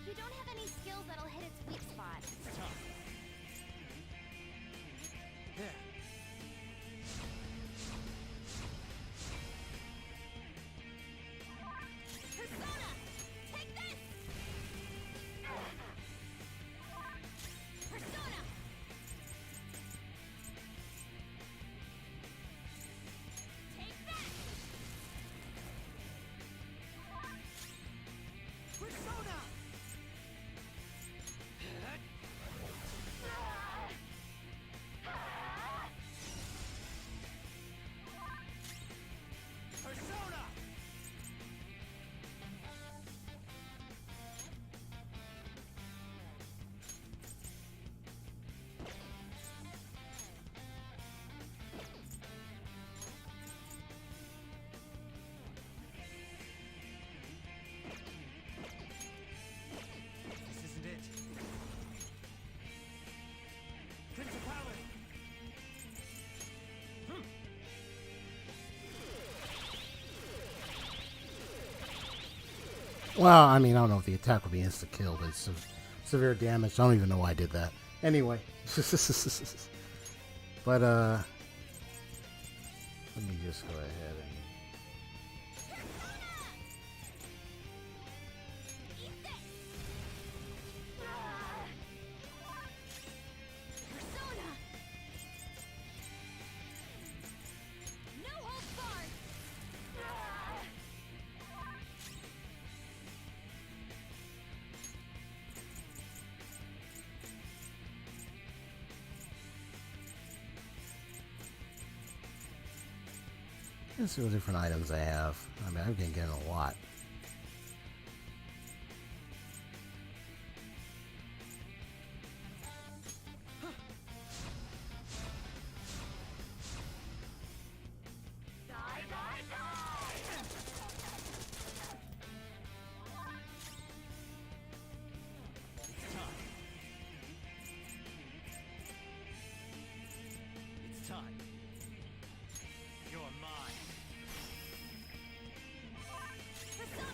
You don't have any skills that'll hit its weak spot. There. Persona! Take this! Persona! Take that! Persona! Persona! This isn't it. Principality! Well, I mean, I don't know if the attack will be insta-kill, but it's severe damage. I don't even know why I did that. Anyway. But, let me just go ahead and... Persona! No holds barred! Let's see what different items I have. I mean, I'm getting a lot. It's time. You're mine. Persona!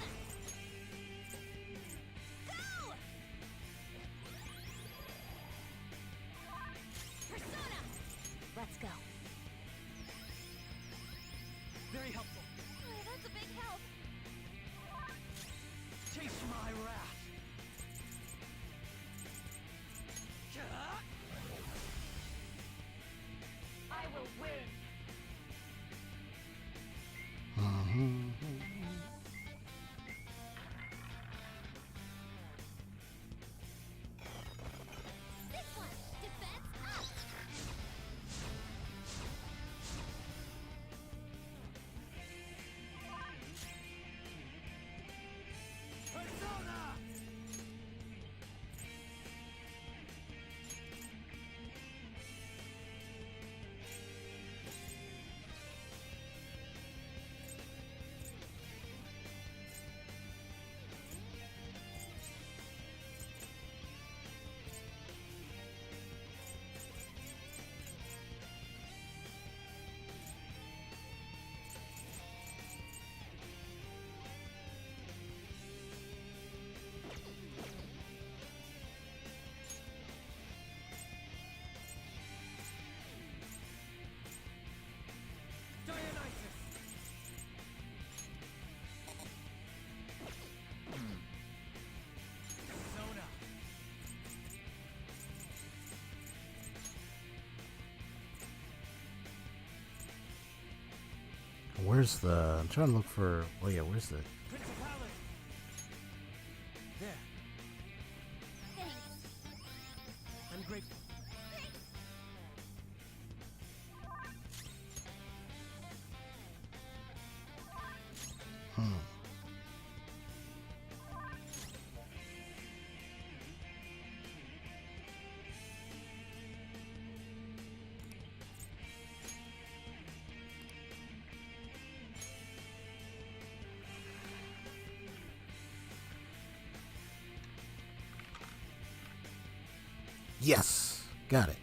Where's the... I'm trying to look for... Oh, yeah, where's the... Principality. There. Thanks. I'm grateful. Yes! Got it.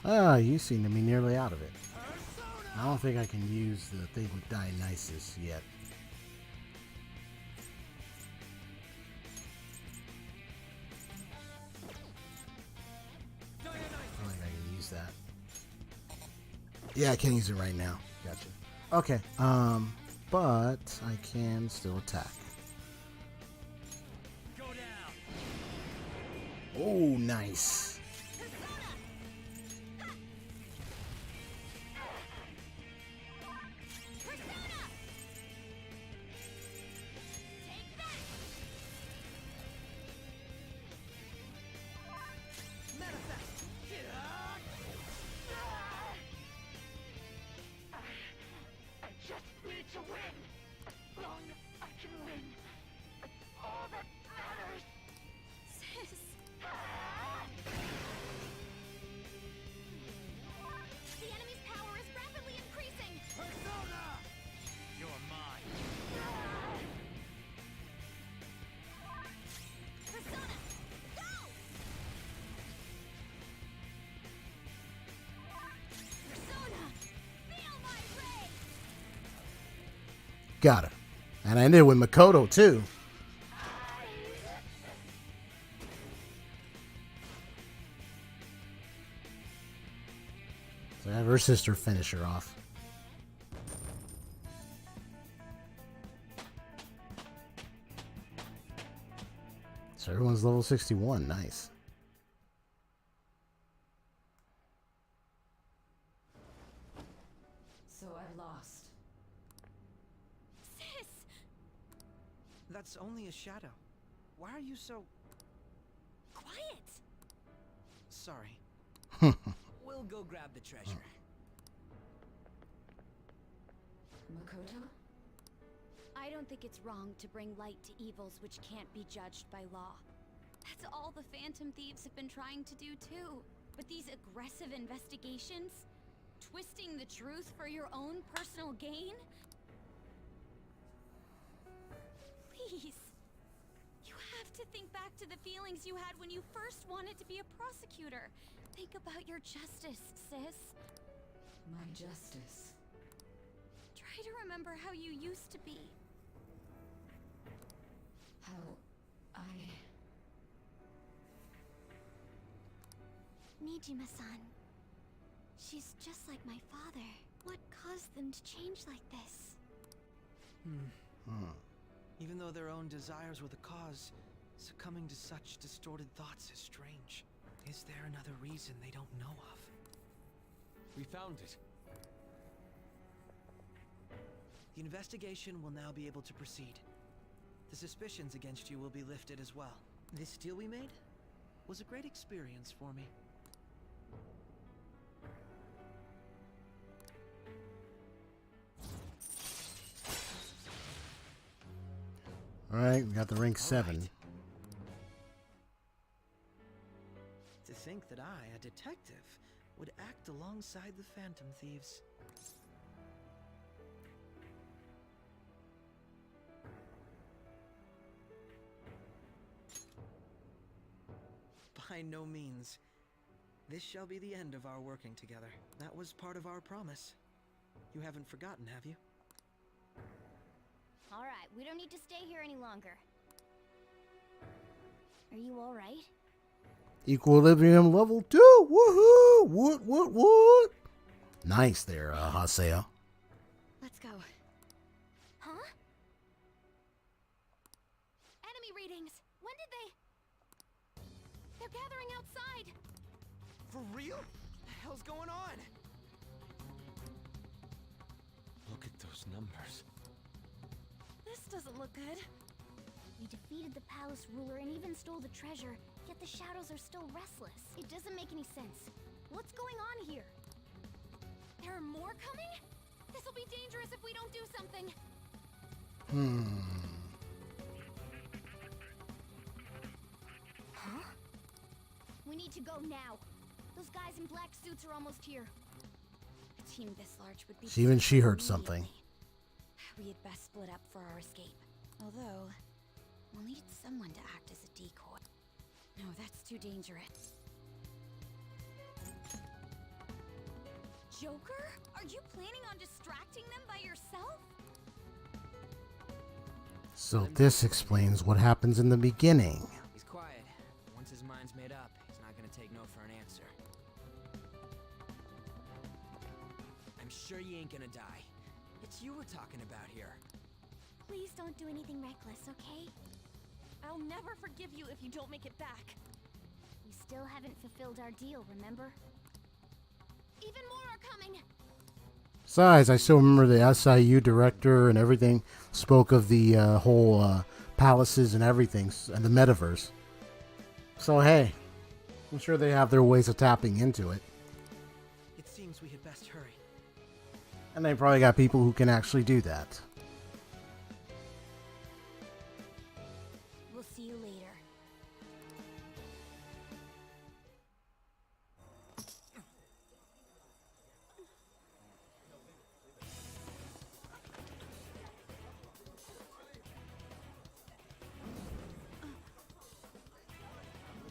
Ah, you seem to be nearly out of it. I don't think I can use the thing with Dionysus yet. I don't think I can use that. Yeah, I can't use it right now. Gotcha. Okay, but I can still attack. Go down. Oh, nice. Got her. And I ended with Makoto, too. So I have her sister finish her off. So everyone's level 61. Nice. So I lost. That's only a shadow. Why are you so... Quiet! Sorry. We'll go grab the treasure. Makoto? I don't think it's wrong to bring light to evils which can't be judged by law. That's all the Phantom Thieves have been trying to do too. But these aggressive investigations? Twisting the truth for your own personal gain? Please. You have to think back to the feelings you had when you first wanted to be a prosecutor. Think about your justice, sis. My justice. Try to remember how you used to be. How I... Nijima-san. She's just like my father. What caused them to change like this? Even though their own desires were the cause, succumbing to such distorted thoughts is strange. Is there another reason they don't know of? We found it. The investigation will now be able to proceed. The suspicions against you will be lifted as well. This deal we made was a great experience for me. All right, we got the rank 7. Right. To think that I, a detective, would act alongside the Phantom Thieves. By no means. This shall be the end of our working together. That was part of our promise. You haven't forgotten, have you? All right, we don't need to stay here any longer. Are you all right? Equilibrium level 2. Woohoo! What? Nice there, Haseo. Let's go. Huh? Enemy readings. When did they... They're gathering outside. For real? What the hell's going on? Look at those numbers. This doesn't look good. We defeated the palace ruler and even stole the treasure, yet the shadows are still restless. It doesn't make any sense. What's going on here? There are more coming? This will be dangerous if we don't do something. Huh? We need to go now. Those guys in black suits are almost here. A team this large would be... Even she heard something. We had best split up for our escape. Although, we'll need someone to act as a decoy. No, that's too dangerous. Joker? Are you planning on distracting them by yourself? So this explains what happens in the beginning. He's quiet. Once his mind's made up, he's not gonna take no for an answer. I'm sure you ain't gonna die. It's you we're talking about here. Please don't do anything reckless, okay? I'll never forgive you if you don't make it back. We still haven't fulfilled our deal, remember? Even more are coming. Besides, I still remember the SIU director and everything spoke of the whole palaces and everything and the metaverse. So hey, I'm sure they have their ways of tapping into it. It seems we had best hurry. And they probably got people who can actually do that. We'll see you later.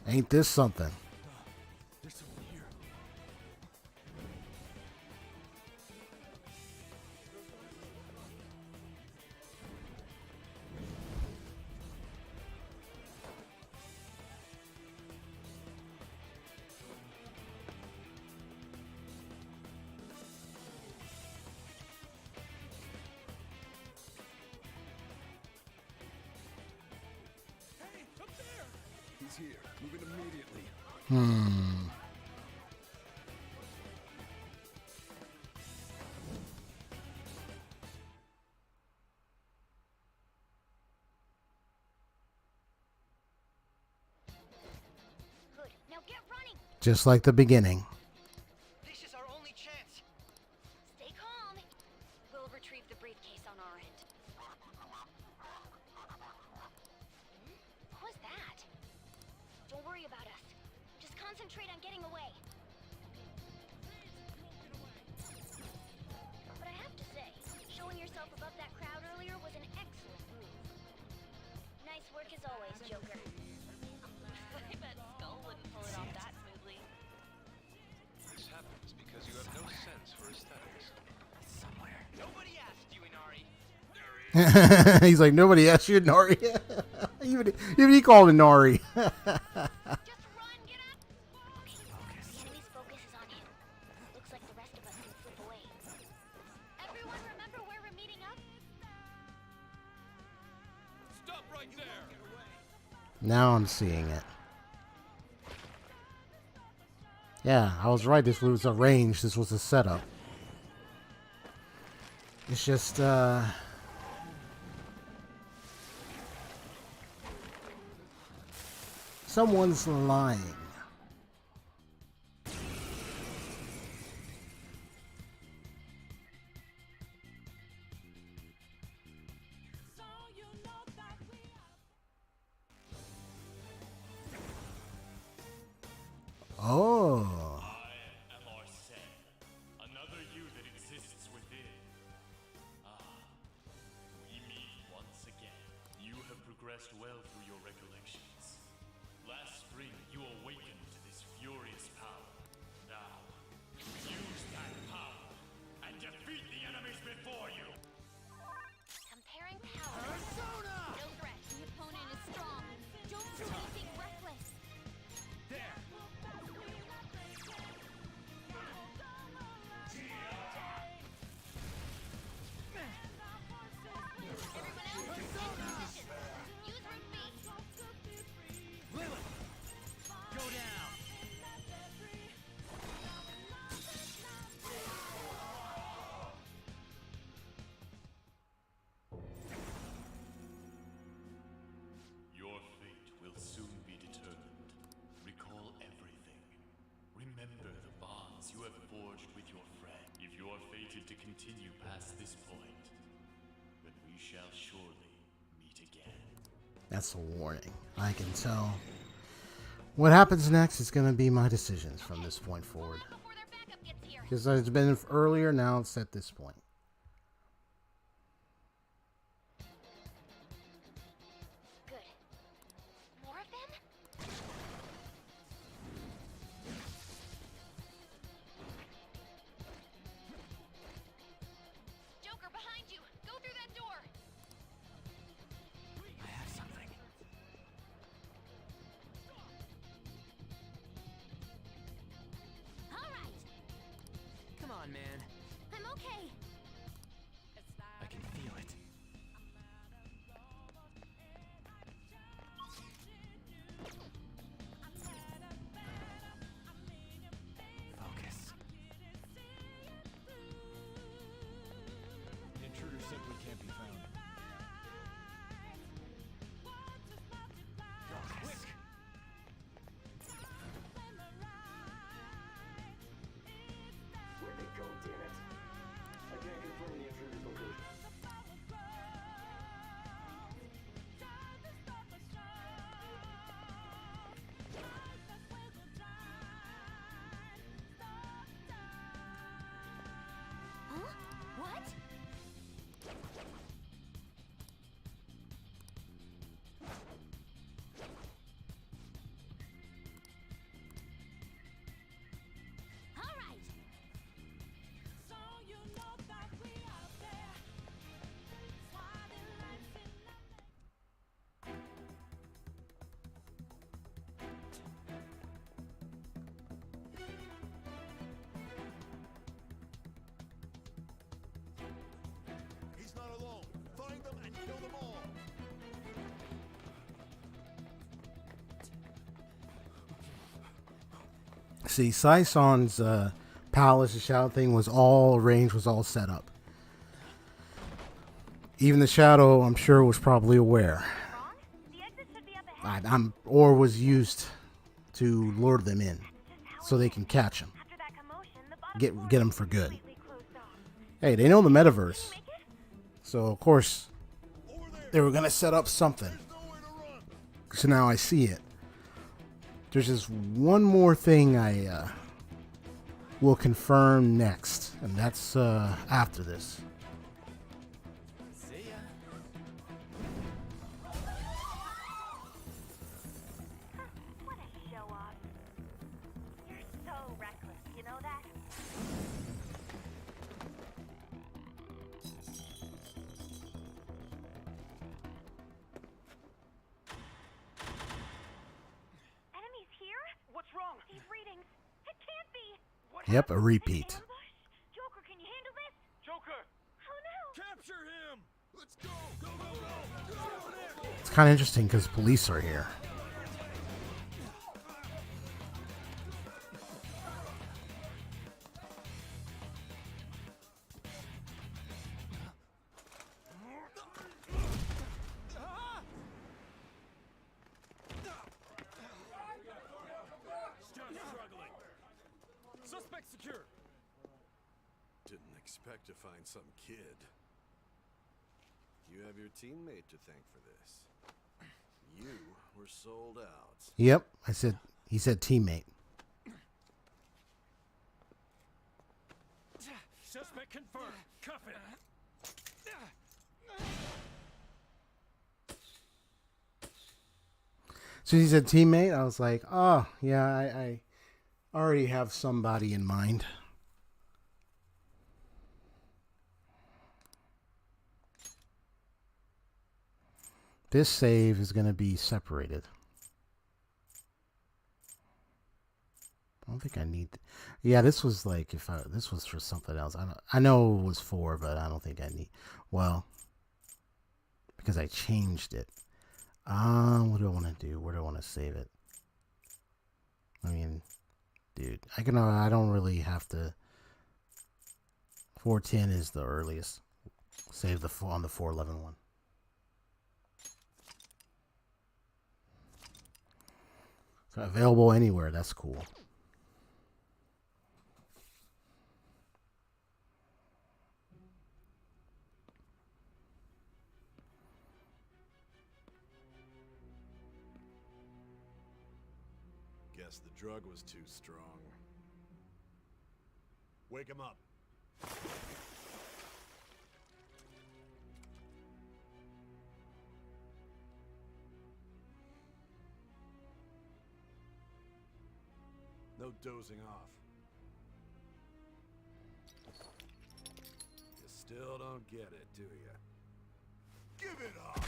Ain't this something? There's someone here. Hey, up there! He's here. Moving immediately. Good. Now get running. Just like the beginning. This is our only chance. Stay calm. We'll retrieve the briefcase on our end. What was that? Don't worry about us. Just concentrate on getting away. But I have to say, showing yourself above that crowd earlier was an excellent move. Nice work as always, Joker. I bet Skull wouldn't pull it off that smoothly. This happens because you have no sense for aesthetics. Somewhere. Nobody asked you, Inari. He's like, nobody asked you, Nari. even he called it Nari. Just run, get up! Okay, the enemy's focus is on him. Looks like the rest of us can slip away. Everyone remember where we're meeting up? Stop right there! Now I'm seeing it. Yeah, I was right. This was arranged. This was a setup. It's just, someone's lying. Oh. I am Sae-San, another you that exists within. We meet once again. You have progressed well through your recollections. Last spring, you awakened to this furious power. Now, use that power and defeat the enemies before you! Comparing powers. No threat. The opponent is strong. Don't do anything reckless. There. Everyone else, take positions. Use root B. are fated to continue past this point, but we shall surely meet again. That's a warning. I can tell. What happens next is going to be my decisions from this point forward. Because it's been earlier, now it's at this point. Good. More of them? Joker, behind you! Go through that door! I have something. All right! Come on, man. I'm okay. I can feel it. Focus. The intruder simply can't be found. Focus. Where'd they go, damn it? I can't confirm the intruder's location. Huh? What? All right. He's not alone. Find them and kill them all. See, Sae-San's palace, the shadow thing was all range, was all set up. Even the shadow, I'm sure, was probably aware. Or was used to lure them in, so they can catch him, get him for good. Hey, they know the metaverse, so of course they were gonna set up something. So now I see it. There's just one more thing I will confirm next, and that's after this. See ya. What a show off. You're so reckless, you know that? Enemies here? What's wrong? These readings. It can't be. Yep, a repeat. Joker, can you handle this? Joker! Oh no! Capture him! Let's go! Go, go, go! Go over there! It's kind of interesting because police are here. Stop struggling! Suspect secure! Didn't expect to find some kid. You have your teammate to thank for this. You were sold out. Yep, he said teammate. Suspect confirmed. Cuff it. So he said teammate. I was like, oh yeah, I already have somebody in mind. This save is going to be separated. I don't think I need. Yeah, this was like this was for something else. I know it was for, but I don't think I need. Well, because I changed it. What do I want to do? Where do I want to save it? I mean, dude, I don't really have to. 410 is the earliest. Save on the 411 one. So available anywhere. That's cool. guess the drug was too strong. Wake him up. No dozing off. You still don't get it, do you? Give it up!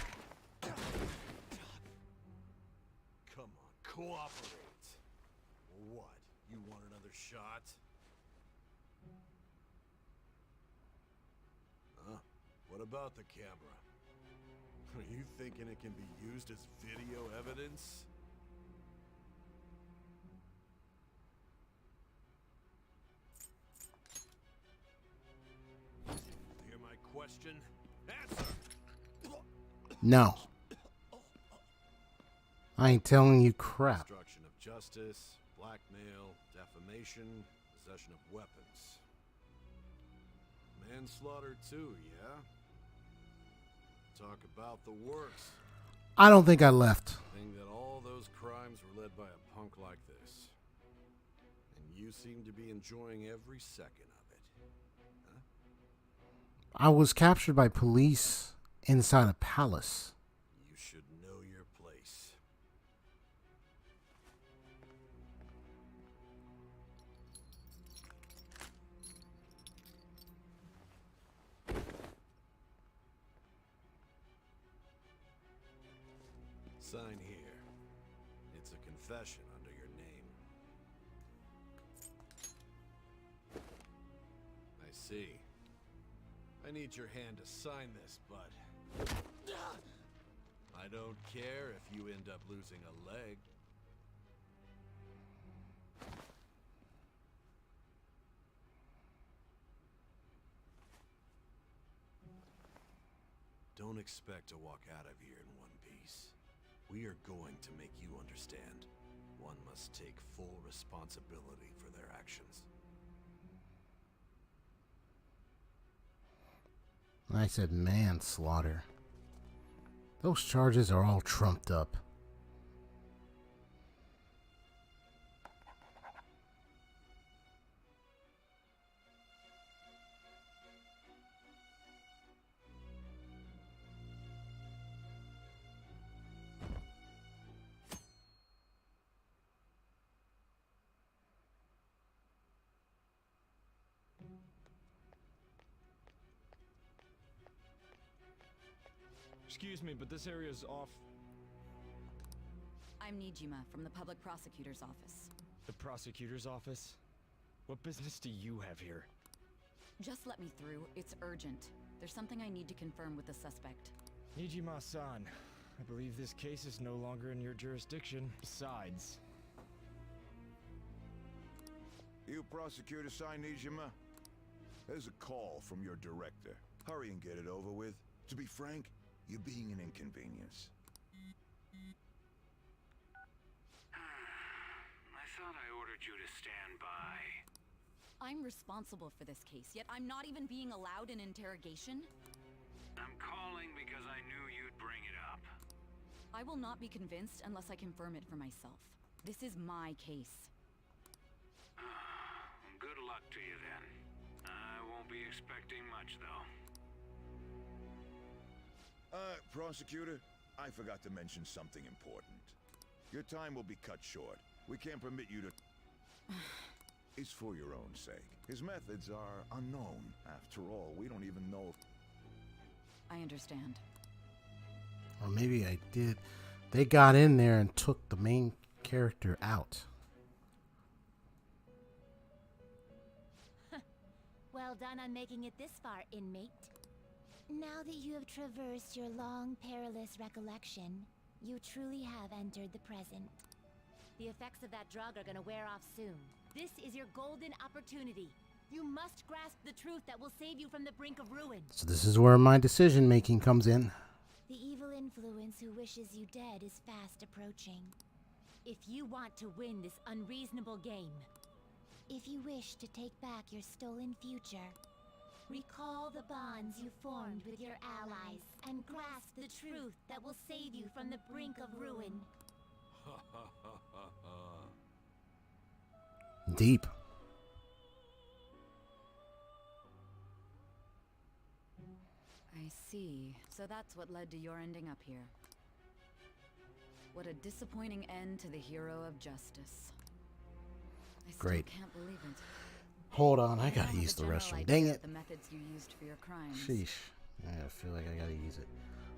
Come on, cooperate. What? You want another shot? Huh? What about the camera? Are you thinking it can be used as video evidence? Hear my question? Answer! No. I ain't telling you crap. Obstruction of justice, blackmail, defamation, possession of weapons. Manslaughter too, yeah? Talk about the works. I don't think I left. Think that all those crimes were led by a punk like this. And you seem to be enjoying every second of it. Huh? I was captured by police inside a palace. You should know your place. Sign here. It's a confession under your name. I see. I need your hand to sign this, bud. I don't care if you end up losing a leg. Don't expect to walk out of here in one piece. We are going to make you understand. One must take full responsibility for their actions. I said manslaughter. Those charges are all trumped up. Excuse me, but this area's off. I'm Nijima from the public prosecutor's office. The prosecutor's office? What business do you have here? Just let me through. It's urgent. There's something I need to confirm with the suspect. Nijima-san, I believe this case is no longer in your jurisdiction. Besides... You prosecutor, Sae-Nijima? There's a call from your director. Hurry and get it over with. To be frank, you're being an inconvenience. I thought I ordered you to stand by. I'm responsible for this case, yet I'm not even being allowed an interrogation? I'm calling because I knew you'd bring it up. I will not be convinced unless I confirm it for myself. This is my case. Good luck to you then. I won't be expecting much, though. Prosecutor, I forgot to mention something important. Your time will be cut short. We can't permit you to... It's for your own sake. His methods are unknown. After all, we don't even know... I understand. Or maybe I did. They got in there and took the main character out. Well done on making it this far, inmate. Now that you have traversed your long, perilous recollection, you truly have entered the present. The effects of that drug are gonna wear off soon. This is your golden opportunity. You must grasp the truth that will save you from the brink of ruin. So this is where my decision making comes in. The evil influence who wishes you dead is fast approaching. If you want to win this unreasonable game, if you wish to take back your stolen future, recall the bonds you formed with your allies and grasp the truth that will save you from the brink of ruin. Deep. I see. So that's what led to your ending up here. What a disappointing end to the hero of justice. I still Great. can't believe it. Hold on, I don't gotta have a use the general restroom. idea Dang of it. The methods you used for your crimes. Sheesh. I feel like I gotta use it.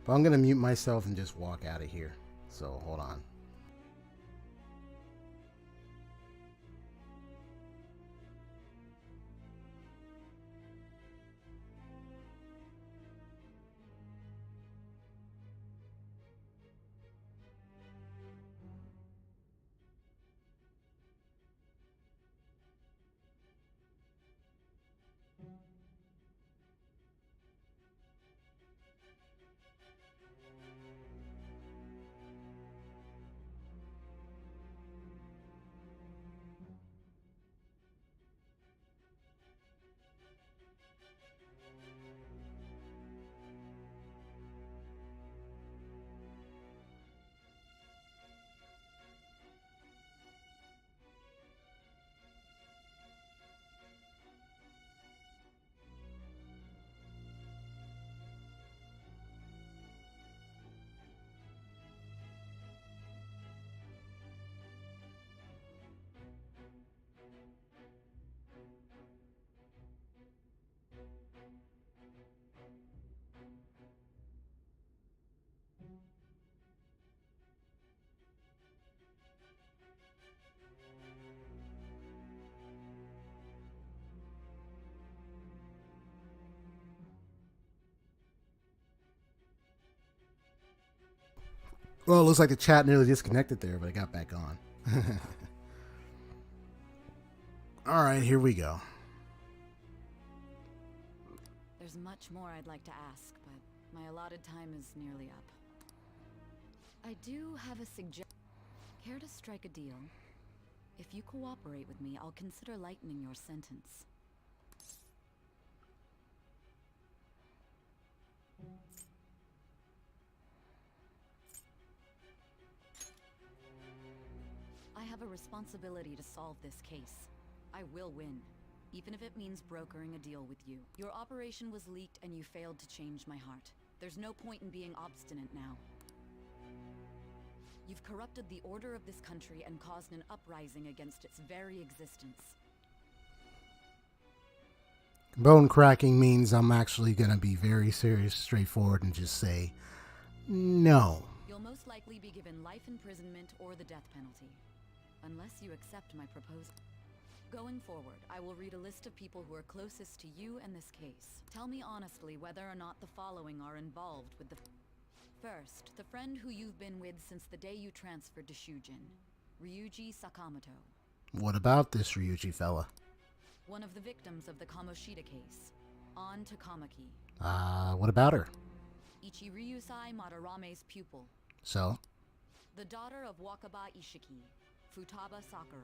But I'm gonna mute myself and just walk out of here. So hold on. Well, it looks like the chat nearly disconnected there, but it got back on. All right, here we go. There's much more I'd like to ask, but my allotted time is nearly up. I do have a suggestion. Care to strike a deal? If you cooperate with me, I'll consider lightening your sentence. I have a responsibility to solve this case. I will win, even if it means brokering a deal with you. Your operation was leaked and you failed to change my heart. There's no point in being obstinate now. You've corrupted the order of this country and caused an uprising against its very existence. Bone cracking means I'm actually going to be very serious, straightforward, and just say no. You'll most likely be given life imprisonment or the death penalty, unless you accept my proposal. Going forward, I will read a list of people who are closest to you and this case. Tell me honestly whether or not the following are involved with the... First, the friend who you've been with since the day you transferred to Shujin, Ryuji Sakamoto. What about this Ryuji fella? One of the victims of the Kamoshida case, An Takamaki. What about her? Ichiryusai Madarame's pupil. So? The daughter of Wakaba Ishiki, Futaba Sakura.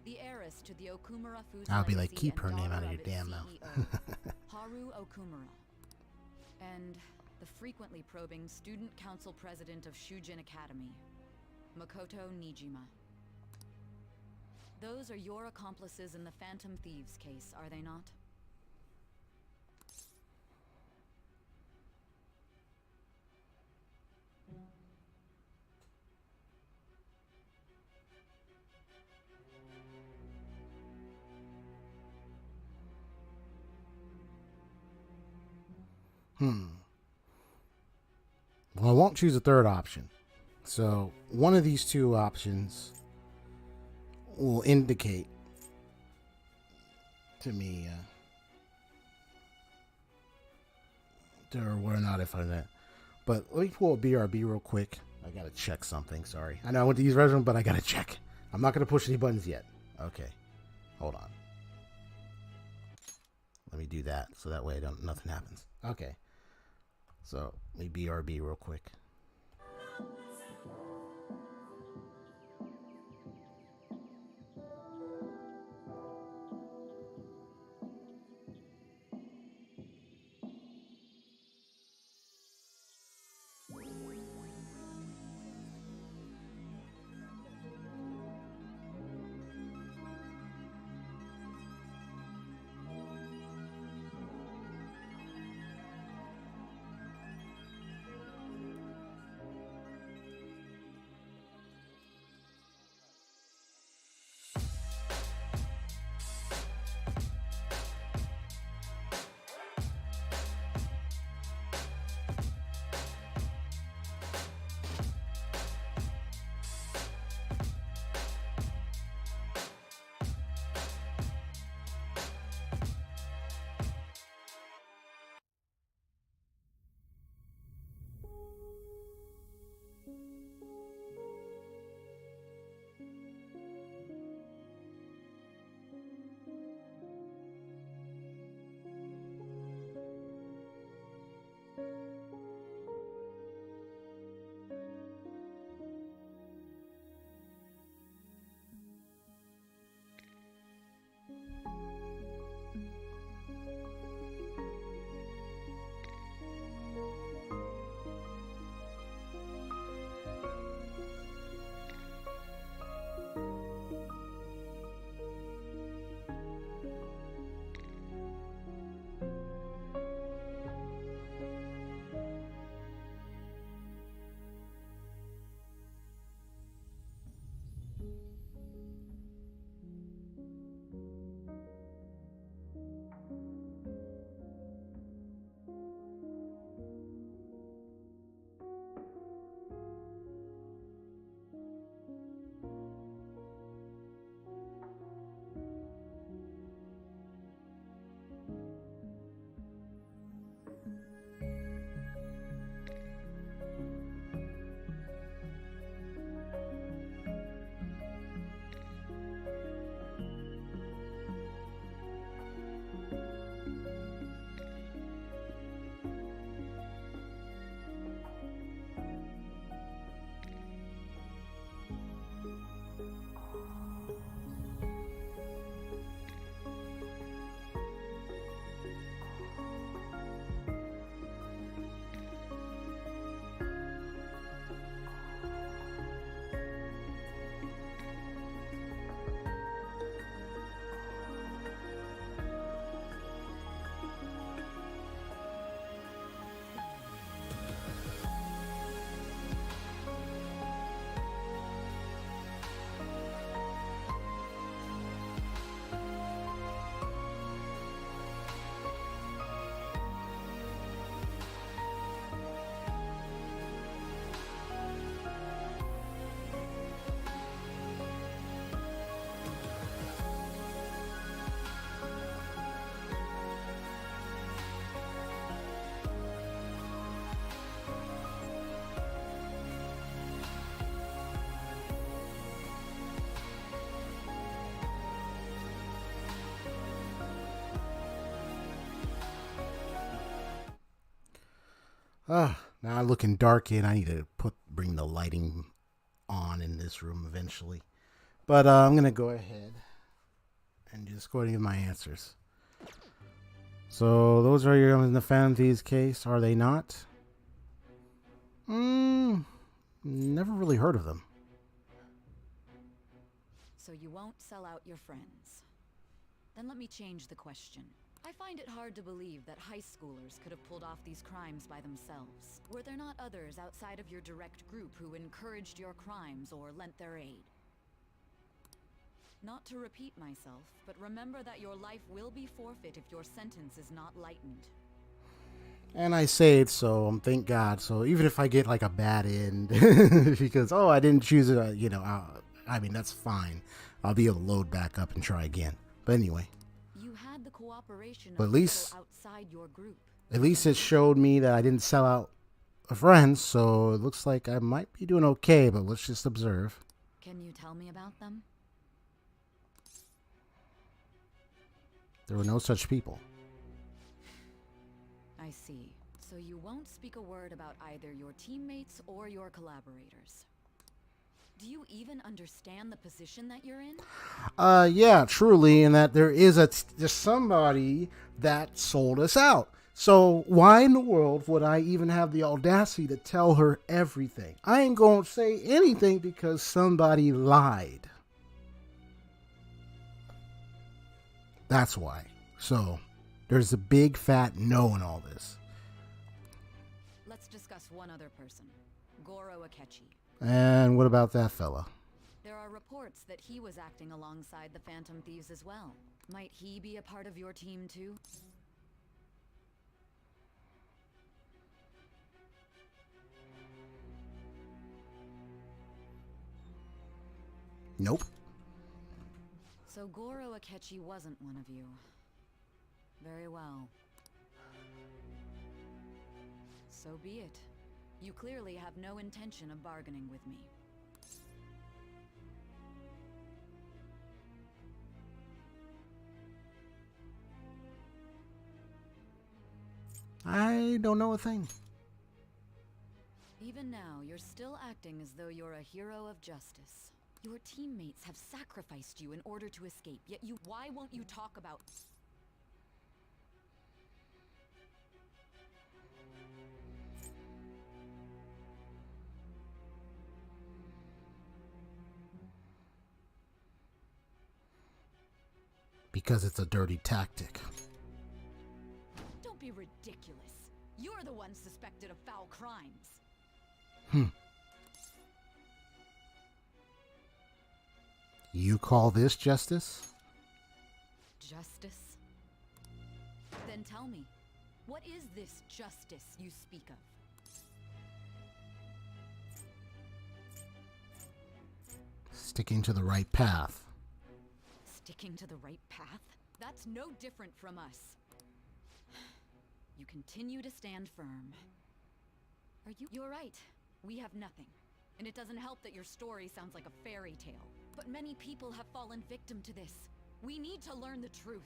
The heiress to the Okumura Foods I'll be like, legacy keep her and name out daughter of your its damn mouth. CEO, Haru Okumura. And the frequently probing student council president of Shujin Academy, Makoto Nijima. Those are your accomplices in the Phantom Thieves case, are they not? Well, I won't choose a third option. So one of these two options will indicate to me or whether or not if I that. But let me pull a BRB real quick. I gotta check something. Sorry, I know I went to use restroom, but I gotta check. I'm not gonna push any buttons yet. Okay, hold on. Let me do that so that way nothing happens. Okay. So let me BRB real quick. Now looking dark in. I need to bring the lighting on in this room eventually. But I'm going to go ahead and just go ahead and give my answers. So those are your in the Phantom Thieves case, are they not? Never really heard of them. So you won't sell out your friends. Then let me change the question. I find it hard to believe that high schoolers could have pulled off these crimes by themselves. Were there not others outside of your direct group who encouraged your crimes or lent their aid? Not to repeat myself, but remember that your life will be forfeit if your sentence is not lightened. And I saved, so thank God. So even if I get like a bad end, because, oh, I didn't choose it, I mean, that's fine. I'll be able to load back up and try again. But anyway. You had the cooperation But of people outside your group. At least it showed me that I didn't sell out a friend, so it looks like I might be doing okay, but let's just observe. Can you tell me about them? There were no such people. I see. So you won't speak a word about either your teammates or your collaborators. Do you even understand the position that you're in? Yeah, truly, and that there's somebody that sold us out. So why in the world would I even have the audacity to tell her everything? I ain't gonna say anything because somebody lied. That's why. So there's a big fat no in all this. Let's discuss one other person, Goro Akechi. And what about that fella? There are reports that he was acting alongside the Phantom Thieves as well. Might he be a part of your team too? Nope. So Goro Akechi wasn't one of you. Very well. So be it. You clearly have no intention of bargaining with me. I don't know a thing. Even now, you're still acting as though you're a hero of justice. Your teammates have sacrificed you in order to escape, yet why won't you talk about... Because it's a dirty tactic. Don't be ridiculous. You're the one suspected of foul crimes. You call this justice? Justice? Then tell me, what is this justice you speak of? Sticking to the right path. Sticking to the right path? That's no different from us. You continue to stand firm. Are you? You're right. We have nothing. And it doesn't help that your story sounds like a fairy tale. But many people have fallen victim to this. We need to learn the truth.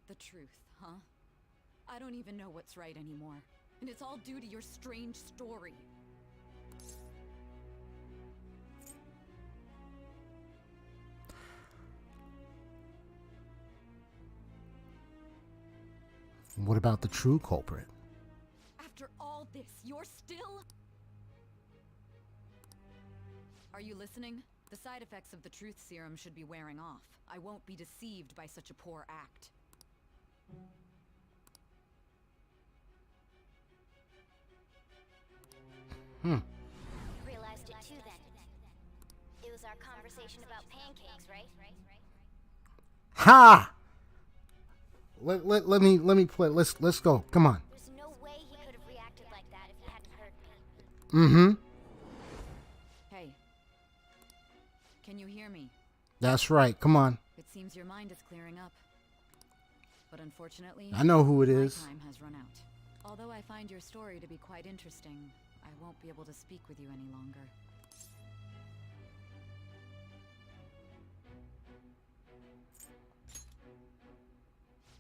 The truth, huh? I don't even know what's right anymore. And it's all due to your strange story. What about the true culprit? After all this, you're still... Are you listening? The side effects of the truth serum should be wearing off. I won't be deceived by such a poor act. You realized it too then. It was our conversation about pancakes, right? Ha! Let me play. Let's go. Come on. There's no way he could have reacted like that if he hadn't heard me. Hey. Can you hear me? That's right. Come on. It seems your mind is clearing up. But unfortunately, I know who it my is. time has run out. Although I find your story to be quite interesting, I won't be able to speak with you any longer.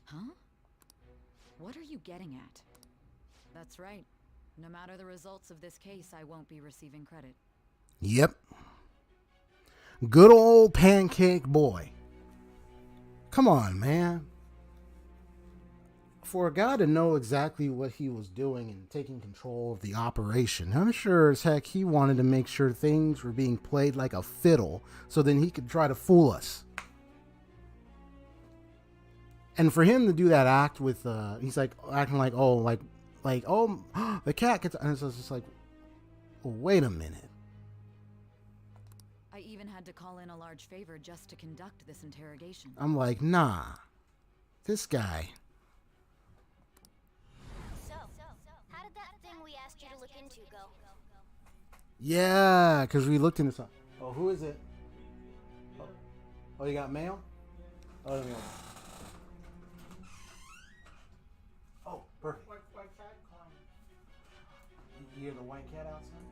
Huh? What are you getting at? That's right. No matter the results of this case, I won't be receiving credit. Yep. Good old Pancake Boy. Come on, man. For a guy to know exactly what he was doing and taking control of the operation, I'm sure as heck he wanted to make sure things were being played like a fiddle so then he could try to fool us. And for him to do that act with, he's like acting like, oh, oh, the cat gets, and it's just like, well, wait a minute. I even had to call in a large favor just to conduct this interrogation. I'm like, nah, this guy. So, how did that thing we asked you to look into go? Yeah, because we looked into something. Oh, who is it? Oh, you got mail? Oh, let me open it. Oh, perfect. White cat calling. You hear the white cat outside?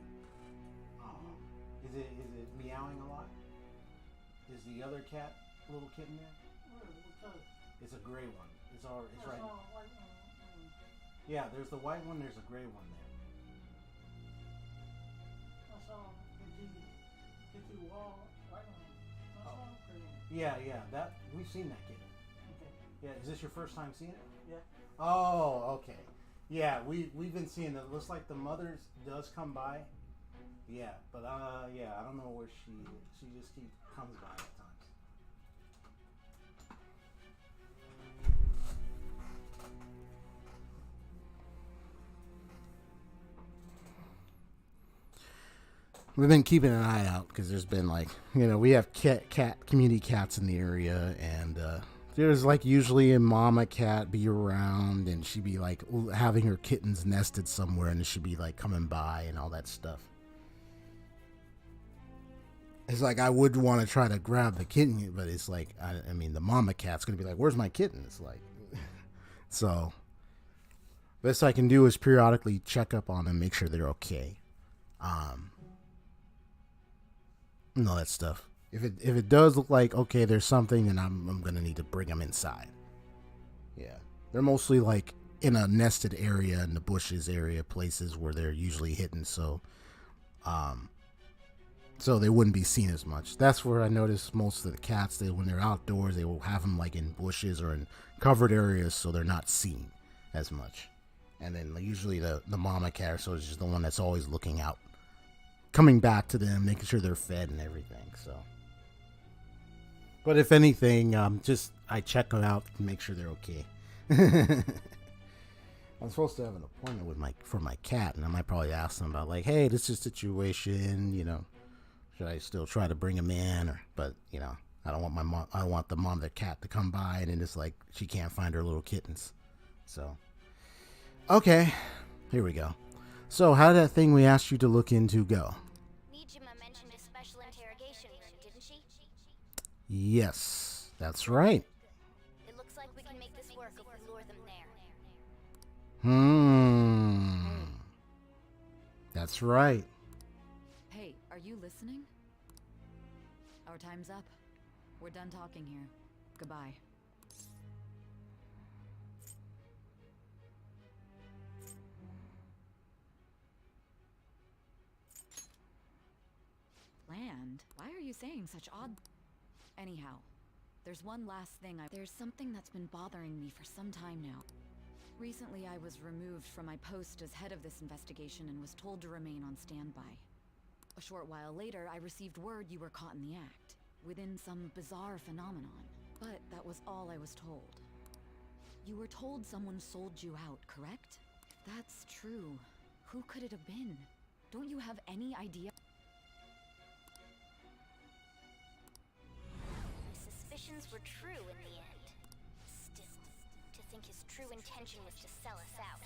Is it meowing a lot? Is the other cat, little kitten there? It's a gray one. It's right. Yeah, there's the white one. There's a gray one there. Yeah, that we've seen that kitten. Okay. Yeah, is this your first time seeing it? Yeah. Oh, okay. Yeah, we've been seeing it. It looks like the mother does come by. Yeah, but yeah, I don't know where she just comes by at times. We've been keeping an eye out because there's been like, we have community cats in the area, and there's like usually a mama cat be around, and she'd be like having her kittens nested somewhere, and she'd be like coming by and all that stuff. It's like I would want to try to grab the kitten, but it's like, I mean, the mama cat's going to be like, where's my kitten? It's like, so best I can do is periodically check up on them, make sure they're okay. And all that stuff. If it does look like, okay, there's something, then I'm going to need to bring them inside. Yeah. They're mostly like in a nested area, in the bushes area, places where they're usually hidden. So they wouldn't be seen as much. That's where I notice most of the cats, when they're outdoors, they will have them like in bushes or in covered areas so they're not seen as much. And then usually the mama cat, so it's just the one that's always looking out, coming back to them, making sure they're fed and everything. So, but if anything, I check them out to make sure they're okay. I'm supposed to have an appointment for my cat, and I might probably ask them about like, hey, this is a situation, should I still try to bring him in, but I don't want I don't want the cat to come by and then it's like she can't find her little kittens. So, okay, here we go. So, how did that thing we asked you to look into go? Nijima mentioned a special interrogation room, didn't she? Yes, that's right. It looks like we can make this work if we lure them there. That's right. Hey, are you listening? Our time's up. We're done talking here. Goodbye. Land? Why are you saying such odd... Anyhow, there's one last thing There's something that's been bothering me for some time now. Recently, I was removed from my post as head of this investigation and was told to remain on standby. A short while later, I received word you were caught in the act, within some bizarre phenomenon. But that was all I was told. You were told someone sold you out, correct? If that's true, who could it have been? Don't you have any idea? My suspicions were true in the end. Still, to think his true intention was to sell us out.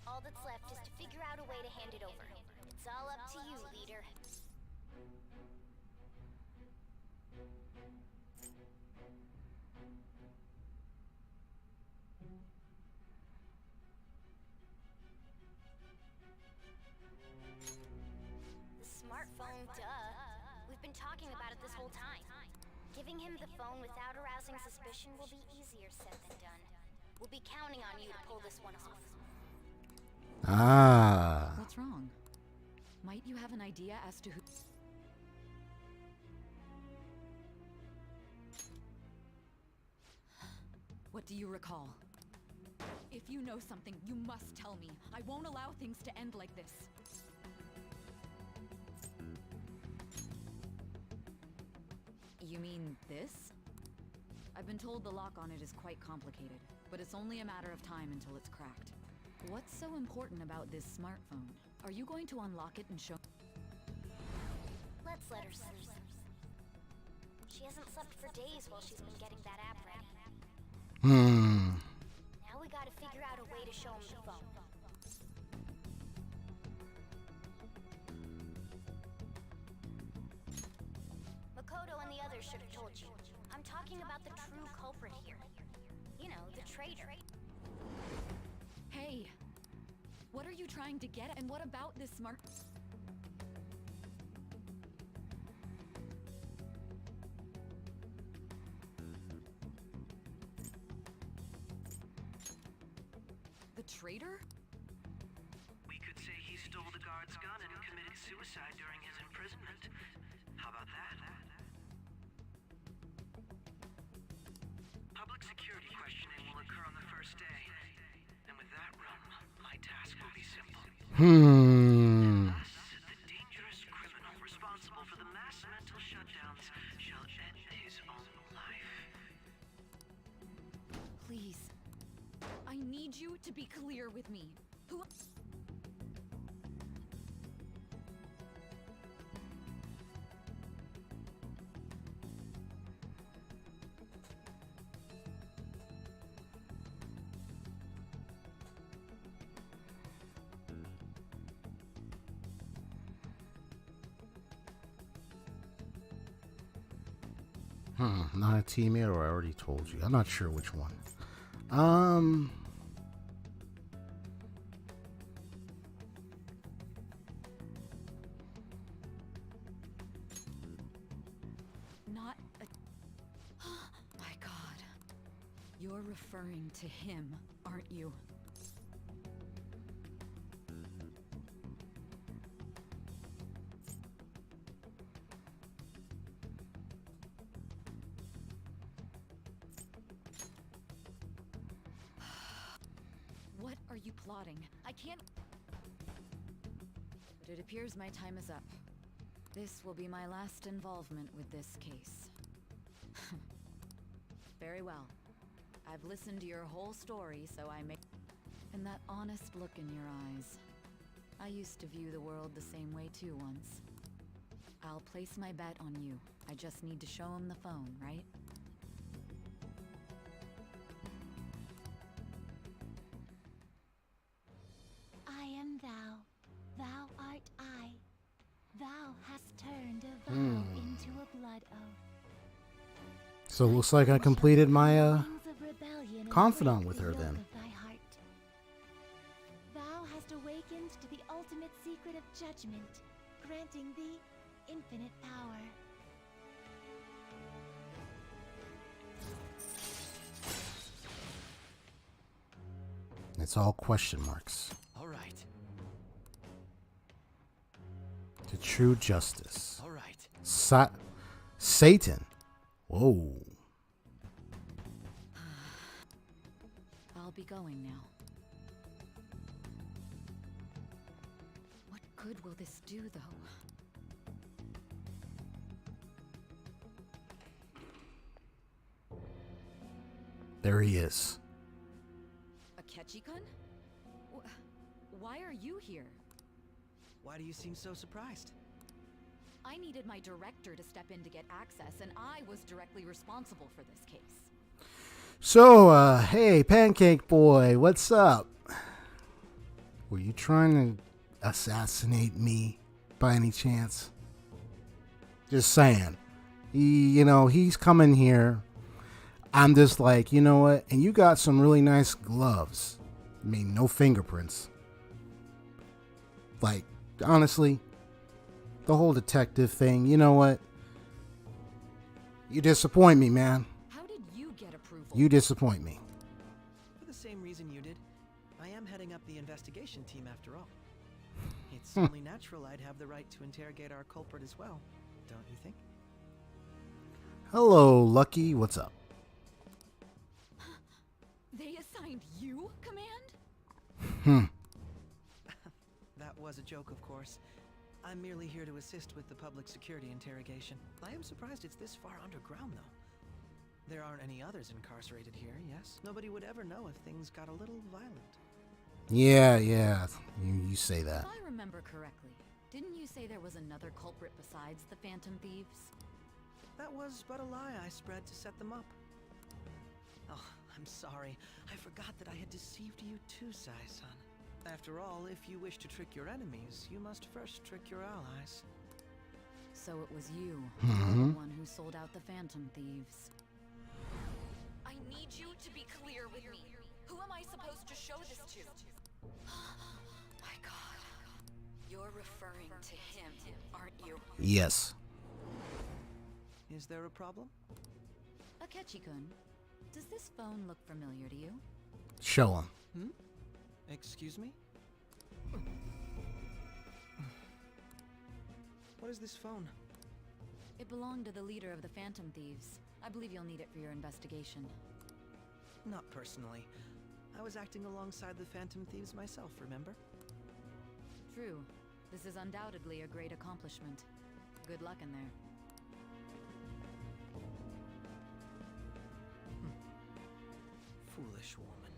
All that's left is to figure out a way to hand it over. It's all up to you, leader. The smartphone, duh. We've been talking about it this whole time. Giving him the phone without arousing suspicion will be easier said than done. We'll be counting on you to pull this one off. Ah. What's wrong? Might you have an idea as to who... What do you recall? If you know something, you must tell me. I won't allow things to end like this. You mean this? I've been told the lock on it is quite complicated, but it's only a matter of time until it's cracked. What's so important about this smartphone? Are you going to unlock it and show... Let's let her sleep. She hasn't slept for days while she's been getting that app ready. Now we gotta figure out a way to show him the phone. Makoto and the others should have told you. I'm talking about the true culprit here. You know, the traitor. Hey! What are you trying to get at? And what about this smart... The traitor? We could say he stole the guard's gun and committed suicide during his imprisonment. How about that? Public security questioning will occur on the first day. And with that realm, my task will be simple. Thus, the dangerous criminal responsible for the mass mental shutdowns shall end his own life. Please. I need you to be clear with me. Who... Not a teammate, or I already told you. I'm not sure which one. Not a... My God. You're referring to him, aren't you? What are you plotting? I can't... But it appears my time is up. This will be my last involvement with this case. Very well. I've listened to your whole story, so I may... And that honest look in your eyes. I used to view the world the same way too once. I'll place my bet on you. I just need to show him the phone, right? I am thou. Thou art I. Thou hast turned a vow into a blood oath. So it looks like I completed my Wings of rebellion and confidant break with the her yoke then. of thy heart. Thou hast awakened to the ultimate secret of judgment, granting thee infinite power. It's all question marks. All right. To true justice. All right. Satan. Whoa. I'll be going now. What good will this do, though? There he is. Akechi-kun? Why are you here? Why do you seem so surprised? I needed my director to step in to get access, and I was directly responsible for this case. So, hey, Pancake Boy, what's up? Were you trying to assassinate me by any chance? Just saying. He's coming here. I'm just like, you know what? And you got some really nice gloves. I mean, no fingerprints. Like, honestly, the whole detective thing, you know what? You disappoint me, man. How did you get approval? You disappoint me. For the same reason you did. I am heading up the the investigation team after all. It's only natural I'd have the right to interrogate our culprit as well, don't you think? Hello, Lucky. What's up? They assigned you command? That was a joke, of course. I'm merely here to assist with the public security interrogation. I am surprised it's this far underground, though. There aren't any others incarcerated here, yes? Nobody would ever know if things got a little violent. Yeah. You say that. If I remember correctly, didn't you say there was another culprit besides the Phantom Thieves? That was but a lie I spread to set them up. Oh, I'm sorry. I forgot that I had deceived you too, Sae-San. After all, if you wish to trick your enemies, you must first trick your allies. So it was you, the one who sold out the Phantom Thieves. I need you to be clear with me. Who am I supposed to show this to? My God. You're referring to him, aren't you? Yes. Is there a problem? Akechi-kun, does this phone look familiar to you? Show him. Excuse me? What is this phone? It belonged to the leader of the Phantom Thieves. I believe you'll need it for your investigation. Not personally. I was acting alongside the Phantom Thieves myself, remember? True. This is undoubtedly a great accomplishment. Good luck in there. Foolish woman.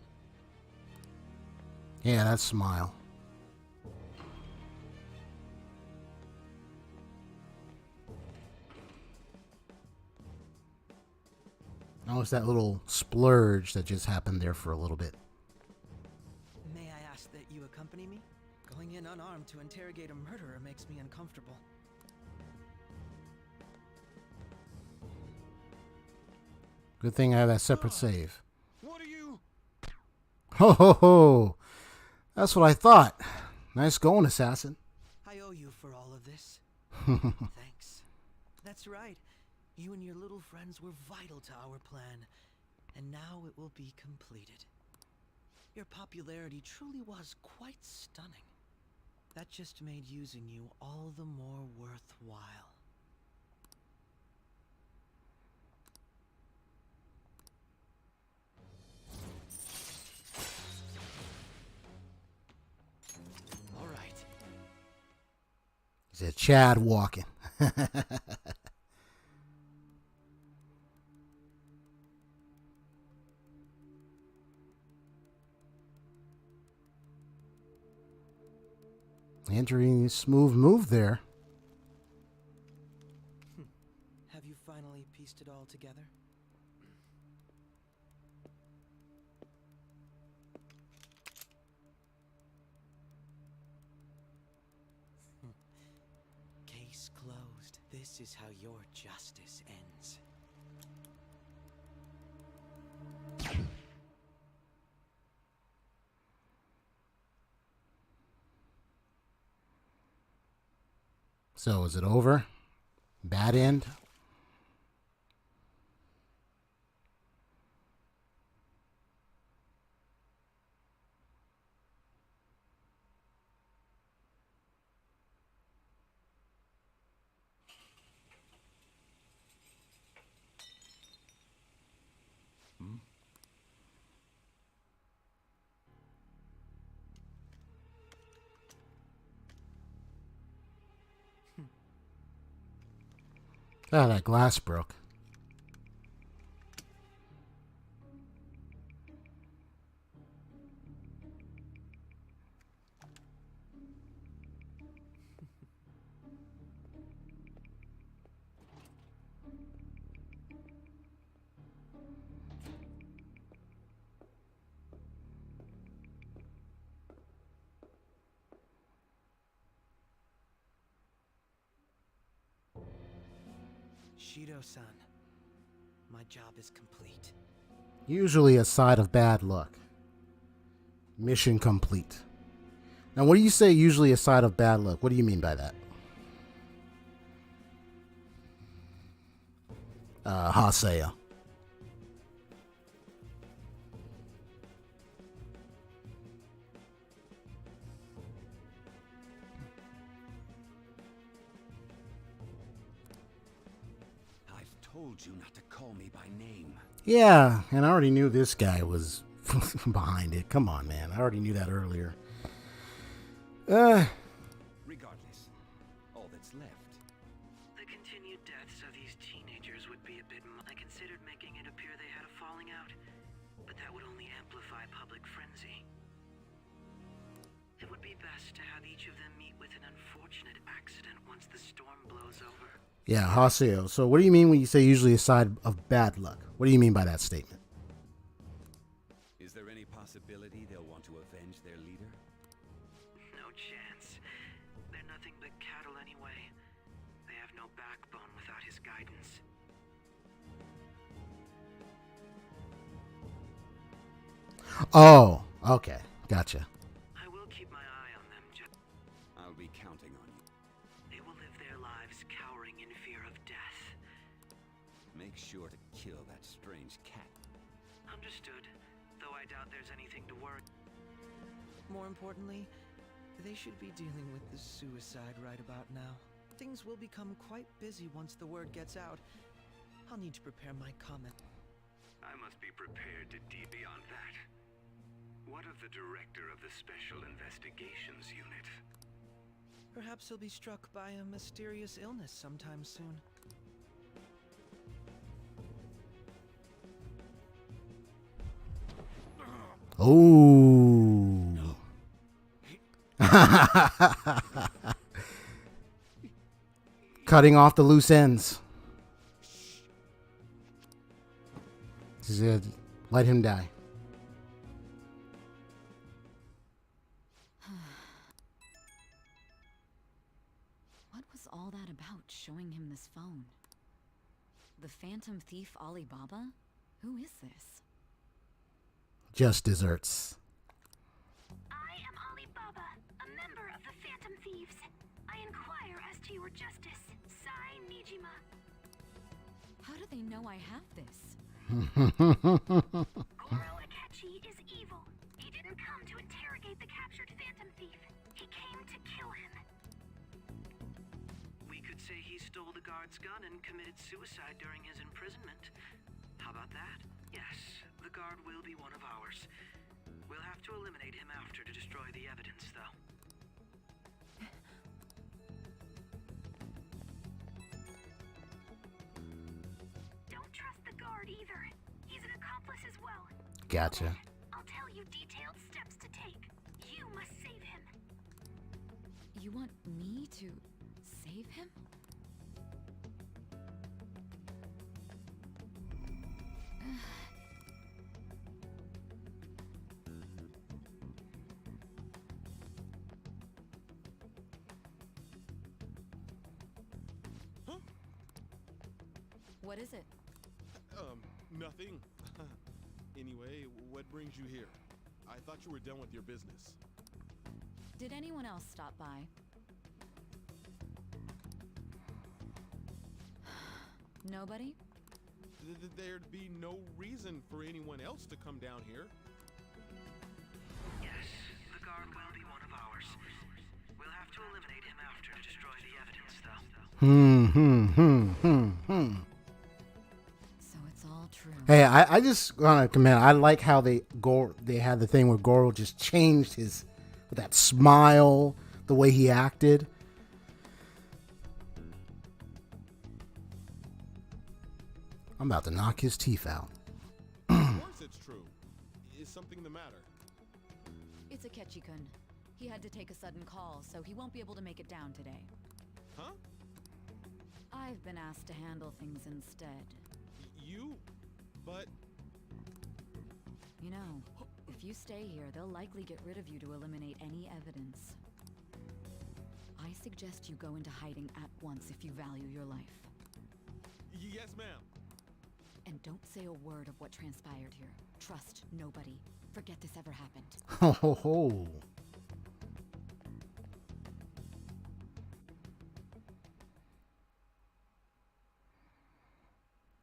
Yeah, that smile. Oh, it's that little splurge that just happened there for a little bit. May I ask that you accompany me? Going in unarmed to interrogate a murderer makes me uncomfortable. Good thing I have that separate save. What are you? Ho ho ho! That's what I thought. Nice going, assassin. I owe you for all of this. Thanks. That's right. You and your little friends were vital to our plan, and now it will be completed. Your popularity truly was quite stunning. That just made using you all the more worthwhile. All right. He's a Chad walking. Entering a smooth move there. Have you finally pieced it all together? Case closed. This is how your justice ends. So, is it over? Bad end? Ah, that glass broke. Shido-san, my job is complete. Usually a side of bad luck. Mission complete. Now, what do you say usually a side of bad luck? What do you mean by that? Hasea. told you not to call me by name. Yeah, and I already knew this guy was behind it. Come on, man. I already knew that earlier. Regardless, all that's left. The continued deaths of these teenagers would be a bit I considered making it appear they had a falling out, but that would only amplify public frenzy. It would be best to have each of them meet with an unfortunate accident once the storm blows over. Yeah, Haseo. So what do you mean when you say usually a side of bad luck? What do you mean by that statement? Is there any possibility they'll want to avenge their leader? No chance. They're nothing but cattle anyway. They have no backbone without his guidance. Oh, okay. Gotcha. I will keep my eye on them, I'll be counting on you. They will live their lives cowering in fear of death. Make sure to kill that strange cat. Understood, though I doubt there's anything to worry. More importantly, they should be dealing with the suicide right about now. Things will become quite busy once the word gets out. I'll need to prepare my comment. I must be prepared to deal beyond that. What of the director of the Special Investigations Unit? Perhaps he'll be struck by a mysterious illness sometime soon. Oh. Cutting off the loose ends. Just, let him die. What was all that about, showing him this phone? The Phantom Thief Alibaba? Who is this? Just desserts. I am Alibaba, a member of the Phantom Thieves. I inquire as to your justice, Sae-San. How do they know I have this? Goro Akechi is evil. He didn't come to interrogate the captured Phantom Thief. He came to kill him. We could say he stole the guard's gun and committed suicide during his imprisonment. How about that? Yes, the guard will be one of ours. We'll have to eliminate him after to destroy the evidence, though. Don't trust the guard either. He's an accomplice as well. Gotcha. I'll tell you detailed steps to take. You must save him. You want me to save him? What is it? Nothing. Anyway, what brings you here? I thought you were done with your business. Did anyone else stop by? Nobody? There'd be no reason for anyone else to come down here. Yes, the guard will be one of ours. We'll have to eliminate him after to destroy the evidence, though. So it's all true. Hey, I just want to commend. I like how they had the thing where Goro just changed his with that smile, the way he acted. I'm about to knock his teeth out. Of course it's true. Is something the matter? It's Akechi-kun. He had to take a sudden call, so he won't be able to make it down today. Huh? I've been asked to handle things instead. You? But... You know, if you stay here, they'll likely get rid of you to eliminate any evidence. I suggest you go into hiding at once if you value your life. Yes, ma'am. And don't say a word of what transpired here. Trust nobody. Forget this ever happened. Ho ho ho.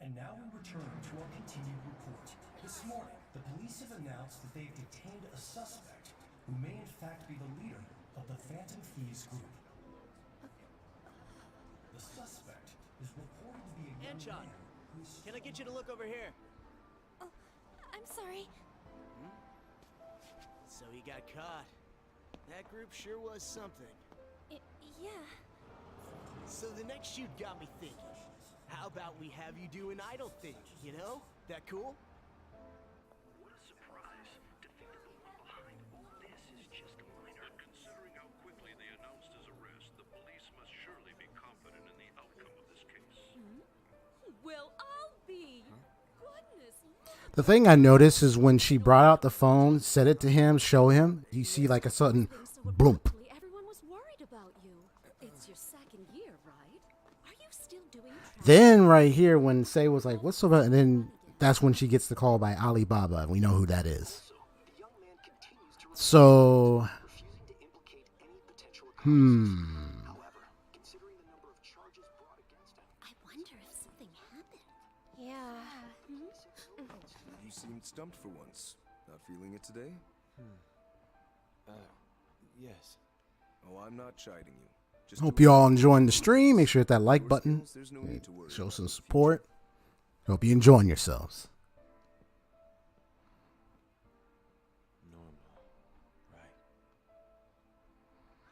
And now we return to our continued report. This morning, the police have announced that they've detained a suspect who may in fact be the leader of the Phantom Thieves group. The suspect is reported to be a young man who Can I get you to look over here? Oh, I'm sorry. So he got caught. That group sure was something. Yeah. So the next shoot got me thinking. How about we have you do an idle thing, you know? That cool? What a surprise to think that the one behind all this is just a minor. Considering how quickly they announced his arrest, the police must surely be confident in the outcome of this case. Well, I'll be. Goodness. The thing I noticed is when she brought out the phone, said it to him, show him, you see like a sudden bloop. Everyone was worried about you. It's your second year, right? Are you still doing Then right here when Sae was like, what's up? And then that's when she gets the call by Alibaba. We know who that is. So, I wonder if something happened. Yeah. You seemed stumped for once. Not feeling it today? Yes. Oh, I'm not chiding you. Just hope you all enjoying the stream. Make sure to hit that like button. Show some support. Hope you're enjoying yourselves. Normal. Right.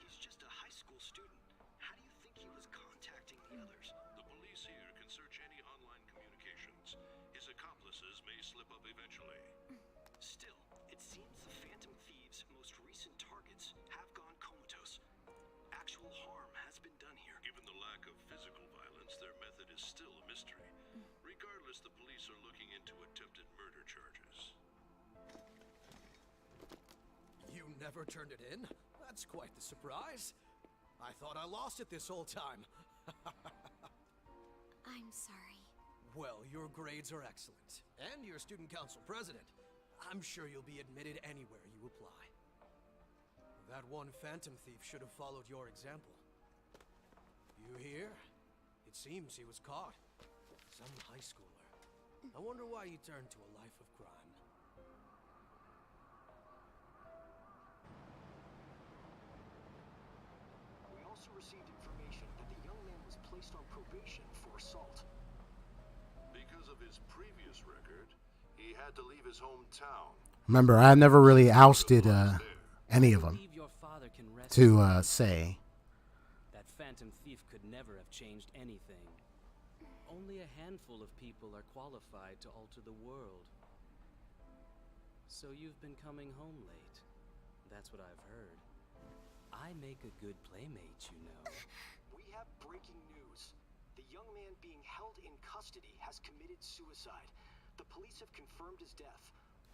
He's just a high school student. How do you think he was contacting the others? The police here can search any online communications. His accomplices may slip up eventually. Still, it seems the Phantom Thieves' most recent targets have gone comatose. Actual harm has been done here. Given the lack of physical violence, their method is still a mystery. Regardless, the police are looking into attempted murder charges. You never turned it in? That's quite the surprise. I thought I lost it this whole time. I'm sorry. Well, your grades are excellent. And you're student council president. I'm sure you'll be admitted anywhere you apply. That one Phantom Thief should have followed your example. You hear? It seems he was caught. Some high schooler. I wonder why he turned to a life of crime. We also received information that the young man was placed on probation for assault. Because of his previous record, he had to leave his hometown. Remember, I never really ousted any of them to Sae. That Phantom Thief could never have changed anything. Only a handful of people are qualified to alter the world. So you've been coming home late. That's what I've heard. I make a good playmate, you know. We have breaking news. The young man being held in custody has committed suicide. The police have confirmed his death,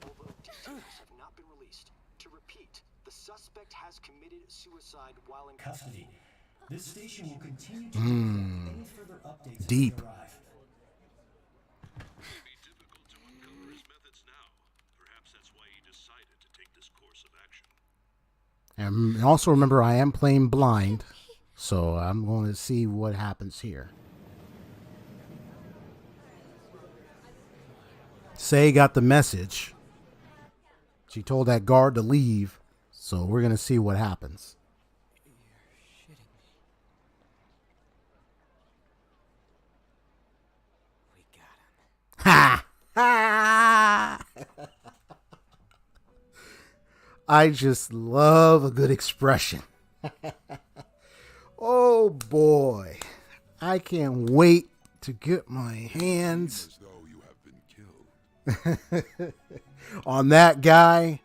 although details have not been released. To repeat, the suspect has committed suicide while in Custody. This station will continue to any further updates Deep. as they arrive. It would be difficult to uncover his methods now. Perhaps that's why he decided to take this course of action. And also remember, I am playing blind, so I'm going to see what happens here. Sae got the message. She told that guard to leave, so we're going to see what happens. Ha! Ha! I just love a good expression. Oh boy. I can't wait to get my hands on that guy.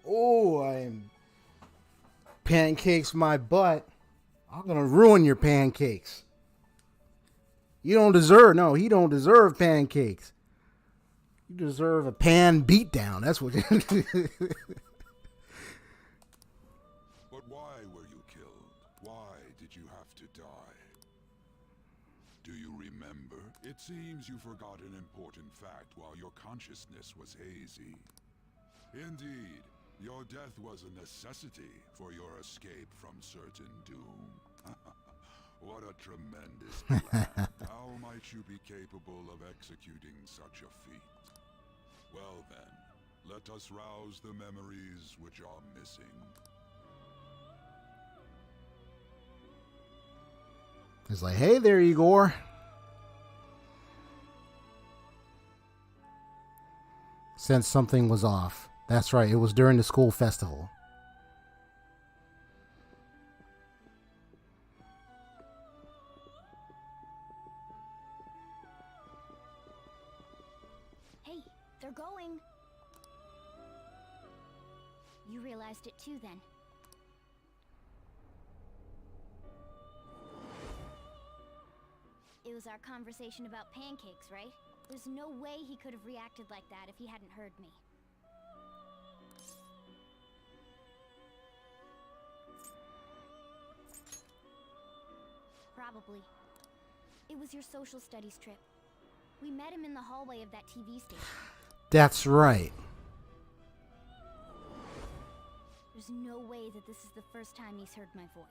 Oh, I'm pancakes my butt. I'm going to ruin your pancakes. You don't deserve, no, he don't deserve pancakes. You deserve a pan beatdown. That's what. But why were you killed? Why did you have to die? Do you remember? It seems you forgot an important fact while your consciousness was hazy. Indeed, your death was a necessity for your escape from certain doom. What a tremendous plan. How might you be capable of executing such a feat? Well then, let us rouse the memories which are missing. It's like, hey there, Igor. sensed something was off. That's right, it was during the school festival. Hey, they're going. You realized it too, then. It was our conversation about pancakes, right? There's no way he could have reacted like that if he hadn't heard me. Probably. It was your social studies trip. We met him in the hallway of that TV station. That's right. There's no way that this is the first time he's heard my voice.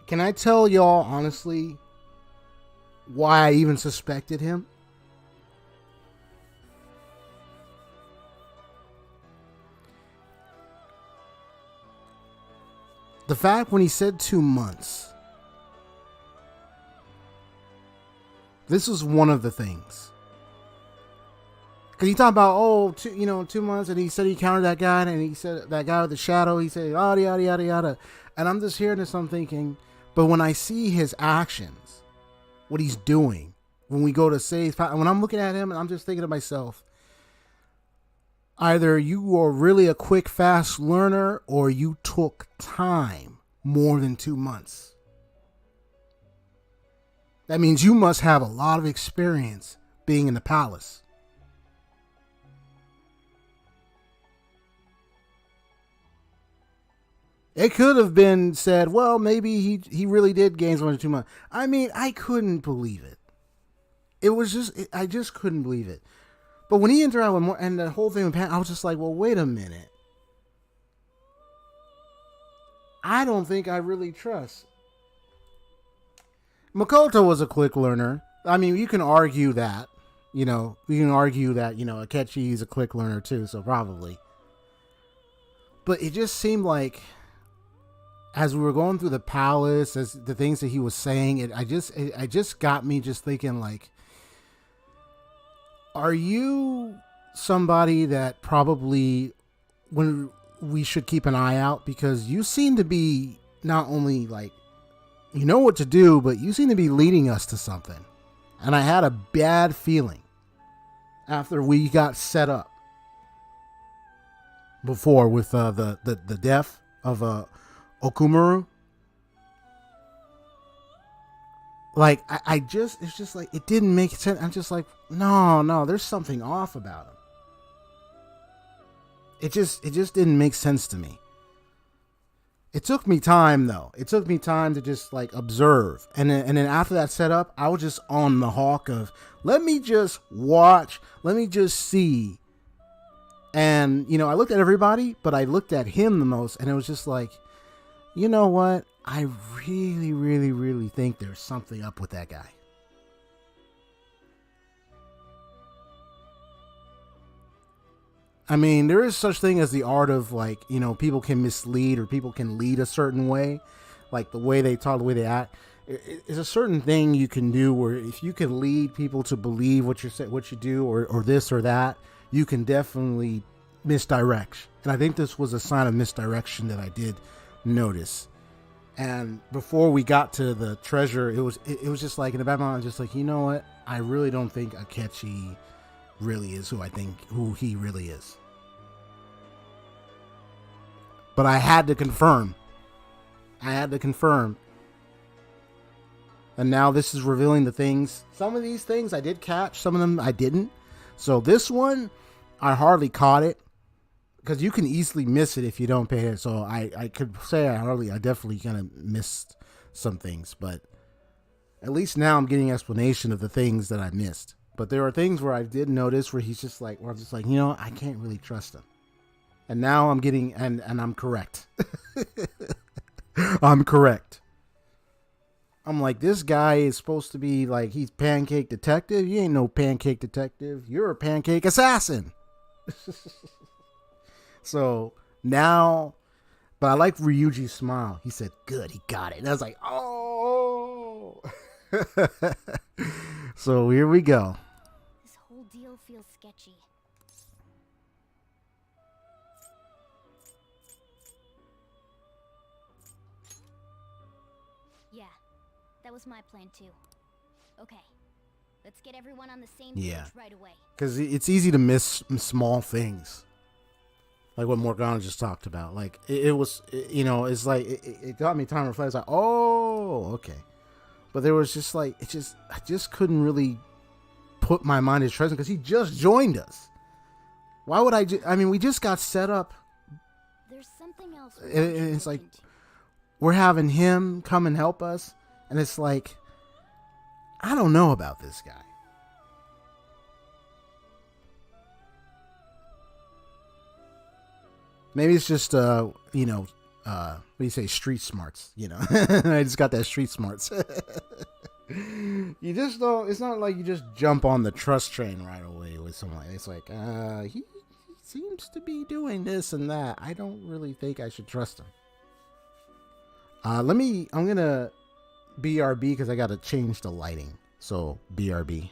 Can I tell y'all honestly why I even suspected him? The fact when he said 2 months, this was one of the things. Because he talked about, 2 months, and he said he counted that guy, and he said that guy with the shadow, he said, yada, yada, yada, yada. And I'm just hearing this, I'm thinking, but when I see his actions, what he's doing, when we go to say, when I'm looking at him, and I'm just thinking to myself, either you are really a quick, fast learner, or you took time more than 2 months. That means you must have a lot of experience being in the palace. It could have been said, well, maybe he really did gain more than 2 months. I mean, I couldn't believe it. It was just, I just couldn't believe it. But when he interacted with more, and the whole thing with Pan, I was just like, well, wait a minute. I don't think I really trust. Makoto was a quick learner. I mean, you can argue that, Akechi is a quick learner too, so probably. But it just seemed like, as we were going through the palace, as the things that he was saying, it just got me just thinking, like, are you somebody that probably when we should keep an eye out? Because you seem to be not only like, you know what to do, but you seem to be leading us to something. And I had a bad feeling after we got set up before with the death of Okumuru. Like, it's just like, it didn't make sense. I'm just like, no, there's something off about him. It just didn't make sense to me. It took me time, though. It took me time to just, like, observe. And then after that setup, I was just on the hawk of, let me just watch, let me just see. And, I looked at everybody, but I looked at him the most, and it was just like, you know what? I really, really, really think there's something up with that guy. I mean, there is such thing as the art of, like, people can mislead or people can lead a certain way. Like the way they talk, the way they act. It's a certain thing you can do where if you can lead people to believe what you do or this or that, you can definitely misdirect. And I think this was a sign of misdirection that I did notice. And before we got to the treasure, it was just like in the back of my mind, just like, you know what? I really don't think Akechi really is who he really is. But I had to confirm. And now this is revealing the things. Some of these things I did catch, some of them I didn't. So this one, I hardly caught it. Because you can easily miss it if you don't pay it. So I could say I definitely kind of missed some things. But at least now I'm getting explanation of the things that I missed. But there are things where I did notice where he's just like, where I'm just like, I can't really trust him. And now I'm getting, and I'm correct. I'm correct. I'm like, this guy is supposed to be like, he's pancake detective. You ain't no pancake detective. You're a pancake assassin. So now, but I like Ryuji's smile. He said, good, he got it. And I was like, oh. So here we go. This whole deal feels sketchy. Yeah, that was my plan too. Okay, let's get everyone on the same page right away. Because it's easy to miss small things. Like what Morgana just talked about. Like, it was, you know, it's like, it got me time to reflect. It's like, oh, okay. But there was just like, I just couldn't really put my mind at trust because he just joined us. Why would I mean, we just got set up. There's something else. And it's like, we're having him come and help us. And it's like, I don't know about this guy. Maybe it's just, you know, what do you say, street smarts, you know. I just got that street smarts. You just don't, it's not like you just jump on the trust train right away with someone. It's like, he seems to be doing this and that. I don't really think I should trust him. I'm going to BRB because I got to change the lighting. So, BRB.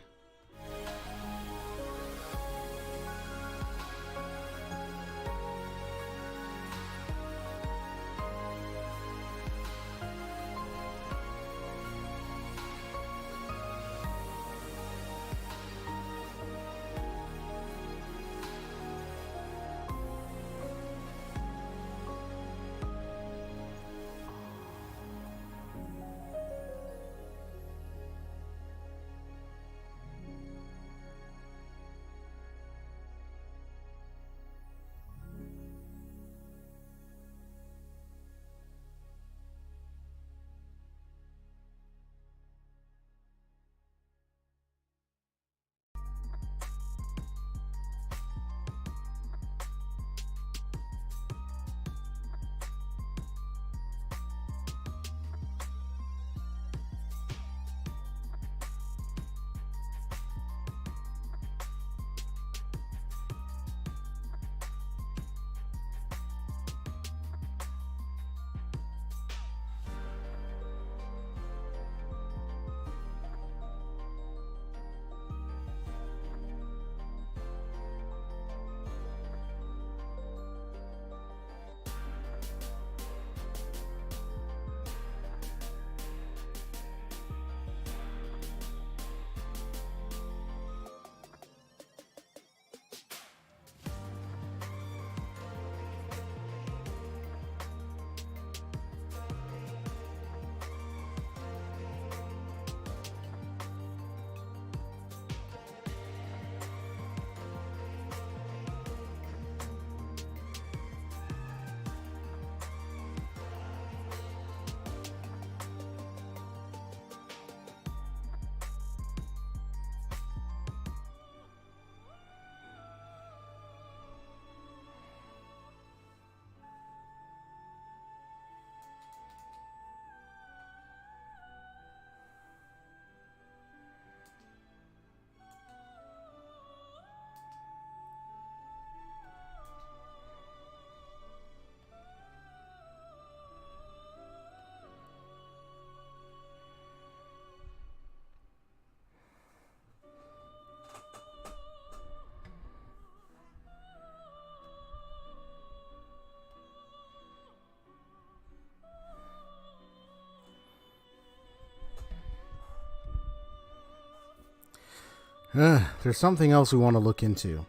There's something else we want to look into.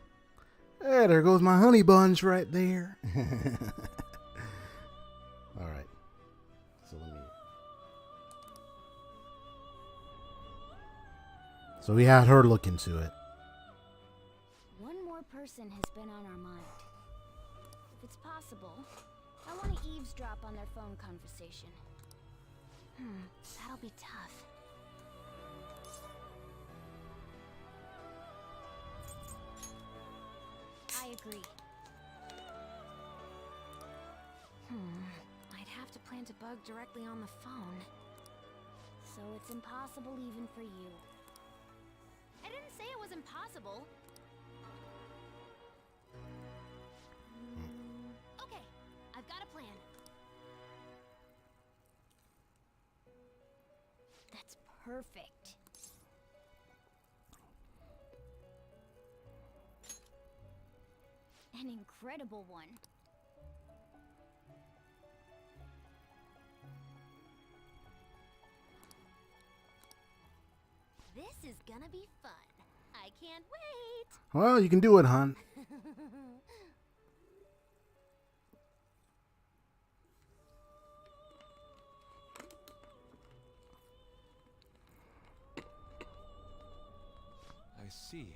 Hey, there goes my honey buns right there. All right. So we had her look into it. One more person has been on our mind. If it's possible, I want to eavesdrop on their phone conversation. That'll be tough. I agree. I'd have to plant a bug directly on the phone. So it's impossible even for you. I didn't say it was impossible. Okay, I've got a plan. That's perfect. An incredible one. This is gonna be fun. I can't wait. Well, you can do it, hon. I see.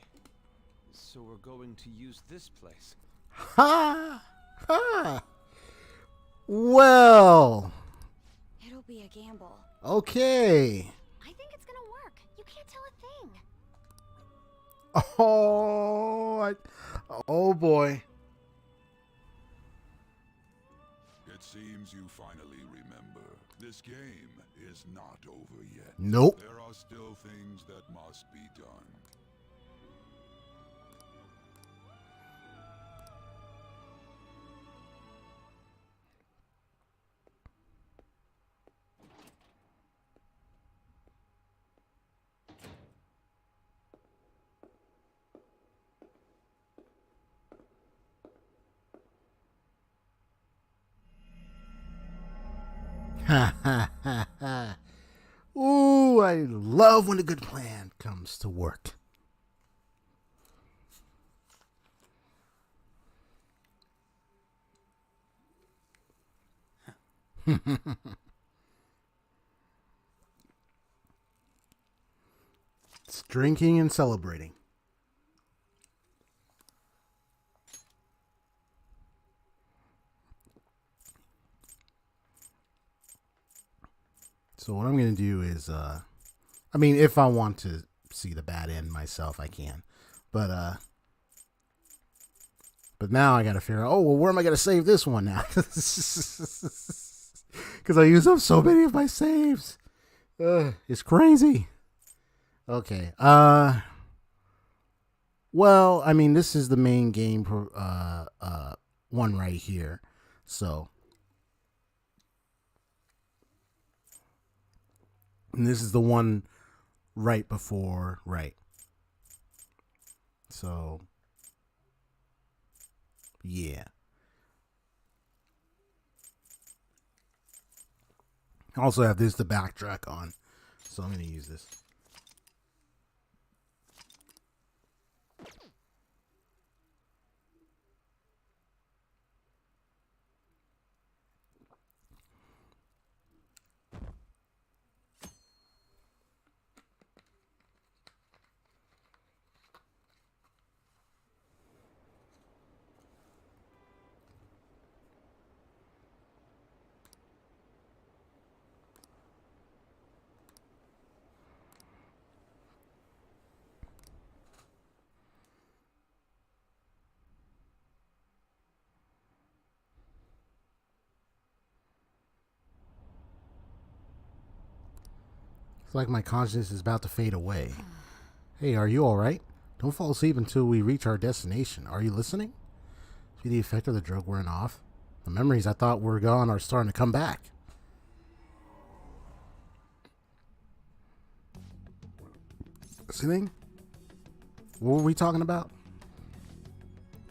So we're going to use this place. Ha! Ha! Well. It'll be a gamble. Okay. I think it's gonna work. You can't tell a thing. Oh boy. It seems you finally remember. This game is not over yet. Nope. There are still things that must be done. Ha ha ha ha. Ooh, I love when a good plan comes to work. It's drinking and celebrating. So what I'm going to do is, I mean, if I want to see the bad end myself, I can. But now I got to figure out, oh, well, where am I going to save this one now? Because I use up so many of my saves. It's crazy. Okay. Well, I mean, this is the main game one right here. So. And this is the one right before, right. So, yeah. I also have this to backtrack on. So I'm going to use this. It's like my consciousness is about to fade away. Hey, are you alright? Don't fall asleep until we reach our destination. Are you listening? See the effect of the drug wearing off? The memories I thought were gone are starting to come back. Anything? What were we talking about?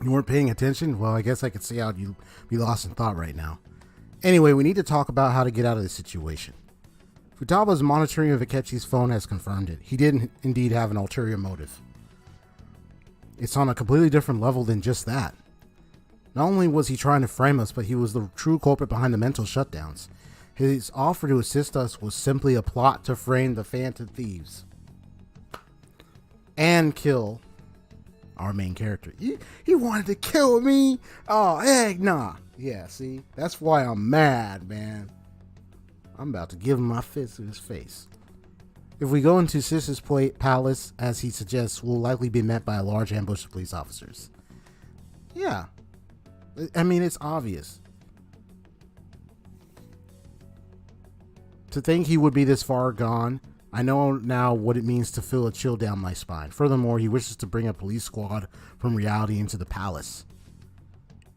You weren't paying attention? Well, I guess I could see how you'd be lost in thought right now. Anyway, we need to talk about how to get out of this situation. Futaba's monitoring of Akechi's phone has confirmed it. He did indeed have an ulterior motive. It's on a completely different level than just that. Not only was he trying to frame us, but he was the true culprit behind the mental shutdowns. His offer to assist us was simply a plot to frame the Phantom Thieves. And kill our main character. He wanted to kill me? Oh, heck nah. Yeah, see? That's why I'm mad, man. I'm about to give him my fist in his face. If we go into Sis's palace, as he suggests, we'll likely be met by a large ambush of police officers. Yeah. I mean, it's obvious. To think he would be this far gone, I know now what it means to feel a chill down my spine. Furthermore, he wishes to bring a police squad from reality into the palace.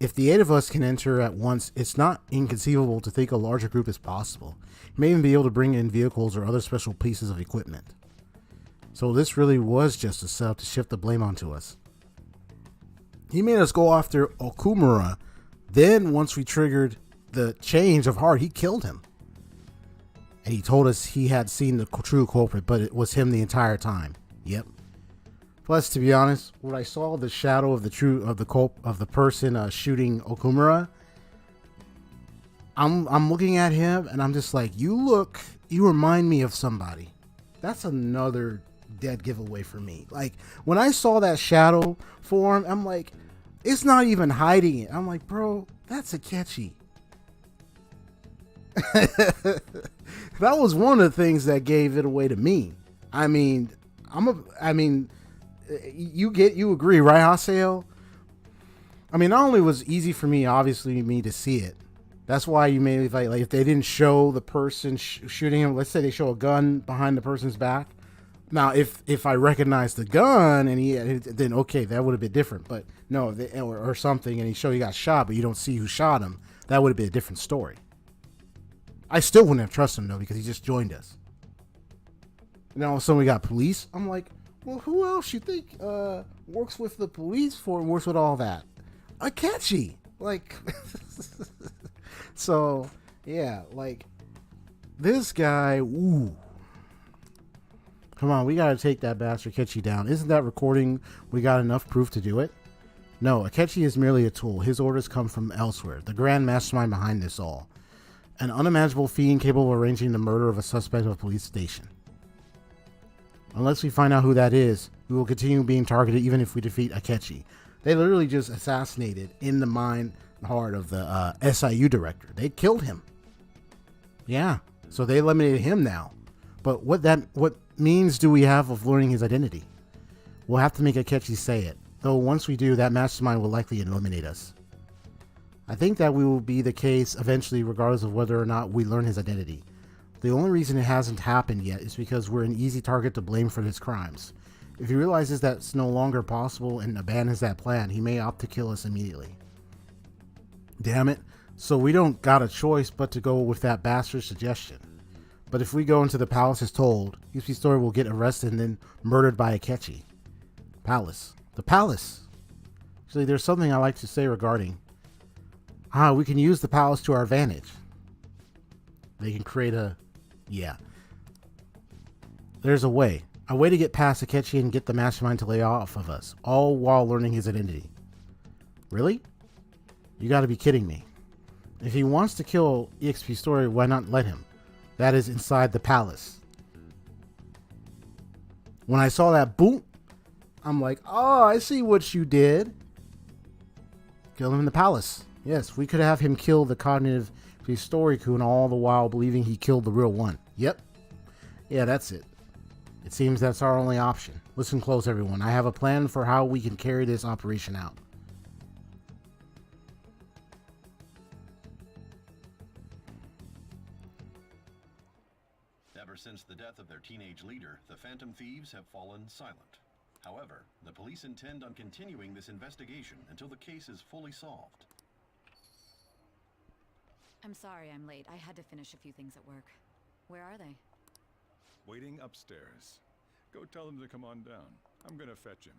if the 8 of us can enter at once, it's not inconceivable to think a larger group is possible. He may even be able to bring in vehicles or other special pieces of equipment. So this really was just a setup to shift the blame onto us. He made us go after Okumura. Then once we triggered the change of heart, he killed him. And he told us he had seen the true culprit, but it was him the entire time. Yep. Plus, to be honest, when I saw the shadow of the person shooting Okumura, I'm looking at him and I'm just like, you remind me of somebody. That's another dead giveaway for me. Like, when I saw that shadow form, I'm like, it's not even hiding it. I'm like, bro, that's Akechi. That was one of the things that gave it away to me. I mean, you agree, right, Haseo? I mean, not only was it easy for me, obviously, to see it. That's why you made like if they didn't show the person shooting him. Let's say they show a gun behind the person's back. Now, if I recognized the gun and then okay, that would have been different. But no, or something, and he got shot, but you don't see who shot him. That would have been a different story. I still wouldn't have trusted him though, because he just joined us. And all of a sudden we got police. I'm like, well, who else you think works with the police for and works with all that? Akechi. Like, so yeah, like this guy. Ooh, come on, we gotta take that bastard Akechi down. Isn't that recording? We got enough proof to do it. No, Akechi is merely a tool. His orders come from elsewhere. The grand mastermind behind this all. An unimaginable fiend capable of arranging the murder of a suspect of a police station. Unless we find out who that is, we will continue being targeted even if we defeat Akechi. They literally just assassinated in the mind and heart of the SIU director. They killed him. Yeah, so they eliminated him now. But what means do we have of learning his identity? We'll have to make Akechi say it. Though once we do, that mastermind will likely eliminate us. I think that we will be the case eventually regardless of whether or not we learn his identity. The only reason it hasn't happened yet is because we're an easy target to blame for his crimes. If he realizes that's no longer possible and abandons that plan, he may opt to kill us immediately. Damn it. So we don't got a choice but to go with that bastard's suggestion. But if we go into the palace as told, UP Story will get arrested and then murdered by Akechi. Palace. The palace. Actually, there's something I like to say regarding we can use the palace to our advantage. They can create yeah. There's a way to get past Akechi and get the mastermind to lay off of us, all while learning his identity. Really? You gotta be kidding me. If he wants to kill EXP Story, why not let him? That is inside the palace. When I saw that boom, I'm like, oh, I see what you did. Kill him in the palace. Yes, we could have him kill the cognitive Story-kun all the while believing he killed the real one. Yep. Yeah, that's it. It seems that's our only option. Listen close, everyone. I have a plan for how we can carry this operation out. Ever since the death of their teenage leader, the Phantom Thieves have fallen silent. However, the police intend on continuing this investigation until the case is fully solved. I'm sorry I'm late. I had to finish a few things at work. Where are they? Waiting upstairs. Go tell them to come on down. I'm gonna fetch him.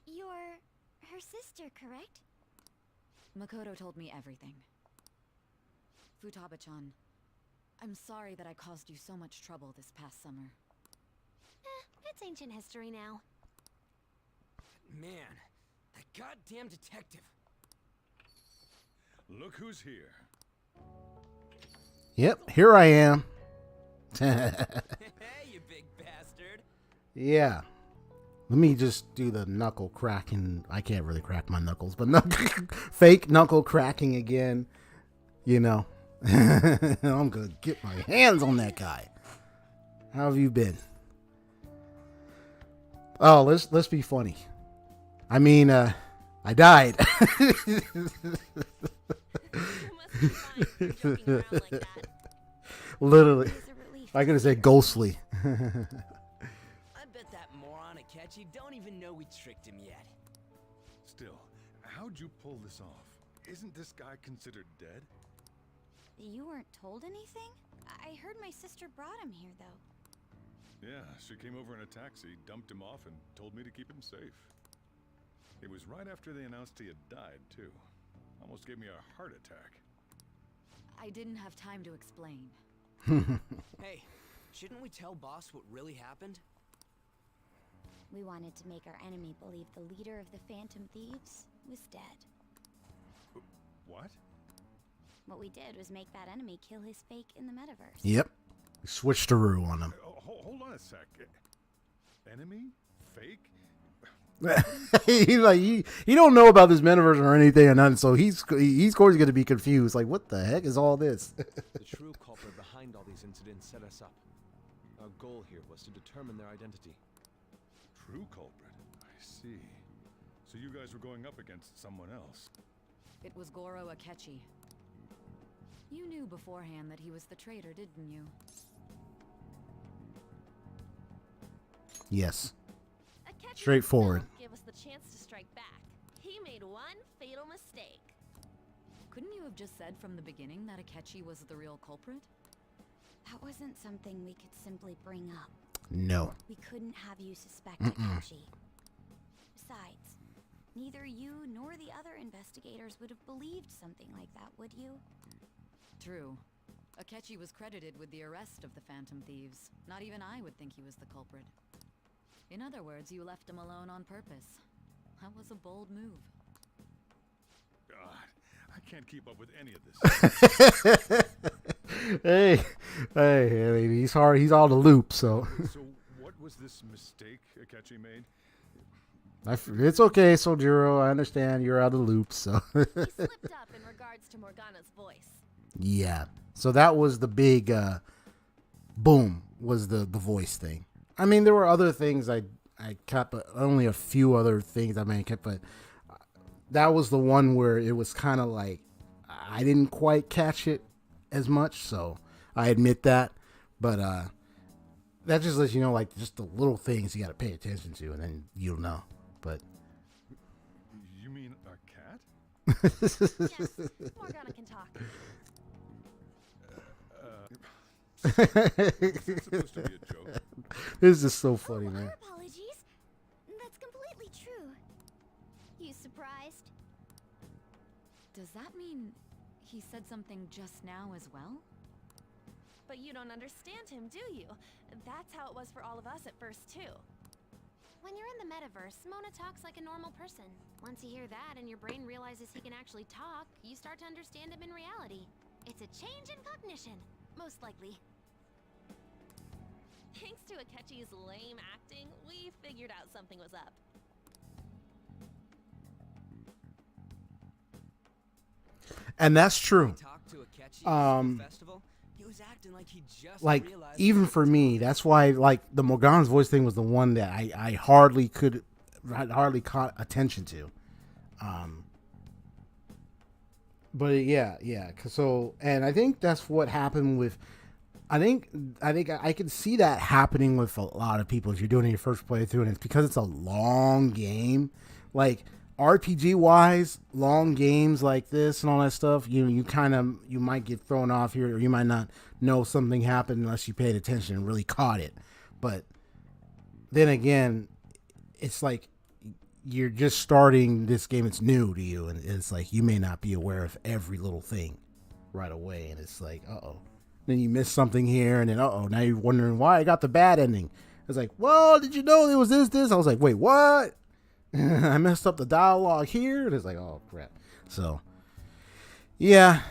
You're her sister, correct? Makoto told me everything. Futaba-chan, I'm sorry that I caused you so much trouble this past summer. It's ancient history now. Man, that goddamn detective. Look who's here. Yep, here I am. Hey, you big bastard. Yeah. Let me just do the knuckle cracking. I can't really crack my knuckles, but fake knuckle cracking again. You know. I'm gonna get my hands on that guy. How have you been? Oh, let's be funny. I mean, I died. Literally, I could have said ghostly. I bet that moron Akechi don't even know we tricked him yet. Still, how'd you pull this off? Isn't this guy considered dead? You weren't told anything? I heard my sister brought him here, though. Yeah, she came over in a taxi, dumped him off, and told me to keep him safe. It was right after they announced he had died, too. Almost gave me a heart attack. I didn't have time to explain. Hey, shouldn't we tell boss what really happened? We wanted to make our enemy believe the leader of the Phantom Thieves was dead. What? What we did was make that enemy kill his fake in the metaverse. Yep. We switched a rule on him. Hold on a sec. Enemy? Fake? he don't know about this metaverse or anything or nothing, so he's of course going to be confused. Like, what the heck is all this? The true culprit behind all these incidents set us up. Our goal here was to determine their identity. True culprit? I see. So you guys were going up against someone else. It was Goro Akechi. You knew beforehand that he was the traitor, didn't you? Yes. Akechi Straightforward. himself gave us the chance to strike back. He made one fatal mistake. Couldn't you have just said from the beginning that Akechi was the real culprit? That wasn't something we could simply bring up. No. We couldn't have you suspect Akechi. Besides, neither you nor the other investigators would have believed something like that, would you? True. Akechi was credited with the arrest of the Phantom Thieves. Not even I would think he was the culprit. In other words, you left him alone on purpose. That was a bold move. God, I can't keep up with any of this. hey, I mean, he's hard. He's all the loop. So. So what was this mistake Akechi made? It's okay, Soljiro. I understand you're out of the loop. So. He slipped up in regards to Morgana's voice. Yeah. So that was the big boom. Was the voice thing. I mean, there were other things I kept, only a few other things I may kept, but that was the one where it was kind of like I didn't quite catch it as much, so I admit that. But that just lets you know, like, just the little things you got to pay attention to, and then you'll know. But you mean a cat? Yes, Morgana can talk. Is that supposed to be a joke? This is so funny, man. Our apologies. That's completely true. You surprised? Does that mean he said something just now as well? But you don't understand him, do you? That's how it was for all of us at first, too. When you're in the metaverse, Mona talks like a normal person. Once you hear that and your brain realizes he can actually talk, you start to understand him in reality. It's a change in cognition, most likely. Thanks to Akechi's lame acting, we figured out something was up. And that's true. He was acting like he just like realized even for me, that's why like the Morgana's voice thing was the one that I hardly caught attention to. But yeah. So, and I think that's what happened with. I think I can see that happening with a lot of people if you're doing it your first playthrough, and it's because it's a long game, like RPG wise, long games like this and all that stuff. You might get thrown off here, or you might not know something happened unless you paid attention and really caught it. But then again, it's like you're just starting this game; it's new to you, and it's like you may not be aware of every little thing right away, and it's like, uh-oh. Then you miss something here, and then now you're wondering why I got the bad ending. It's like, well, did you know there was this? I was like, wait, what? I messed up the dialogue here, and it's like, oh crap. So, yeah,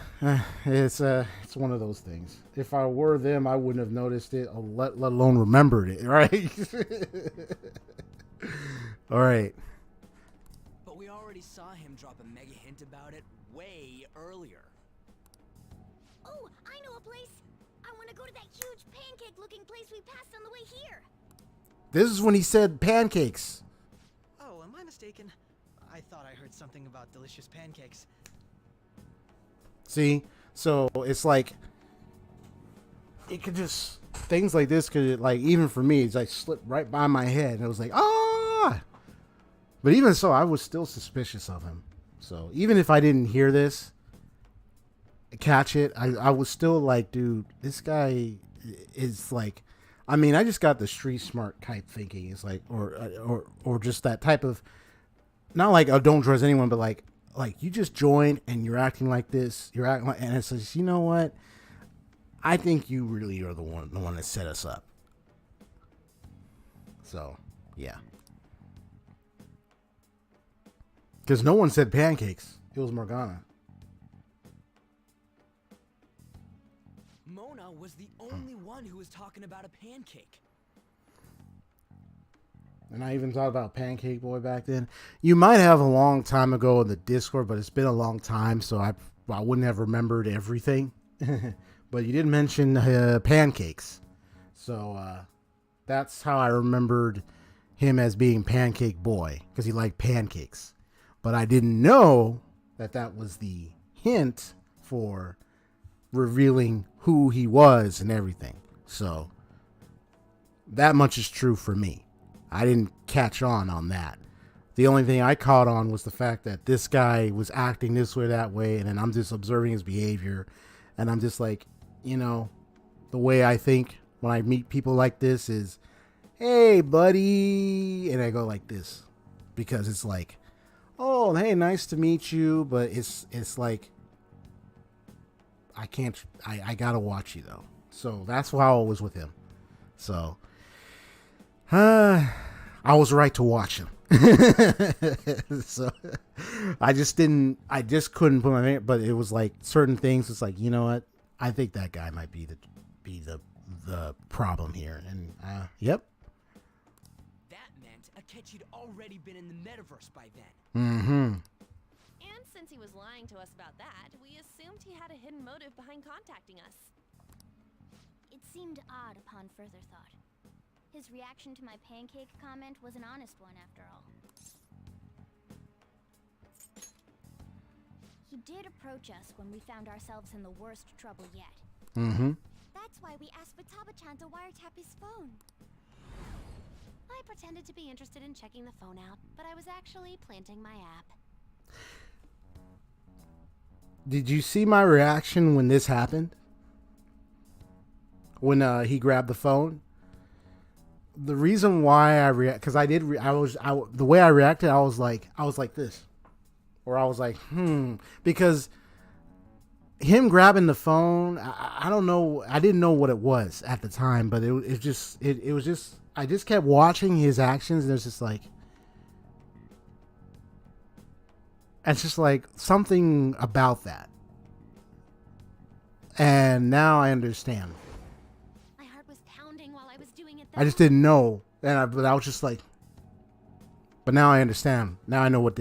it's one of those things. If I were them, I wouldn't have noticed it, let alone remembered it, right? All right. But we already saw him drop a mega hint about it way earlier. Oh, I know a place. I want to go to that huge pancake-looking place we passed on the way here. This is when he said pancakes. Oh, am I mistaken? I thought I heard something about delicious pancakes. See? So it's like it could just things like this could, like, even for me, it's like slipped right by my head, and it was like, oh, But even so, I was still suspicious of him. So even if I didn't hear this, catch it, I was still like, dude, this guy is like, I mean, I just got the street smart type thinking. It's like, or just that type of, not like, oh, don't trust anyone, but like you just joined and you're acting like this. You're acting like, and it says, you know what? I think you really are the one that set us up. So, yeah. Because no one said pancakes. It was Morgana. Mona was the only one who was talking about a pancake. And I even thought about Pancake Boy back then. You might have a long time ago in the Discord, but it's been a long time, so I wouldn't have remembered everything. But you did mention pancakes. So that's how I remembered him as being Pancake Boy, because he liked pancakes. But I didn't know that that was the hint for revealing who he was and everything. So that much is true for me. I didn't catch on that. The only thing I caught on was the fact that this guy was acting this way, that way, and then I'm just observing his behavior, and I'm just like, you know, the way I think when I meet people like this is, hey, buddy, and I go like this, because it's like, oh, hey, nice to meet you, but it's like, I gotta watch you though. So that's how I was with him. So I was right to watch him. So I just couldn't put my name, but it was like certain things. It's like, you know what? I think that guy might be the problem here. And yep. That meant Akechi'd already been in the metaverse by then. Mm-hmm. And since he was lying to us about that, we assumed he had a hidden motive behind contacting us. It seemed odd upon further thought. His reaction to my pancake comment was an honest one after all. He did approach us when we found ourselves in the worst trouble yet. Mm-hmm. That's why we asked Futaba-chan to wiretap his phone. I pretended to be interested in checking the phone out, but I was actually planting my app. Did you see my reaction when this happened? When he grabbed the phone? The reason why I react, because the way I reacted, I was like this, or I was like, because him grabbing the phone, I don't know, I didn't know what it was at the time, but it was just, I just kept watching his actions, and it's just like, it's just like something about that, and now I understand. I just didn't know, but I was just like, but now I understand. Now I know what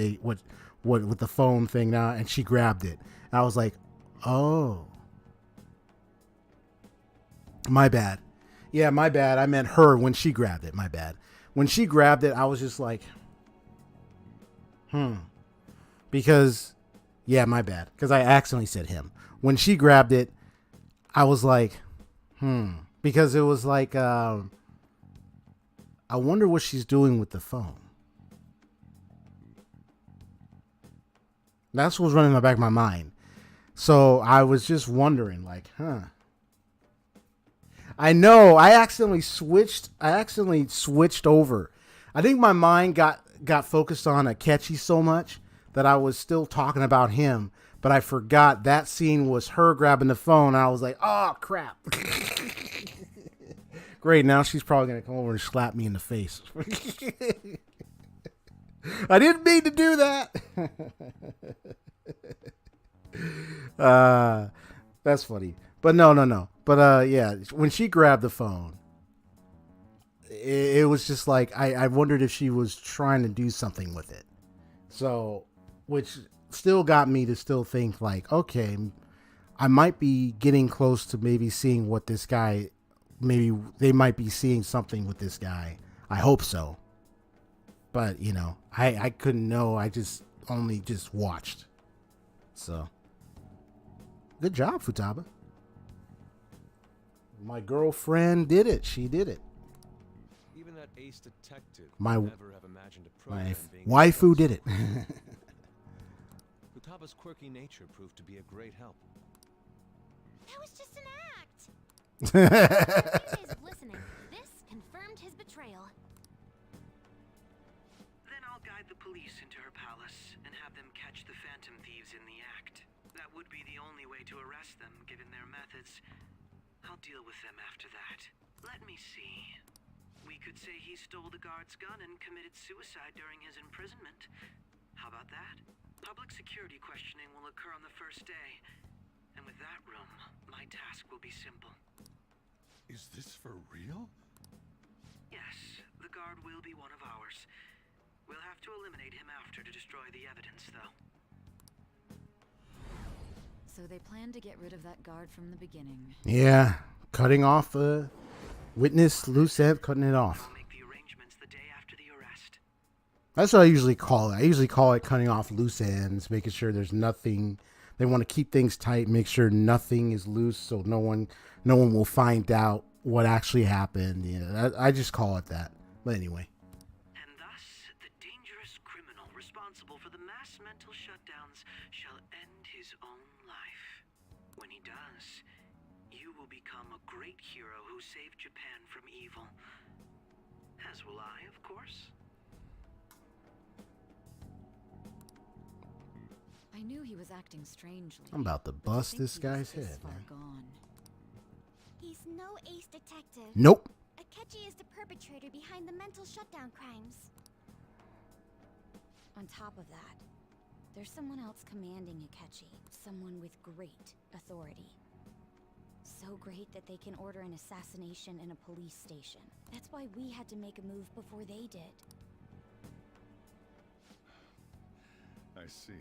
with the phone thing now, and she grabbed it. And I was like, oh, my bad. Yeah, my bad. I meant her when she grabbed it. My bad. When she grabbed it, I was just like, because, yeah, my bad. Because I accidentally said him. When she grabbed it, I was like, because it was like, I wonder what she's doing with the phone. That's what was running in the back of my mind. So I was just wondering, like, I know I accidentally switched over. I think my mind got focused on Akechi so much that I was still talking about him, but I forgot that scene was her grabbing the phone. And I was like, oh crap. Great, now she's probably going to come over and slap me in the face. I didn't mean to do that. That's funny. But no. But yeah, when she grabbed the phone, it was just like, I wondered if she was trying to do something with it. So, which still got me to still think like, okay, I might be getting close to maybe seeing what this guy, maybe they might be seeing something with this guy. I hope so. But, you know, I couldn't know. I just only watched. So, good job, Futaba. My girlfriend did it. She did it. Even at ace detective My- would never have imagined a program being waifu did it. Futaba's quirky nature proved to be a great help. That was just an act. After a few days of listening, this confirmed his betrayal. Then I'll guide the police into her palace and have them catch the Phantom Thieves in the act. That would be the only way to arrest them, given their methods. I'll deal with them after that. Let me see. We could say he stole the guard's gun and committed suicide during his imprisonment. How about that? Public security questioning will occur on the first day. And with that room, my task will be simple. Is this for real? Yes, the guard will be one of ours. We'll have to eliminate him after to destroy the evidence, though. So they planned to get rid of that guard from the beginning. Yeah, cutting off a witness, loose end, cutting it off. That's what I usually call it. I usually call it cutting off loose ends, making sure there's nothing. They want to keep things tight, make sure nothing is loose, so no one will find out what actually happened. Yeah, I just call it that. But anyway. And thus, the dangerous criminal responsible for the mass mental shutdowns shall end his own life. When he does, you will become a great hero who saved Japan from evil. As will I, of course. I knew he was acting strangely. I'm about to bust this guy's head, man. Gone. He's no ace detective. Nope. Akechi is the perpetrator behind the mental shutdown crimes. On top of that, there's someone else commanding Akechi. Someone with great authority. So great that they can order an assassination in a police station. That's why we had to make a move before they did. I see.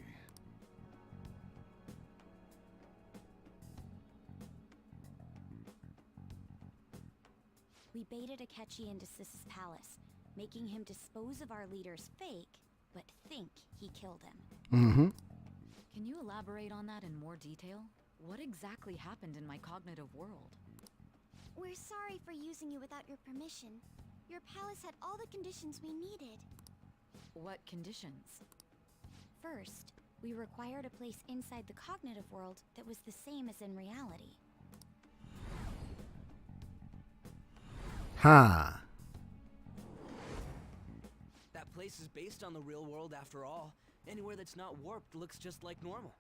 We baited Akechi into Sis's palace, making him dispose of our leader's fake, but think he killed him. Mm-hmm. Can you elaborate on that in more detail? What exactly happened in my cognitive world? We're sorry for using you without your permission. Your palace had all the conditions we needed. What conditions? First, we required a place inside the cognitive world that was the same as in reality. Ha. That place is based on the real world after all. Anywhere that's not warped looks just like normal.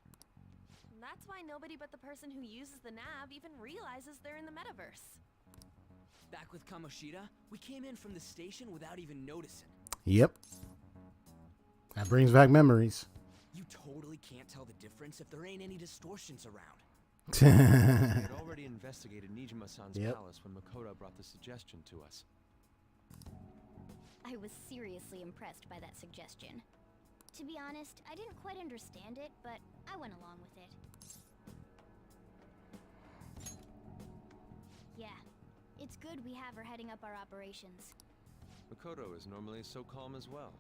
That's why nobody but the person who uses the nav even realizes they're in the metaverse. Back with Kamoshida, we came in from the station without even noticing. Yep. That brings back memories. You totally can't tell the difference if there ain't any distortions around. We had already investigated Nijima-san's palace when Makoto brought the suggestion to us. I was seriously impressed by that suggestion. To be honest, I didn't quite understand it, but I went along with it. Yeah, it's good we have her heading up our operations. Makoto is normally so calm as well,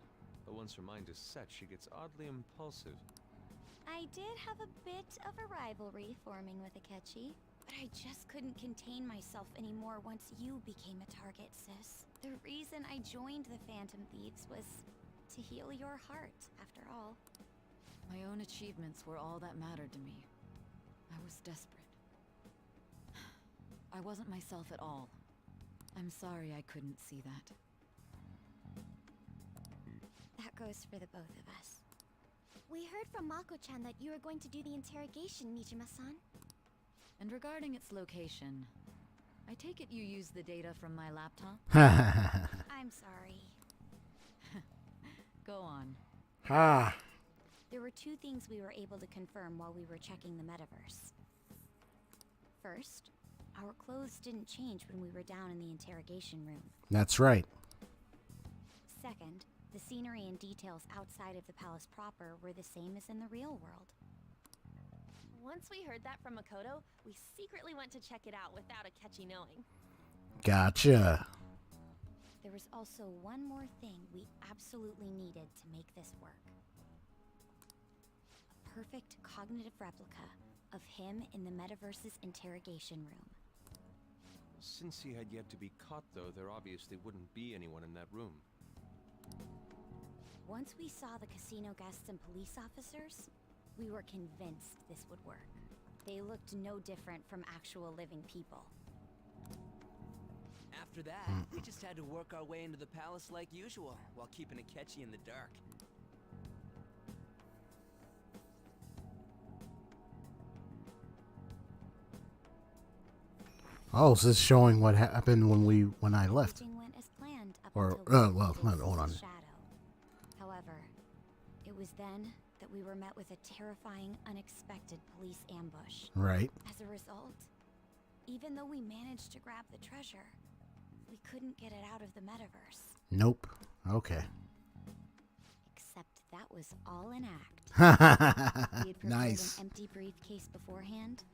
but once her mind is set, she gets oddly impulsive. I did have a bit of a rivalry forming with Akechi, but I just couldn't contain myself anymore once you became a target, sis. The reason I joined the Phantom Thieves was to heal your heart, after all. My own achievements were all that mattered to me. I was desperate. I wasn't myself at all. I'm sorry I couldn't see that. That goes for the both of us. We heard from Mako-chan that you were going to do the interrogation, Nijima-san. And regarding its location, I take it you used the data from my laptop? I'm sorry. Go on. Ha. There were two things we were able to confirm while we were checking the metaverse. First, our clothes didn't change when we were down in the interrogation room. That's right. Second, the scenery and details outside of the palace proper were the same as in the real world. Once we heard that from Makoto, we secretly went to check it out without Akechi knowing. Gotcha. There was also one more thing we absolutely needed to make this work. A perfect cognitive replica of him in the metaverse's interrogation room. Since he had yet to be caught, though, there obviously wouldn't be anyone in that room. Once we saw the casino guests and police officers, we were convinced this would work. They looked no different from actual living people. After that, we just had to work our way into the palace like usual, while keeping Akechi in the dark. Oh, so this is showing what happened when I left. Everything went as planned up Or until well, hold on. shadow. However, it was then that we were met with a terrifying, unexpected police ambush. Right. As a result, even though we managed to grab the treasure, we couldn't get it out of the metaverse. Nope. Okay. Except that was all an act. We had prepared Nice. an empty briefcase beforehand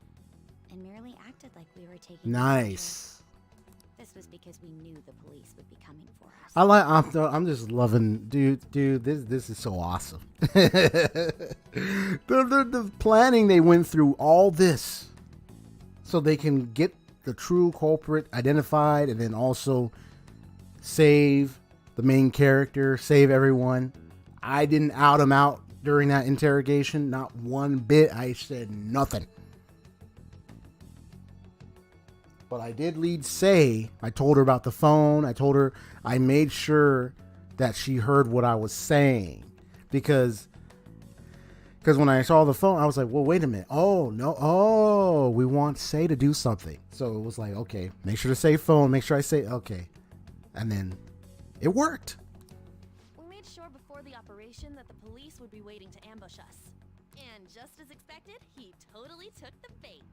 and merely acted like we were taking Nice. the treasure. This was because we knew the police would be coming for us. I'm just loving, dude. This is so awesome. the planning they went through all this, so they can get the true culprit identified, and then also save the main character, save everyone. I didn't out him out during that interrogation, not one bit. I said nothing. But I did lead Sae. I told her about the phone. I made sure that she heard what I was saying. Because when I saw the phone, I was like, well, wait a minute. Oh, no. Oh, we want Sae to do something. So it was like, okay, make sure to say phone. Make sure I say, okay. And then it worked. We made sure before the operation that the police would be waiting to ambush us. And just as expected, he totally took the bait.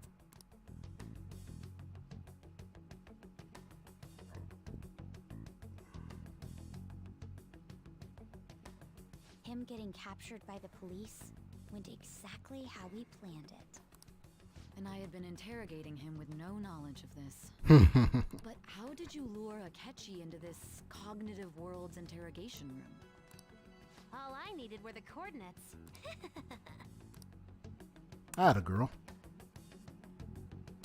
Him getting captured by the police went exactly how we planned it. And I had been interrogating him with no knowledge of this. But how did you lure Akechi into this cognitive world's interrogation room? All I needed were the coordinates. Atta girl.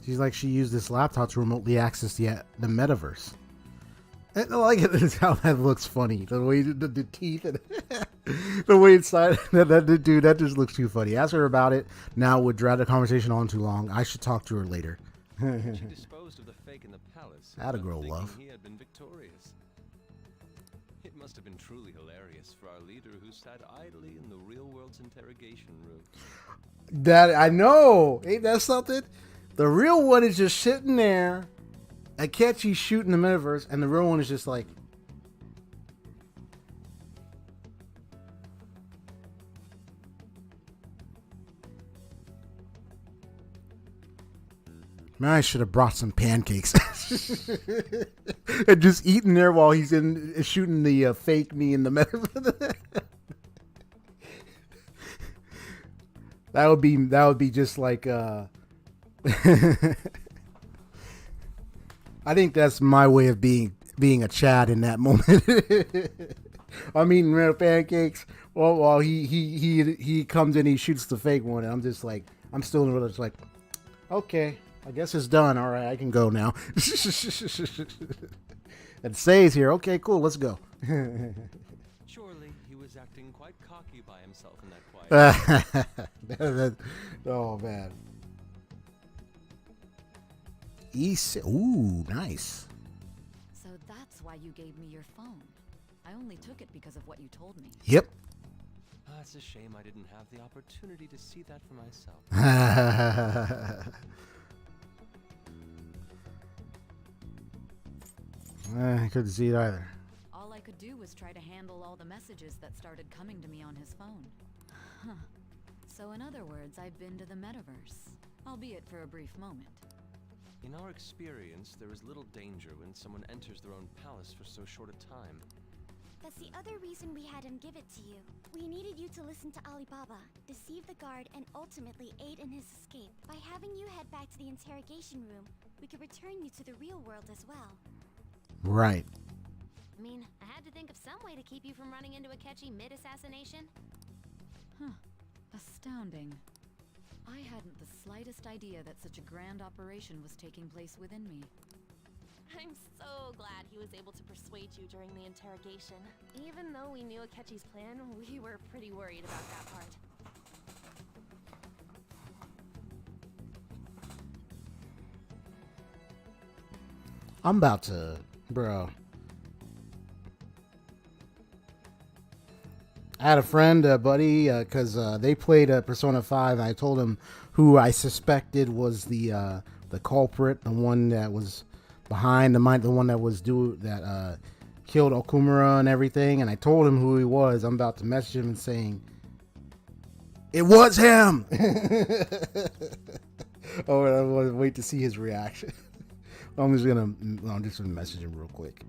She's like, she used this laptop to remotely access the metaverse. And I like it how that looks funny. The way the teeth and the way inside that just looks too funny. Ask her about it now would drag the conversation on too long. I should talk to her later. She disposed of the fake in the palace. Atta girl, thinking love. He had been victorious. It must have been truly hilarious for our leader who sat idly in the real world's interrogation room. That I know. Ain't that something? The real one is just sitting there. Akechi shooting the metaverse, and the real one is just like, man, I should have brought some pancakes and just eating there while he's shooting the fake me in the metaverse. That would be just like I think that's my way of being a Chad in that moment. I'm eating real pancakes while he comes in, he shoots the fake one, and I'm just like, I'm still in the middle, just like, okay, I guess it's done. All right, I can go now. And Sae's here. Okay, cool, let's go. Surely he was acting quite cocky by himself in that quiet. Oh man. Ooh, nice. So that's why you gave me your phone. I only took it because of what you told me. Yep. It's a shame I didn't have the opportunity to see that for myself. I couldn't see it either. All I could do was try to handle all the messages that started coming to me on his phone. Huh. So in other words, I've been to the metaverse, albeit for a brief moment. In our experience, there is little danger when someone enters their own palace for so short a time. That's the other reason we had him give it to you. We needed you to listen to Alibaba, deceive the guard, and ultimately aid in his escape. By having you head back to the interrogation room, we could return you to the real world as well. Right. I mean, I had to think of some way to keep you from running into Akechi mid-assassination. Huh. Astounding. I hadn't the slightest idea that such a grand operation was taking place within me. I'm so glad he was able to persuade you during the interrogation. Even though we knew Akechi's plan, we were pretty worried about that part. I'm about to, bro. I had a friend, buddy, because they played Persona 5. And I told him who I suspected was the culprit, the one that was behind the one that was killed Okumura and everything. And I told him who he was. I'm about to message him and saying, "It was him." Oh, I want to wait to see his reaction. I'm just gonna message him real quick.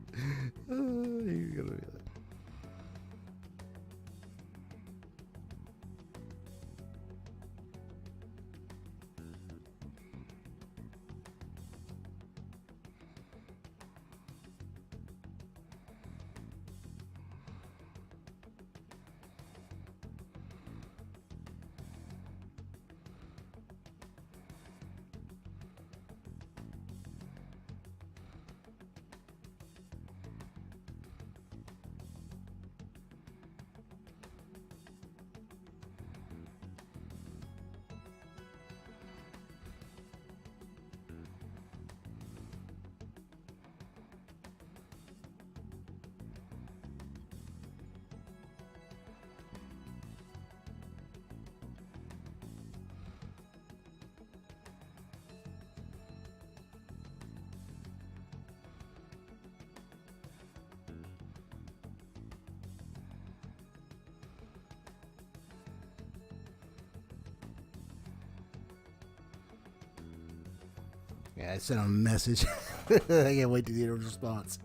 Yeah, I sent him a message. I can't wait to get a response.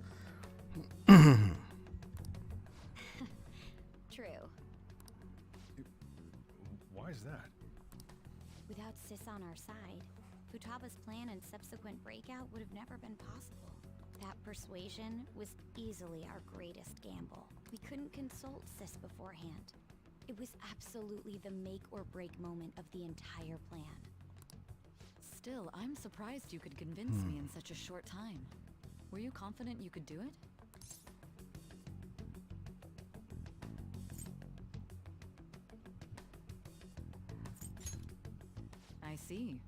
True. Why is that? Without Sis on our side, Futaba's plan and subsequent breakout would have never been possible. That persuasion was easily our greatest gamble. We couldn't consult Sis beforehand. It was absolutely the make or break moment of the entire plan. Still, I'm surprised you could convince me in such a short time. Were you confident you could do it? I see.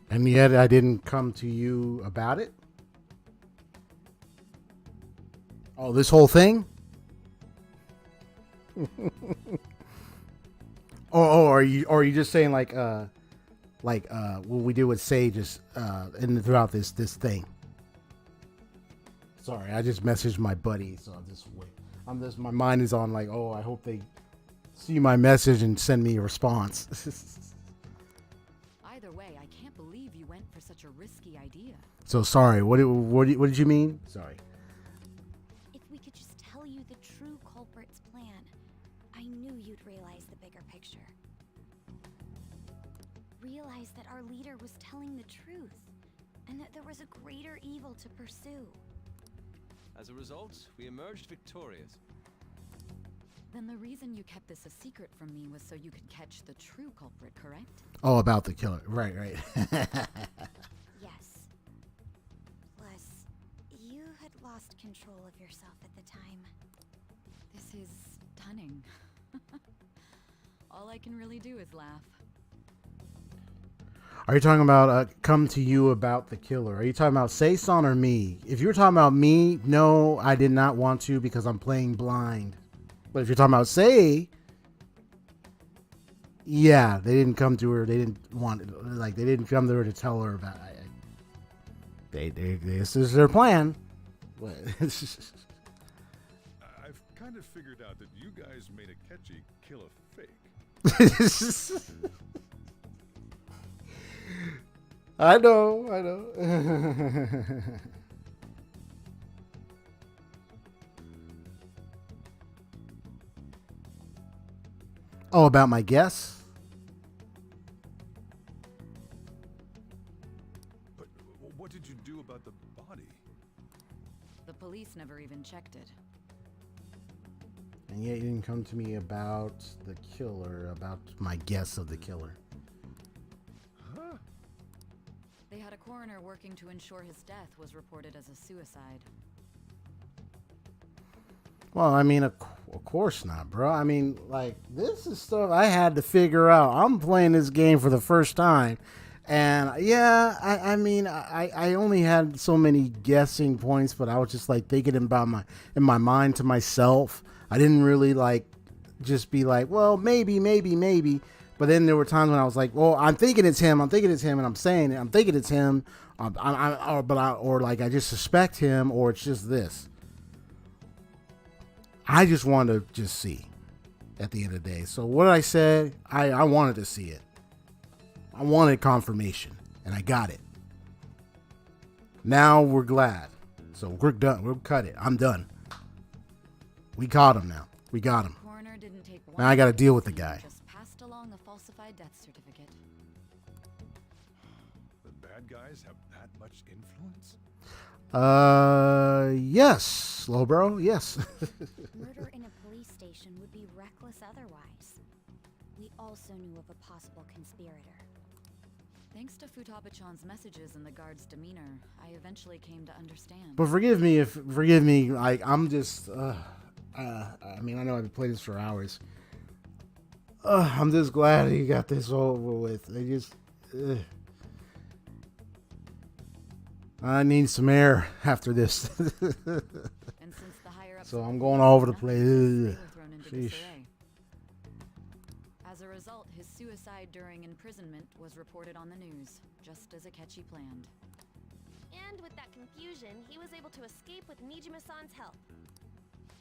And yet I didn't come to you about it? Oh, this whole thing? Are you just saying like what we did with Sae just throughout this thing? Sorry, I just messaged my buddy, so my mind is on like, oh, I hope they see my message and send me a response. Either way, I can't believe you went for such a risky idea. So sorry, what did you mean? Sorry. If we could just tell you the true culprit's plan, I knew you'd realize the bigger picture. Realize that our leader was telling the truth, and that there was a greater evil to pursue. As a result, we emerged victorious. Then the reason you kept this a secret from me was so you could catch the true culprit, correct? Oh, about the killer. Right. Yes. Plus, you had lost control of yourself at the time. This is stunning. All I can really do is laugh. Are you talking about come to you about the killer? Are you talking about Sae-San or me? If you're talking about me, no, I did not want to because I'm playing blind. But if you're talking about Sae, yeah, they didn't come to her. They didn't want they didn't come to her to tell her about it. This is their plan. I've kind of figured out that you guys made Akechi kill a fake. I know. Oh, about my guess? But what did you do about the body? The police never even checked it. And yet you didn't come to me about the killer, about my guess of the killer. Huh? They had a coroner working to ensure his death was reported as a suicide. Well, I mean, of course not, bro. I mean, like, this is stuff I had to figure out. I'm playing this game for the first time. And, yeah, I mean, I only had so many guessing points, but I was just, like, thinking about in my mind to myself. I didn't really, like, just be like, well, maybe. But then there were times when I was like, well, I'm thinking it's him, and I'm saying it. I'm thinking it's him, or like, I just suspect him, or it's just this. I just wanted to just see at the end of the day. So what I said, I wanted to see it. I wanted confirmation, and I got it. Now we're glad. So we're done. We'll cut it. I'm done. We caught him now. We got him. Now I got to deal with the guy. Just passed along a falsified death certificate. The bad guys have that much influence? Yes, slow bro, yes. Murder in a police station would be reckless otherwise. We also knew of a possible conspirator. Thanks to Futaba-chan's messages and the guard's demeanor, I eventually came to understand. But forgive me, like, I'm just, I mean, I know I've played this for hours. I'm just glad he got this over with. I need some air after this. So I'm going all over the place. Sheesh. As a result, his suicide during imprisonment was reported on the news, just as Akechi planned. And with that confusion, he was able to escape with Nijima-san's help.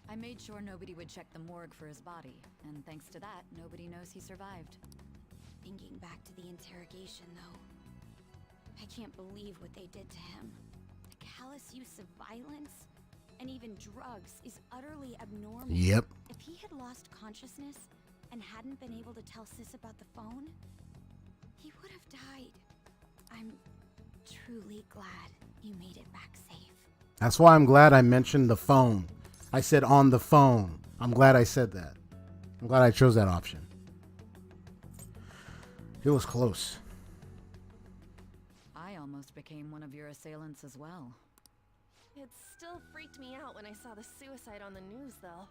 I made sure nobody would check the morgue for his body, and thanks to that, nobody knows he survived. Thinking back to the interrogation, though, I can't believe what they did to him. The callous use of violence and even drugs is utterly abnormal. Yep. If he had lost consciousness and hadn't been able to tell Sis about the phone, he would have died. I'm truly glad you made it back safe. That's why I'm glad I mentioned the phone. I said on the phone. I'm glad I said that. I'm glad I chose that option. It was close. I almost became one of your assailants as well. It still freaked me out when I saw the suicide on the news, though.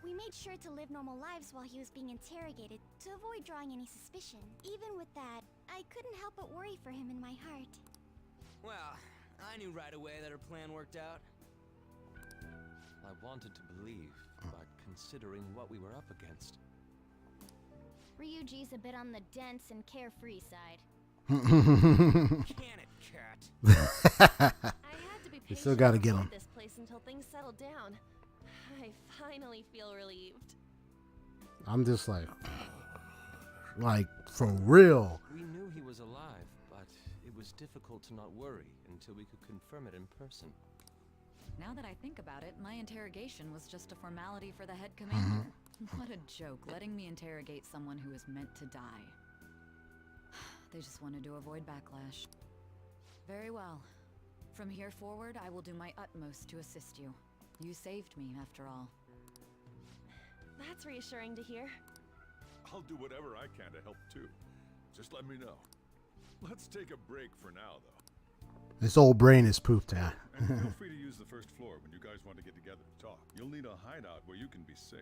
We made sure to live normal lives while he was being interrogated to avoid drawing any suspicion. Even with that, I couldn't help but worry for him in my heart. Well, I knew right away that her plan worked out. I wanted to believe, but considering what we were up against. Ryuji's a bit on the dense and carefree side. Can it, cat? I had to be You still gotta get him. this place until things settled down. I finally feel relieved. I'm just like for real. We knew he was alive, but it was difficult to not worry until we could confirm it in person. Now that I think about it, my interrogation was just a formality for the head commander. What a joke, letting me interrogate someone who is meant to die. They just wanted to avoid backlash. Very well. From here forward, I will do my utmost to assist you. You saved me, after all. That's reassuring to hear. I'll do whatever I can to help too. Just let me know. Let's take a break for now, though. This old brain is pooped out. And feel free to use the first floor when you guys want to get together to talk. You'll need a hideout where you can be safe.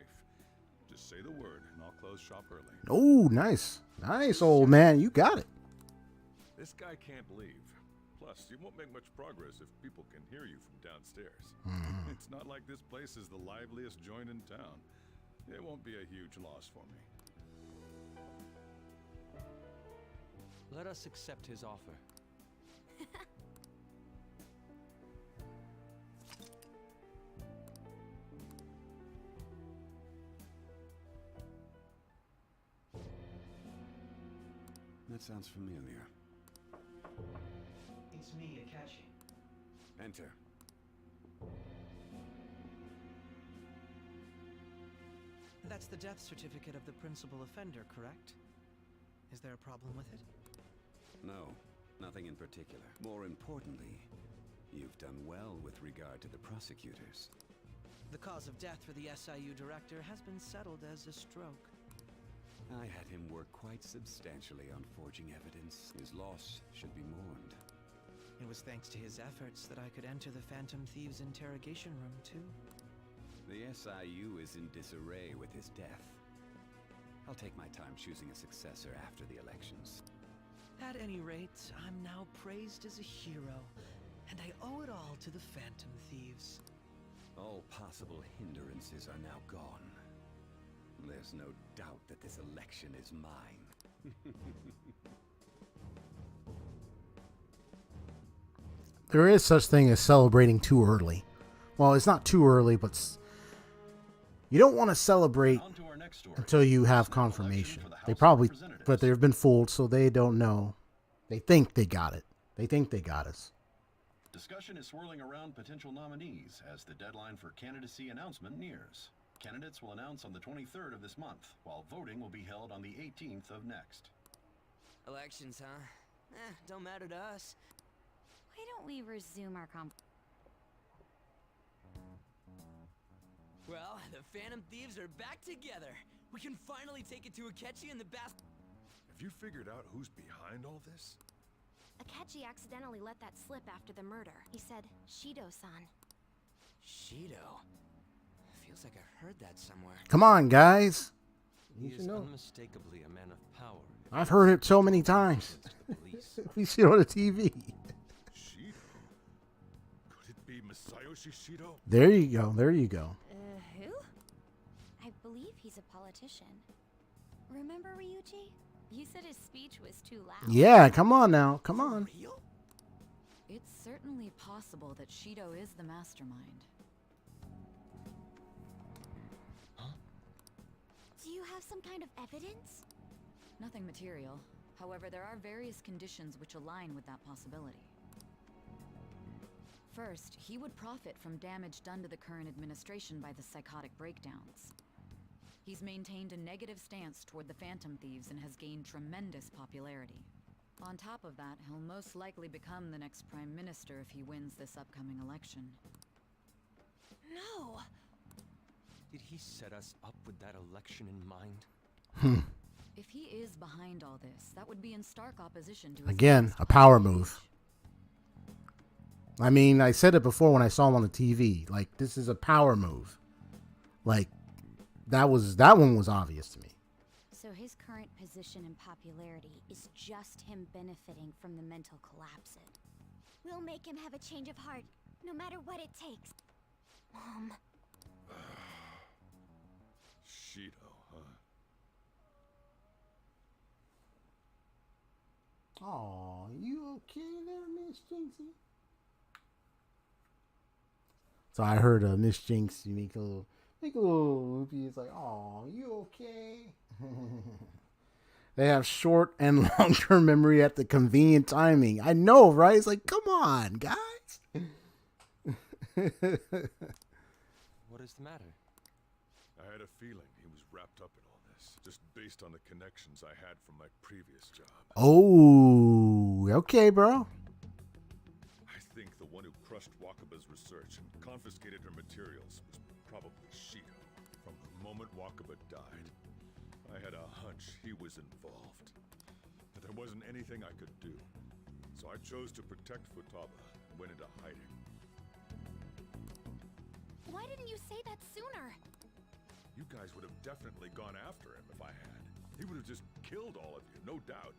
Just say the word, and I'll close shop early. Oh, nice. Nice, old man. You got it. This guy can't leave. Plus, you won't make much progress if people can hear you from downstairs. It's not like this place is the liveliest joint in town. It won't be a huge loss for me. Let us accept his offer. That sounds familiar. It's me, Akechi. Enter. That's the death certificate of the principal offender, correct? Is there a problem with it? No, nothing in particular. More importantly, you've done well with regard to the prosecutors. The cause of death for the SIU director has been settled as a stroke. I had him work quite substantially on forging evidence. His loss should be mourned. It was thanks to his efforts that I could enter the Phantom Thieves' interrogation room, too. The SIU is in disarray with his death. I'll take my time choosing a successor after the elections. At any rate, I'm now praised as a hero, and I owe it all to the Phantom Thieves. All possible hindrances are now gone. There's no doubt that this election is mine. There is such thing as celebrating too early. Well, it's not too early, but you don't want to celebrate until you have confirmation. They probably, but they've been fooled, so they don't know. They think they got it. They think they got us. Discussion is swirling around potential nominees as the deadline for candidacy announcement nears. Candidates will announce on the 23rd of this month, while voting will be held on the 18th of next. Elections, huh? Don't matter to us. Why don't we resume our Well, the Phantom Thieves are back together. We can finally take it to Akechi and the Have you figured out who's behind all this? Akechi accidentally let that slip after the murder. He said, Shido-san. Shido? Feels like I heard that somewhere. Come on, guys. He is unmistakably a man of power. I've heard it so many times. We see it on the TV. Shido? Could it be Masayoshi Shido? There you go. There you go. Who? I believe he's a politician. Remember Ryuji? You said his speech was too loud. Yeah, come on now. Come on. It's certainly possible that Shido is the mastermind. Do you have some kind of evidence? Nothing material. However, there are various conditions which align with that possibility. First, he would profit from damage done to the current administration by the psychotic breakdowns. He's maintained a negative stance toward the Phantom Thieves and has gained tremendous popularity. On top of that, he'll most likely become the next Prime Minister if he wins this upcoming election. No! Did he set us up with that election in mind? If he is behind all this, that would be in stark opposition to his Again, a power move. I mean, I said it before when I saw him on the TV. Like, this is a power move. Like, that one was obvious to me. So his current position and popularity is just him benefiting from the mental collapses. We'll make him have a change of heart, no matter what it takes. Mom. Shido, huh? Aw, you okay there, Miss Jinxie? So I heard Miss Jinx, you make a little loopy. It's like, aw, you okay? They have short and long-term memory at the convenient timing. I know, right? It's like, come on, guys. What is the matter? I had a feeling he was wrapped up in all this, just based on the connections I had from my previous job. Oh, okay, bro. I think the one who crushed Wakaba's research and confiscated her materials was probably Shido. From the moment Wakaba died, I had a hunch he was involved. But there wasn't anything I could do. So I chose to protect Futaba and went into hiding. Why didn't you say that sooner? You guys would have definitely gone after him if I had. He would have just killed all of you, no doubt.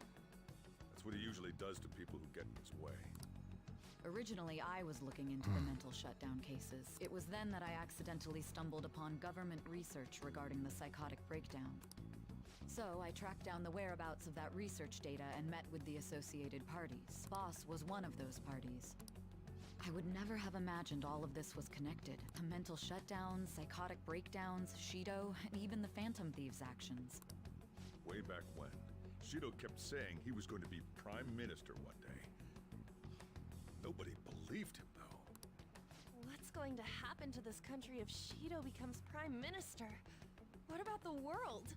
That's what he usually does to people who get in his way. Originally, I was looking into the mental shutdown cases. It was then that I accidentally stumbled upon government research regarding the psychotic breakdown. So I tracked down the whereabouts of that research data and met with the associated parties. Boss was one of those parties. I would never have imagined all of this was connected. The mental shutdowns, psychotic breakdowns, Shido, and even the Phantom Thieves' actions. Way back when, Shido kept saying he was going to be Prime Minister one day. Nobody believed him, though. What's going to happen to this country if Shido becomes Prime Minister? What about the world?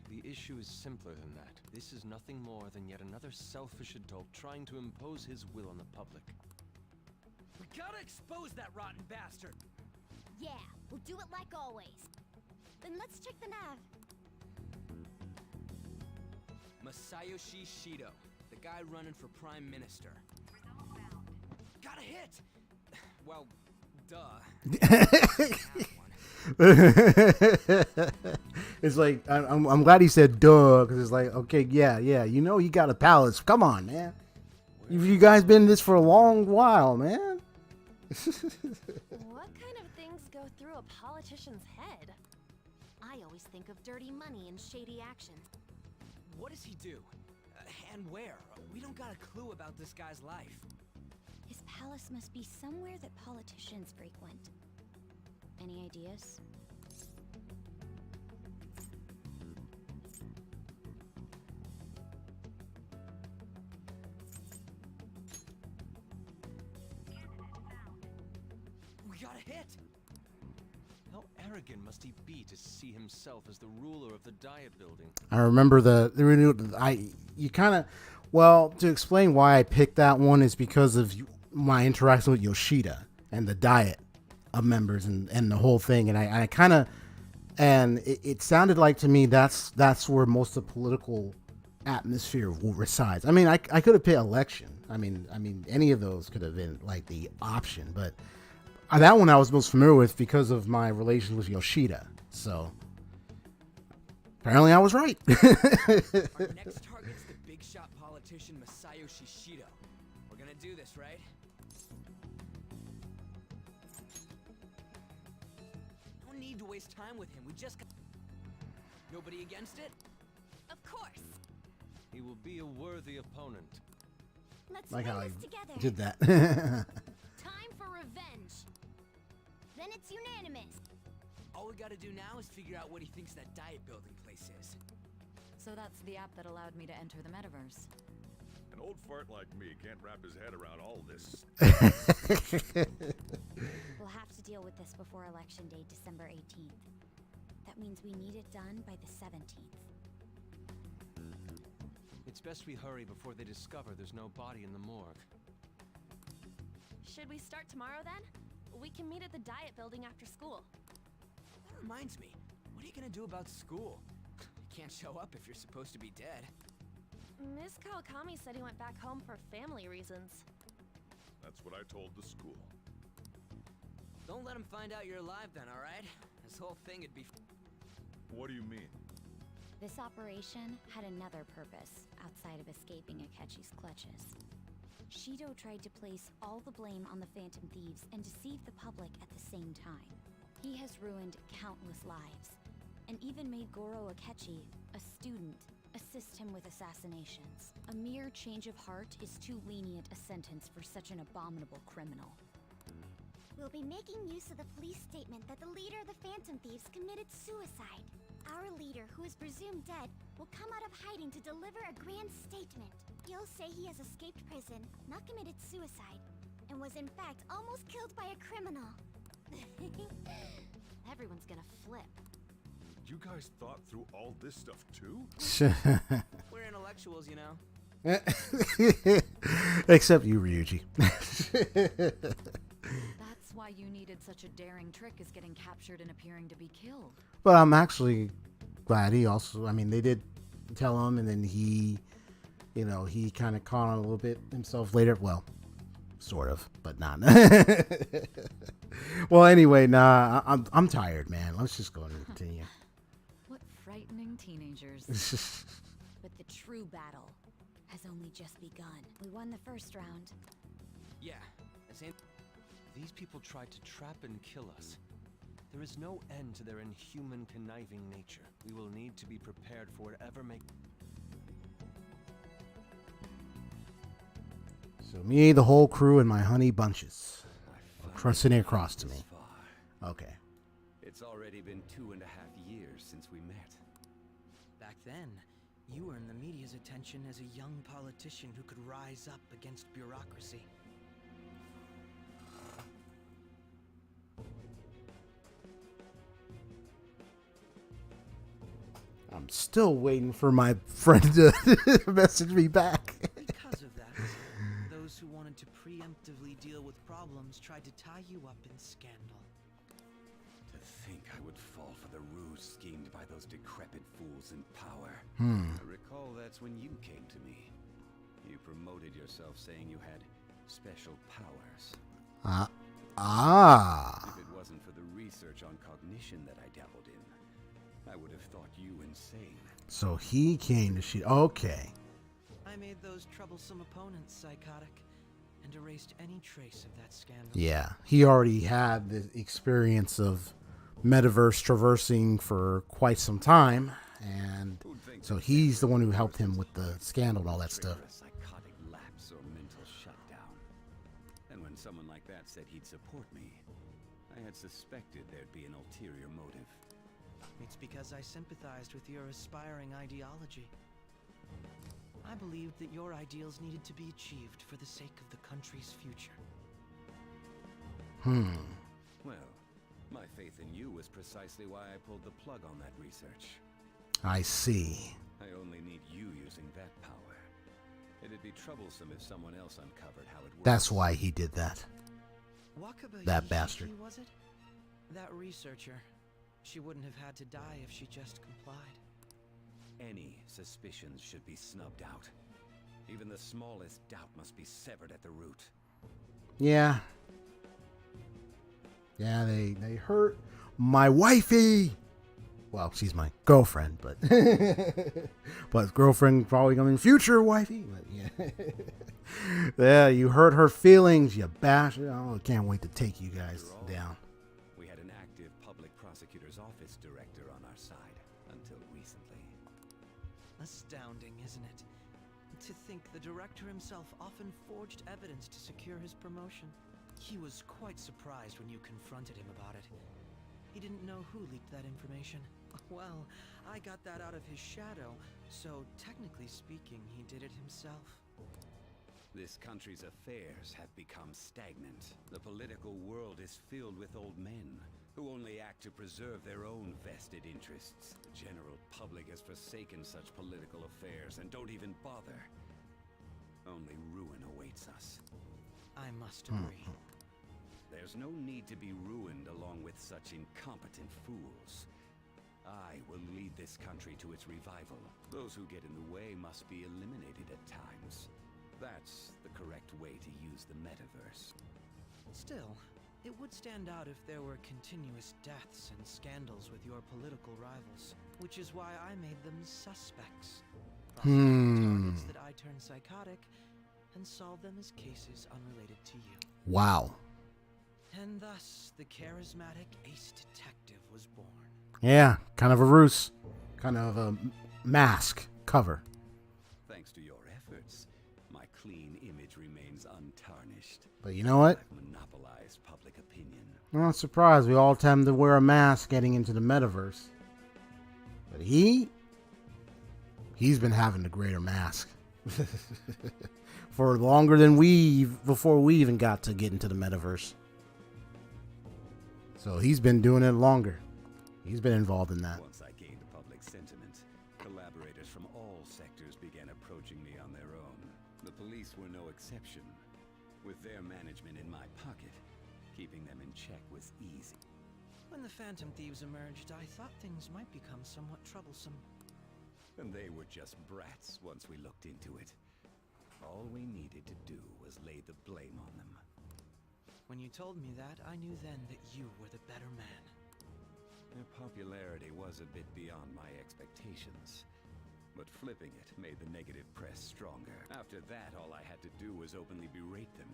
The issue is simpler than that. This is nothing more than yet another selfish adult trying to impose his will on the public. We gotta expose that rotten bastard! Yeah, we'll do it like always. Then let's check the nav. Masayoshi Shido, the guy running for Prime Minister. Got a hit! Well, duh. It's like I'm glad he said duh, because it's like, okay, yeah, you know he got a palace. Come on, man. You guys been in this for a long while, man. What kind of things go through a politician's head? I always think of dirty money and shady actions. What does he do? And where? We don't got a clue about this guy's life. His palace must be somewhere that politicians frequent. Any ideas? We got a hit! How arrogant must he be to see himself as the ruler of the Diet Building? I remember to explain why I picked that one is because of my interaction with Yoshida and the Diet of members and the whole thing, and I kind of, and it sounded like to me that's where most of the political atmosphere resides. I mean, I could have picked election. I mean any of those could have been like the option, but that one I was most familiar with because of my relations with Yoshida. So apparently I was right. Our next target's the big shot politician Masayoshi Shido. We're gonna do this, right? No need to waste time with him. We just got... Nobody against it? Of course. He will be a worthy opponent. Let's like how I together. did that. Time for revenge. Then it's unanimous. All we gotta do now is figure out what he thinks that Diet Building place is. So that's the app that allowed me to enter the metaverse. An old fart like me can't wrap his head around all this. We'll have to deal with this before Election Day, December 18th. That means we need it done by the 17th. It's best we hurry before they discover there's no body in the morgue. Should we start tomorrow then? We can meet at the Diet Building after school. That reminds me, what are you gonna do about school? You can't show up if you're supposed to be dead. Miss Kawakami said he went back home for family reasons. That's what I told the school. Don't let him find out you're alive then, alright? This whole thing would be... What do you mean? This operation had another purpose outside of escaping Akechi's clutches. Shido tried to place all the blame on the Phantom Thieves and deceive the public at the same time. He has ruined countless lives, and even made Goro Akechi, a student, assist him with assassinations. A mere change of heart is too lenient a sentence for such an abominable criminal. We'll be making use of the police statement that the leader of the Phantom Thieves committed suicide. Our leader, who is presumed dead, will come out of hiding to deliver a grand statement. He'll say he has escaped prison, not committed suicide, and was in fact almost killed by a criminal. Everyone's gonna flip. You guys thought through all this stuff too? We're intellectuals, you know. Except you, Ryuji. That's why you needed such a daring trick as getting captured and appearing to be killed. But I'm actually glad he also, I mean, they did tell him, and then he, he kind of caught on a little bit himself later. Well, sort of, but not. Well, anyway, I'm tired, man. Let's just go and continue. What frightening teenagers. But the true battle has only just begun. We won the first round. Yeah, that's it. These people tried to trap and kill us. There is no end to their inhuman, conniving nature. We will need to be prepared for whatever may... So me, the whole crew, and my honey bunches. Sitting across to me. Okay. It's already been 2.5 years since we met. Back then, you earned the media's attention as a young politician who could rise up against bureaucracy. I'm still waiting for my friend to message me back. Because of that, those who wanted to preemptively deal with problems tried to tie you up in scandal. To think I would fall for the ruse schemed by those decrepit fools in power. Hmm. I recall that's when you came to me. You promoted yourself saying you had special powers. If it wasn't for the research on cognition that I dabbled in, I would have thought you insane. So he came to shoot. Okay. I made those troublesome opponents psychotic and erased any trace of that scandal. Yeah, he already had the experience of metaverse traversing for quite some time, and so he's the one who helped him with the scandal and all that stuff. Psychotic lapse or mental shutdown. And when someone like that said he'd support me, I had suspected there'd be an ulterior motive. It's because I sympathized with your aspiring ideology. I believed that your ideals needed to be achieved for the sake of the country's future. Well, my faith in you was precisely why I pulled the plug on that research. I see. I only need you using that power. It'd be troublesome if someone else uncovered how it works. That's why he did that. Wakabayashi, That bastard. was it? That researcher. She wouldn't have had to die if she just complied. Any suspicions should be snubbed out. Even the smallest doubt must be severed at the root. Yeah. Yeah, they hurt my wifey. Well, she's my girlfriend, but but girlfriend probably coming future wifey. But yeah. Yeah, you hurt her feelings, you bastard. Oh, I can't wait to take you guys down. We had an active public prosecutor's office director on our side until recently. Astounding, isn't it? To think the director himself often forged evidence to secure his promotion. He was quite surprised when you confronted him about it. He didn't know who leaked that information. Well, I got that out of his shadow, so technically speaking, he did it himself. This country's affairs have become stagnant. The political world is filled with old men who only act to preserve their own vested interests. The general public has forsaken such political affairs and don't even bother. Only ruin awaits us. I must agree. There's no need to be ruined along with such incompetent fools. I will lead this country to its revival. Those who get in the way must be eliminated at times. That's the correct way to use the metaverse. Still, it would stand out if there were continuous deaths and scandals with your political rivals, which is why I made them suspects. Targets that I turn psychotic and solve them as cases unrelated to you. Wow. And thus, the charismatic ace detective was born. Yeah, kind of a ruse. Kind of a mask cover. Thanks to your efforts, my clean image remains untarnished. But you know what? I've monopolized public opinion. I'm not surprised we all tend to wear a mask getting into the metaverse. But he's been having the greater mask. For longer than before we even got to get into the metaverse. So he's been doing it longer. He's been involved in that. Once I gained public sentiment, collaborators from all sectors began approaching me on their own. The police were no exception. With their management in my pocket, keeping them in check was easy. When the Phantom Thieves emerged, I thought things might become somewhat troublesome. And they were just brats once we looked into it. All we needed to do was lay the blame on them. When you told me that, I knew then that you were the better man. Their popularity was a bit beyond my expectations. But flipping it made the negative press stronger. After that, all I had to do was openly berate them.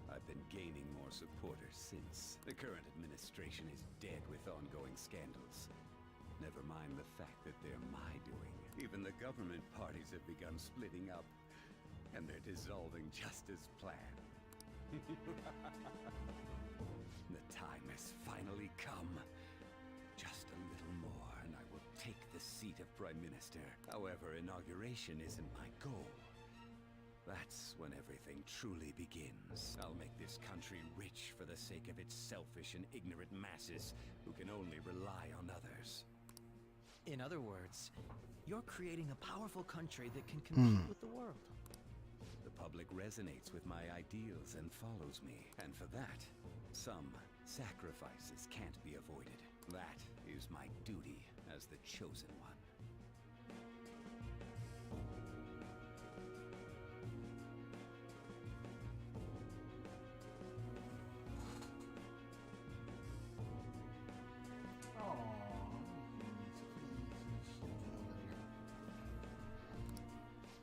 I've been gaining more supporters since. The current administration is dead with ongoing scandals. Never mind the fact that they're my doing. Even the government parties have begun splitting up. And they're dissolving just as planned. The time has finally come. Just a little more and I will take the seat of Prime Minister. However, inauguration isn't my goal. That's when everything truly begins. I'll make this country rich for the sake of its selfish and ignorant masses who can only rely on others. In other words, you're creating a powerful country that can compete with the world. The public resonates with my ideals and follows me. And for that, some Sacrifices can't be avoided. That is my duty as the chosen one.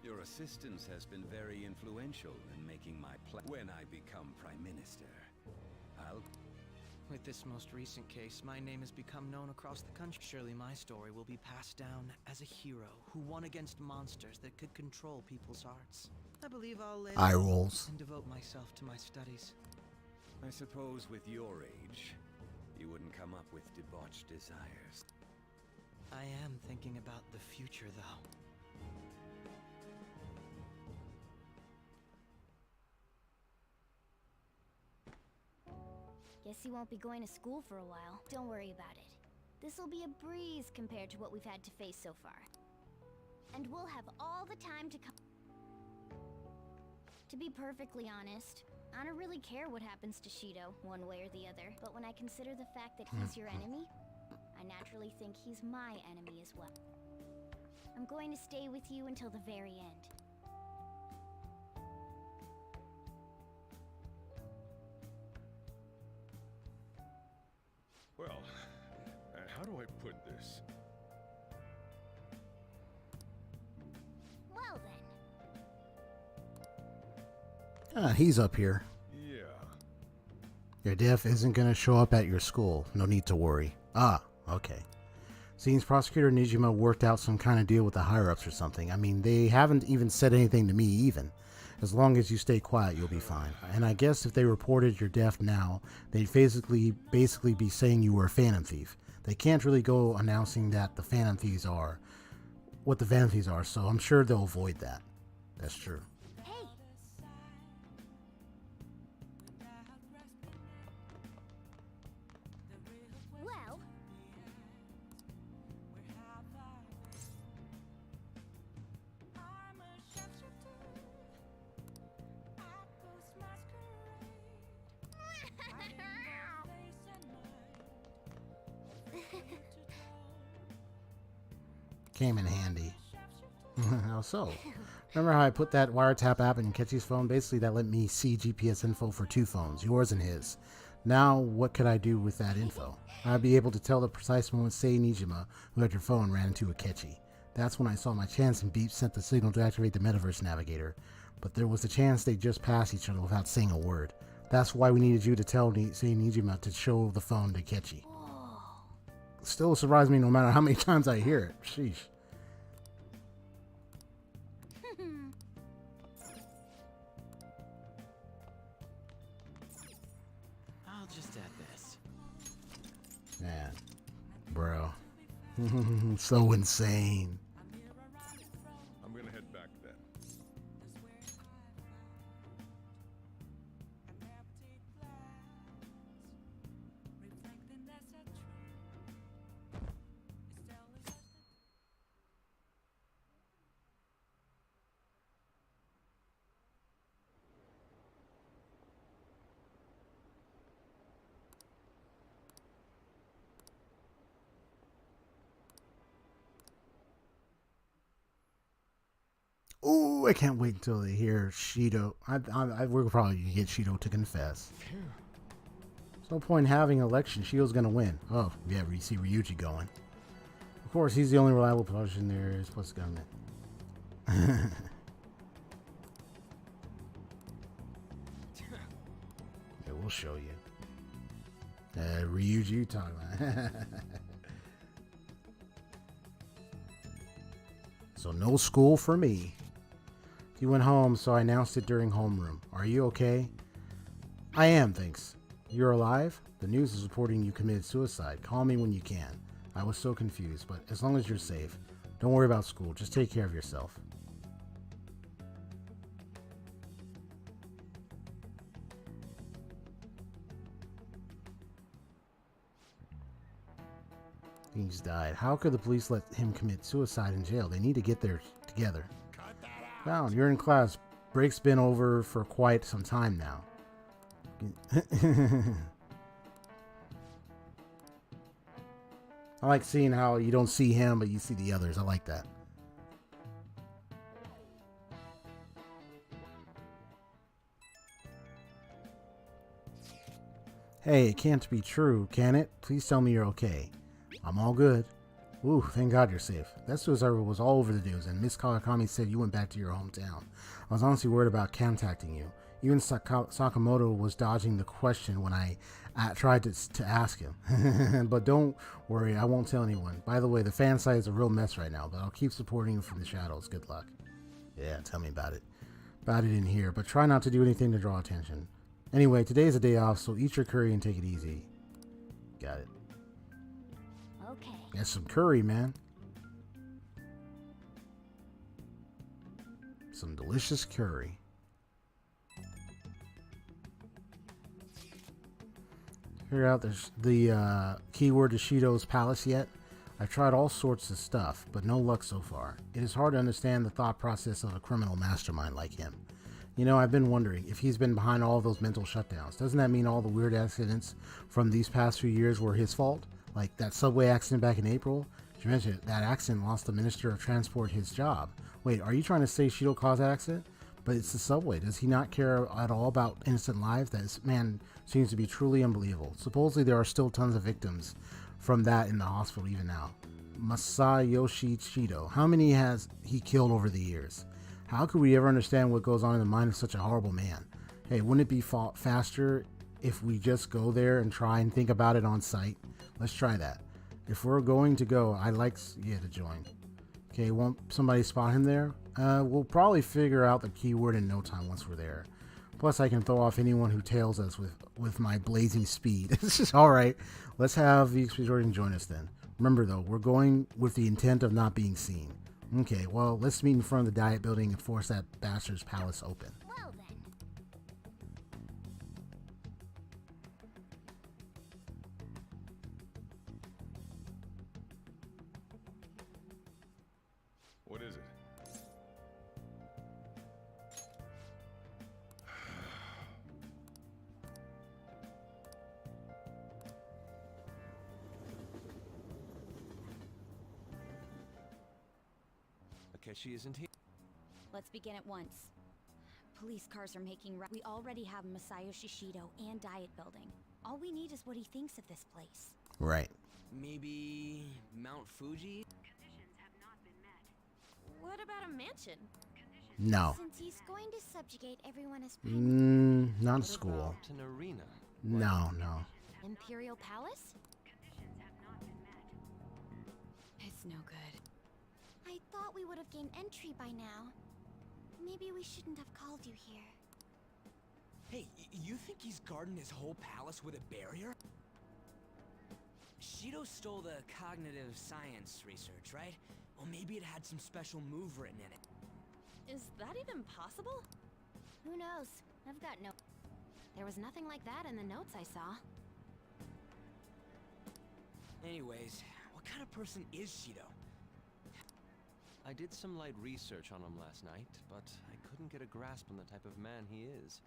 Your assistance has been very influential in making my plan. When I become Prime Minister, I'll... With this most recent case, my name has become known across the country. Surely my story will be passed down as a hero who won against monsters that could control people's hearts. I believe I'll live Eye rolls. and devote myself to my studies. I suppose with your age, you wouldn't come up with debauched desires. I am thinking about the future, though. Guess you won't be going to school for a while. Don't worry about it. This'll be a breeze compared to what we've had to face so far. And we'll have all the time to come. To be perfectly honest, I don't really care what happens to Shido, one way or the other. But when I consider the fact that he's your enemy, I naturally think he's my enemy as well. I'm going to stay with you until the very end. Well, how do I put this? Well then. He's up here. Yeah. Your deaf isn't going to show up at your school. No need to worry. Ah, okay. Seems Prosecutor Nijima worked out some kind of deal with the higher-ups or something. I mean, they haven't even said anything to me even. As long as you stay quiet, you'll be fine. And I guess if they reported you're deaf now, they'd basically be saying you were a Phantom Thief. They can't really go announcing that the Phantom Thieves are what the Phantom Thieves are, so I'm sure they'll avoid that. That's true. Well. Came in handy. How so? Remember how I put that wiretap app in Ketchy's phone? Basically, that let me see GPS info for two phones, yours and his. Now, what could I do with that info? I'd be able to tell the precise moment Sae Nijima, who had your phone, ran into a Ketchy. That's when I saw my chance and Beep sent the signal to activate the Metaverse Navigator. But there was a chance they just passed each other without saying a word. That's why we needed you to tell Sae Nijima to show the phone to Ketchy. Still surprised me no matter how many times I hear it. Sheesh. I'll just add this. Man, bro. So insane. I'm gonna head back then. Ooh, I can't wait until they hear Shido. We're probably gonna get Shido to confess. There's no point in having an election. Shido's gonna win. Oh, yeah, we see Ryuji going. Of course, he's the only reliable politician there is, plus the government. Yeah, we'll show you. Ryuji, you talking about? So no school for me. You went home, so I announced it during homeroom. Are you okay? I am, thanks. You're alive? The news is reporting you committed suicide. Call me when you can. I was so confused, but as long as you're safe, don't worry about school. Just take care of yourself. He's died. How could the police let him commit suicide in jail? They need to get there together. Found. You're in class. Break's been over for quite some time now. I like seeing how you don't see him, but you see the others. I like that. Hey, it can't be true, can it? Please tell me you're okay. I'm all good. Ooh, thank God you're safe. That suicide was all over the news, and Miss Kawakami said you went back to your hometown. I was honestly worried about contacting you. Even Sakamoto was dodging the question when I tried to ask him. But don't worry, I won't tell anyone. By the way, the fan site is a real mess right now, but I'll keep supporting you from the shadows. Good luck. Yeah, tell me about it. About it in here, but try not to do anything to draw attention. Anyway, today's a day off, so eat your curry and take it easy. Got it. Okay. That's some curry, man. Some delicious curry. Figure out the keyword to Shido's palace yet? I've tried all sorts of stuff, but no luck so far. It is hard to understand the thought process of a criminal mastermind like him. You know, I've been wondering if he's been behind all of those mental shutdowns. Doesn't that mean all the weird accidents from these past few years were his fault? Like that subway accident back in April? You mentioned that accident lost the Minister of Transport his job. Wait, are you trying to say Shido caused that accident? But it's the subway. Does he not care at all about innocent lives? That man seems to be truly unbelievable. Supposedly there are still tons of victims from that in the hospital even now. Masayoshi Shido. How many has he killed over the years? How could we ever understand what goes on in the mind of such a horrible man? Hey, wouldn't it be faster if we just go there and try and think about it on site? Let's try that. If we're going to go, I'd like to join. Okay, won't somebody spot him there? We'll probably figure out the keyword in no time once we're there. Plus, I can throw off anyone who tails us with my blazing speed. It's just all right. Let's have the XP Jordan join us then. Remember, though, we're going with the intent of not being seen. Okay, well, let's meet in front of the Diet Building and force that bastard's palace open. Well then. What is it? Akechi isn't here. Let's begin at once. Police cars are making we already have Masayoshi Shido and Diet Building. All we need is what he thinks of this place. Right. Maybe Mount Fuji? What about a mansion? No. Since he's going to subjugate everyone as Not a school. An arena. No. Imperial Palace? It's no good. I thought we would have gained entry by now. Maybe we shouldn't have called you here. Hey, you think he's guarding his whole palace with a barrier? Shido stole the cognitive science research, right? Well, maybe it had some special move written in it. Is that even possible? Who knows? I've got no... There was nothing like that in the notes I saw. Anyways, what kind of person is Shido? I did some light research on him last night, but I couldn't get a grasp on the type of man he is.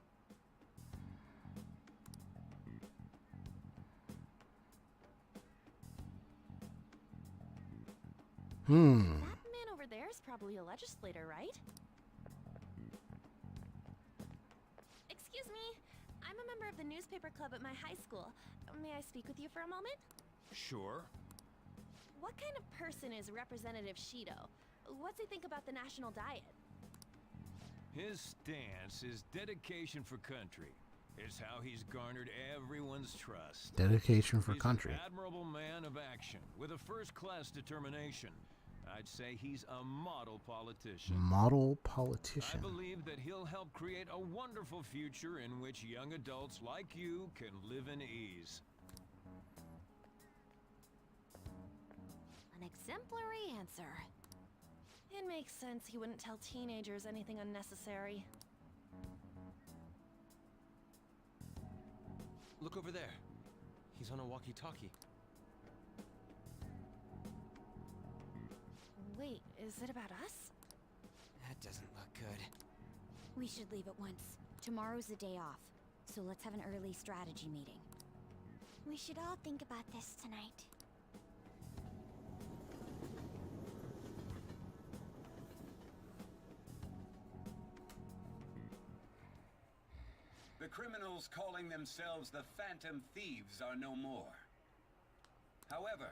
That man over there is probably a legislator, right? Excuse me. I'm a member of the newspaper club at my high school. May I speak with you for a moment? Sure. What kind of person is Representative Shido? What's he think about the national diet? His stance is dedication for country. It's how he's garnered everyone's trust. Dedication for country. He's an admirable man of action with a first-class determination. I'd say he's a model politician. Model politician. I believe that he'll help create a wonderful future in which young adults like you can live in ease. An exemplary answer. It makes sense he wouldn't tell teenagers anything unnecessary. Look over there. He's on a walkie-talkie. Wait, is it about us? That doesn't look good. We should leave at once. Tomorrow's the day off, so let's have an early strategy meeting. We should all think about this tonight. criminals calling themselves the Phantom Thieves are no more. However,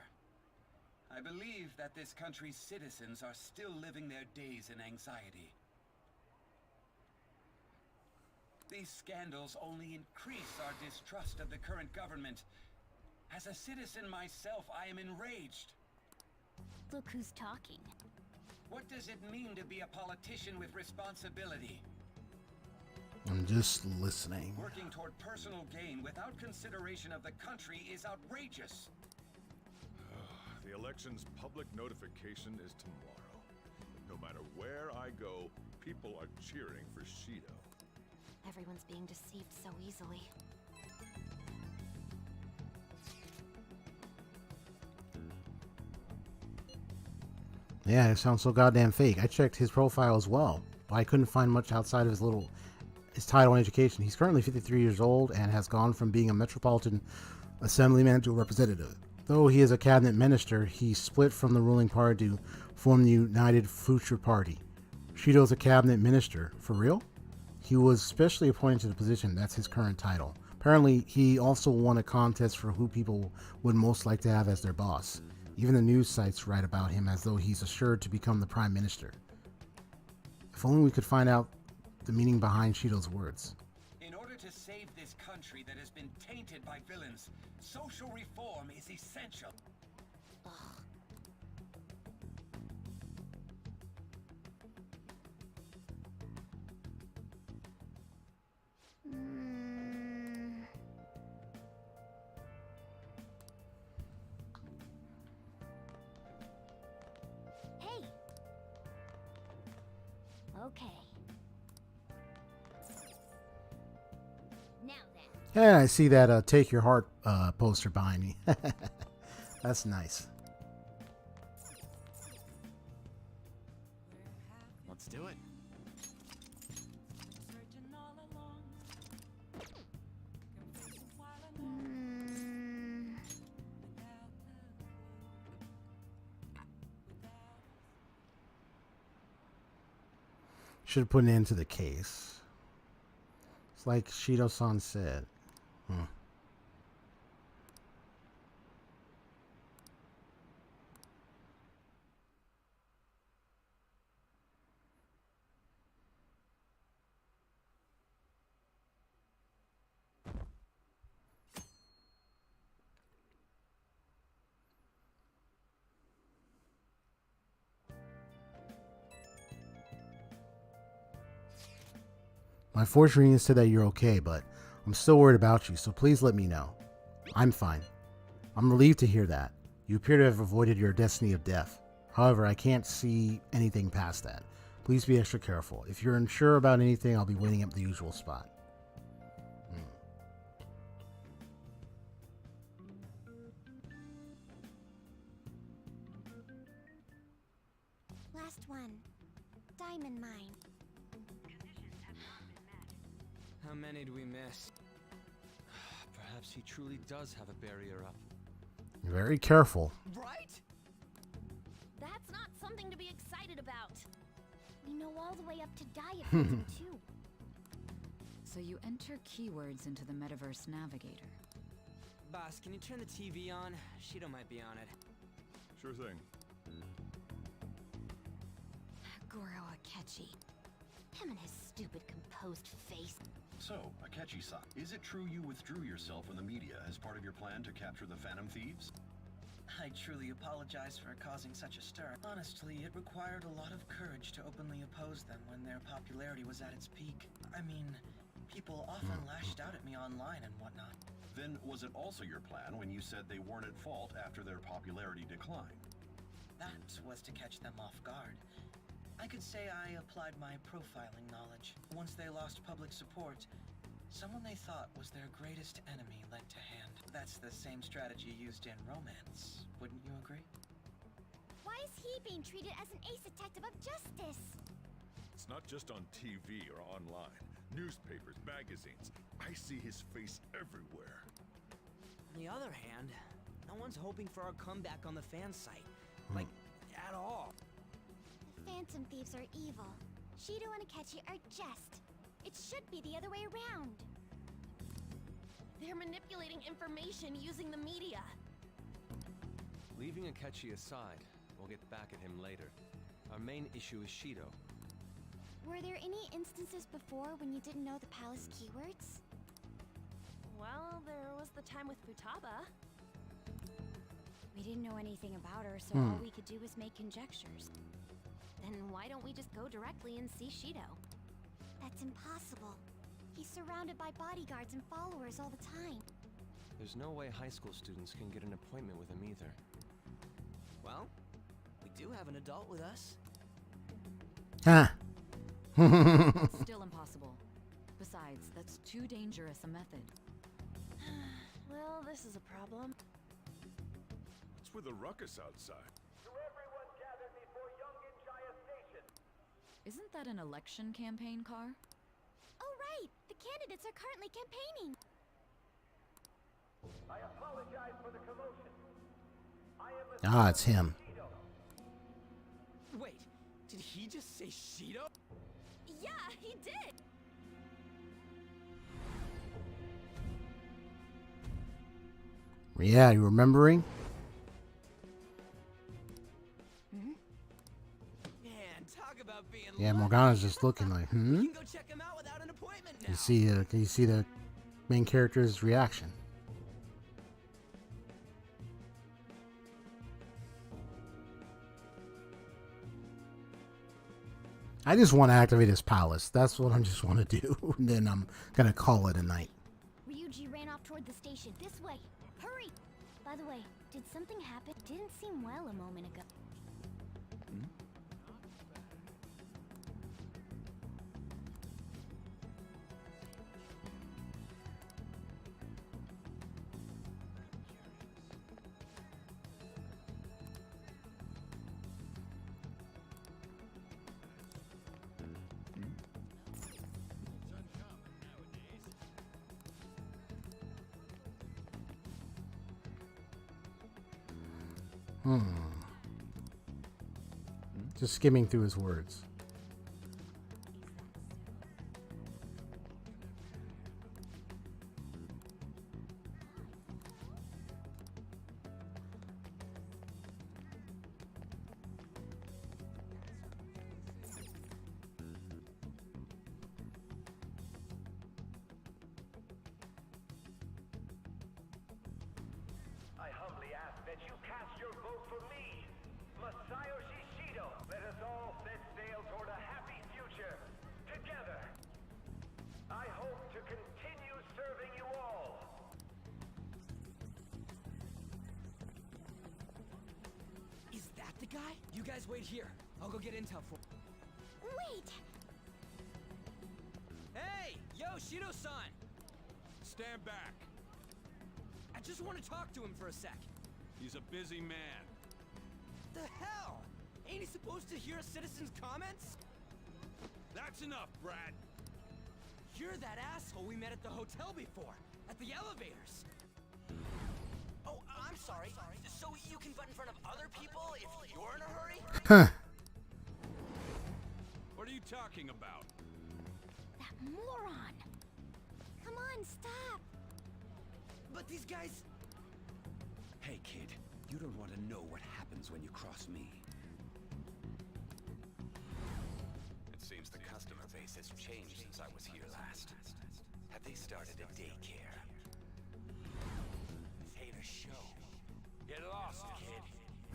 I believe that this country's citizens are still living their days in anxiety. These scandals only increase our distrust of the current government. As a citizen myself, I am enraged. Look who's talking. What does it mean to be a politician with responsibility? I'm just listening. Working toward personal gain without consideration of the country is outrageous. The election's public notification is tomorrow. No matter where I go, people are cheering for Shido. Everyone's being deceived so easily. Yeah, it sounds so goddamn fake. I checked his profile as well, but I couldn't find much outside of his title and education. He's currently 53 years old and has gone from being a metropolitan assemblyman to a representative. Though he is a cabinet minister, he split from the ruling party to form the United Future Party. Shido's a cabinet minister. For real? He was specially appointed to the position. That's his current title. Apparently, he also won a contest for who people would most like to have as their boss. Even the news sites write about him as though he's assured to become the prime minister. If only we could find out the meaning behind Shido's words. In order to save this country that has been tainted by villains, social reform is essential. Hey! Okay. Now then. Yeah, I see that Take Your Heart poster behind me. That's nice. Let's do it. Should have put an end to the case. It's like Shido-san said. My fortune reading said that you're okay, but I'm still worried about you, so please let me know. I'm fine. I'm relieved to hear that. You appear to have avoided your destiny of death. However, I can't see anything past that. Please be extra careful. If you're unsure about anything, I'll be waiting at the usual spot. Last one. Diamond mine. How many do we miss? Perhaps he truly does have a barrier up. Very careful. Right? That's not something to be excited about. We know all the way up to die if we do too. So you enter keywords into the Metaverse Navigator. Boss, can you turn the TV on? Shido might be on it. Sure thing. Goro Akechi. Him and his stupid composed face. So, Akechi-san, is it true you withdrew yourself from the media as part of your plan to capture the Phantom Thieves? I truly apologize for causing such a stir. Honestly, it required a lot of courage to openly oppose them when their popularity was at its peak. I mean, people often lashed out at me online and whatnot. Then was it also your plan when you said they weren't at fault after their popularity declined? That was to catch them off guard. I could say I applied my profiling knowledge. Once they lost public support, someone they thought was their greatest enemy lent to hand. That's the same strategy used in romance, wouldn't you agree? Why is he being treated as an ace detective of justice? It's not just on TV or online. Newspapers, magazines. I see his face everywhere. On the other hand, no one's hoping for our comeback on the fan site. Like, at all. The Phantom Thieves are evil. Shido and Akechi are just. It should be the other way around. They're manipulating information using the media. Leaving Akechi aside, we'll get back at him later. Our main issue is Shido. Were there any instances before when you didn't know the palace keywords? Well, there was the time with Futaba. We didn't know anything about her, so all we could do was make conjectures. Then why don't we just go directly and see Shido? That's impossible. He's surrounded by bodyguards and followers all the time. There's no way high school students can get an appointment with him either. Well, we do have an adult with us. Huh. Still impossible. Besides, that's too dangerous a method. Well, this is a problem. What's with the ruckus outside? Isn't that an election campaign car? Oh, right! The candidates are currently campaigning. I apologize for the commotion. Ah, it's him. Wait, did he just say Shido? Yeah, he did! Yeah, you remembering? Man, talk about being Yeah, Morgana's just looking like, We can go check him out without an appointment now. Can you see the main character's reaction? I just want to activate his palace. That's what I just want to do. And then I'm gonna call it a night. Ryuji ran off toward the station. This way. Hurry! By the way, did something happen? Didn't seem well a moment ago. Just skimming through his words. I humbly ask that you cast your vote for me, Masayoshi Shido. Let us all set sail toward a happy future together. I hope to continue serving you all. Is that the guy? You guys wait here. I'll go get intel for. Wait! Hey! Yo, Shido-san! Stand back. I just want to talk to him for a sec. He's a busy man. The hell? Ain't he supposed to hear a citizen's comments? That's enough, Brad. You're that asshole we met at the hotel before, at the elevators. Oh, I'm sorry. So you can butt in front of other people if you're in a hurry? Huh. What are you talking about? That moron! Come on, stop! But these guys... Hey, kid. You don't want to know what happens when you cross me. It seems the customer base has changed since I was here last. Have they started a daycare? This ain't a show. Get lost, kid.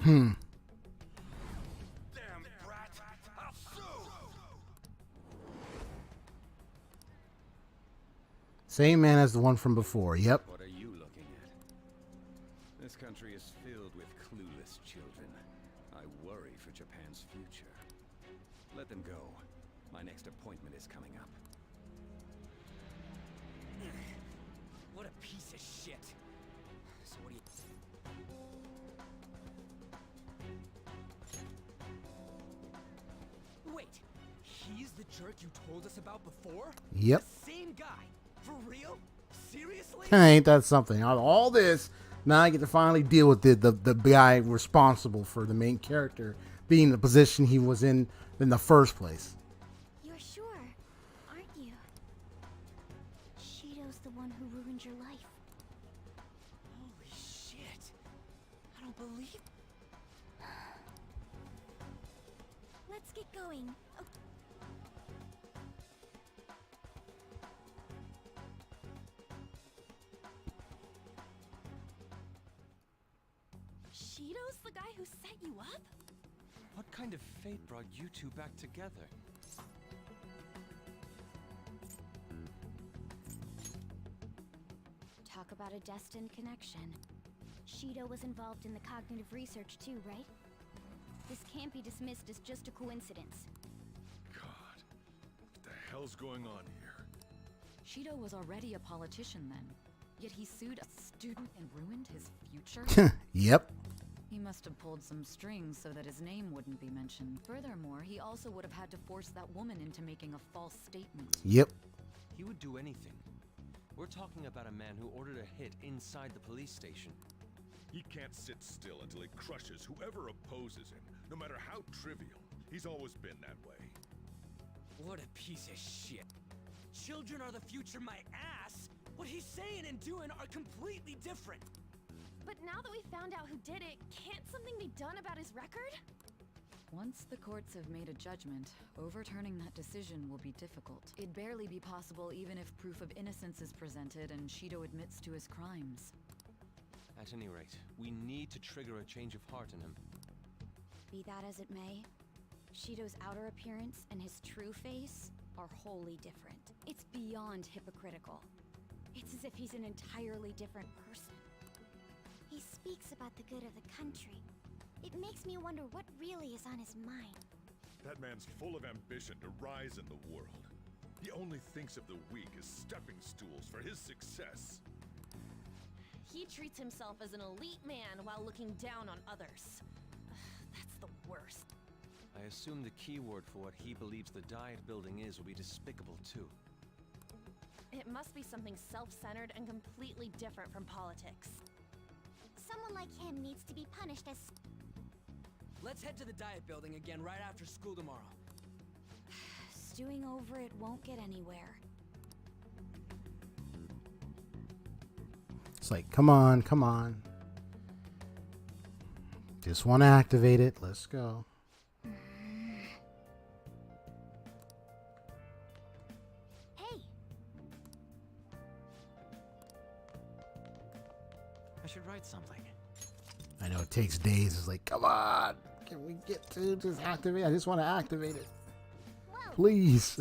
Damn brat! I'll sue! Same man as the one from before. Yep. What are you looking at? This country is filled with clueless children. I worry for Japan's future. Let them go. My next appointment is coming up. What a piece of shit. So what do you... Wait, he's the jerk you told us about before? Yep. The same guy? For real? Seriously? Ain't that something? Out of all this, now I get to finally deal with the guy responsible for the main character being the position he was in the first place. You're sure, aren't you? Shido's the one who ruined your life. can't believe... Let's get going. Oh. Shido's the guy who set you up? What kind of fate brought you two back together? Talk about a destined connection. Shido was involved in the cognitive research too, right? This can't be dismissed as just a coincidence. God, what the hell's going on here? Shido was already a politician then, yet he sued a student and ruined his future? Yep. He must have pulled some strings so that his name wouldn't be mentioned. Furthermore, he also would have had to force that woman into making a false statement. Yep. He would do anything. We're talking about a man who ordered a hit inside the police station. He can't sit still until he crushes whoever opposes him, no matter how trivial. He's always been that way. What a piece of shit. Children are the future, my ass! What he's saying and doing are completely different. But now that we found out who did it, can't something be done about his record? Once the courts have made a judgment, overturning that decision will be difficult. It'd barely be possible even if proof of innocence is presented and Shido admits to his crimes. At any rate, we need to trigger a change of heart in him. Be that as it may, Shido's outer appearance and his true face are wholly different. It's beyond hypocritical. It's as if he's an entirely different person. He speaks about the good of the country. It makes me wonder what really is on his mind. That man's full of ambition to rise in the world. He only thinks of the weak as stepping stools for his success. He treats himself as an elite man while looking down on others. That's the worst. I assume the key word for what he believes the Diet building is will be despicable too. It must be something self-centered and completely different from politics. Someone like him needs to be punished as... Let's head to the Diet building again right after school tomorrow. Stewing over it won't get anywhere. It's like, come on, come on. Just want to activate it. Let's go. Hey! I should write something. I know it takes days. It's like, come on. Can we get to just activate? I just want to activate it. Please.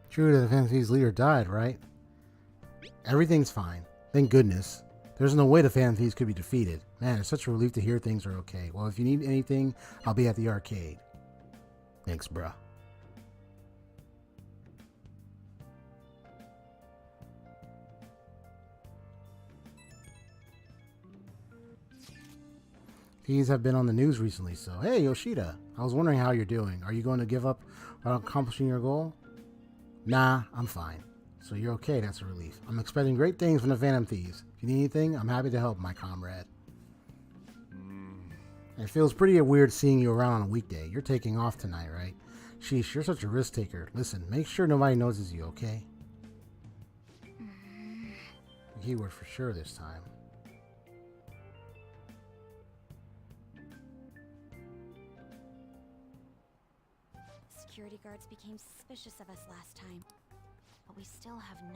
True that the Phantom Thieves leader died, right? Everything's fine. Thank goodness. There's no way the Phantom Thieves could be defeated. Man, it's such a relief to hear things are okay. Well, if you need anything, I'll be at the arcade. Thanks, bruh. These have been on the news recently, so hey, Yoshida. I was wondering how you're doing. Are you going to give up on accomplishing your goal? Nah, I'm fine. So you're okay, that's a relief. I'm expecting great things from the Phantom Thieves. If you need anything, I'm happy to help, my comrade. It feels pretty weird seeing you around on a weekday. You're taking off tonight, right? Sheesh, you're such a risk taker. Listen, make sure nobody notices you, okay? The keyword for sure this time. Security guards became suspicious of us last time. But we still have no...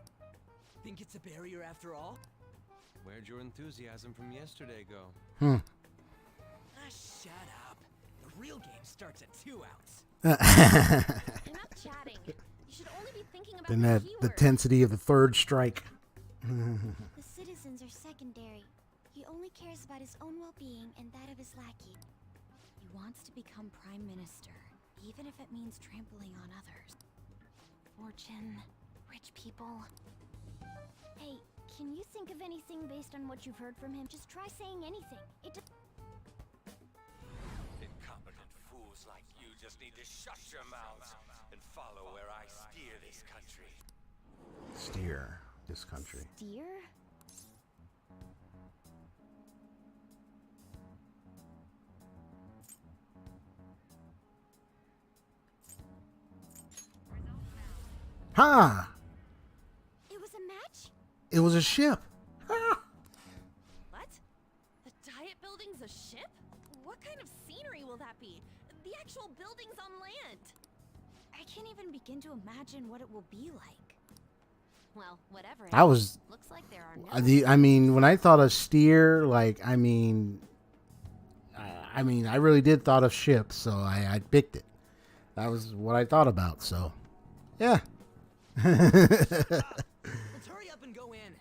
Think it's a barrier after all? Where'd your enthusiasm from yesterday go? Ah, shut up. The real game starts at 2 outs. Enough chatting. You should only be thinking about Then the that the keyword. tensity of the third strike. The citizens are secondary. He only cares about his own well-being and that of his lackey. He wants to become Prime Minister, even if it means trampling on others. Fortune, rich people. Hey, can you think of anything based on what you've heard from him? Just try saying anything. Incompetent fools like you just need to shut your mouths and follow where I steer this country. Steer this country. Dear? Ha! It was a match? It was a ship. What? The Diet Building's a ship? What kind of scenery will that be? The actual building's on land. I can't even begin to imagine what it will be like. Well, whatever. I was. Looks like there are no. I mean, when I thought of steer, like, I mean, I really did thought of ships, so I picked it. That was what I thought about. So, yeah. Let's hurry up and go in.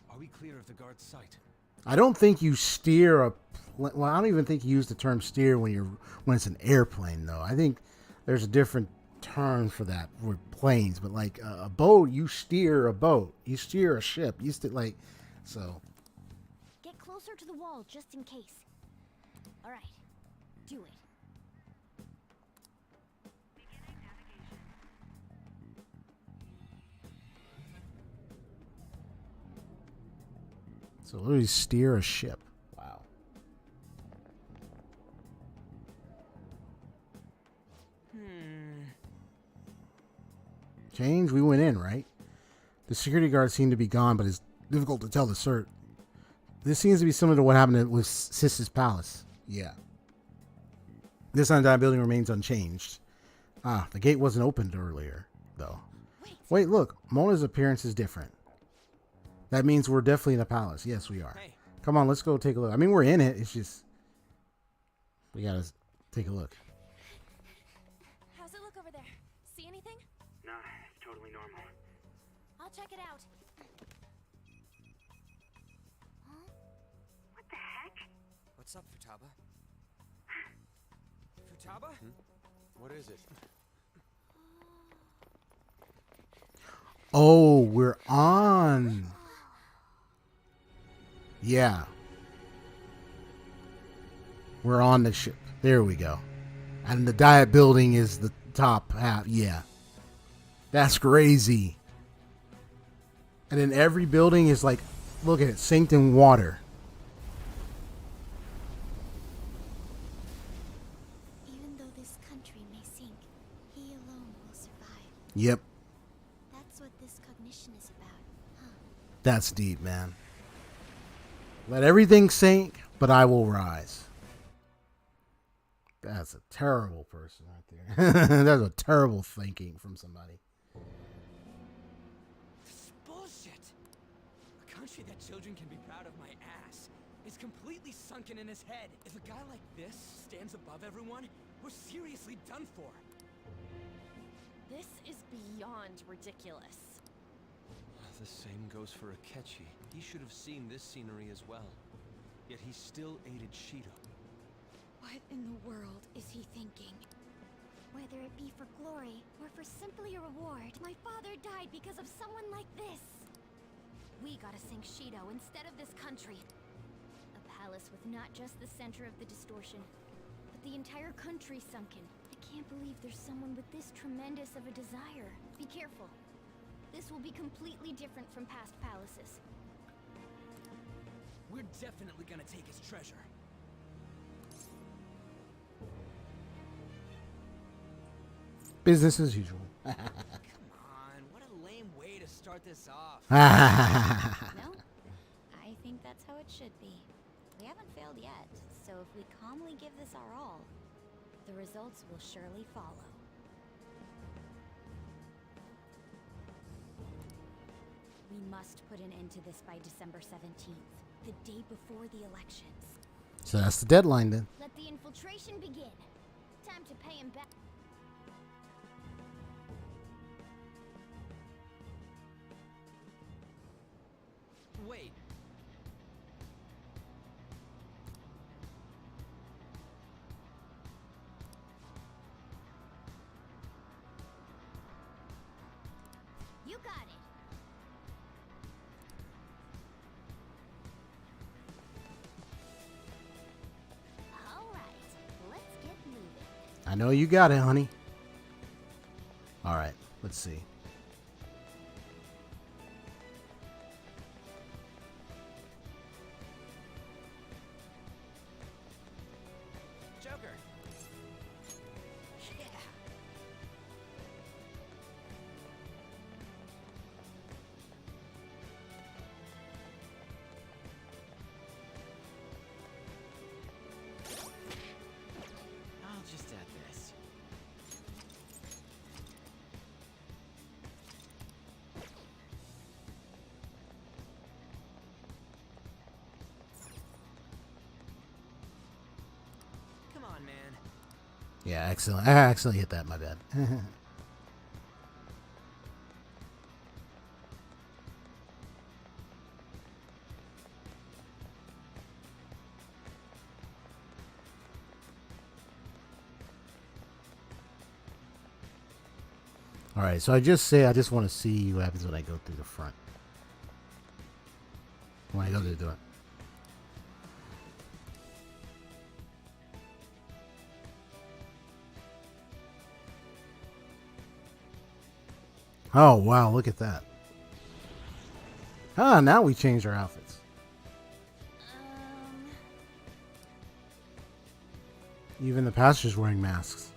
Are we clear of the guard's sight? I don't think you steer a. Well, I don't even think you use the term steer when it's an airplane, though. I think there's a different term for that for planes, but like a boat, you steer a boat, you steer a ship, you like so. Get closer to the wall just in case. All right, do it. So literally steer a ship. Wow. Change. We went in, right? The security guards seem to be gone, but it's difficult to tell the cert. This seems to be similar to what happened with Sis's palace. Yeah. This undied building remains unchanged. Ah, the gate wasn't opened earlier, though. Wait, look. Mona's appearance is different. That means we're definitely in a palace. Yes, we are. Hey. Come on, let's go take a look. I mean, we're in it. It's just we gotta take a look. How's it look over there? See anything? Nah, it's totally normal. I'll check it out. Huh? What the heck? What's up, Futaba? Futaba? What is it? Oh, we're on. Yeah. We're on the ship. There we go. And the diet building is the top half. Yeah. That's crazy. And then every building is like, look at it, synced in water. Even though this country may sink, he alone will survive. Yep. That's what this cognition is about, huh? That's deep, man. Let everything sink, but I will rise. That's a terrible person right there. That's a terrible thinking from somebody. This is bullshit. A country that children can be proud of my ass is completely sunken in his head. If a guy like this stands above everyone, we're seriously done for. This is beyond ridiculous. The same goes for Akechi. He should have seen this scenery as well. Yet he still aided Shido. What in the world is he thinking? Whether it be for glory or for simply a reward, my father died because of someone like this. We gotta sink Shido instead of this country. A palace with not just the center of the distortion, but the entire country sunken. I can't believe there's someone with this tremendous of a desire. Be careful. This will be completely different from past palaces. We're definitely gonna take his treasure. Business as usual. Come on, what a lame way to start this off. No, I think that's how it should be. We haven't failed yet, so if we calmly give this our all, the results will surely follow. We must put an end to this by December 17th, the day before the elections. So that's the deadline then. Let the infiltration begin. Time to pay him back. Wait. You got it. All right, let's get moving. I know you got it, honey. All right, let's see. Joker. Yeah. I'll just add this. Come on, man. Yeah, excellent. I accidentally hit that. My bad. All right, so I just want to see what happens when I go through the front. When I go through the door. Oh, wow, look at that. Ah, now we changed our outfits. Even the passengers wearing masks.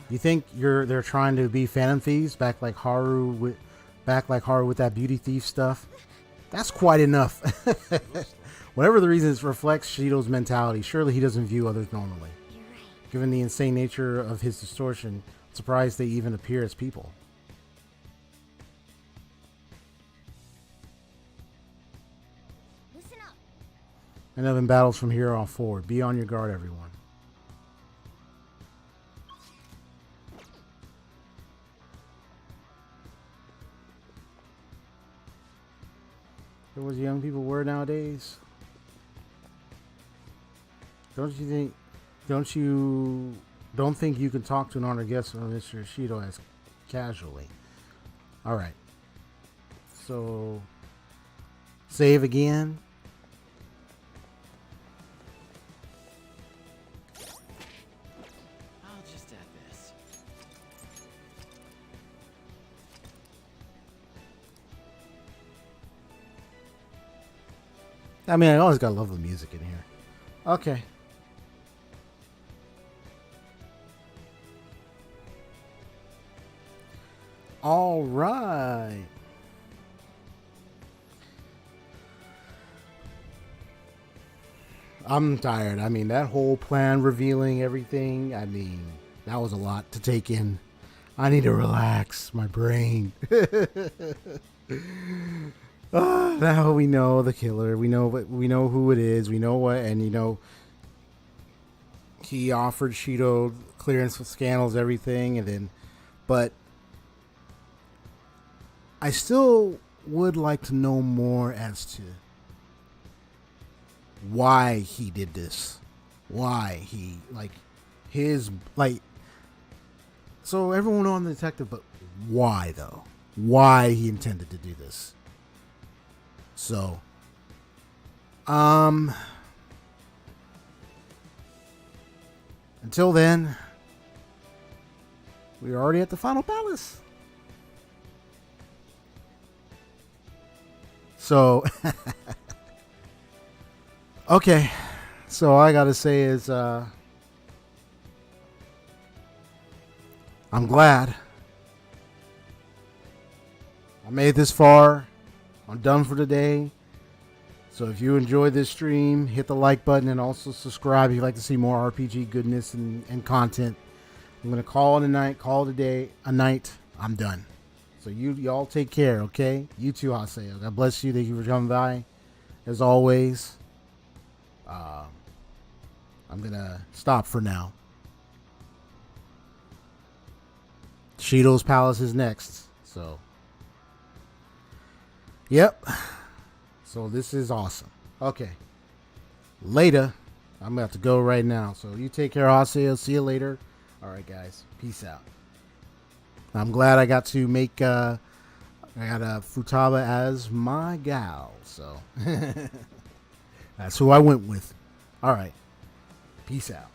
You think they're trying to be Phantom Thieves back like Haru with that beauty thief stuff? That's quite enough. Whatever the reason, it reflects Shido's mentality. Surely he doesn't view others normally. Given the insane nature of his distortion, I'm surprised they even appear as people. Listen up. And in battles from here on forward. Be on your guard, everyone. What young people wear nowadays? Don't think you can talk to an honored guest on Mr. Shido as casually. All right. So save again. I'll just add this. I mean, I always gotta love the music in here. Okay. All right. I'm tired. I mean, that whole plan revealing everything, I mean, that was a lot to take in. I need to relax my brain. Now we know the killer. We know who it is. We know what, and he offered Shido clearance with scandals, everything, and then, but I still would like to know more as to why he did this. Why he, so everyone on the detective, but why though? Why he intended to do this? So, until then, we're already at the final palace. So, okay. So all I gotta say is, I'm glad I made it this far. I'm done for today. So if you enjoyed this stream, hit the like button and also subscribe if you'd like to see more RPG goodness and content. I'm going to call it a night, call it a day, a night. I'm done. So y'all take care, okay? You too, Haseo. God bless you. Thank you for coming by. As always, I'm going to stop for now. Shido's Palace is next. So, yep. So this is awesome. Okay. Later. I'm going to have to go right now. So you take care, Haseo. See you later. All right, guys. Peace out. I'm glad I got to make... I got Futaba as my gal, so that's who I went with. All right. Peace out.